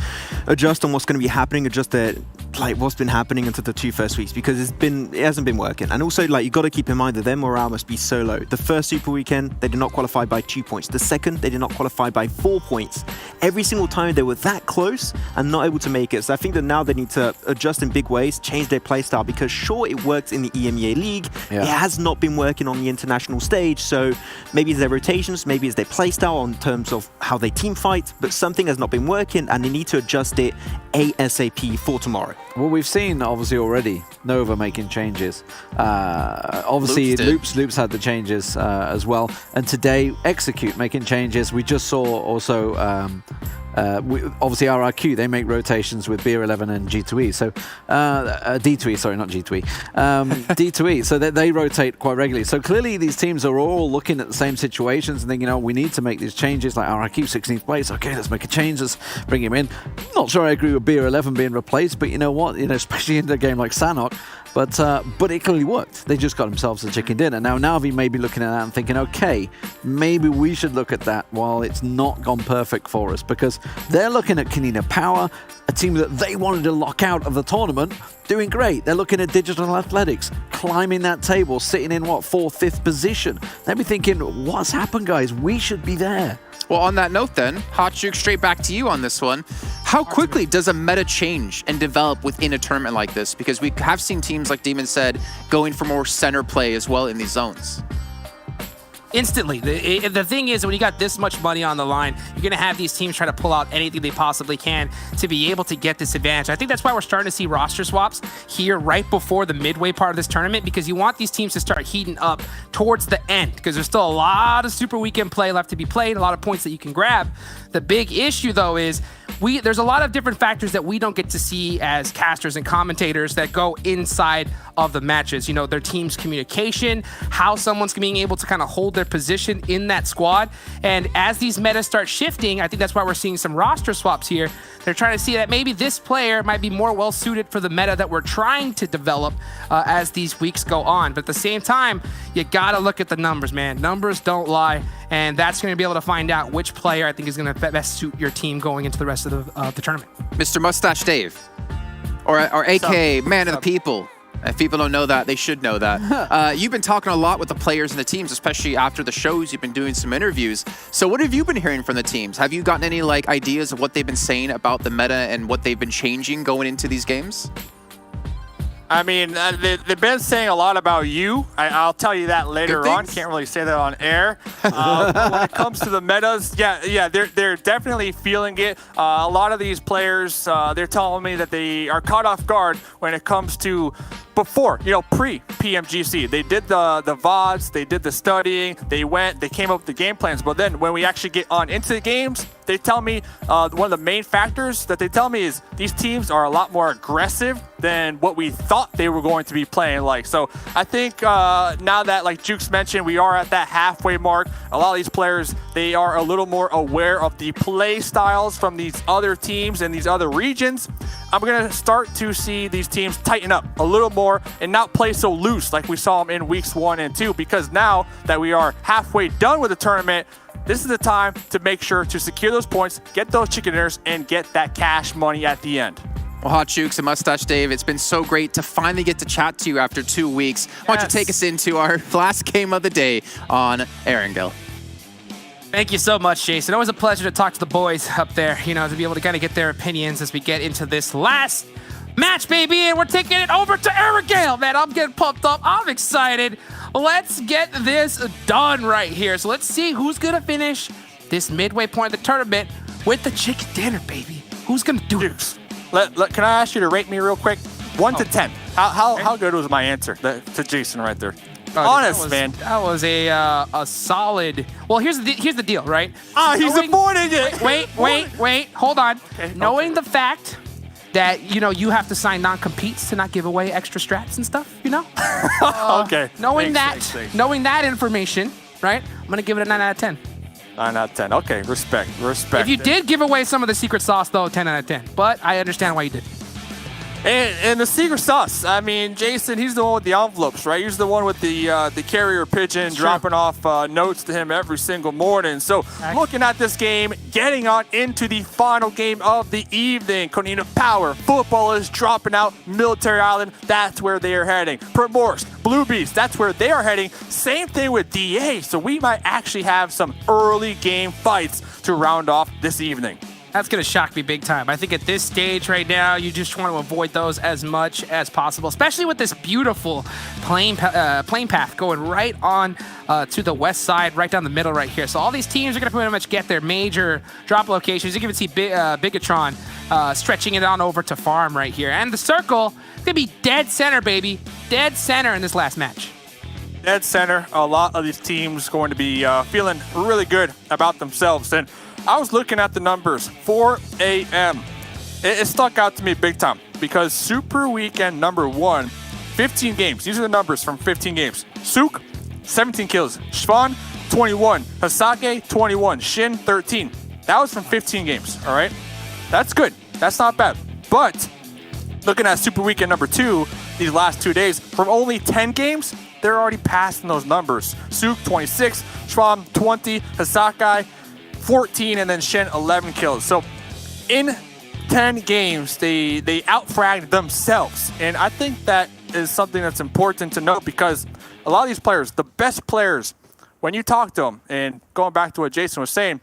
adjust on what's going to be happening, adjust what's been happening into the 2 first weeks, because it hasn't been working. And also, you got to keep in mind that their morale must be so low. The first Super Weekend, they did not qualify by 2 points. The second, they did not qualify by 4 points. Every single time they were that close and not able to make it. So I think that now they need to adjust in big ways, change their playstyle, because sure, it worked in the EMEA League. It has not been working on the international stage, so maybe it's their rotations, maybe it's their playstyle in terms of how they team fight, but something has not been working and they need to adjust it ASAP for tomorrow. Well, we've seen obviously already Nova making changes. Obviously Loops had the changes as well, and today Execute making changes. We just saw also obviously RRQ, they make rotations with Beer 11 and G2E, so D2E, sorry, not G2E, D2E, so they rotate quite regularly. So clearly these teams are all looking at the same situations and thinking, we need to make these changes, like RRQ 16th place, okay, let's make a change, let's bring him in. Not sure I agree with Beer 11 being replaced, but you know what, especially in a game like Sanhok, but it clearly worked. They just got themselves a chicken dinner. Now Navi may be looking at that and thinking, okay, maybe we should look at that while it's not gone perfect for us, because they're looking at Konina Power, a team that they wanted to lock out of the tournament, doing great. They're looking at Digital Athletics, climbing that table, sitting in, 4th, 5th position. They'll be thinking, what's happened, guys? We should be there. Well, on that note then, Hot Juke, straight back to you on this one. How quickly does a meta change and develop within a tournament like this? Because we have seen teams, like Demon said, going for more center play as well in these zones. Instantly. The thing is, when you got this much money on the line, you're going to have these teams try to pull out anything they possibly can to be able to get this advantage. I think that's why we're starting to see roster swaps here right before the midway part of this tournament, because you want these teams to start heating up towards the end, because there's still a lot of Super Weekend play left to be played, a lot of points that you can grab. The big issue, though, is there's a lot of different factors that we don't get to see as casters and commentators that go inside of the matches. You know, their team's communication, how someone's being able to kind of hold their position in that squad. And as these metas start shifting, I think that's why we're seeing some roster swaps here. They're trying to see that maybe this player might be more well suited for the meta that we're trying to develop as these weeks go on. But at the same time, you gotta look at the numbers, man. Numbers don't lie. And that's going to be able to find out which player I think is going to best suit your team going into the rest of the tournament. Mr. Mustache Dave, or AKA Man of the People. If people don't know that, they should know that. You've been talking a lot with the players and the teams, especially after the shows. You've been doing some interviews. So what have you been hearing from the teams? Have you gotten any ideas of what they've been saying about the meta and what they've been changing going into these games? I mean, they've been saying a lot about you. I'll tell you that later on. Can't really say that on air. But when it comes to the metas, yeah, they're definitely feeling it. A lot of these players, they're telling me that they are caught off guard when it comes to before, pre-PMGC. They did the VODs, they did the studying, they came up with the game plans. But then when we actually get on into the games, they tell me one of the main factors that they tell me is these teams are a lot more aggressive than what we thought they were going to be playing like. So I think now that, like Jukes mentioned, we are at that halfway mark, a lot of these players, they are a little more aware of the play styles from these other teams and these other regions. I'm going to start to see these teams tighten up a little more and not play so loose like we saw them in weeks 1 and 2, because now that we are halfway done with the tournament, this is the time to make sure to secure those points, get those chicken dinners, and get that cash money at the end. Well, Hot Jukes and Mustache Dave, it's been so great to finally get to chat to you after 2 weeks. Why don't you take us into our last game of the day on Erangel? Thank you so much, Jason. Always a pleasure to talk to the boys up there, to be able to kind of get their opinions as we get into this last match, baby. And we're taking it over to Erangel, man. I'm getting pumped up. I'm excited. Let's get this done right here. So let's see who's going to finish this midway point of the tournament with the chicken dinner, baby. Who's going to do this? Can I ask you to rate me real quick? 1 to 10. How good was my answer to Jason right there? Honest, man. That was a solid. Well, here's the deal, right? He's avoiding it. Wait. Hold on. Okay, knowing the fact that you have to sign non-competes to not give away extra strats and stuff, Okay. Knowing that information, right? I'm gonna give it a 9 out of 10. 9 out of 10. Okay, respect. If you did give away some of the secret sauce, though, 10 out of 10. But I understand why you did. And the secret sauce, I mean, Jason, he's the one with the envelopes, right? He's the one with the carrier pigeon dropping off notes to him every single morning. So looking at this game, getting on into the final game of the evening. Konina Power, Futbolist dropping out Military Island. That's where they are heading. Primorsk, Blue Beast, that's where they are heading. Same thing with DA. So we might actually have some early game fights to round off this evening. That's going to shock me big time. I think at this stage right now, you just want to avoid those as much as possible, especially with this beautiful plane path going right on to the west side, right down the middle right here. So all these teams are going to pretty much get their major drop locations. You can even see Bigetron stretching it on over to farm right here. And the circle is going to be dead center, baby. Dead center in this last match. Dead center. A lot of these teams going to be feeling really good about themselves. And I was looking at the numbers, 4 a.m. It stuck out to me big time because Super Weekend number 1, 15 games. These are the numbers from 15 games. Suk, 17 kills. Schwan, 21. Hasake, 21. Shin, 13. That was from 15 games, all right? That's good. That's not bad. But looking at Super Weekend number 2, these last 2 days, from only 10 games, they're already passing those numbers. Suk, 26. Schwan, 20. Hasake, 14, and then Shen 11 kills. So in 10 games, they outfragged themselves. And I think that is something that's important to note because a lot of these players, the best players, when you talk to them, and going back to what Jason was saying,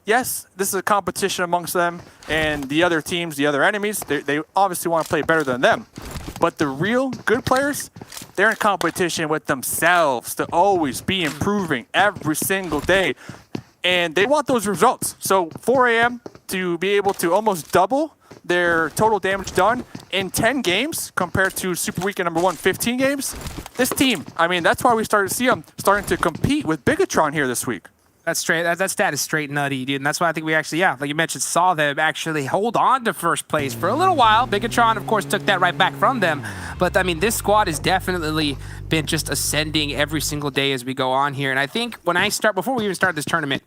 yes, this is a competition amongst them and the other teams, the other enemies. They obviously want to play better than them. But the real good players, they're in competition with themselves to always be improving every single day. And they want those results. So 4 AM to be able to almost double their total damage done in 10 games compared to Super Weekend number 1, 15 games. This team, I mean, that's why we started to see them starting to compete with Bigetron here this week. That's straight. That stat is straight nutty, dude. And that's why I think we actually, yeah, like you mentioned, saw them actually hold on to first place for a little while. Bigetron, of course, took that right back from them. But, I mean, this squad has definitely been just ascending every single day as we go on here. And I think when before we even started this tournament,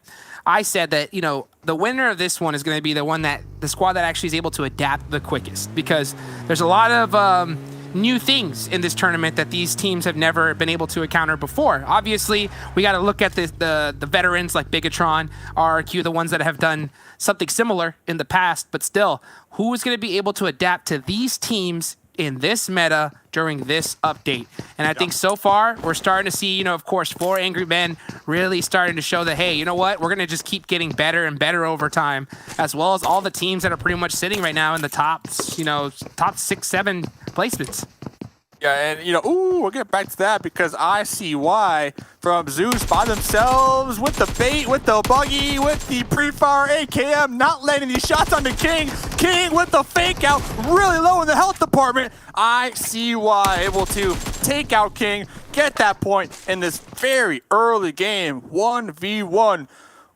I said that, you know, the winner of this one is going to be the squad that actually is able to adapt the quickest. Because there's a lot of new things in this tournament that these teams have never been able to encounter before. Obviously, we got to look at the veterans like Bigetron, RRQ, the ones that have done something similar in the past, but still, who is going to be able to adapt to these teams in this meta during this update? And I think so far, we're starting to see, you know, of course, 4 Angry Men really starting to show that, hey, you know what? We're going to just keep getting better and better over time, as well as all the teams that are pretty much sitting right now in the top 6, 7 placements. Yeah, and, you know, we'll get back to that because ICY from Zeus by themselves with the bait, with the buggy, with the pre-fire AKM, not letting these shots on the King. King with the fake out, really low in the health department. ICY able to take out King, get that point in this very early game, 1v1.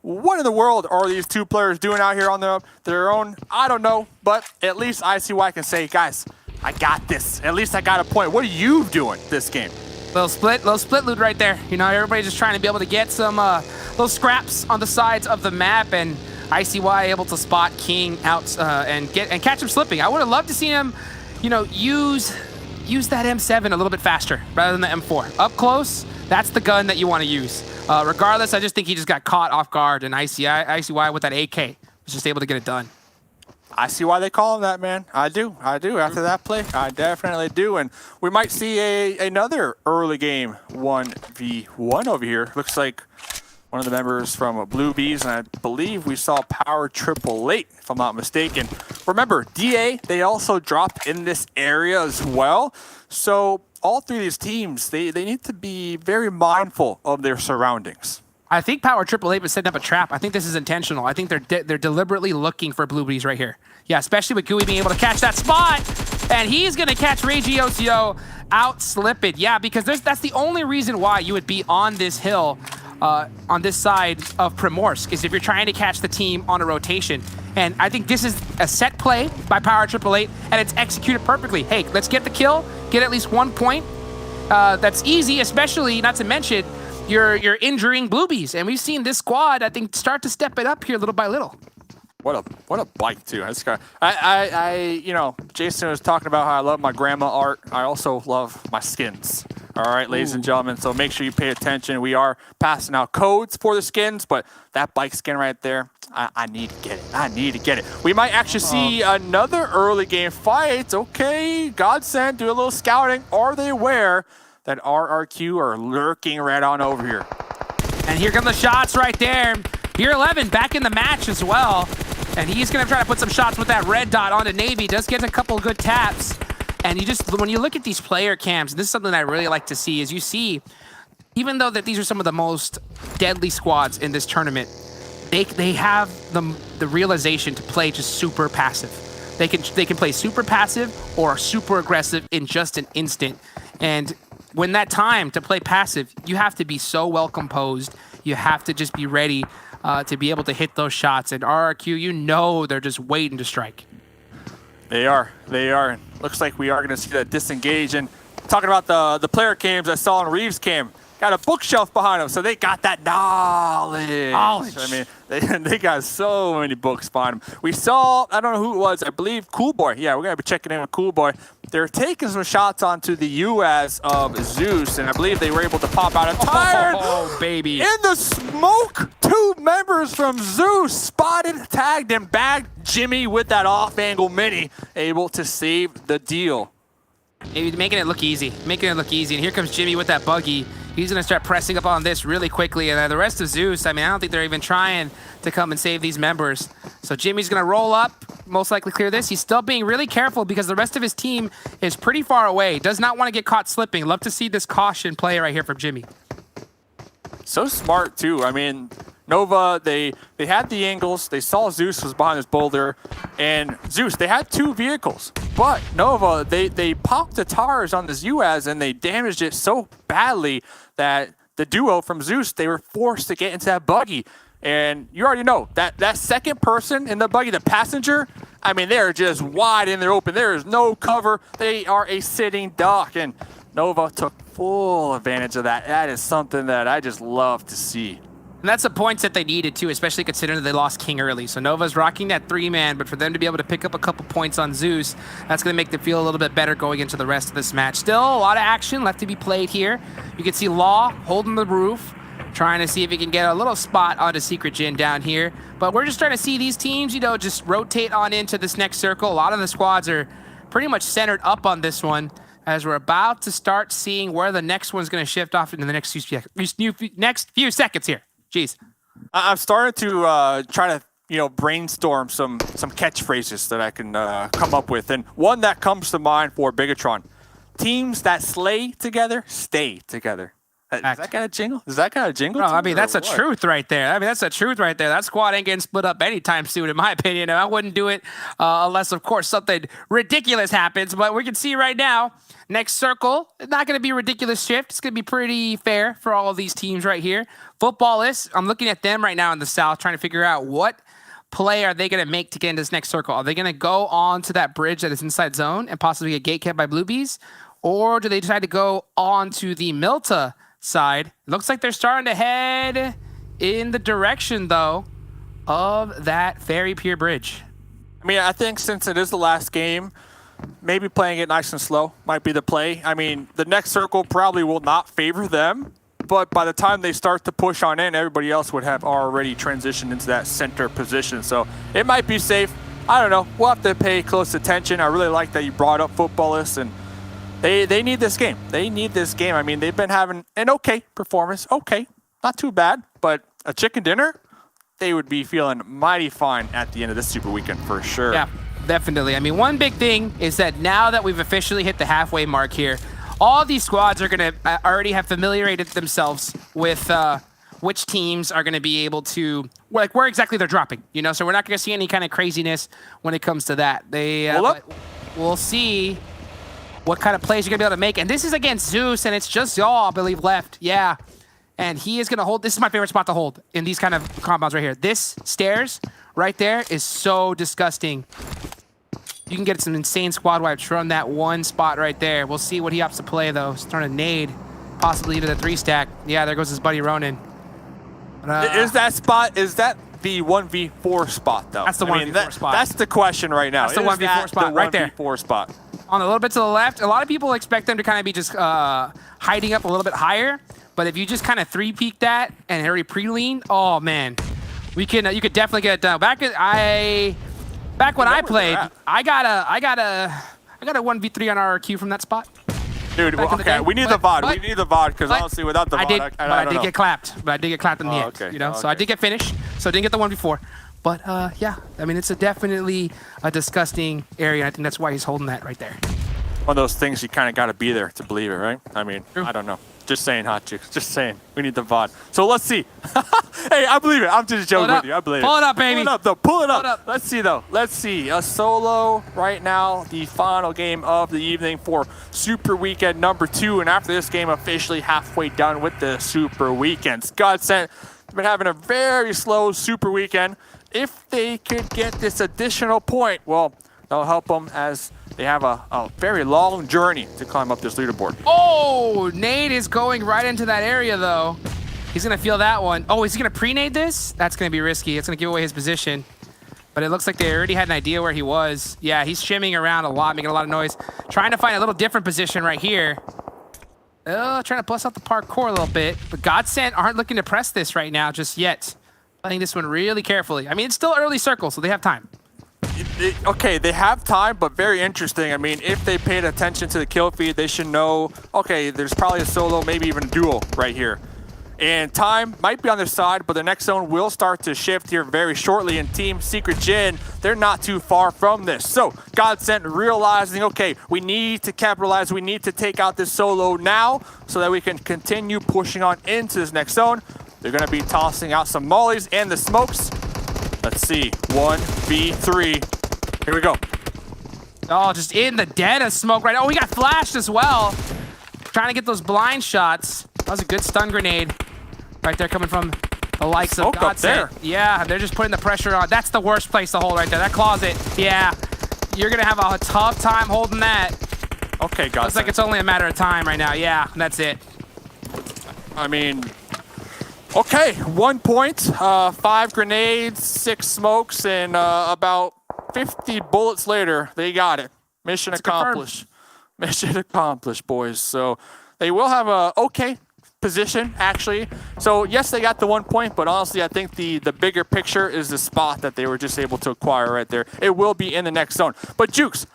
What in the world are these two players doing out here on their own? I don't know, but at least ICY can say, guys, I got this. At least I got a point. What are you doing this game? Little split loot right there. You know, everybody's just trying to be able to get some little scraps on the sides of the map, and ICY able to spot King out and catch him slipping. I would have loved to see him, you know, use that M7 a little bit faster rather than the M4. Up close, that's the gun that you want to use. Regardless, I just think he just got caught off guard, and ICY with that AK was just able to get it done. I see why they call him that, man. I do. After that play, I definitely do. And we might see another early game 1v1 over here. Looks like one of the members from Blue Bees, and I believe we saw Power 888, if I'm not mistaken. Remember, DA, they also dropped in this area as well. So all three of these teams, they need to be very mindful of their surroundings. I think Power 888 was setting up a trap. I think this is intentional. I think they're deliberately looking for Blue Bees right here. Yeah, especially with Gooey being able to catch that spot. And he's going to catch Reiji OCO out slipping. Yeah, because that's the only reason why you would be on this hill, on this side of Primorsk, is if you're trying to catch the team on a rotation. And I think this is a set play by Power 888, and it's executed perfectly. Hey, let's get the kill, get at least 1 point. That's easy, especially, not to mention, you're injuring Blue Bees, and we've seen this squad, I think, start to step it up here little by little. What a bike too. You know, Jason was talking about how I love my grandma art. I also love my skins. All right, ladies and gentlemen. So make sure you pay attention. We are passing out codes for the skins, but that bike skin right there, I need to get it. I need to get it. We might actually see another early game fight. Okay, GODSENT, do a little scouting. Are they aware that RRQ are lurking right on over here? And here come the shots right there. Here 11 back in the match as well. And he's going to try to put some shots with that red dot onto Navy. Does get a couple good taps. And when you look at these player cams, this is something I really like to see, is you see, even though that these are some of the most deadly squads in this tournament, they have the realization to play just super passive. They can play super passive or super aggressive in just an instant. And when that time to play passive, you have to be so well composed. You have to just be ready to be able to hit those shots. And RRQ, you know, they're just waiting to strike. They are. Looks like we are going to see that disengage. And talking about the player cams I saw on Reeves' cam, got a bookshelf behind them, so they got that knowledge. I mean, they got so many books behind them. We saw, I don't know who it was, I believe Cool Boy. Yeah, we're going to be checking in with Cool Boy. They're taking some shots onto the US of Zeus, and I believe they were able to pop out a tire. Oh, baby. In the smoke, 2 members from Zeus spotted, tagged, and bagged Jimmy with that off-angle mini, able to save the deal. Maybe making it look easy. And here comes Jimmy with that buggy. He's going to start pressing up on this really quickly. And the rest of Zeus, I mean, I don't think they're even trying to come and save these members. So Jimmy's going to roll up, most likely clear this. He's still being really careful because the rest of his team is pretty far away. Does not want to get caught slipping. Love to see this caution play right here from Jimmy. So smart, too. I mean, Nova, they had the angles. They saw Zeus was behind this boulder. And Zeus, they had 2 vehicles. But Nova, they popped the tires on this UAZ and they damaged it so badly that the duo from Zeus, they were forced to get into that buggy. And you already know, that second person in the buggy, the passenger, I mean, they're just wide in the open. There is no cover. They are a sitting duck. And Nova took full advantage of that. That is something that I just love to see. And that's the points that they needed too, especially considering that they lost King early. So Nova's rocking that 3-man, but for them to be able to pick up a couple points on Zeus, that's going to make them feel a little bit better going into the rest of this match. Still a lot of action left to be played here. You can see Law holding the roof, trying to see if he can get a little spot onto Secret Jin down here. But we're just starting to see these teams, you know, just rotate on into this next circle. A lot of the squads are pretty much centered up on this one, as we're about to start seeing where the next one's going to shift off into the next few seconds here. Jeez. I'm starting to try to, you know, brainstorm some catchphrases that I can come up with. And one that comes to mind for Bigetron: teams that slay together, stay together. Is that kind of jingle? Is that kind of jingle? No, I mean, that's the truth right there. I mean, that's the truth right there. That squad ain't getting split up anytime soon, in my opinion. I wouldn't do it unless, of course, something ridiculous happens. But we can see right now, next circle, it's not going to be a ridiculous shift. It's going to be pretty fair for all of these teams right here. Futbolist, I'm looking at them right now in the south, trying to figure out what play are they going to make to get into this next circle. Are they going to go on to that bridge that is inside zone and possibly get gate kept by Blue Bees? Or do they decide to go on to the Milta side? It looks like they're starting to head in the direction, though, of that Fairy Pier Bridge. I mean, I think since it is the last game, maybe playing it nice and slow might be the play. I mean, the next circle probably will not favor them, but by the time they start to push on in, everybody else would have already transitioned into that center position. So it might be safe. I don't know. We'll have to pay close attention. I really like that you brought up Futbolist, and they need this game. They need this game. I mean, they've been having an okay performance. Okay, not too bad, but a chicken dinner, they would be feeling mighty fine at the end of this Super Weekend for sure. Yeah, definitely. I mean, one big thing is that now that we've officially hit the halfway mark here, all these squads are going to already have familiarized themselves with which teams are going to be able to, like, where exactly they're dropping, you know? So we're not going to see any kind of craziness when it comes to that. We'll see what kind of plays you're going to be able to make. And this is against Zeus, and it's just y'all, I believe, left. Yeah. And he is going to hold. This is my favorite spot to hold in these kind of compounds right here. This stairs right there is so disgusting. You can get some insane squad wipes from that one spot right there. We'll see what he opts to play, though. He's throwing a nade, possibly into the 3-stack. Yeah, there goes his buddy Ronin. Is that spot, is that the 1v4 spot, though? That's the 1v4 spot. That's the question right now. That's the 1v4 spot right there. 1v4 spot. On a little bit to the left, a lot of people expect them to kind of be just hiding up a little bit higher. But if you just kind of 3-peek that and already pre-lean, oh man, you could definitely get it done. Back when I played, I got a 1v3 on RRQ from that spot. Dude, okay, we need the VOD. We need the VOD because honestly, without the VOD, I did get clapped. But I did get clapped in the end. Okay. You know, so I did get finished. So I didn't get the 1v4. But yeah, I mean, it's definitely a disgusting area. I think that's why he's holding that right there. One of those things you kind of got to be there to believe it, right? I mean, I don't know. Just saying, Hot Chicks. Just saying. We need the VOD. So let's see. Hey, I believe it. I'm just joking with you. I believe it. Pull it up, baby. Pull it up, though. Pull it up. Let's see, though. Let's see. A solo right now. The final game of the evening for Super Weekend number 2. And after this game, officially halfway done with the Super Weekends. GODSENT has been having a very slow Super Weekend. If they could get this additional point, well, that'll help them as they have a very long journey to climb up this leaderboard. Oh, nade is going right into that area, though. He's going to feel that one. Oh, is he going to pre-nade this? That's going to be risky. It's going to give away his position. But it looks like they already had an idea where he was. Yeah, he's shimmying around a lot, making a lot of noise. Trying to find a little different position right here. Trying to bust out the parkour a little bit. But GODSENT aren't looking to press this right now just yet. Playing this one really carefully. I mean, it's still early circle, so they have time. Okay, they have time, but very interesting. I mean, if they paid attention to the kill feed, they should know, okay, there's probably a solo, maybe even a duo right here. And time might be on their side, but the next zone will start to shift here very shortly. And Team Secret Jin, they're not too far from this. So GODSENT realizing, okay, we need to capitalize. We need to take out this solo now so that we can continue pushing on into this next zone. They're going to be tossing out some mollies and the smokes. Let's see, 1v3. Here we go. Oh, just in the dead of smoke right now. Oh, he got flashed as well. Trying to get those blind shots. That was a good stun grenade right there coming from the likes of GODSENT. Yeah, they're just putting the pressure on. That's the worst place to hold right there. That closet, yeah. You're going to have a tough time holding that. Okay, GODSENT. Looks like it's only a matter of time right now. Yeah, that's it. I mean, okay, 1 point, 5 grenades, 6 smokes, and about 50 bullets later, they got it. Mission accomplished. Mission accomplished, boys. So they will have a okay position, actually. So yes, they got the 1 point, but honestly, I think the bigger picture is the spot that they were just able to acquire right there. It will be in the next zone. But Jukes,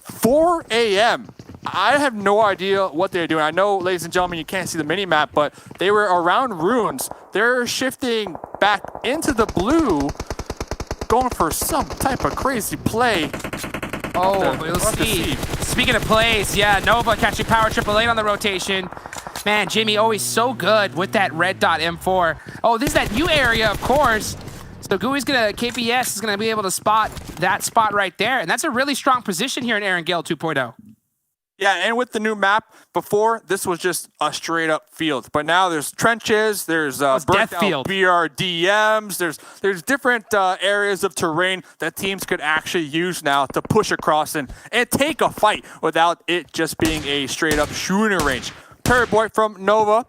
4 a.m., I have no idea what they're doing. I know, ladies and gentlemen, you can't see the mini-map, but they were around ruins. They're shifting back into the blue, going for some type of crazy play. Oh, we'll see. Speaking of plays, yeah, Nova catching Power Triple 8 on the rotation. Man, Jimmy always so good with that red dot M4. Oh, this is that new area, of course. So Gooey's KPS is gonna be able to spot that spot right there. And that's a really strong position here in Aaron Gale 2.0. Yeah, and with the new map, before, this was just a straight-up field. But now there's trenches, there's burnt out BRDMs, there's different areas of terrain that teams could actually use now to push across and take a fight without it just being a straight-up shooting range. Boy from Nova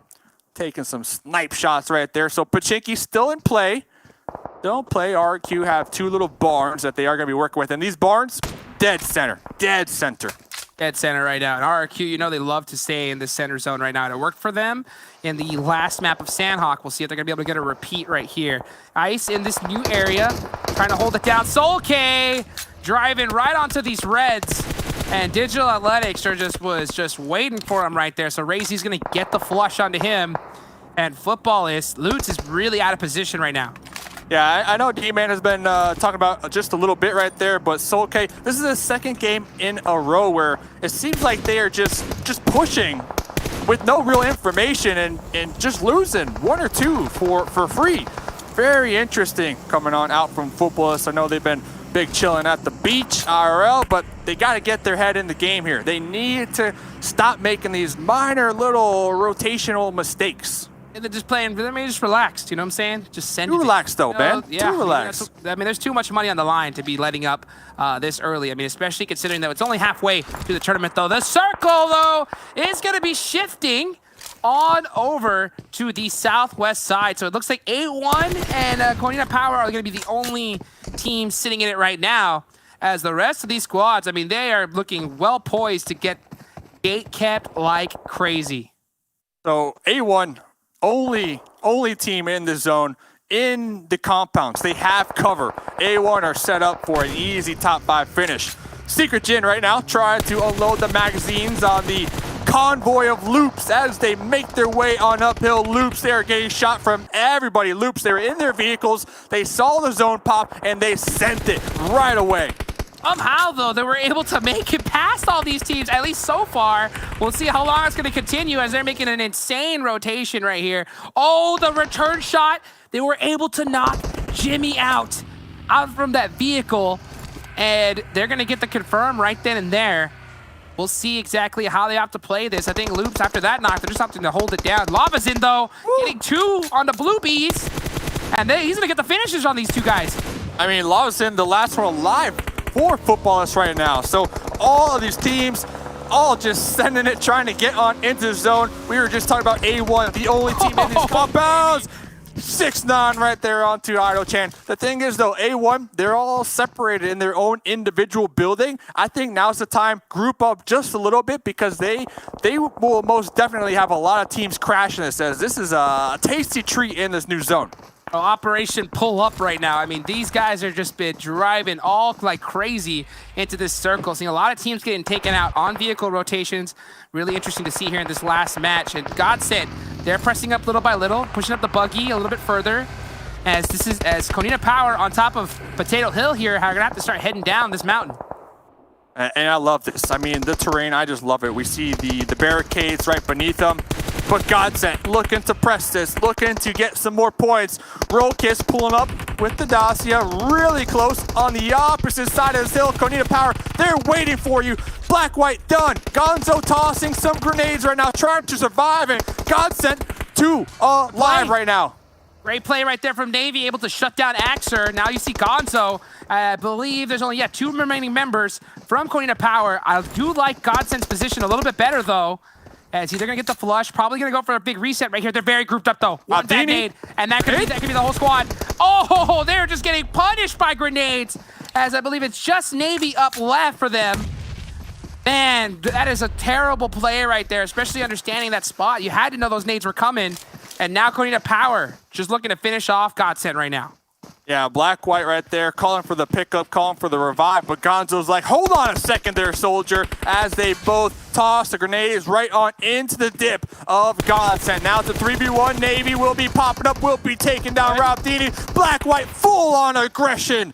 taking some snipe shots right there. So Pachinki's still in play. Don't play. RRQ have 2 little barns that they are going to be working with. And these barns, dead center. Dead center. Dead center right now. And RRQ, you know they love to stay in the center zone right now. And it worked for them in the last map of Sandhawk. We'll see if they're going to be able to get a repeat right here. Ice in this new area, trying to hold it down. Soul K driving right onto these reds. And Digital Athletics was just waiting for him right there. So Razy's going to get the flush onto him. And Futbolist, Lutz is really out of position right now. Yeah, I know D-Man has been talking about just a little bit right there, but Soul K, this is the second game in a row where it seems like they are just pushing with no real information and just losing 1 or 2 for free. Very interesting coming on out from Futbolist. I know they've been big chilling at the beach, IRL, but they got to get their head in the game here. They need to stop making these minor little rotational mistakes. And they're just playing, I mean, just relaxed, you know what I'm saying? Just send it. Too relaxed though, man. Yeah, too relaxed. I mean, there's too much money on the line to be letting up this early. I mean, especially considering that it's only halfway through the tournament though. The circle though is going to be shifting on over to the southwest side. So it looks like A1 and Konina Power are going to be the only team sitting in it right now, as the rest of these squads, I mean, they are looking well poised to get gate kept like crazy. So A1, only team in the zone in the compounds. They have cover. A1 are set up for an easy top 5 finish. Secret Jin right now trying to unload the magazines on the convoy of loops as they make their way on uphill loops. They are getting shot from everybody. Loops, they were in their vehicles. They saw the zone pop and they sent it right away. Somehow, though, they were able to make it past all these teams, at least so far. We'll see how long it's going to continue as they're making an insane rotation right here. Oh, the return shot. They were able to knock Jimmy out from that vehicle, and they're going to get the confirm right then and there. We'll see exactly how they have to play this. I think Loops, after that knock, they're just opting to hold it down. Lava's in, though, getting 2 on the blue bees, and he's going to get the finishes on these 2 guys. I mean, Lava's in, the last one alive for Futbolists right now. So all of these teams, all just sending it, trying to get on into the zone. We were just talking about A1, the only team in these compounds. 6-9 right there onto Idle-chan. The thing is, though, A1, they're all separated in their own individual building. I think now's the time, group up just a little bit, because they will most definitely have a lot of teams crashing this, as this is a tasty treat in this new zone. Operation Pull Up right now. I mean, these guys are just been driving all like crazy into this circle. Seeing a lot of teams getting taken out on vehicle rotations. Really interesting to see here in this last match. And GODSENT, they're pressing up little by little, pushing up the buggy a little bit further. As Konina Power on top of Potato Hill here are gonna have to start heading down this mountain. And I love this. I mean, the terrain, I just love it. We see the barricades right beneath them. But GODSENT looking to press this, looking to get some more points. Rokiss pulling up with the Dacia, really close on the opposite side of this hill. Konina Power, they're waiting for you. Black, white, done. Gonzo tossing some grenades right now, trying to survive. And GODSENT 2 alive right now. Great play right there from Navy, able to shut down Axer. Now you see Gonzo. I believe there's only, 2 remaining members from Konina Power. I do like GODSENT's position a little bit better, though, as they're going to get the flush. Probably going to go for a big reset right here. They're very grouped up, though. One grenade, and that could be the whole squad. Oh, they're just getting punished by grenades, as I believe it's just Navy up left for them. Man, that is a terrible play right there, especially understanding that spot. You had to know those nades were coming. And now Konina Power just looking to finish off GODSENT right now. Yeah, Black, white right there, calling for the pickup, calling for the revive. But Gonzo's like, hold on a second there, soldier, as they both toss the grenades right on into the dip of GODSENT. Now it's a 3v1. Navy will be popping up, will be taking down Raptini. Black, white, full on aggression.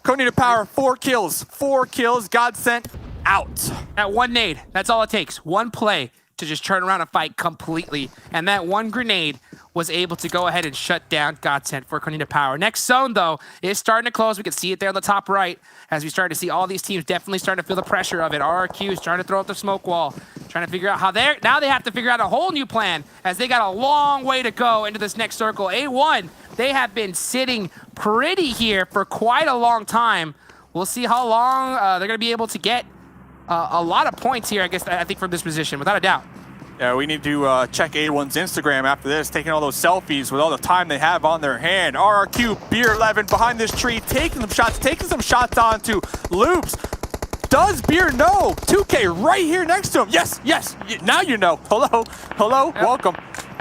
Konina Power, 4 kills. 4 kills. GODSENT out. That one nade, that's all it takes. One play to just turn around and fight completely. And that one grenade was able to go ahead and shut down GODSENT for Konina Power. Next zone, though, is starting to close. We can see it there on the top right as we start to see all these teams definitely starting to feel the pressure of it. RRQ is trying to throw up the smoke wall, trying to figure out how now they have to figure out a whole new plan as they got a long way to go into this next circle. A1, they have been sitting pretty here for quite a long time. We'll see how long they're going to be able to get a lot of points here, I think, from this position, without a doubt. Yeah, we need to check A1's Instagram after this, taking all those selfies with all the time they have on their hand. RRQ, Beer 11 behind this tree, taking some shots onto Loops. Does Beer know? 2K right here next to him. Yes, now you know. Hello, welcome.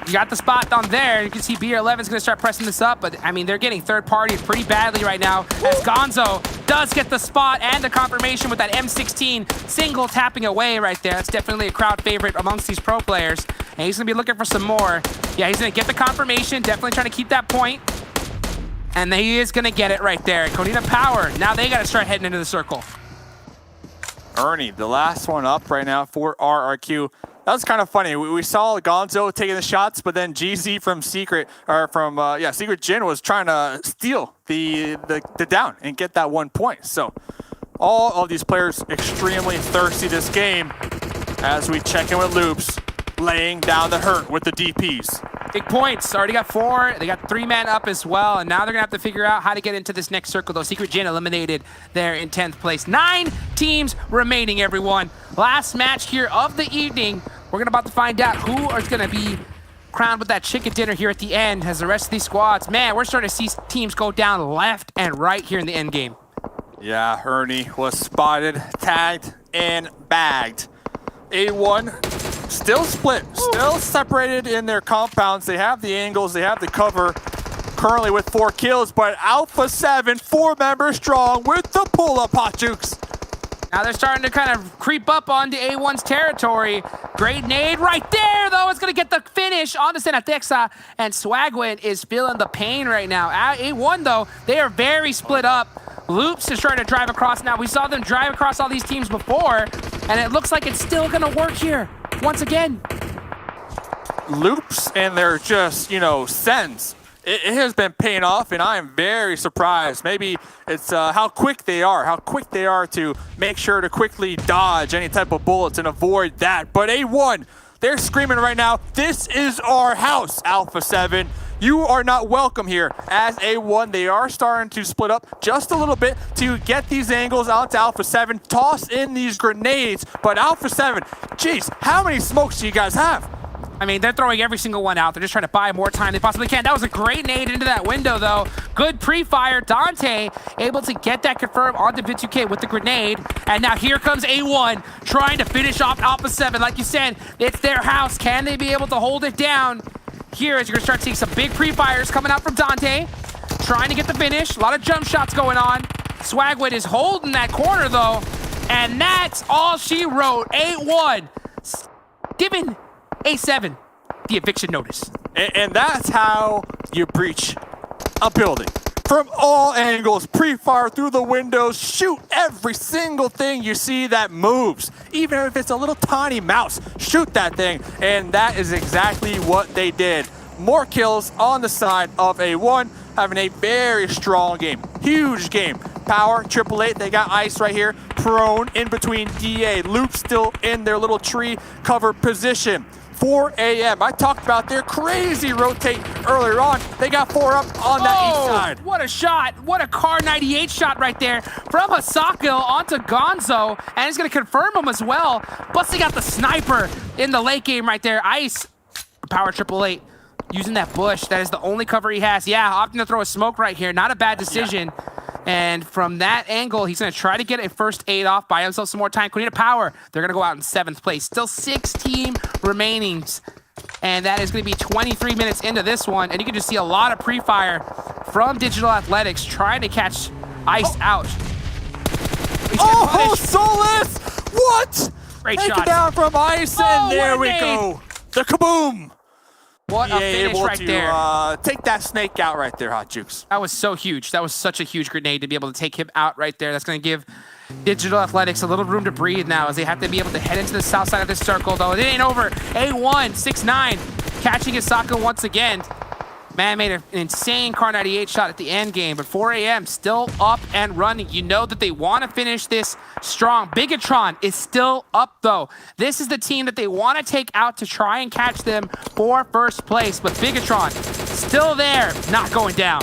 You got the spot on there. You can see BR11 is going to start pressing this up, but I mean, they're getting third parties pretty badly right now as Gonzo does get the spot and the confirmation with that M16 single tapping away right there. That's definitely a crowd favorite amongst these pro players, and he's going to be looking for some more. Yeah, he's going to get the confirmation, definitely trying to keep that point, and he is going to get it right there. Konina Power, now they got to start heading into the circle. Ernie, the last one up right now for RRQ. That was kind of funny. We saw Gonzo taking the shots, but then GZ from Secret Jin was trying to steal the down and get that 1 point. So all of these players extremely thirsty this game as we check in with Loops, laying down the hurt with the DPs. Big points. Already got 4. They got 3-man up as well, and now they're going to have to figure out how to get into this next circle, though. Secret Jin eliminated there in 10th place. 9 teams remaining, everyone. Last match here of the evening. We're about to find out who is going to be crowned with that chicken dinner here at the end as the rest of these squads. Man, we're starting to see teams go down left and right here in the end game. Yeah, Ernie was spotted, tagged, and bagged. A1 still split, still separated in their compounds. They have the angles, they have the cover. Currently with 4 kills, but Alpha 7, 4 members strong with the pull-up hot jukes. Now they're starting to kind of creep up onto A1's territory. Great nade right there, though. It's going to get the finish onto Senatexa, and Swagwin is feeling the pain right now. A1, though, they are very split up. Loops is trying to drive across now. We saw them drive across all these teams before, and it looks like it's still going to work here once again. Loops and their just, sends. It has been paying off, and I am very surprised. Maybe it's how quick they are to make sure to quickly dodge any type of bullets and avoid that. But A1, they're screaming right now, this is our house, Alpha 7. You are not welcome here. As A1, they are starting to split up just a little bit to get these angles out to Alpha 7, toss in these grenades. But Alpha 7, geez, how many smokes do you guys have? I mean, they're throwing every single one out. They're just trying to buy more time they possibly can. That was a great nade into that window, though. Good pre-fire. Dante able to get that confirmed onto Vid2K with the grenade. And now here comes A1 trying to finish off Alpha 7. Like you said, it's their house. Can they be able to hold it down? here as you're going to start seeing some big pre-fires coming out from Dante. Trying to get the finish. A lot of jump shots going on. Swagwood is holding that corner, though. And that's all she wrote. 8-1. Giving A7 the eviction notice. And that's how you breach a building. From all angles, pre-fire through the windows, shoot every single thing you see that moves. Even if it's a little tiny mouse, shoot that thing. And that is exactly what they did. More kills on the side of A1, having a very strong game. Huge game. Power, 888, they got Ice right here. Prone in between DA. Loop still in their little tree cover position. 4 AM. I talked about their crazy rotate earlier on. They got 4 up on that east side. What a shot. What a Car 98 shot right there from Hasako onto Gonzo. And he's going to confirm him as well. Busting out the sniper in the late game right there. Ice, Power 888. Using that bush. That is the only cover he has. Yeah, opting to throw a smoke right here. Not a bad decision. Yeah. And from that angle, he's going to try to get a first aid off, buy himself some more time. Konina Power, they're going to go out in 7th place. Still 6 team remainings. And that is going to be 23 minutes into this one. And you can just see a lot of pre-fire from Digital Athletics trying to catch Ice out. Oh, Solus! What? Great Take shot. it down from Ice, and there we go. The kaboom! What a finish right there. Take that snake out right there, Hot Jukes. That was so huge. That was such a huge grenade to be able to take him out right there. That's going to give Digital Athletics a little room to breathe now as they have to be able to head into the south side of this circle, though. It ain't over. A1, 6-9, catching Hasako once again. Man made an insane Car 98 shot at the end game, but 4 AM still up and running. You know that they want to finish this strong. Bigetron is still up, though. This is the team that they want to take out to try and catch them for first place, but Bigetron still there, not going down.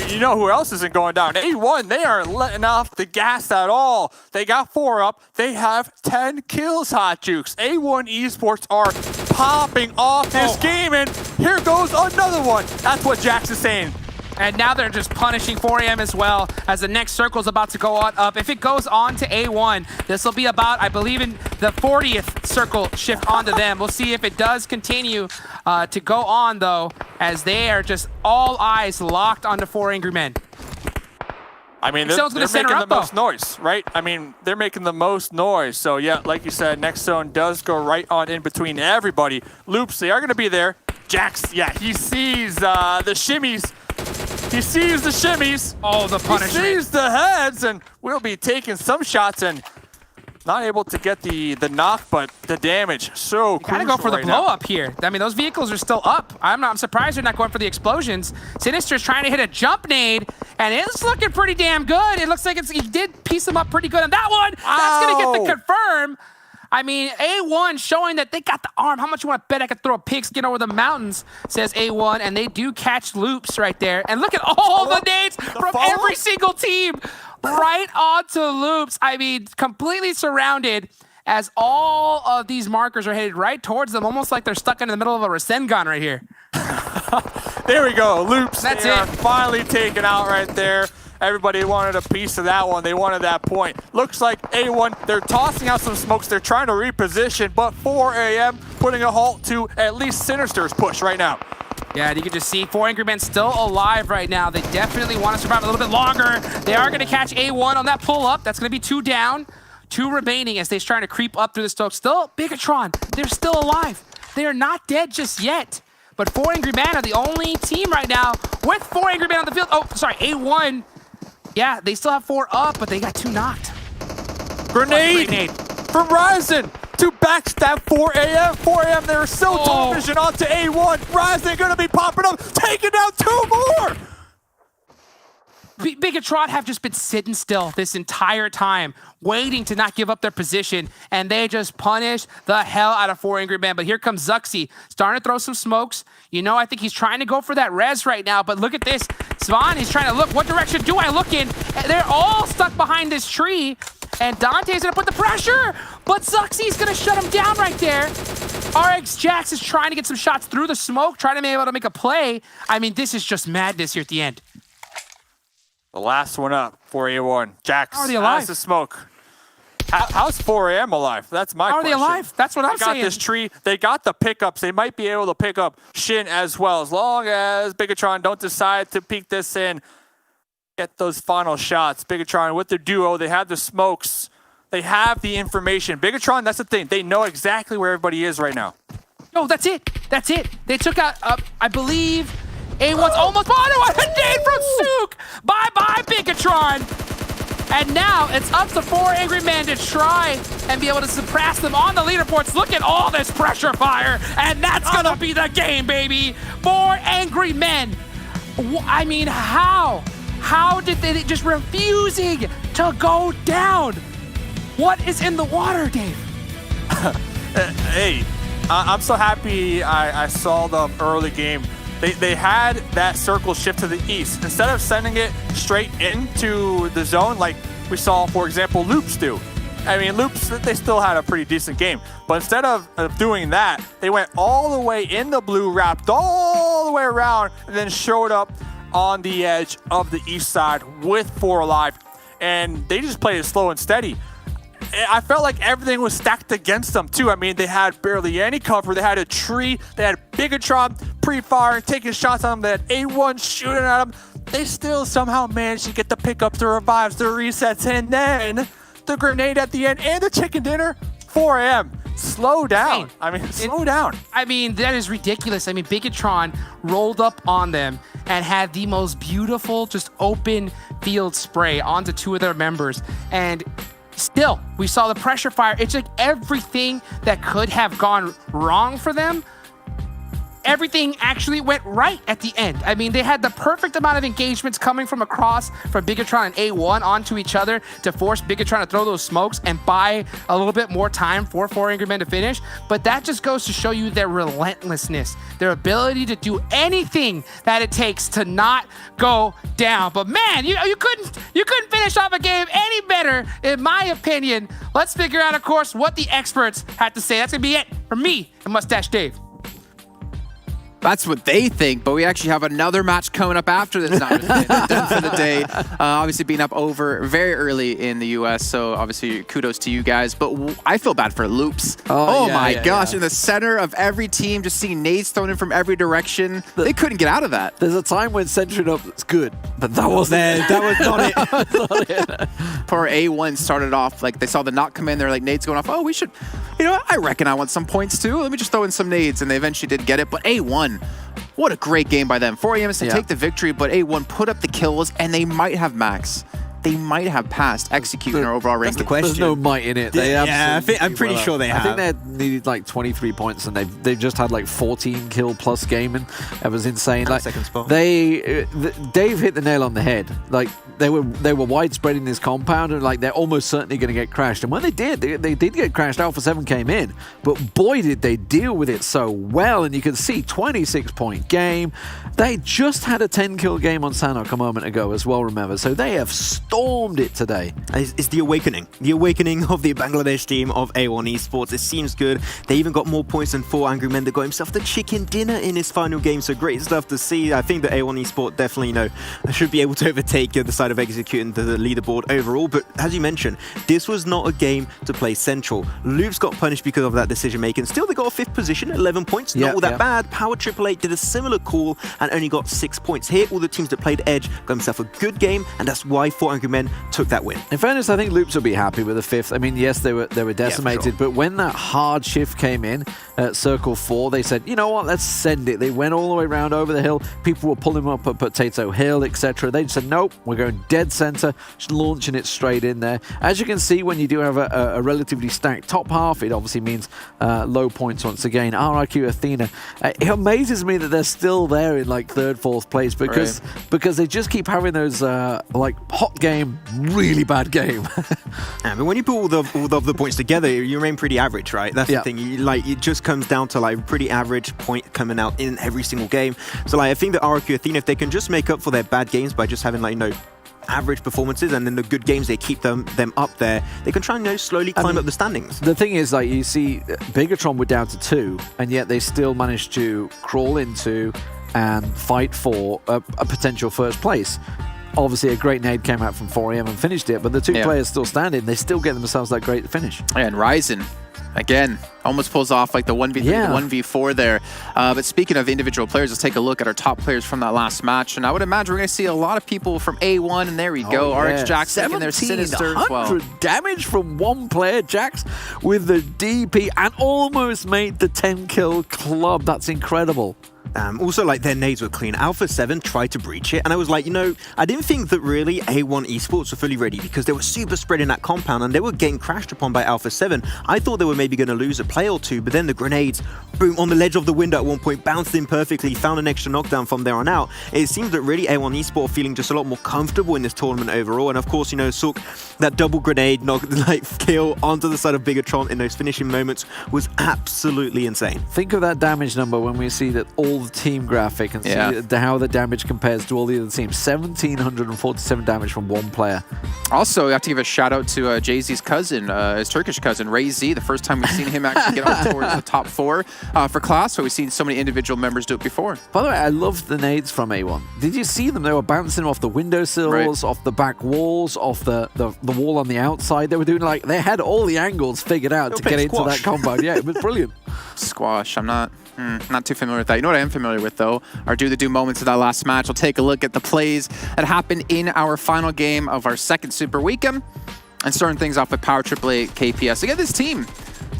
You know who else isn't going down? A1, they aren't letting off the gas at all. They got 4 up. They have 10 kills, Hot Jukes. A1 eSports are popping off this game, and here goes another one. That's what Jax is saying. And now they're just punishing 4 AM as well as the next circle is about to go on up. If it goes on to A1, this will be about, I believe, in the 40th circle shift onto them. We'll see if it does continue to go on, though, as they are just all eyes locked onto 4 Angry Men. I mean, they're making the most noise, right? I mean, they're making the most noise. So, yeah, like you said, next zone does go right on in between everybody. Loops, they are going to be there. Jax, yeah, he sees the shimmies. He sees the shimmies. Oh, the punishment. He sees the heads, and will be taking some shots and not able to get the knock, but the damage so crucial. Gotta go for the right blow now. up here. I mean, those vehicles are still up. I'm surprised they're not going for the explosions. Sinister's trying to hit a jump nade, and it's looking pretty damn good. It looks like he did piece them up pretty good on that one. That's gonna get the confirm. I mean, A1 showing that they got the arm. How much you want to bet I could throw a pigskin over the mountains, says A1, and they do catch loops right there. And look at all the nades from every single team right onto loops. I mean, completely surrounded as all of these markers are headed right towards them, almost like they're stuck in the middle of a Rasengan right here. There we go, loops. That's they it. Are finally taken out right there. Everybody wanted a piece of that one. They wanted that point. Looks like A1, they're tossing out some smokes. They're trying to reposition, but 4 AM putting a halt to at least Sinister's push right now. Yeah, and you can just see 4 Angry Men still alive right now. They definitely want to survive a little bit longer. They are going to catch A1 on that pull-up. That's going to be 2 down, 2 remaining as they're trying to creep up through the Stoke. Still, Bigetron, they're still alive. They are not dead just yet. But 4 Angry Men are the only team right now with 4 Angry Men on the field. Oh, sorry, A1. Yeah, they still have 4 up, but they got 2 knocked. Grenade from Ryzen to backstab 4 AM. 4 AM, they're so tunnel vision onto A1. Ryzen gonna be popping up, taking down 2 more. Bigetron have just been sitting still this entire time, waiting to not give up their position, and they just punish the hell out of 4 Angry Men. But here comes Zuxi, starting to throw some smokes. You know, I think he's trying to go for that res right now, but look at this. Svan is trying to look, what direction do I look in? And they're all stuck behind this tree, and Dante's gonna put the pressure, but Zuxi's gonna shut him down right there. RX Jax is trying to get some shots through the smoke, trying to be able to make a play. I mean, this is just madness here at the end. The last one up for A1. Jax already alive. has the smoke. How's 4AM alive? That's my question. How are they alive? That's what I'm saying. They got this tree. They got the pickups. They might be able to pick up Shin as well, as long as Bigetron don't decide to peek this in. Get those final shots. Bigetron with the duo. They have the smokes. They have the information. Bigetron, that's the thing. They know exactly where everybody is right now. No, that's it. That's it. They took out, I believe, A1's almost. Oh, no, what a nade from Sook. Bye-bye, Bigetron. And now it's up to 4 angry men to try and be able to suppress them on the leaderboards. Look at all this pressure fire. And that's going to be the game, baby. 4 angry men. I mean, how? How did they just refusing to go down? What is in the water, Dave? Hey, I'm so happy I saw the early game. They had that circle shift to the east. Instead of sending it straight into the zone like we saw, for example, Loops do. I mean, Loops, they still had a pretty decent game. But instead of doing that, they went all the way in the blue, wrapped all the way around, and then showed up on the edge of the east side with 4 alive. And they just played it slow and steady. I felt like everything was stacked against them too. I mean, they had barely any cover. They had a tree. They had Bigetron pre-fire, taking shots on them. They had A1 shooting at them. They still somehow managed to get the pickups, the revives, the resets, and then the grenade at the end and the chicken dinner. 4AM. Slow down. I mean, slow down. I mean, that is ridiculous. I mean, Bigetron rolled up on them and had the most beautiful, just open field spray onto 2 of their members. And still, we saw the pressure fire. It's like everything that could have gone wrong for them, everything actually went right at the end. I mean, they had the perfect amount of engagements coming from across from Bigetron and A1 onto each other to force Bigetron to throw those smokes and buy a little bit more time for 4 angry men to finish. But that just goes to show you their relentlessness, their ability to do anything that it takes to not go down. But man, you couldn't finish off a game any better, in my opinion. Let's figure out, of course, what the experts had to say. That's gonna be it for me and Mustache Dave. That's what they think, but we actually have another match coming up after this night. Done for the day. Obviously being up over very early in the US, so obviously kudos to you guys. But I feel bad for Loops. Oh my gosh, in the center of every team, just seeing nades thrown in from every direction. They couldn't get out of that. There's a time when centering up is good, but that wasn't it. That was not it. Poor A1 started off, like they saw the knock come in, they're like, nades going off. Oh, we should, you know what? I reckon I want some points too. Let me just throw in some nades, and they eventually did get it. But A1, what a great game by them. 4AM is to take the victory, but A1 put up the kills, and they might have max. They might have passed executing our overall ranking. That's the question. There's no might in it. They I'm pretty sure they have. I think they needed like 23 points, and they've just had like 14 kill plus gaming. It was insane. Like second spot. Dave hit the nail on the head. Like they were widespread in this compound, and like they're almost certainly going to get crashed. And when they did get crashed. Alpha 7 came in, but boy did they deal with it so well. And you can see 26-point game. They just had a 10-kill game on Sanhok a moment ago as well. Remember, so they have stormed it today. It's the awakening of the Bangladesh team of A1 eSports. It seems good. They even got more points than 4 angry men. They got himself the chicken dinner in his final game. So great stuff to see. I think that A1 eSports definitely, should be able to overtake the side of executing the leaderboard overall. But as you mentioned, this was not a game to play central. Loops got punished because of that decision making. Still, they got a 5th position, 11 points. Not all that bad. Power 888 did a similar call and only got 6 points. Here, all the teams that played Edge got himself a good game, and that's why 4 angry men took that win. In fairness, I think Loops will be happy with the 5th. I mean, yes, they were decimated, but when that hard shift came in at Circle 4, they said, you know what, let's send it. They went all the way around over the hill. People were pulling them up at Potato Hill, etc. They just said, nope, we're going dead center, just launching it straight in there. As you can see, when you do have a relatively stacked top half, it obviously means low points once again. RRQ Athena, it amazes me that they're still there in like 3rd, 4th place because they just keep having those like hot game, really bad game. But when you put all the points together, you remain pretty average, right? That's the thing. It just comes down to like pretty average point coming out in every single game. So I think that RRQ Athena, if they can just make up for their bad games by just having average performances, and then the good games, they keep them up there, they can try and slowly climb up the standings. The thing is, you see Bigetron were down to 2, and yet they still managed to crawl into and fight for a potential 1st place. obviously a great nade came out from 4AM and finished it, but the two players still standing. They still get themselves that great finish. And Ryzen, again, almost pulls off like the 1v3, the 1v4 there. But speaking of individual players, let's take a look at our top players from that last match. And I would imagine we're going to see a lot of people from A1, and there we go. RX Jax making their sinister as well. 100 damage from one player. Jax with the DP and almost made the 10-kill club. That's incredible. Also, like, their nades were clean. Alpha 7 tried to breach it, and I was like, you know, I didn't think that really A1 eSports were fully ready because they were super spread in that compound and they were getting crashed upon by Alpha 7. I thought they were maybe going to lose a play or two, but then the grenades, boom, on the ledge of the window at one point, bounced in perfectly, found an extra knockdown from there on out. It seems that really A1 eSports feeling just a lot more comfortable in this tournament overall, and of course, you know, Sook, that double grenade kill onto the side of Bigetron in those finishing moments was absolutely insane. Think of that damage number when we see that all the team graphic and see how the damage compares to all the other teams. 1,747 damage from one player. Also, we have to give a shout out to Jay-Z's cousin, his Turkish cousin, Ray Z. The first time we've seen him actually get up towards the top 4 for Klas, so we've seen so many individual members do it before. By the way, I love the nades from A1. Did you see them? They were bouncing off the windowsills, off the back walls, off the wall on the outside. They were doing like, they had all the angles figured out to get into that compound. Yeah, it was brilliant. Squash, I'm not too familiar with that. You know what I am familiar with, though? Our do-the-do moments of that last match. We'll take a look at the plays that happened in our final game of our second Super Weekend. And starting things off with Power AAA KPS. Again, this team,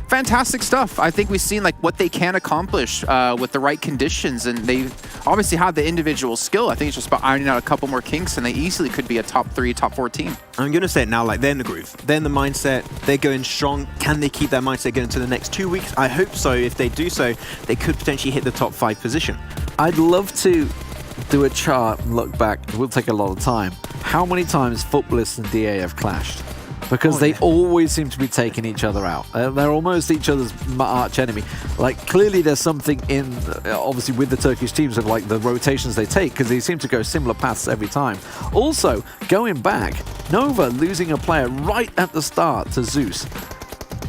fantastic stuff. I think we've seen like what they can accomplish with the right conditions, and they obviously have the individual skill. I think it's just about ironing out a couple more kinks, and they easily could be a top 3, top 4 team. I'm going to say it now, like, they're in the groove. They're in the mindset. They're going strong. Can they keep that mindset going into the next 2 weeks? I hope so. If they do so, they could potentially hit the top 5 position. I'd love to do a chart and look back. It will take a lot of time. How many times Futbolist and DA have clashed? Because they always seem to be taking each other out. They're almost each other's arch enemy. Like, clearly there's something in, obviously, with the Turkish teams of like the rotations they take, because they seem to go similar paths every time. Also, going back, Nova losing a player right at the start to Zeus.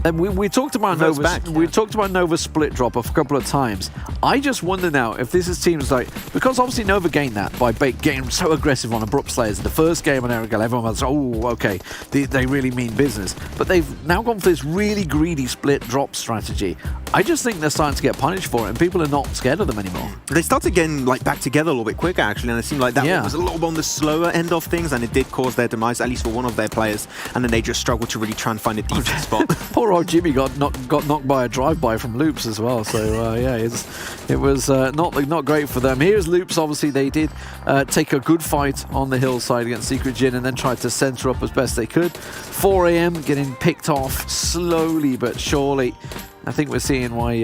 And we talked about Nova's split drop a couple of times. I just wonder now if this is teams like, because obviously Nova gained that by getting so aggressive on Abrupt Slayers in the first game on Aerowolf. Everyone was, oh, okay, they really mean business. But they've now gone for this really greedy split drop strategy. I just think they're starting to get punished for it, and people are not scared of them anymore. They started getting like back together a little bit quicker, actually, and it seemed like that one was a little on the slower end of things, and it did cause their demise, at least for one of their players, and then they just struggled to really try and find a decent spot. Poor old Jimmy got knocked by a drive-by from Loops as well, so yeah, it was not great for them. Here's Loops. Obviously they did take a good fight on the hillside against Secret Jin and then tried to center up as best they could. 4AM getting picked off slowly but surely. I think we're seeing why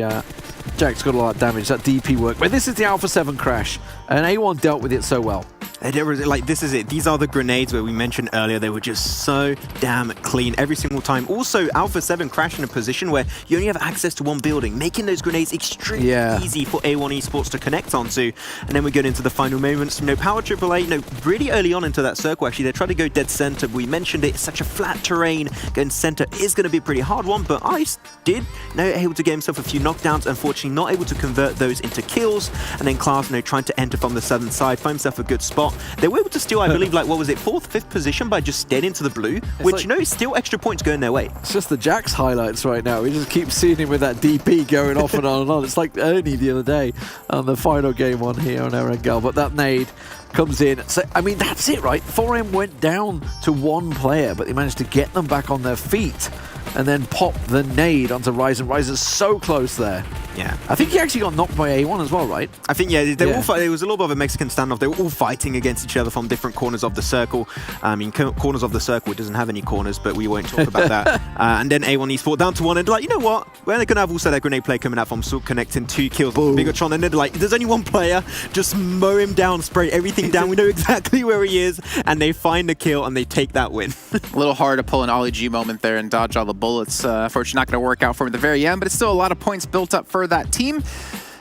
Jack's got a lot of damage, that DP work. But this is the Alpha 7 crash, and A1 dealt with it so well. Like, this is it. These are the grenades where we mentioned earlier. They were just so damn clean every single time. Also, Alpha 7 crashed in a position where you only have access to one building, making those grenades extremely easy for A1 eSports to connect onto. And then we get into the final moments. You know, Power AAA, you know, really early on into that circle, actually, they tried to go dead center. We mentioned it's such a flat terrain. Going center is going to be a pretty hard one, but Ice did, you know, able to get himself a few knockdowns. Unfortunately, not able to convert those into kills. And then Klas, you know, trying to enter from the southern side, find himself a good spot. They were able to steal, I believe, like, what was it, 4th, 5th position by just staying into the blue, which, like, you know, is still extra points going their way. It's just the Jax highlights right now. We just keep seeing him with that DP going off and on and on. It's like Ernie the other day on the final game on here on RRQ. But that nade comes in. So, I mean, that's it, right? 4M went down to one player, but they managed to get them back on their feet and then pop the nade onto Ryzen. Ryzen's so close there. Yeah. I think he actually got knocked by A1 as well, right? I think, yeah, they were all fighting. It was a little bit of a Mexican standoff. They were all fighting against each other from different corners of the circle. I mean, corners of the circle, it doesn't have any corners, but we won't talk about that. And then A1 eSports down to one, and like, you know what? We're going to have also that grenade play coming out from Sook, connecting 2 kills with Bigetron, and they're like, there's only one player, just mow him down, spray everything down. We know exactly where he is, and they find the kill, and they take that win. A little hard to pull an Ollie G moment there and dodge all the bullets. Unfortunately, not going to work out for him at the very end, but it's still a lot of points built up for that team.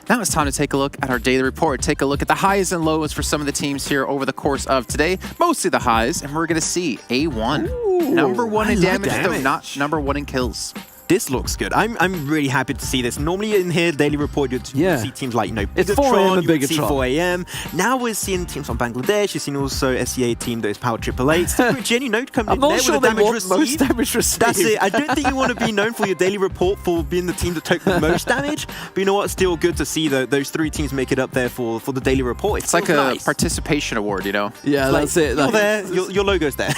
Now it's time to take a look at our daily report, take a look at the highs and lows for some of the teams here over the course of today. Mostly the highs, and we're going to see A1. Number 1 in damage, though not number 1 in kills. This looks good. I'm really happy to see this. Normally in here, Daily Report, you'd see teams like, it's 4am and Bigetron. See Bigetron. 4am. Now we're seeing teams from Bangladesh. You're seeing also SEA team that is Power Triple 8. Jenny Note coming I'm in not there sure with a they damage want received. most damage received. That's it. I don't think you want to be known for your Daily Report for being the team that took the most damage. But you know what? Still good to see those 3 teams make it up there for the Daily Report. It's like a participation award, you know? Yeah, that's it. You're there. Your logo's there.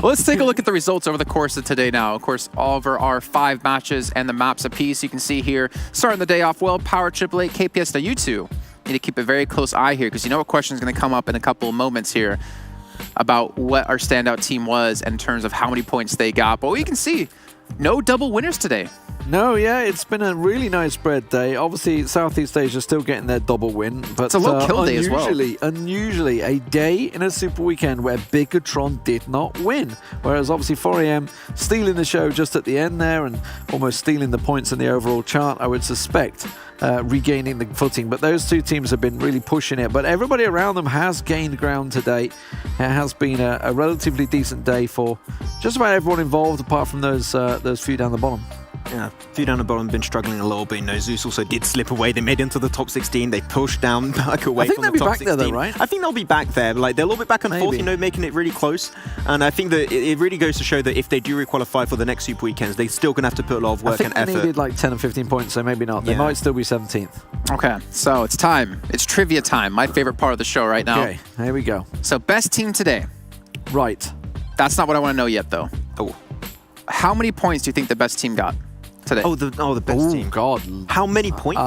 Let's take a look at the results over the course of today now. Of course, over our 5 matches and the maps apiece. You can see here, starting the day off well, Power Triple 8, KPSW2. Need to keep a very close eye here because you know a question is going to come up in a couple of moments here about what our standout team was in terms of how many points they got. But we can see no double winners today. No, yeah, it's been a really nice spread day. Obviously, Southeast Asia still getting their double win, but it's a low kill day as well. Unusually, a day in a super weekend where Bigetron did not win. Whereas obviously 4am stealing the show just at the end there and almost stealing the points in the overall chart, I would suspect. Regaining the footing, but those 2 teams have been really pushing it. But everybody around them has gained ground today. It has been a relatively decent day for just about everyone involved, apart from those few down the bottom. Yeah, few down the bottom been struggling a little bit. You know, Zeus also did slip away. They made it into the top 16. They pushed down back away from the top 16. I think they'll be back there though, right? I think they'll be back there. Like, they're a little bit back and forth, you know, making it really close. And I think that it really goes to show that if they do requalify for the next Super Weekends, they're still going to have to put a lot of work and effort. I think they needed like 10 or 15 points, so maybe not. They might still be 17th. Okay, so it's time. It's trivia time. My favorite part of the show right now. Okay, here we go. So best team today. Right. That's not what I want to know yet, though. Oh. How many points do you think the best team got today? Oh, the best team. God. How many points?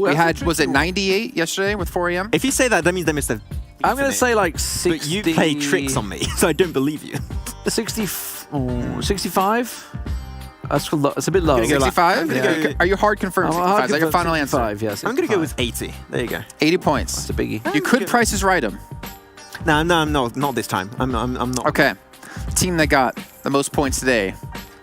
We had, was it 98 yesterday with 4am? If you say that, that means they missed a... I'm going to say like 60... But you play tricks on me, so I don't believe you. 65? That's a bit low. 65? Yeah. Are you hard confirmed? 65? Is that your final answer? 65, yes. I'm going to go with 80. There you go. 80 points. That's a biggie. You could Prices Right them. No, not this time. I'm not. Okay. Team that got the most points today,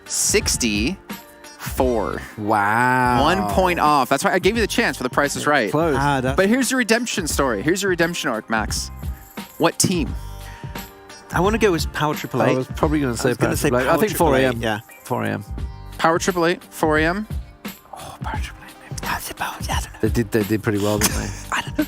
64. Wow. 1 point off. That's why I gave you the chance for the Price is Right. Close. But here's your redemption story. Here's your redemption arc, Max. What team? I want to go with Power Triple 8. I was probably going to say Power Triple 8. I think 4am. Yeah, 4am. Power Triple 8, 4am. Oh, Power Triple 8. They did pretty well, didn't they? I don't know.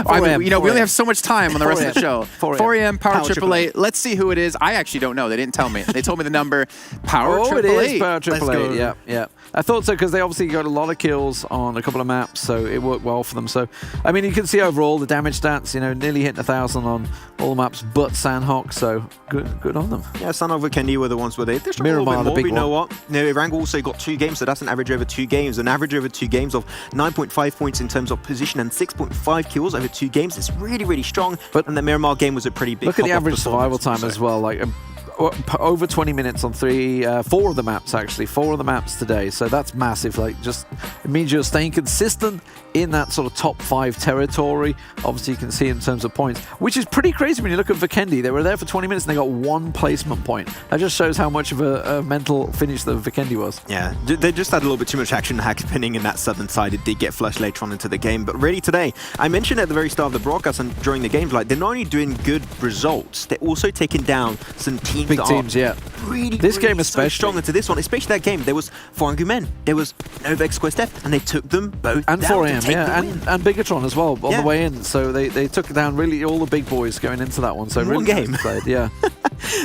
I mean, you know, we only have so much time on the rest of the show. 4am, Power Triple 8. Let's see who it is. I actually don't know. They didn't tell me. They told me the number. Power Triple 8. It is Power Triple 8. Yeah, yeah. I thought so because they obviously got a lot of kills on a couple of maps, so it worked well for them. So, I mean, you can see overall the damage stats, you know, nearly hitting 1,000 on all maps but Sanhok, so good on them. Yeah, Sanhok and Vikendi were the ones where they Miramar, the big one. You know one. what? No, Iran also got 2 games, so that's an average over 2 games. An average over 2 games of 9.5 points in terms of position and 6.5 kills over 2 games. It's really, really strong. And the Miramar game was a pretty big look at the average survival time as well. Like over 20 minutes on 4 of the maps, actually. 4 of the maps today. So that's massive. Like, just it means you're staying consistent in that sort of top 5 territory. Obviously, you can see in terms of points, which is pretty crazy when you look at Vikendi. They were there for 20 minutes and they got 1 placement point. That just shows how much of a mental finish that Vikendi was. Yeah, they just had a little bit too much action happening in that southern side. It did get flushed later on into the game. But really today, I mentioned at the very start of the broadcast and during the games, like, they're not only doing good results, they're also taking down some teams. Big teams, yeah. Really, this game especially so strong into this one, especially that game. There was 4 there was Nova Quest F, and they took them both and down 4am, yeah, and Bigetron as well on the way in. So they took down really all the big boys going into that one. So one really game, played, yeah.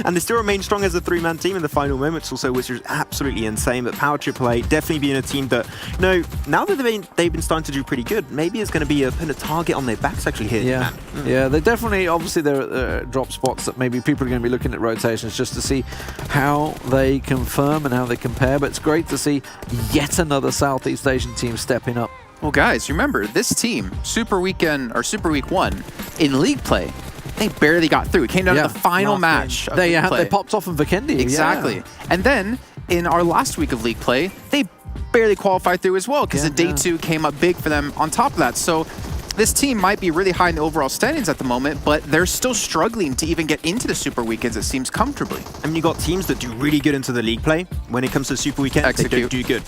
And they still remain strong as a 3-man team in the final moments also, which is absolutely insane. But Power Triple 8 definitely being a team that, you know, now that they've been starting to do pretty good, maybe it's going to be a target on their backs actually here. Yeah, yeah, they definitely, obviously there are drop spots that maybe people are going to be looking at rotations just to see how they confirm and how they compare. But it's great to see yet another Southeast Asian team stepping up. Well, guys, remember this team, Super Weekend or Super Week 1 in league play, they barely got through. It came down to the final match. They popped off in Vikendi. Exactly. Yeah. And then in our last week of league play, they barely qualified through as well because the day 2 came up big for them on top of that. So this team might be really high in the overall standings at the moment, but they're still struggling to even get into the Super Weekends, it seems, comfortably. I mean, you got teams that do really good into the league play. When it comes to Super Weekend, they don't do good.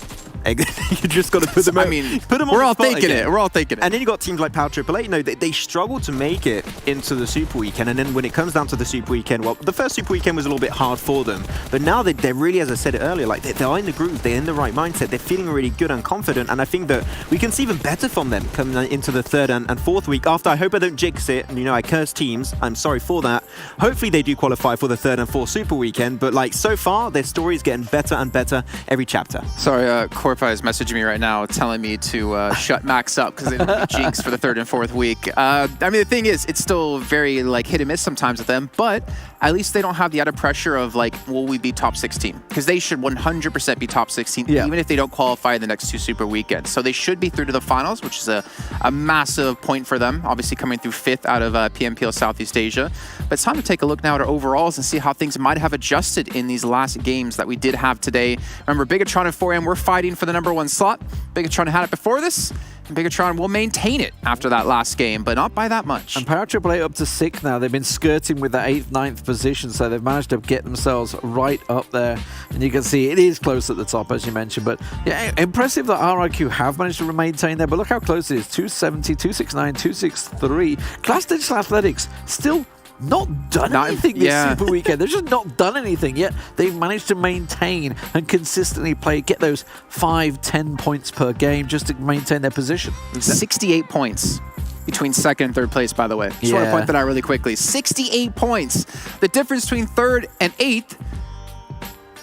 You just got to put them. I mean, put them. We're on all the spot thinking again. it. We're all thinking it. And then you got teams like Power AAA. You know, they struggle to make it into the Super Weekend. And then when it comes down to the Super Weekend, well, the first Super Weekend was a little bit hard for them. But now they're really, as I said it earlier, like they're in the groove. They're in the right mindset. They're feeling really good and confident. And I think that we can see even better from them coming into the third and fourth week. After, I hope I don't jinx it. And, you know, I curse teams. I'm sorry for that. Hopefully they do qualify for the third and fourth Super Weekend. But like so far, their story is getting better and better every chapter. Sorry, Corpa is messaging me right now telling me to shut Max up because they don't be jinxed for the third and fourth week. I mean, the thing is, it's still very like hit and miss sometimes with them, but at least they don't have the added pressure of like, will we be top 16? Because they should 100% be top 16, even if they don't qualify in the next two Super Weekends. So they should be through to the finals, which is a massive point for them, obviously coming through 5th out of PMPL Southeast Asia. But it's time to take a look now at our overalls and see how things might have adjusted in these last games that we did have today. Remember, Bigetron and 4AM were fighting for the #1 slot. Bigetron had it before this, and Bigetron will maintain it after that last game, but not by that much. And Power AAA up to 6th now. They've been skirting with the 8th, 9th position, so they've managed to get themselves right up there. And you can see it is close at the top, as you mentioned. But yeah, impressive that RRQ have managed to maintain there. But look how close it is. 270, 269, 263. Klas Digital Athletics still not done anything this Super Weekend. They've just not done anything yet. They've managed to maintain and consistently play, get those 5-10 points per game just to maintain their position. 68 points between 2nd and 3rd place, by the way. Just want to point that out really quickly. 68 points. The difference between 3rd and 8th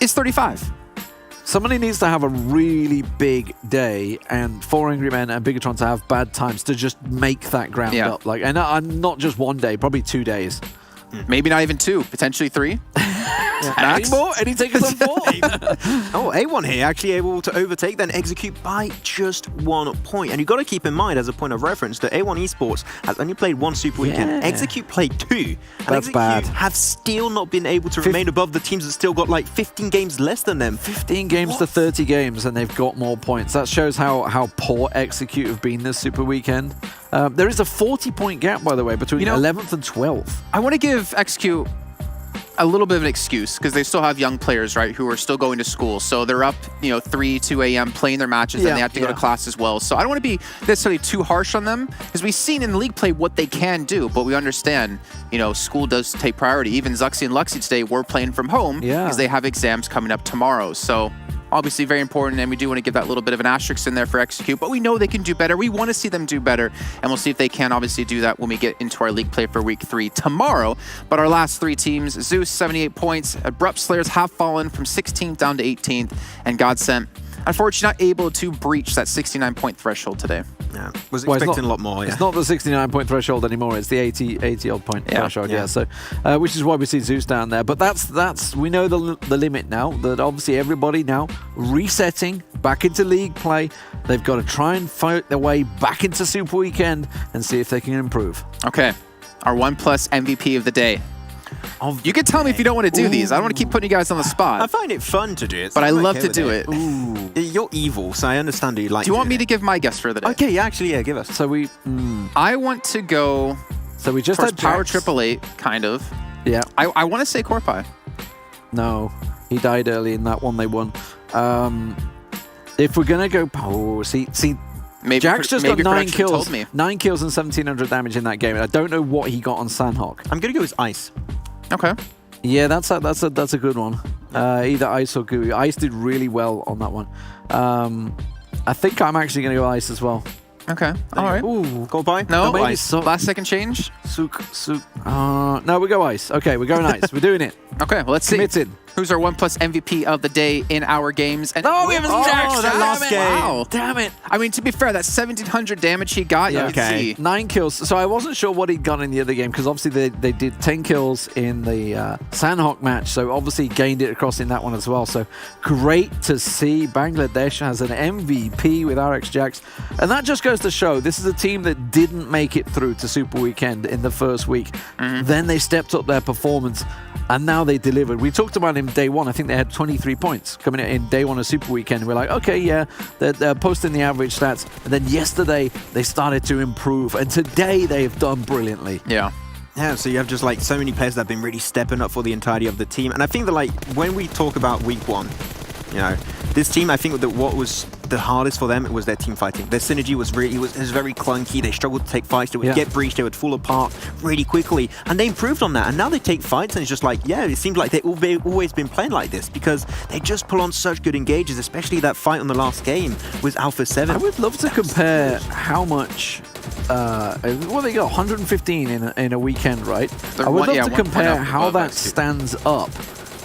is 35. Somebody needs to have a really big day, and 4 Angry Men and Bigetron to have bad times to just make that ground up. Like, and not just one day, probably 2 days. Maybe not even 2, potentially 3. Any more? Any takers on 4? Oh, A1 here actually able to overtake, then execute by just 1 point. And you've got to keep in mind, as a point of reference, that A1 Esports has only played 1 Super Weekend. Execute played 2. And that's bad. Have still not been able to remain above the teams that still got like 15 games less than them. 15 games to 30 games, and they've got more points. That shows how poor Execute have been this Super Weekend. There is a 40-point gap, by the way, between 11th and 12th. I want to give Execute a little bit of an excuse because they still have young players, right, who are still going to school. So they're up, 3, 2 a.m. playing their matches, and they have to go to class as well. So I don't want to be necessarily too harsh on them because we've seen in the league play what they can do, but we understand, school does take priority. Even Zuxi and Luxi today were playing from home because they have exams coming up tomorrow. So obviously very important, and we do want to give that little bit of an asterisk in there for Execute, but we know they can do better. We want to see them do better, and we'll see if they can obviously do that when we get into our league play for week 3 tomorrow. But our last 3 teams, Zeus, 78 points. Abrupt Slayers have fallen from 16th down to 18th, and GODSENT, unfortunately, not able to breach that 69-point threshold today. Yeah, was expecting a lot more. It's not the 69-point threshold anymore. It's the 80-odd point threshold. Yeah. So, which is why we see Zeus down there. But that's we know the limit now. That obviously everybody now resetting back into league play. They've got to try and fight their way back into Super Weekend and see if they can improve. Okay, our OnePlus MVP of the day. You can tell me if you don't want to do these. I don't want to keep putting you guys on the spot. I find it fun to do it. But I love to do it. Ooh. You're evil, so I understand you like. Do you want me to give my guess for the day? Okay, actually, give us. So we... I want to go... So we just had Power 888, kind of. Yeah. I want to say Corpai. No, he died early in that one they won. If we're going to go... see... Maybe Jack's just got 9 kills. Told me. 9 kills and 1,700 damage in that game. I don't know what he got on Sandhawk. I'm going to go with Ice. Okay. Yeah, that's a good one. Either Ice or Gui. Ice did really well on that one. I think I'm actually going to go Ice as well. Okay. All right. Ooh, go by. No, last second change. Sook. No, we go Ice. Okay, we're going Ice. We're doing it. Okay, well, let's Committed. see. Who's our OnePlus MVP of the day in our games? And no, we haven't seen Jax. That last game. Wow. Damn it. I mean, to be fair, that 1,700 damage he got, you can see. 9 kills. So I wasn't sure what he'd got in the other game because obviously they did 10 kills in the Sandhawk match. So obviously gained it across in that one as well. So great to see Bangladesh has an MVP with RX Jax. And that just goes to show this is a team that didn't make it through to Super Weekend in the first week. Then they stepped up their performance. And now they delivered. We talked about him day 1. I think they had 23 points coming in day 1 of Super Weekend. We're like, okay, yeah, they're posting the average stats. And then yesterday, they started to improve. And today, they've done brilliantly. Yeah. Yeah, so you have just like so many players that have been really stepping up for the entirety of the team. And I think that like when we talk about week 1, This team, I think that what was the hardest for them was their team fighting. Their synergy was really, it was very clunky. They struggled to take fights. They would get breached. They would fall apart really quickly. And they improved on that. And now they take fights and it's just like, yeah, it seems like they've always been playing like this because they just pull on such good engages, especially that fight on the last game with Alpha 7. I would love to compare how much well, they got 115 in a weekend, right? I would love to compare how that stands up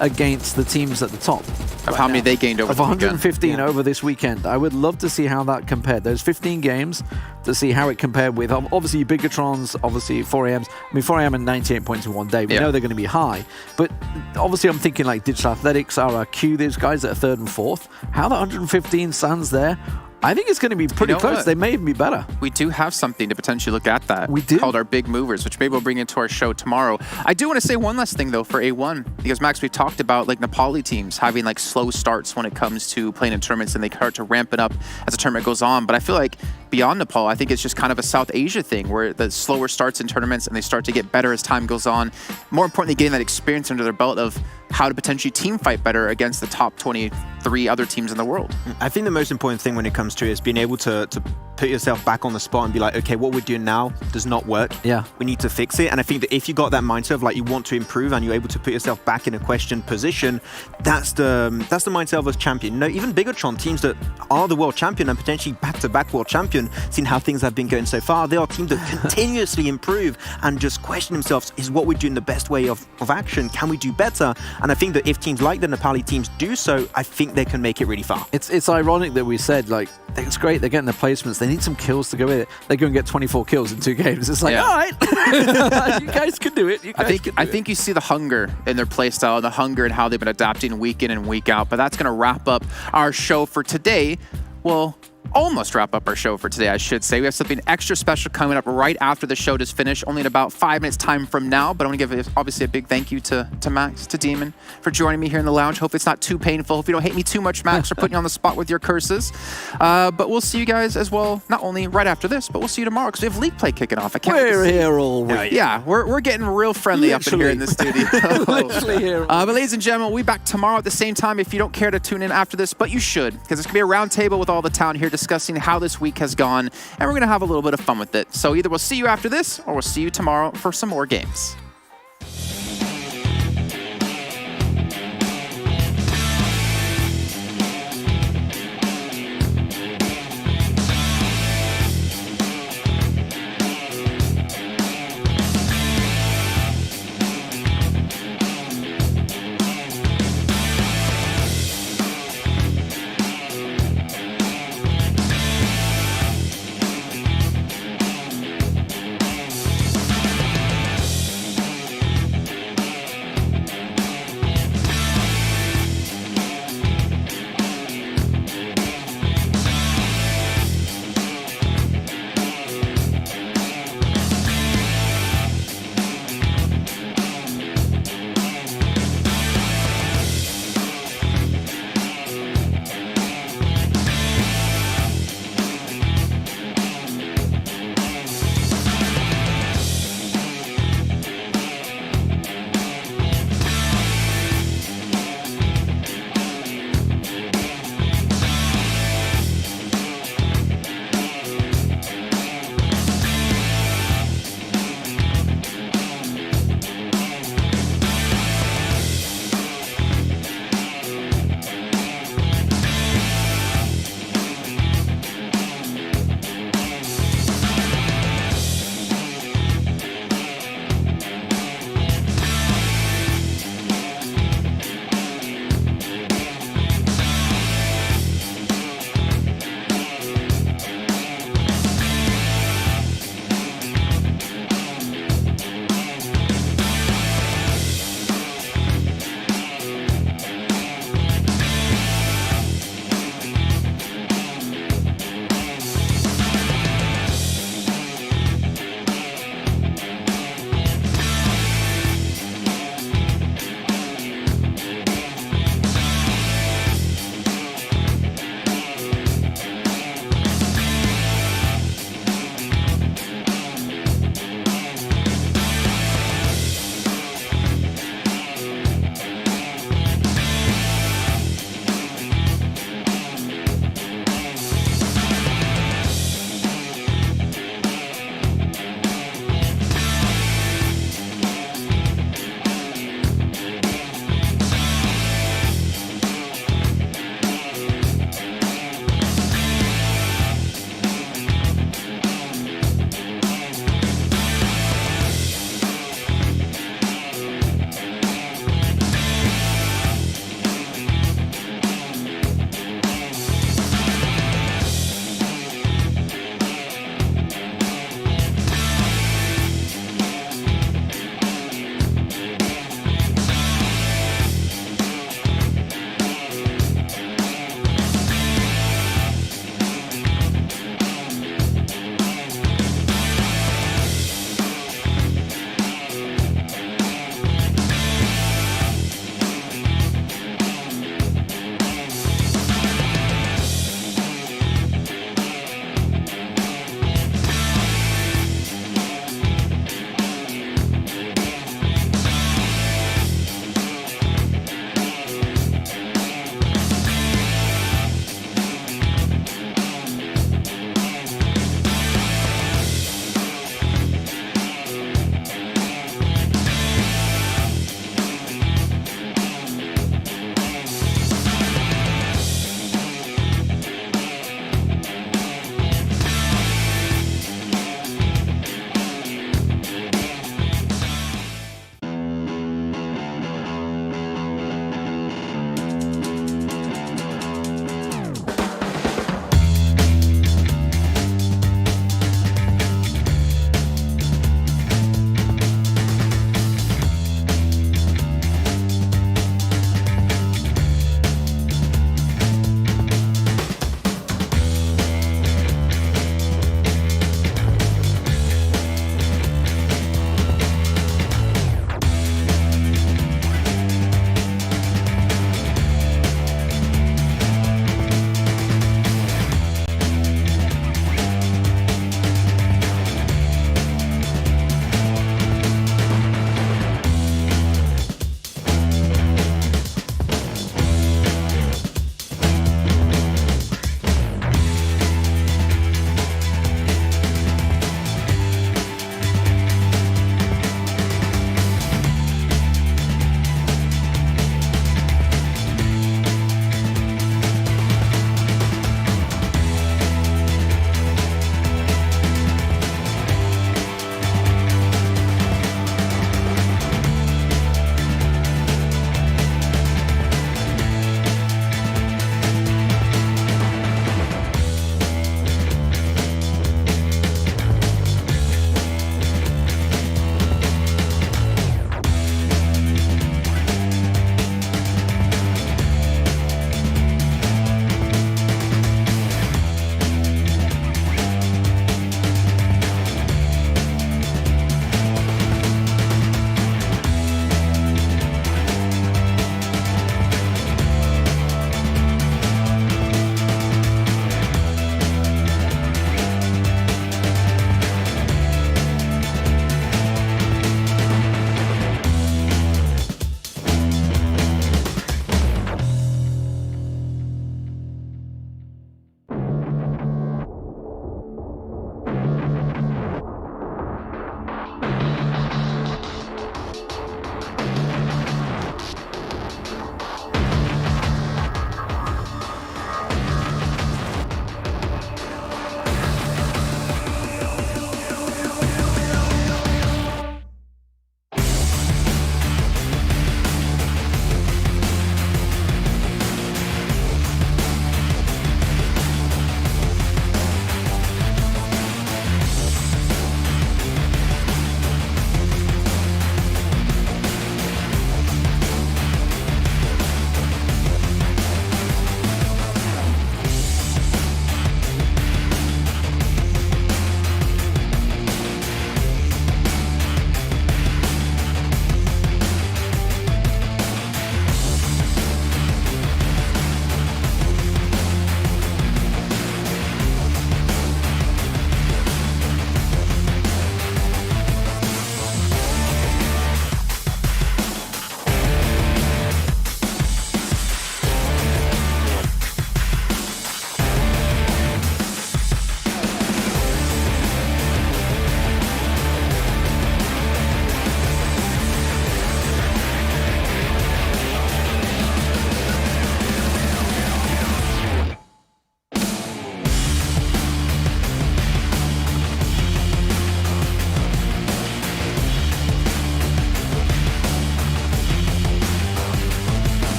against the teams at the top. Of how many they gained over of 115 over this weekend. I would love to see how that compared. Those 15 games to see how it compared with obviously Bigetron's, obviously 4AM's. I mean, 4AM and 98 points in one day. We know they're going to be high, but obviously I'm thinking like Digital Athletics, RRQ, these guys that are 3rd and 4th. How that 115 stands there, I think it's going to be pretty close. What? They may even be better. We do have something to potentially look at that. We do. Called our big movers, which maybe we'll bring into our show tomorrow. I do want to say one last thing, though, for A1. Because, Max, we talked about like Nepali teams having like slow starts when it comes to playing in tournaments, and they start to ramp it up as the tournament goes on. But I feel like beyond Nepal, I think it's just kind of a South Asia thing where the slower starts in tournaments and they start to get better as time goes on. More importantly, getting that experience under their belt of how to potentially team fight better against the top 23 other teams in the world. I think the most important thing when it comes to it is being able to put yourself back on the spot and be like, okay, what we're doing now does not work. Yeah. We need to fix it. And I think that if you got that mindset of like you want to improve and you're able to put yourself back in a questioned position, that's the mindset of a champion. You know, even Bigetron, teams that are the world champion and potentially back-to-back world champion, seeing how things have been going so far, they are teams that continuously improve and just question themselves, is what we're doing the best way of action? Can we do better? And I think that if teams like the Nepali teams do so, I think they can make it really far. It's ironic that we said, like, it's great, they're getting the placements, they need some kills to go with it. They're going to get 24 kills in 2 games. It's like, all right, you guys can do it. I think you see the hunger in their playstyle, the hunger in how they've been adapting week in and week out. But that's going to wrap up our show for today. Well, almost wrap up our show for today, I should say. We have something extra special coming up right after the show does finish, only in about 5 minutes time from now. But I want to give obviously a big thank you to Max, to Demon, for joining me here in the lounge. Hope it's not too painful. Hope you don't hate me too much, Max, for putting you on the spot with your curses. But we'll see you guys as well, not only right after this, but we'll see you tomorrow because we have League Play kicking off. We're here all week. Yeah, we're getting real friendly up in here in the studio. Literally here. But ladies and gentlemen, we'll be back tomorrow at the same time if you don't care to tune in after this, but you should, because it's going to be a round table with all the town here discussing how this week has gone, and we're going to have a little bit of fun with it. So either we'll see you after this, or we'll see you tomorrow for some more games.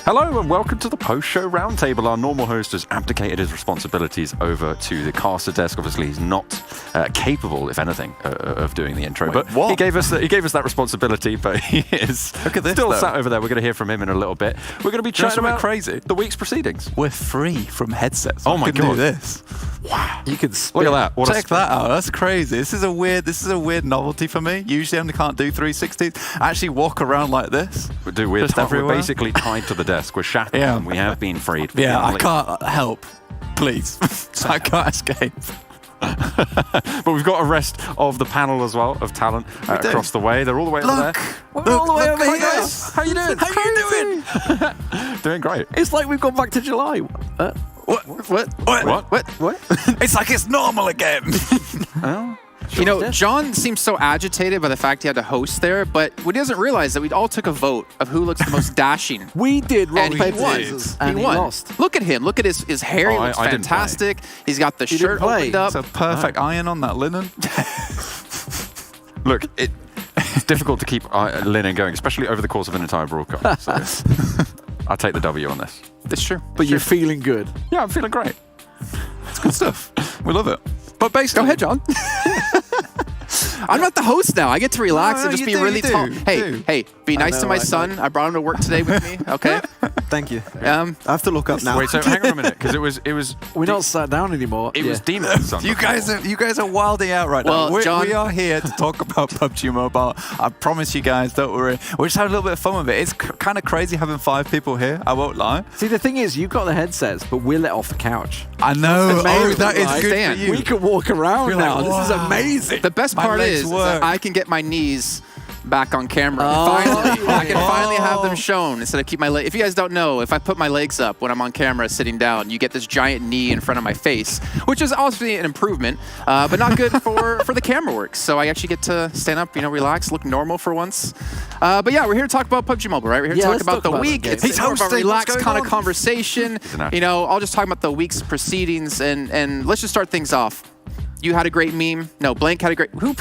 Hello and welcome to the post-show roundtable. Our normal host has abdicated his responsibilities over to the caster desk. Obviously, he's not capable, if anything, of doing the intro. But he gave us that responsibility. But he is still sat over there. We're going to hear from him in a little bit. We're going to be chatting about crazy. The week's proceedings. We're free from headsets. Oh my god! Do this. Wow! You can look at that. What Check that out. That's crazy. This is a weird novelty for me. Usually, I can't do 360s. I actually walk around like this. We do. We're basically tied to the desk. We're shattered. And we have been freed. Yeah, I can't help. Please, I can't escape. But we've got a rest of the panel as well of talent across the way. They're all the way over there. We're all the way over here. Guys. How you doing? How you doing? Doing great. It's like we've gone back to July. What? It's like it's normal again. You know, John seems so agitated by the fact he had to host there, but what he doesn't realize that we all took a vote of who looks the most dashing. We did, and he won. He won. Lost. Look at him. Look at his hair. He looks fantastic. He's got the shirt opened up. It's a perfect iron on that linen. Look, it's difficult to keep linen going, especially over the course of an entire broadcast. So I'll take the W on this. It's true. But you're feeling good. Yeah, I'm feeling great. It's good stuff. We love it. But basically, go ahead, John. I'm not the host now. I get to relax and just be really tall. Hey, be nice to my son. I brought him to work today with me. Okay. Thank you. I have to look up now. Wait, so hang on a minute, because it was. We're not sat down anymore. It was Demon Son. You guys are wilding out right now. We are here to talk about PUBG Mobile. I promise you guys, don't worry. We're just having a little bit of fun with it. It's kind of crazy having 5 people here. I won't lie. See, the thing is, you've got the headsets, but we're let off the couch. I know. Oh, that is good for you. We can walk around now. This is amazing. The best part is that I can get my knees back on camera. Finally, I can finally have them shown instead of keep my legs. If you guys don't know, if I put my legs up when I'm on camera sitting down, you get this giant knee in front of my face, which is obviously an improvement, but not good for the camera work. So I actually get to stand up, relax, look normal for once. But yeah, we're here to talk about PUBG Mobile, right? We're here to talk about the week. It's more of a relaxed kind of conversation. I'll just talk about the week's proceedings, and let's just start things off. You had a great meme. No, Blank had a great. You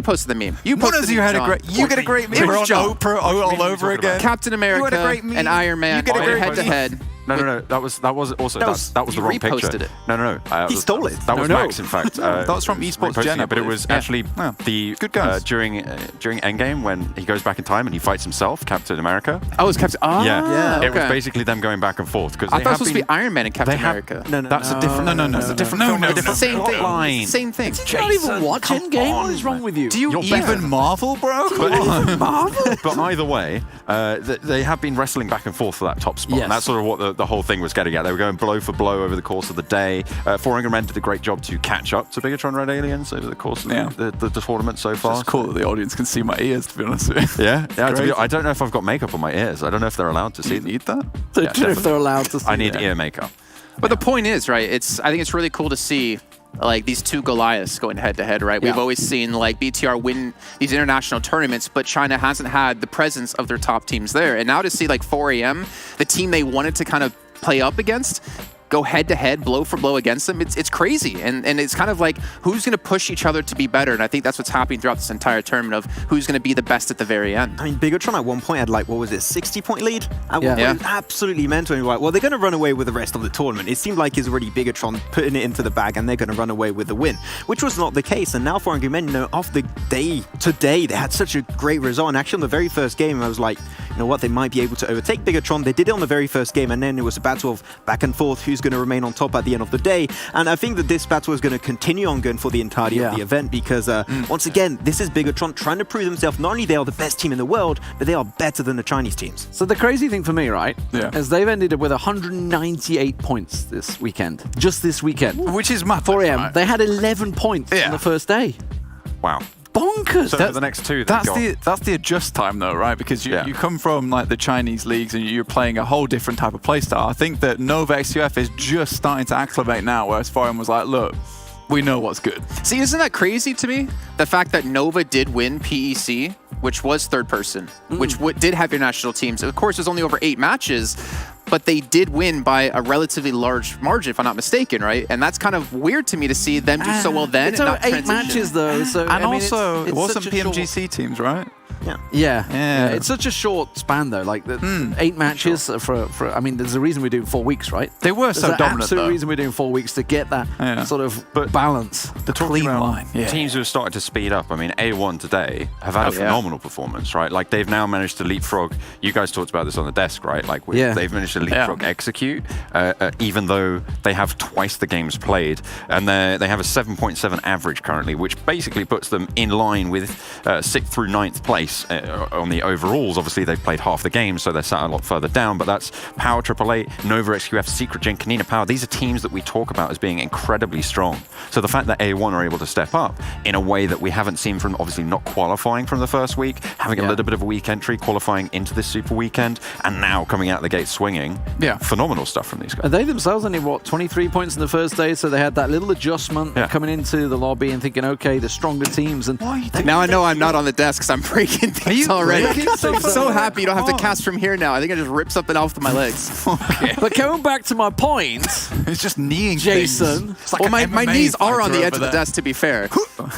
posted the meme. You posted you had a great. You get a great meme. We're on Oprah all over again. Captain America and Iron Man head to head. No. That was also that was the wrong picture. It. No. He stole it. That was Max, in fact. That was from eSports Gen, but it was actually the good guys during Endgame when he goes back in time and he fights himself, Captain America. Oh, it's Captain. Yeah. It was basically them going back and forth because I thought it was supposed to be Iron Man and Captain America. No. That's a different. No. That's a different. No. Same thing. Same thing. Did you not even watch Endgame? What is wrong with you? Do you even Marvel, bro? But either way, they have been wrestling back and forth for that top spot, and that's sort of what the whole thing was getting. They were going blow for blow over the course of the day. Unnamed did a great job to catch up to Bigetron Red Aliens over the course of the tournament so far. It's cool that the audience can see my ears, to be honest with you. Yeah. I don't know if I've got makeup on my ears. I don't know if they're allowed to see. Need that? I don't know if they're allowed to see. I need ear makeup. But the point is, right? I think it's really cool to see like these two Goliaths going head to head, right? We've always seen like BTR win these international tournaments, but China hasn't had the presence of their top teams there. And now to see like 4AM, the team they wanted to kind of play up against, go head to head, blow for blow against them. It's crazy, and it's kind of like who's going to push each other to be better. And I think that's what's happening throughout this entire tournament of who's going to be the best at the very end. I mean, Bigetron at one point had like, what was it, 60-point lead? Absolutely mental. And like, well, they're going to run away with the rest of the tournament. It seemed like it's already Bigetron putting it into the bag, and they're going to run away with the win, which was not the case. And now for Unnamed, off the day today, they had such a great result. And actually, on the very first game, I was like, you know what, they might be able to overtake Bigetron. They did it on the very first game, and then it was a battle of back and forth, who's going to remain on top at the end of the day. And I think that this battle is going to continue on going for the entirety of the event, because once again, this is Bigetron trying to prove themselves. Not only they are the best team in the world, but they are better than the Chinese teams. So the crazy thing for me, right, is they've ended up with 198 points this weekend. Just this weekend. Which is mad. 4AM, right? they had 11 points on the first day. Wow. Bonkers. So for the next two, that's the adjust time though, right? Because you come from like the Chinese leagues and you're playing a whole different type of playstyle. I think that Nova XUF is just starting to acclimate now, whereas Foreign was like, look, we know what's good. See, isn't that crazy to me? The fact that Nova did win PEC, which was third person, which did have your national teams. Of course, there's only over 8 matches, but they did win by a relatively large margin, if I'm not mistaken, right? And that's kind of weird to me to see them do so well then. It's and not 8 matches though, so and also it wasn't PMGC teams, right? Yeah. It's such a short span though. Like 8 matches for. I mean, there's a reason we're doing 4 weeks, right? They were so dominant. There's an absolute though. reason we're doing 4 weeks to get that sort of balance. The clean line. Yeah. Teams who have started to speed up. I mean, A1 today have had a phenomenal performance, right? Like they've now managed to leapfrog. You guys talked about this on the desk, right? Like they've managed to leapfrog execute, even though they have twice the games played, and they have a 7.7 average currently, which basically puts them in line with 6th through 9th place on the overalls. Obviously, they've played half the game, so they're sat a lot further down, but that's Power 888, Nova XQF, Secret Gen, Konina Power. These are teams that we talk about as being incredibly strong. So the fact that A1 are able to step up in a way that we haven't seen from obviously not qualifying from the first week, having a little bit of a weak entry, qualifying into this super weekend, and now coming out the gate swinging. Phenomenal stuff from these guys. And they themselves only, 23 points in the first day, so they had that little adjustment coming into the lobby and thinking, okay, the stronger teams. And now I know I'm not on the desk because I'm breaking things already. I'm so happy you don't have to cast from here now. I think I just rip something off with my legs. But going back to my point, it's just kneeing Jason. Like well, my knees are on the edge of the desk, to be fair.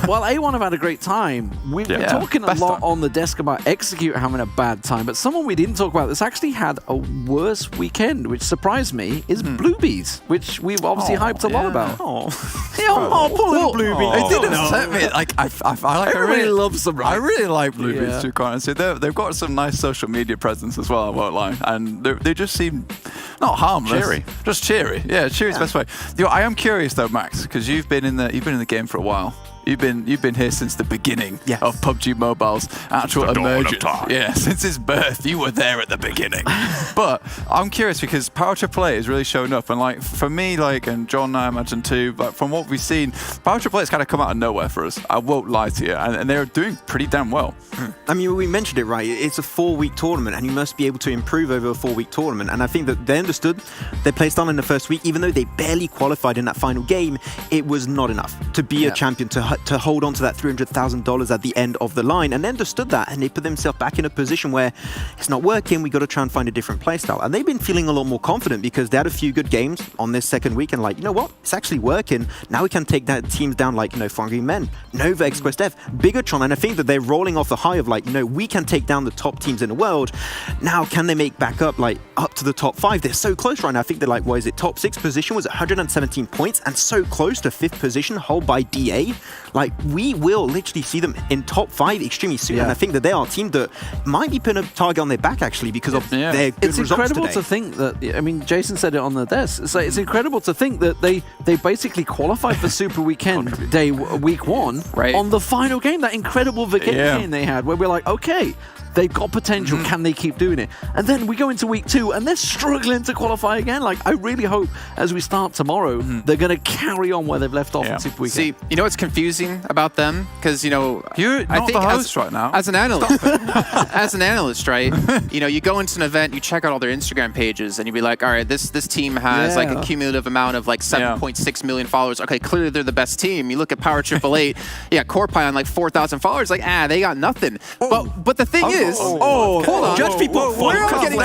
Well, A1 have had a great time. We've been talking a lot on the desk about Execute having a bad time, but someone we didn't talk about that's actually had a worse weekend, which surprised me, is Bluebees, which we've obviously hyped a lot about. Poor Bluebees. It didn't upset me. Like Everybody loves them, right? I really like Bluebees, to be quite honest. They've got some nice social media presence as well, I won't lie. And they just seem not harmless. Cheery. Just cheery. Yeah, cheery's the best way. I am curious though, Max, because you've been in the game for a while. You've been here since the beginning of PUBG Mobile's actual emergence. Yeah, since its birth, you were there at the beginning. But I'm curious because Power AAA has really shown up, and like for me, like and John, I imagine too. But from what we've seen, Power AAA has kind of come out of nowhere for us. I won't lie to you, and they're doing pretty damn well. I mean, we mentioned it right. It's a 4-week tournament, and you must be able to improve over a 4-week tournament. And I think that they understood they played style in the first week, even though they barely qualified in that final game. It was not enough to be a champion to hold on to that $300,000 at the end of the line, and they understood that, and they put themselves back in a position where it's not working. We got to try and find a different playstyle, and they've been feeling a lot more confident because they had a few good games on this second week, and like, you know what, it's actually working. Now we can take that teams down like, you know, Frangry Men, Nova, X-Quest F, Bigetron, and I think that they're rolling off the high of like, you know, we can take down the top teams in the world. Now can they make back up like up to the top 5? They're so close right now. I think they're like, what is it, top 6 position was 117 points and so close to 5th position, held by DA. Like, we will literally see them in top 5 extremely soon, and I think that they are a team that might be putting a target on their back actually because of their good it's results incredible today. to think that, I mean, Jason said it on the desk, it's incredible to think that they basically qualified for Super Weekend day week 1 on the final game, that incredible Vikendi game they had, where we're like, okay, they've got potential, can they keep doing it? And then we go into week 2 and they're struggling to qualify again. Like, I really hope as we start tomorrow, they're going to carry on where they've left off in Super Weekend. See, you know what's confusing about them? Because, you know, you're not the host right now. As an analyst, right? You know, you go into an event, you check out all their Instagram pages, and you be like, all right, this team has like a cumulative amount of like 7.6 million followers. Okay, clearly they're the best team. You look at Power 888, Corpy on like 4,000 followers. Like, they got nothing. But the thing is, hold on. Judge people. We're all getting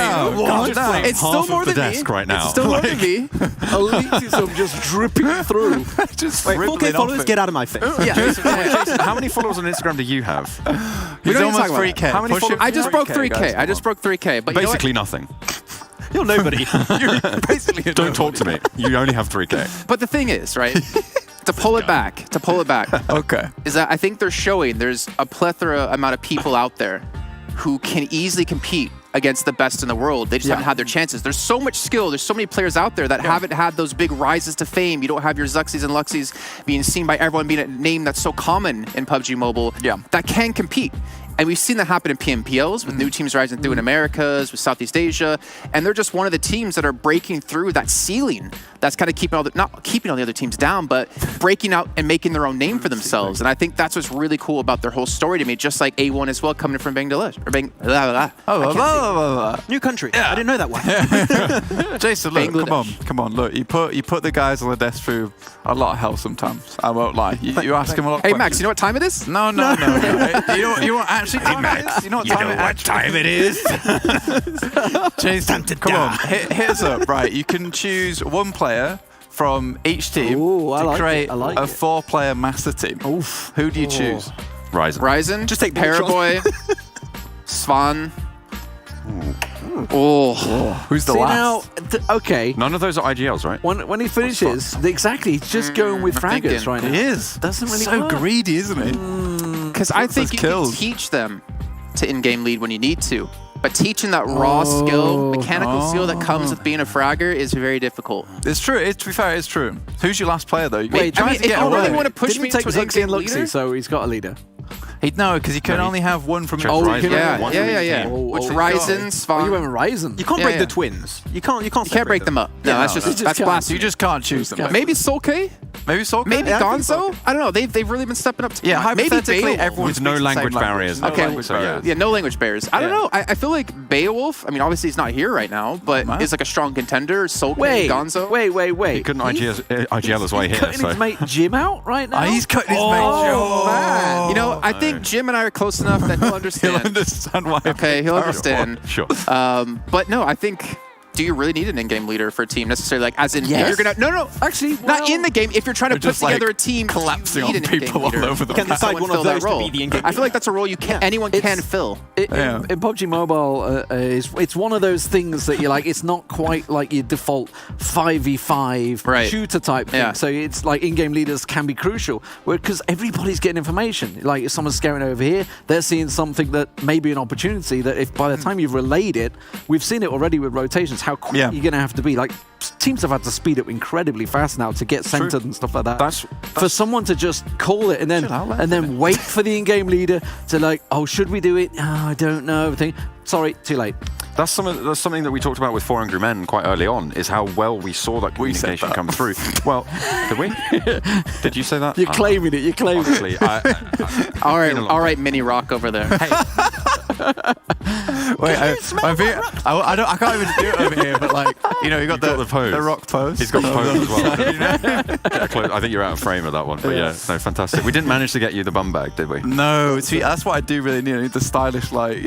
it's still more than me. Right now. It's still more than me. Elitism just dripping through. Just 4K followers, get out of my face. Jason, how many followers on Instagram do you have? He's almost 3K. How many followers? I just broke 3K. I just broke 3K. But basically nothing. You're nobody. You're basically don't talk to me. You only have 3K. But the thing is, right? To pull it back, okay, is that I think they're showing there's a plethora amount of people out there who can easily compete against the best in the world. They just haven't had their chances. There's so much skill. There's so many players out there that haven't had those big rises to fame. You don't have your Zuxies and Luxies being seen by everyone, being a name that's so common in PUBG Mobile that can compete. And we've seen that happen in PMPLs with new teams rising through in Americas, with Southeast Asia, and they're just one of the teams that are breaking through that ceiling that's kind of keeping not keeping all the other teams down, but breaking out and making their own name for themselves. And I think that's what's really cool about their whole story to me, just like A1 as well, coming from Bangladesh. New country. I didn't know that one. Jason, look, come on, look, you put the guys on the desk through a lot of hell sometimes. I won't lie. You ask them a lot of questions. Max, you know what time it is? No. You want actually time it is? You know what time it is? Jason, come on, hit us up. Right, you can choose one player from each team to create a 4-player master team. Who do you choose? Ryzen. Ryzen. Just take Paraboy. Svan. Oh. Who's the See last? now, okay. None of those are IGLs, right? When he finishes, exactly, he's just going with fraggers right now. He is. Doesn't really so work. greedy, isn't he? Because I think you can teach them to in-game lead when you need to. But teaching that raw skill, mechanical skill that comes with being a fragger is very difficult. It's true. To be fair, it's true. Who's your last player, though? Wait, I mean, if you really want to push Didn't me he take into an Zuxi in-game and Luxi, leader, so he's got a leader. No, because he can only have one from each. yeah. Which Ryzen, Svan. You went with Ryzen. You can't Yeah, break yeah. the twins. You can't break them up. No, that's that's blasphemy. You just can't choose them. Maybe Solke? Maybe Solke? Maybe Yeah, I think Gonzo? I don't know. They've really been stepping up to Yeah, maybe hypothetically, Beowulf. everyone With no speaks the same language barriers. No Okay, language so, barriers. Yeah, no language barriers. I don't know. I feel like Beowulf, I mean, obviously he's not here right now, but is like a strong contender. Solke, Gonzo. Wait. He couldn't IGL his way He's here. cutting his mate Jim out right now? He's cutting his mate Jim. Man. You know, I think Jim and I are close enough that he'll understand. He'll understand why. Okay, he'll understand. Sure. But no, I think. Do you really need an in-game leader for a team necessarily? Like, as in, you're gonna no, actually, not in the game. If you're trying to put just, together like, a team, collapsing you need on an people in-game all leader. over the Can map. decide one of Fill that those to role. be the in-game. I feel like that's a role you can anyone can fill. In PUBG Mobile, it's one of those things that you're like, it's not quite like your default 5v5 shooter type thing. Yeah. So it's like in-game leaders can be crucial because everybody's getting information. Like if someone's scaring over here, they're seeing something that may be an opportunity that if by the time you've relayed it, we've seen it already with rotations, how quick you're going to have to be. Like teams have had to speed up incredibly fast now to get centered and stuff like that. For someone to just call it and then wait for the in-game leader to like, oh, should we do it? Oh, I don't know. Everything. Sorry, too late. That's something that we talked about with 4 Angry Men quite early on, is how well we saw that communication come through. Well, did we? Did you say that? You're claiming it. You're claiming honestly, it. All right, Mini Rock over there. Wait, I can't even do it over here, but like, you know, you got the pose. The rock pose. He's got the pose as well. I think you're out of frame of that one, but yeah, no, fantastic. We didn't manage to get you the bum bag, did we? No, see, that's what I do really need. I need the stylish, like,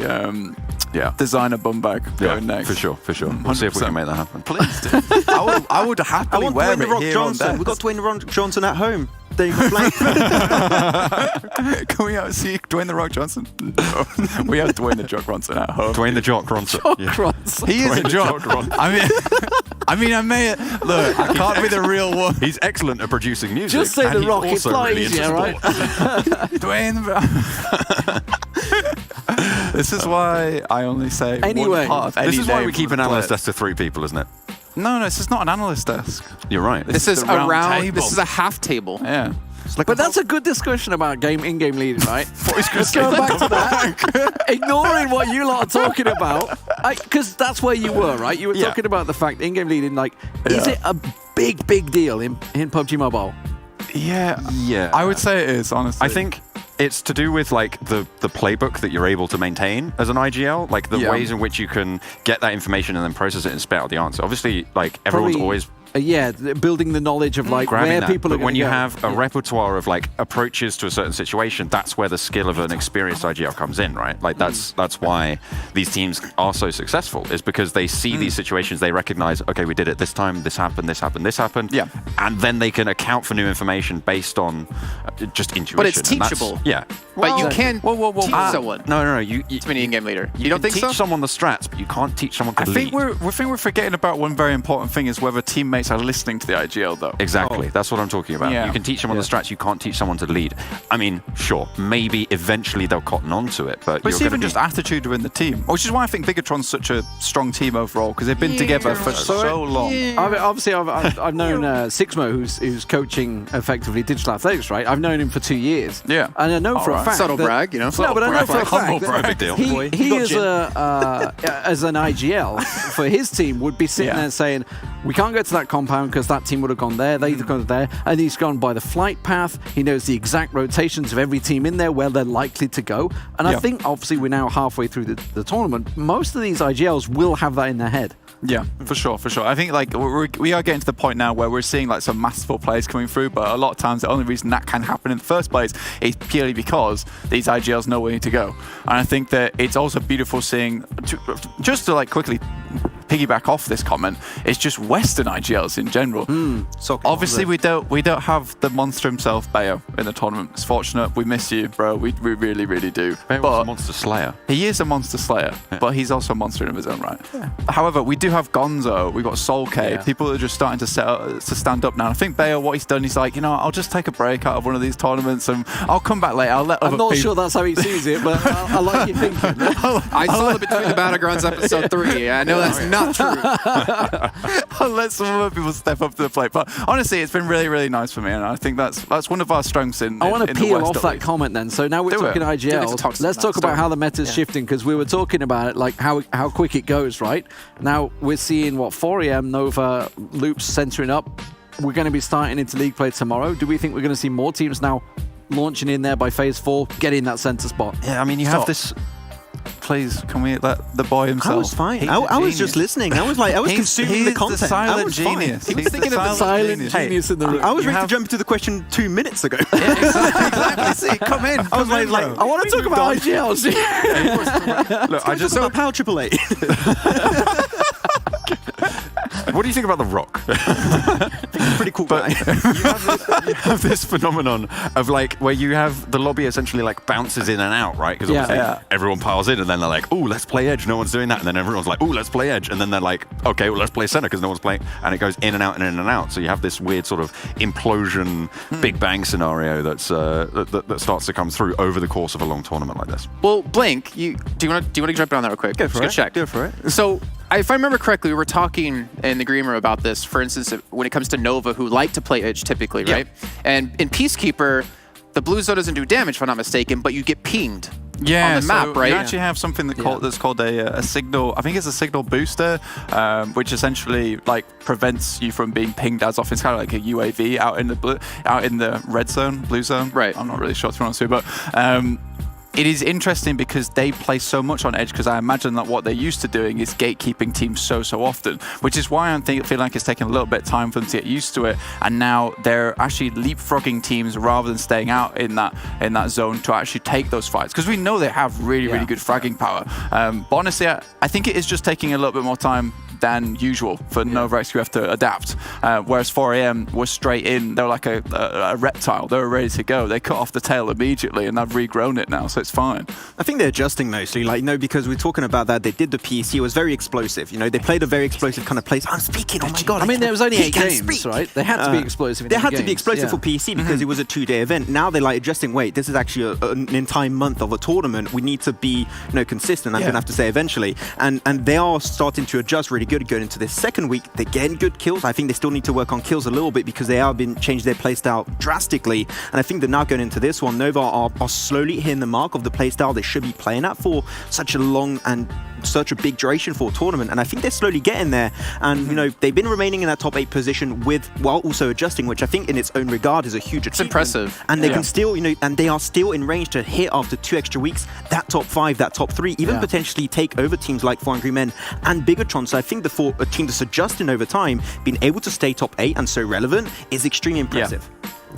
designer bum bag going next. For sure. We'll see if we can make that happen. Please do. I would happily wear Dwayne it Rock here Johnson. on desk. We've got Dwayne The Rock Johnson at home. They can play. Can we see Dwayne The Rock Johnson? No. We have Dwayne The Jock Ronson at home. Dwayne The Jock Ronson. He is a jock. I mean, I may look. I can't be the real one. He's excellent at producing music. Just say The Rock. It's not easier, right? Dwayne. This is why I only say one part of any this is why name we keep from an the analyst players. desk to 3 people, isn't it? No, this is not an analyst desk. You're right. This is the a round round. table. This is a half table. Yeah. But that's a good discussion about in-game leading, right? Let's go back to that. Ignoring what you lot are talking about, because that's where you were, right? You were talking about the fact in-game leading, like, is it a big deal in PUBG Mobile? Yeah. I would say it is, honestly. I think it's to do with like the playbook that you're able to maintain as an IGL, like the ways in which you can get that information and then process it and spit out the answer. Obviously, like everyone's always building the knowledge of like where people are. But when you have a repertoire of like approaches to a certain situation, that's where the skill of an experienced IGL comes in, right? Like that's why these teams are so successful, is because they see these situations, they recognize, okay, we did it this time, this happened, and then they can account for new information based on just intuition. But it's teachable. But you can teach someone. No. You to be an in-game leader. You don't think teach so? someone the strats, but you can't teach someone to I think we're forgetting about one very important thing, is whether teammates are listening to the IGL, though. Exactly. That's what I'm talking about. Yeah. You can teach someone the strats, you can't teach someone to lead. I mean, sure, maybe eventually they'll cotton on to it, but it's even just attitude within the team, which is why I think Bigetron's such a strong team overall, because they've been together for so long. Obviously, I've known Sixmo, who's coaching effectively digital athletics, right? I've known him for 2 years. Yeah. And I know for a fact. Subtle brag, you know? No, but I know for a fact. Big deal. He is as an IGL for his team would be sitting there saying, we can't get to that compound because that team would have gone there, they'd have gone there, and he's gone by the flight path. He knows the exact rotations of every team in there, where they're likely to go. And I think, obviously, we're now halfway through the tournament. Most of these IGLs will have that in their head. Yeah, for sure. I think like we are getting to the point now where we're seeing like some masterful players coming through, but a lot of times the only reason that can happen in the first place is purely because these IGLs know where they need to go. And I think that it's also beautiful seeing, just to like quickly piggyback off this comment, is just Western IGLs in general. Obviously, we don't have the monster himself, Bayo, in the tournament. It's fortunate. We miss you, bro. We really, really do. Bayo was a monster slayer. He is a monster slayer, but he's also a monster in his own right. However, we do have Gonzo. We've got Soul Cave. People are just starting to stand up now. I think Bayo, what he's done, he's like, you know, I'll just take a break out of one of these tournaments and I'll come back later. I'm not sure that's how he sees it, but I like you thinking. I saw the Between the Battlegrounds episode 3. I know that's not true. I'll let some other people step up to the plate. But honestly, it's been really, really nice for me, and I think that's one of our strengths in. I want to in peel the West, off that comment then. So now we're talking IGL. Let's talk about how the meta's shifting, because we were talking about it, like how quick it goes, right? Now we're seeing 4 AM Nova Loops centering up. We're going to be starting into league play tomorrow. Do we think we're going to see more teams now launching in there by phase 4, getting that center spot? Yeah, I mean, you have this. Please, can we let the boy himself? I was fine. I was just listening. I was consuming the content. The silent genius. He was thinking of the silent genius in the room. I was ready to jump into the question 2 minutes ago. Exactly. See, come in. I was like, I want to talk about IGLs. Look, I just saw Power AAA. What do you think about The Rock? Pretty cool guy. You have this phenomenon of like where you have the lobby essentially like bounces in and out, right? Because obviously everyone piles in and then they're like, oh, let's play Edge. No one's doing that. And then everyone's like, oh, let's play Edge. And then they're like, okay, well, let's play center because no one's playing. And it goes in and out and in and out. So you have this weird sort of implosion, Big Bang scenario that's that starts to come through over the course of a long tournament like this. Well, Blink, do you want to jump in on that real quick? Go for it. Check. Go for it. So, if I remember correctly, we were talking in the green room about this, for instance, when it comes to Nova, who like to play Edge typically, right? And in Peacekeeper, the blue zone doesn't do damage, if I'm not mistaken, but you get pinged on the map, right? You actually have something that's called a signal, I think it's a signal booster, which essentially like prevents you from being pinged as often. It's kind of like a UAV out in the red zone, blue zone. Right. I'm not really sure to be honest with you, but it is interesting because they play so much on Edge, because I imagine that what they're used to doing is gatekeeping teams so often, which is why I feel like it's taking a little bit of time for them to get used to it, and now they're actually leapfrogging teams rather than staying out in that zone to actually take those fights, because we know they have really good fragging power. But honestly, I think it is just taking a little bit more time than usual for Nova XQF to adapt, whereas 4 AM was straight in. They were like a reptile. They were ready to go. They cut off the tail immediately and they've regrown it now, so it's fine. I think they're adjusting mostly, because we're talking about that. They did the PC. It was very explosive. They played a very explosive kind of place. I'm speaking. Oh my god! I mean, there was only 8 games, right? They had to be explosive. They had to be explosive for PC because it was a 2-day event. Now they're like adjusting. Wait, this is actually an entire month of a tournament. We need to be consistent. I'm gonna have to say eventually, and they are starting to adjust really good going into this second week. They're getting good kills. I think they still need to work on kills a little bit because they have been changed their playstyle drastically. And I think they're now going into this one. Nova are slowly hitting the mark of the playstyle they should be playing at for such a long and such a big duration for a tournament, and I think they're slowly getting there. And they've been remaining in that top 8 position while also adjusting, which I think in its own regard is a huge achievement. It's impressive. And they can still, and they are still in range to hit after 2 extra weeks that top 5, that top 3, even potentially take over teams like 4 Angry Men and Bigetron. So I think for a team that's adjusting over time, being able to stay top 8 and so relevant is extremely impressive.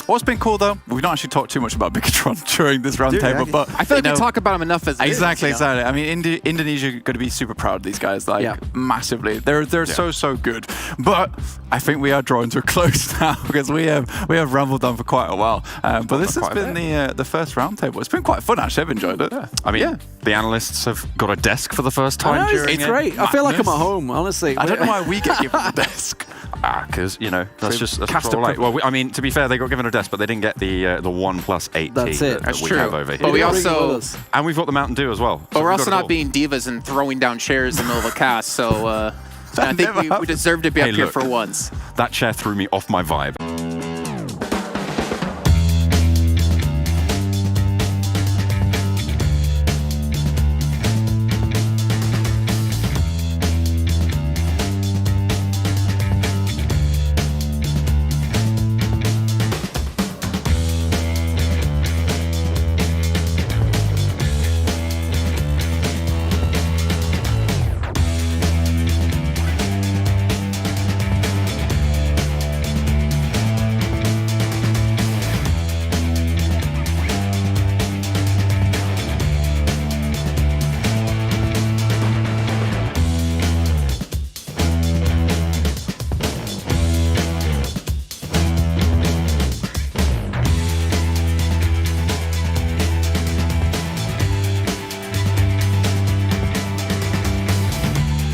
What's been cool though, we've not actually talked too much about Bigetron during this roundtable, but I feel like we talk about them enough as exactly. I mean, Indonesia are going to be super proud of these guys, massively. They're so good. But I think we are drawing to a close now because we have rambled on for quite a while. But this has been the first roundtable. It's been quite fun actually. I've enjoyed it. I mean, the analysts have got a desk for the first time. It's great. I feel like I'm at home, honestly. I don't know why we get given a desk. Because that's just like. Well, I mean, to be fair, they got given a desk, but they didn't get the 1+8 That's it. that we true. have over here. But we also and we've got the Mountain Dew as well. But we're also not being divas and throwing down chairs in the middle of a cast. So I think we deserve to be up here for once. That chair threw me off my vibe.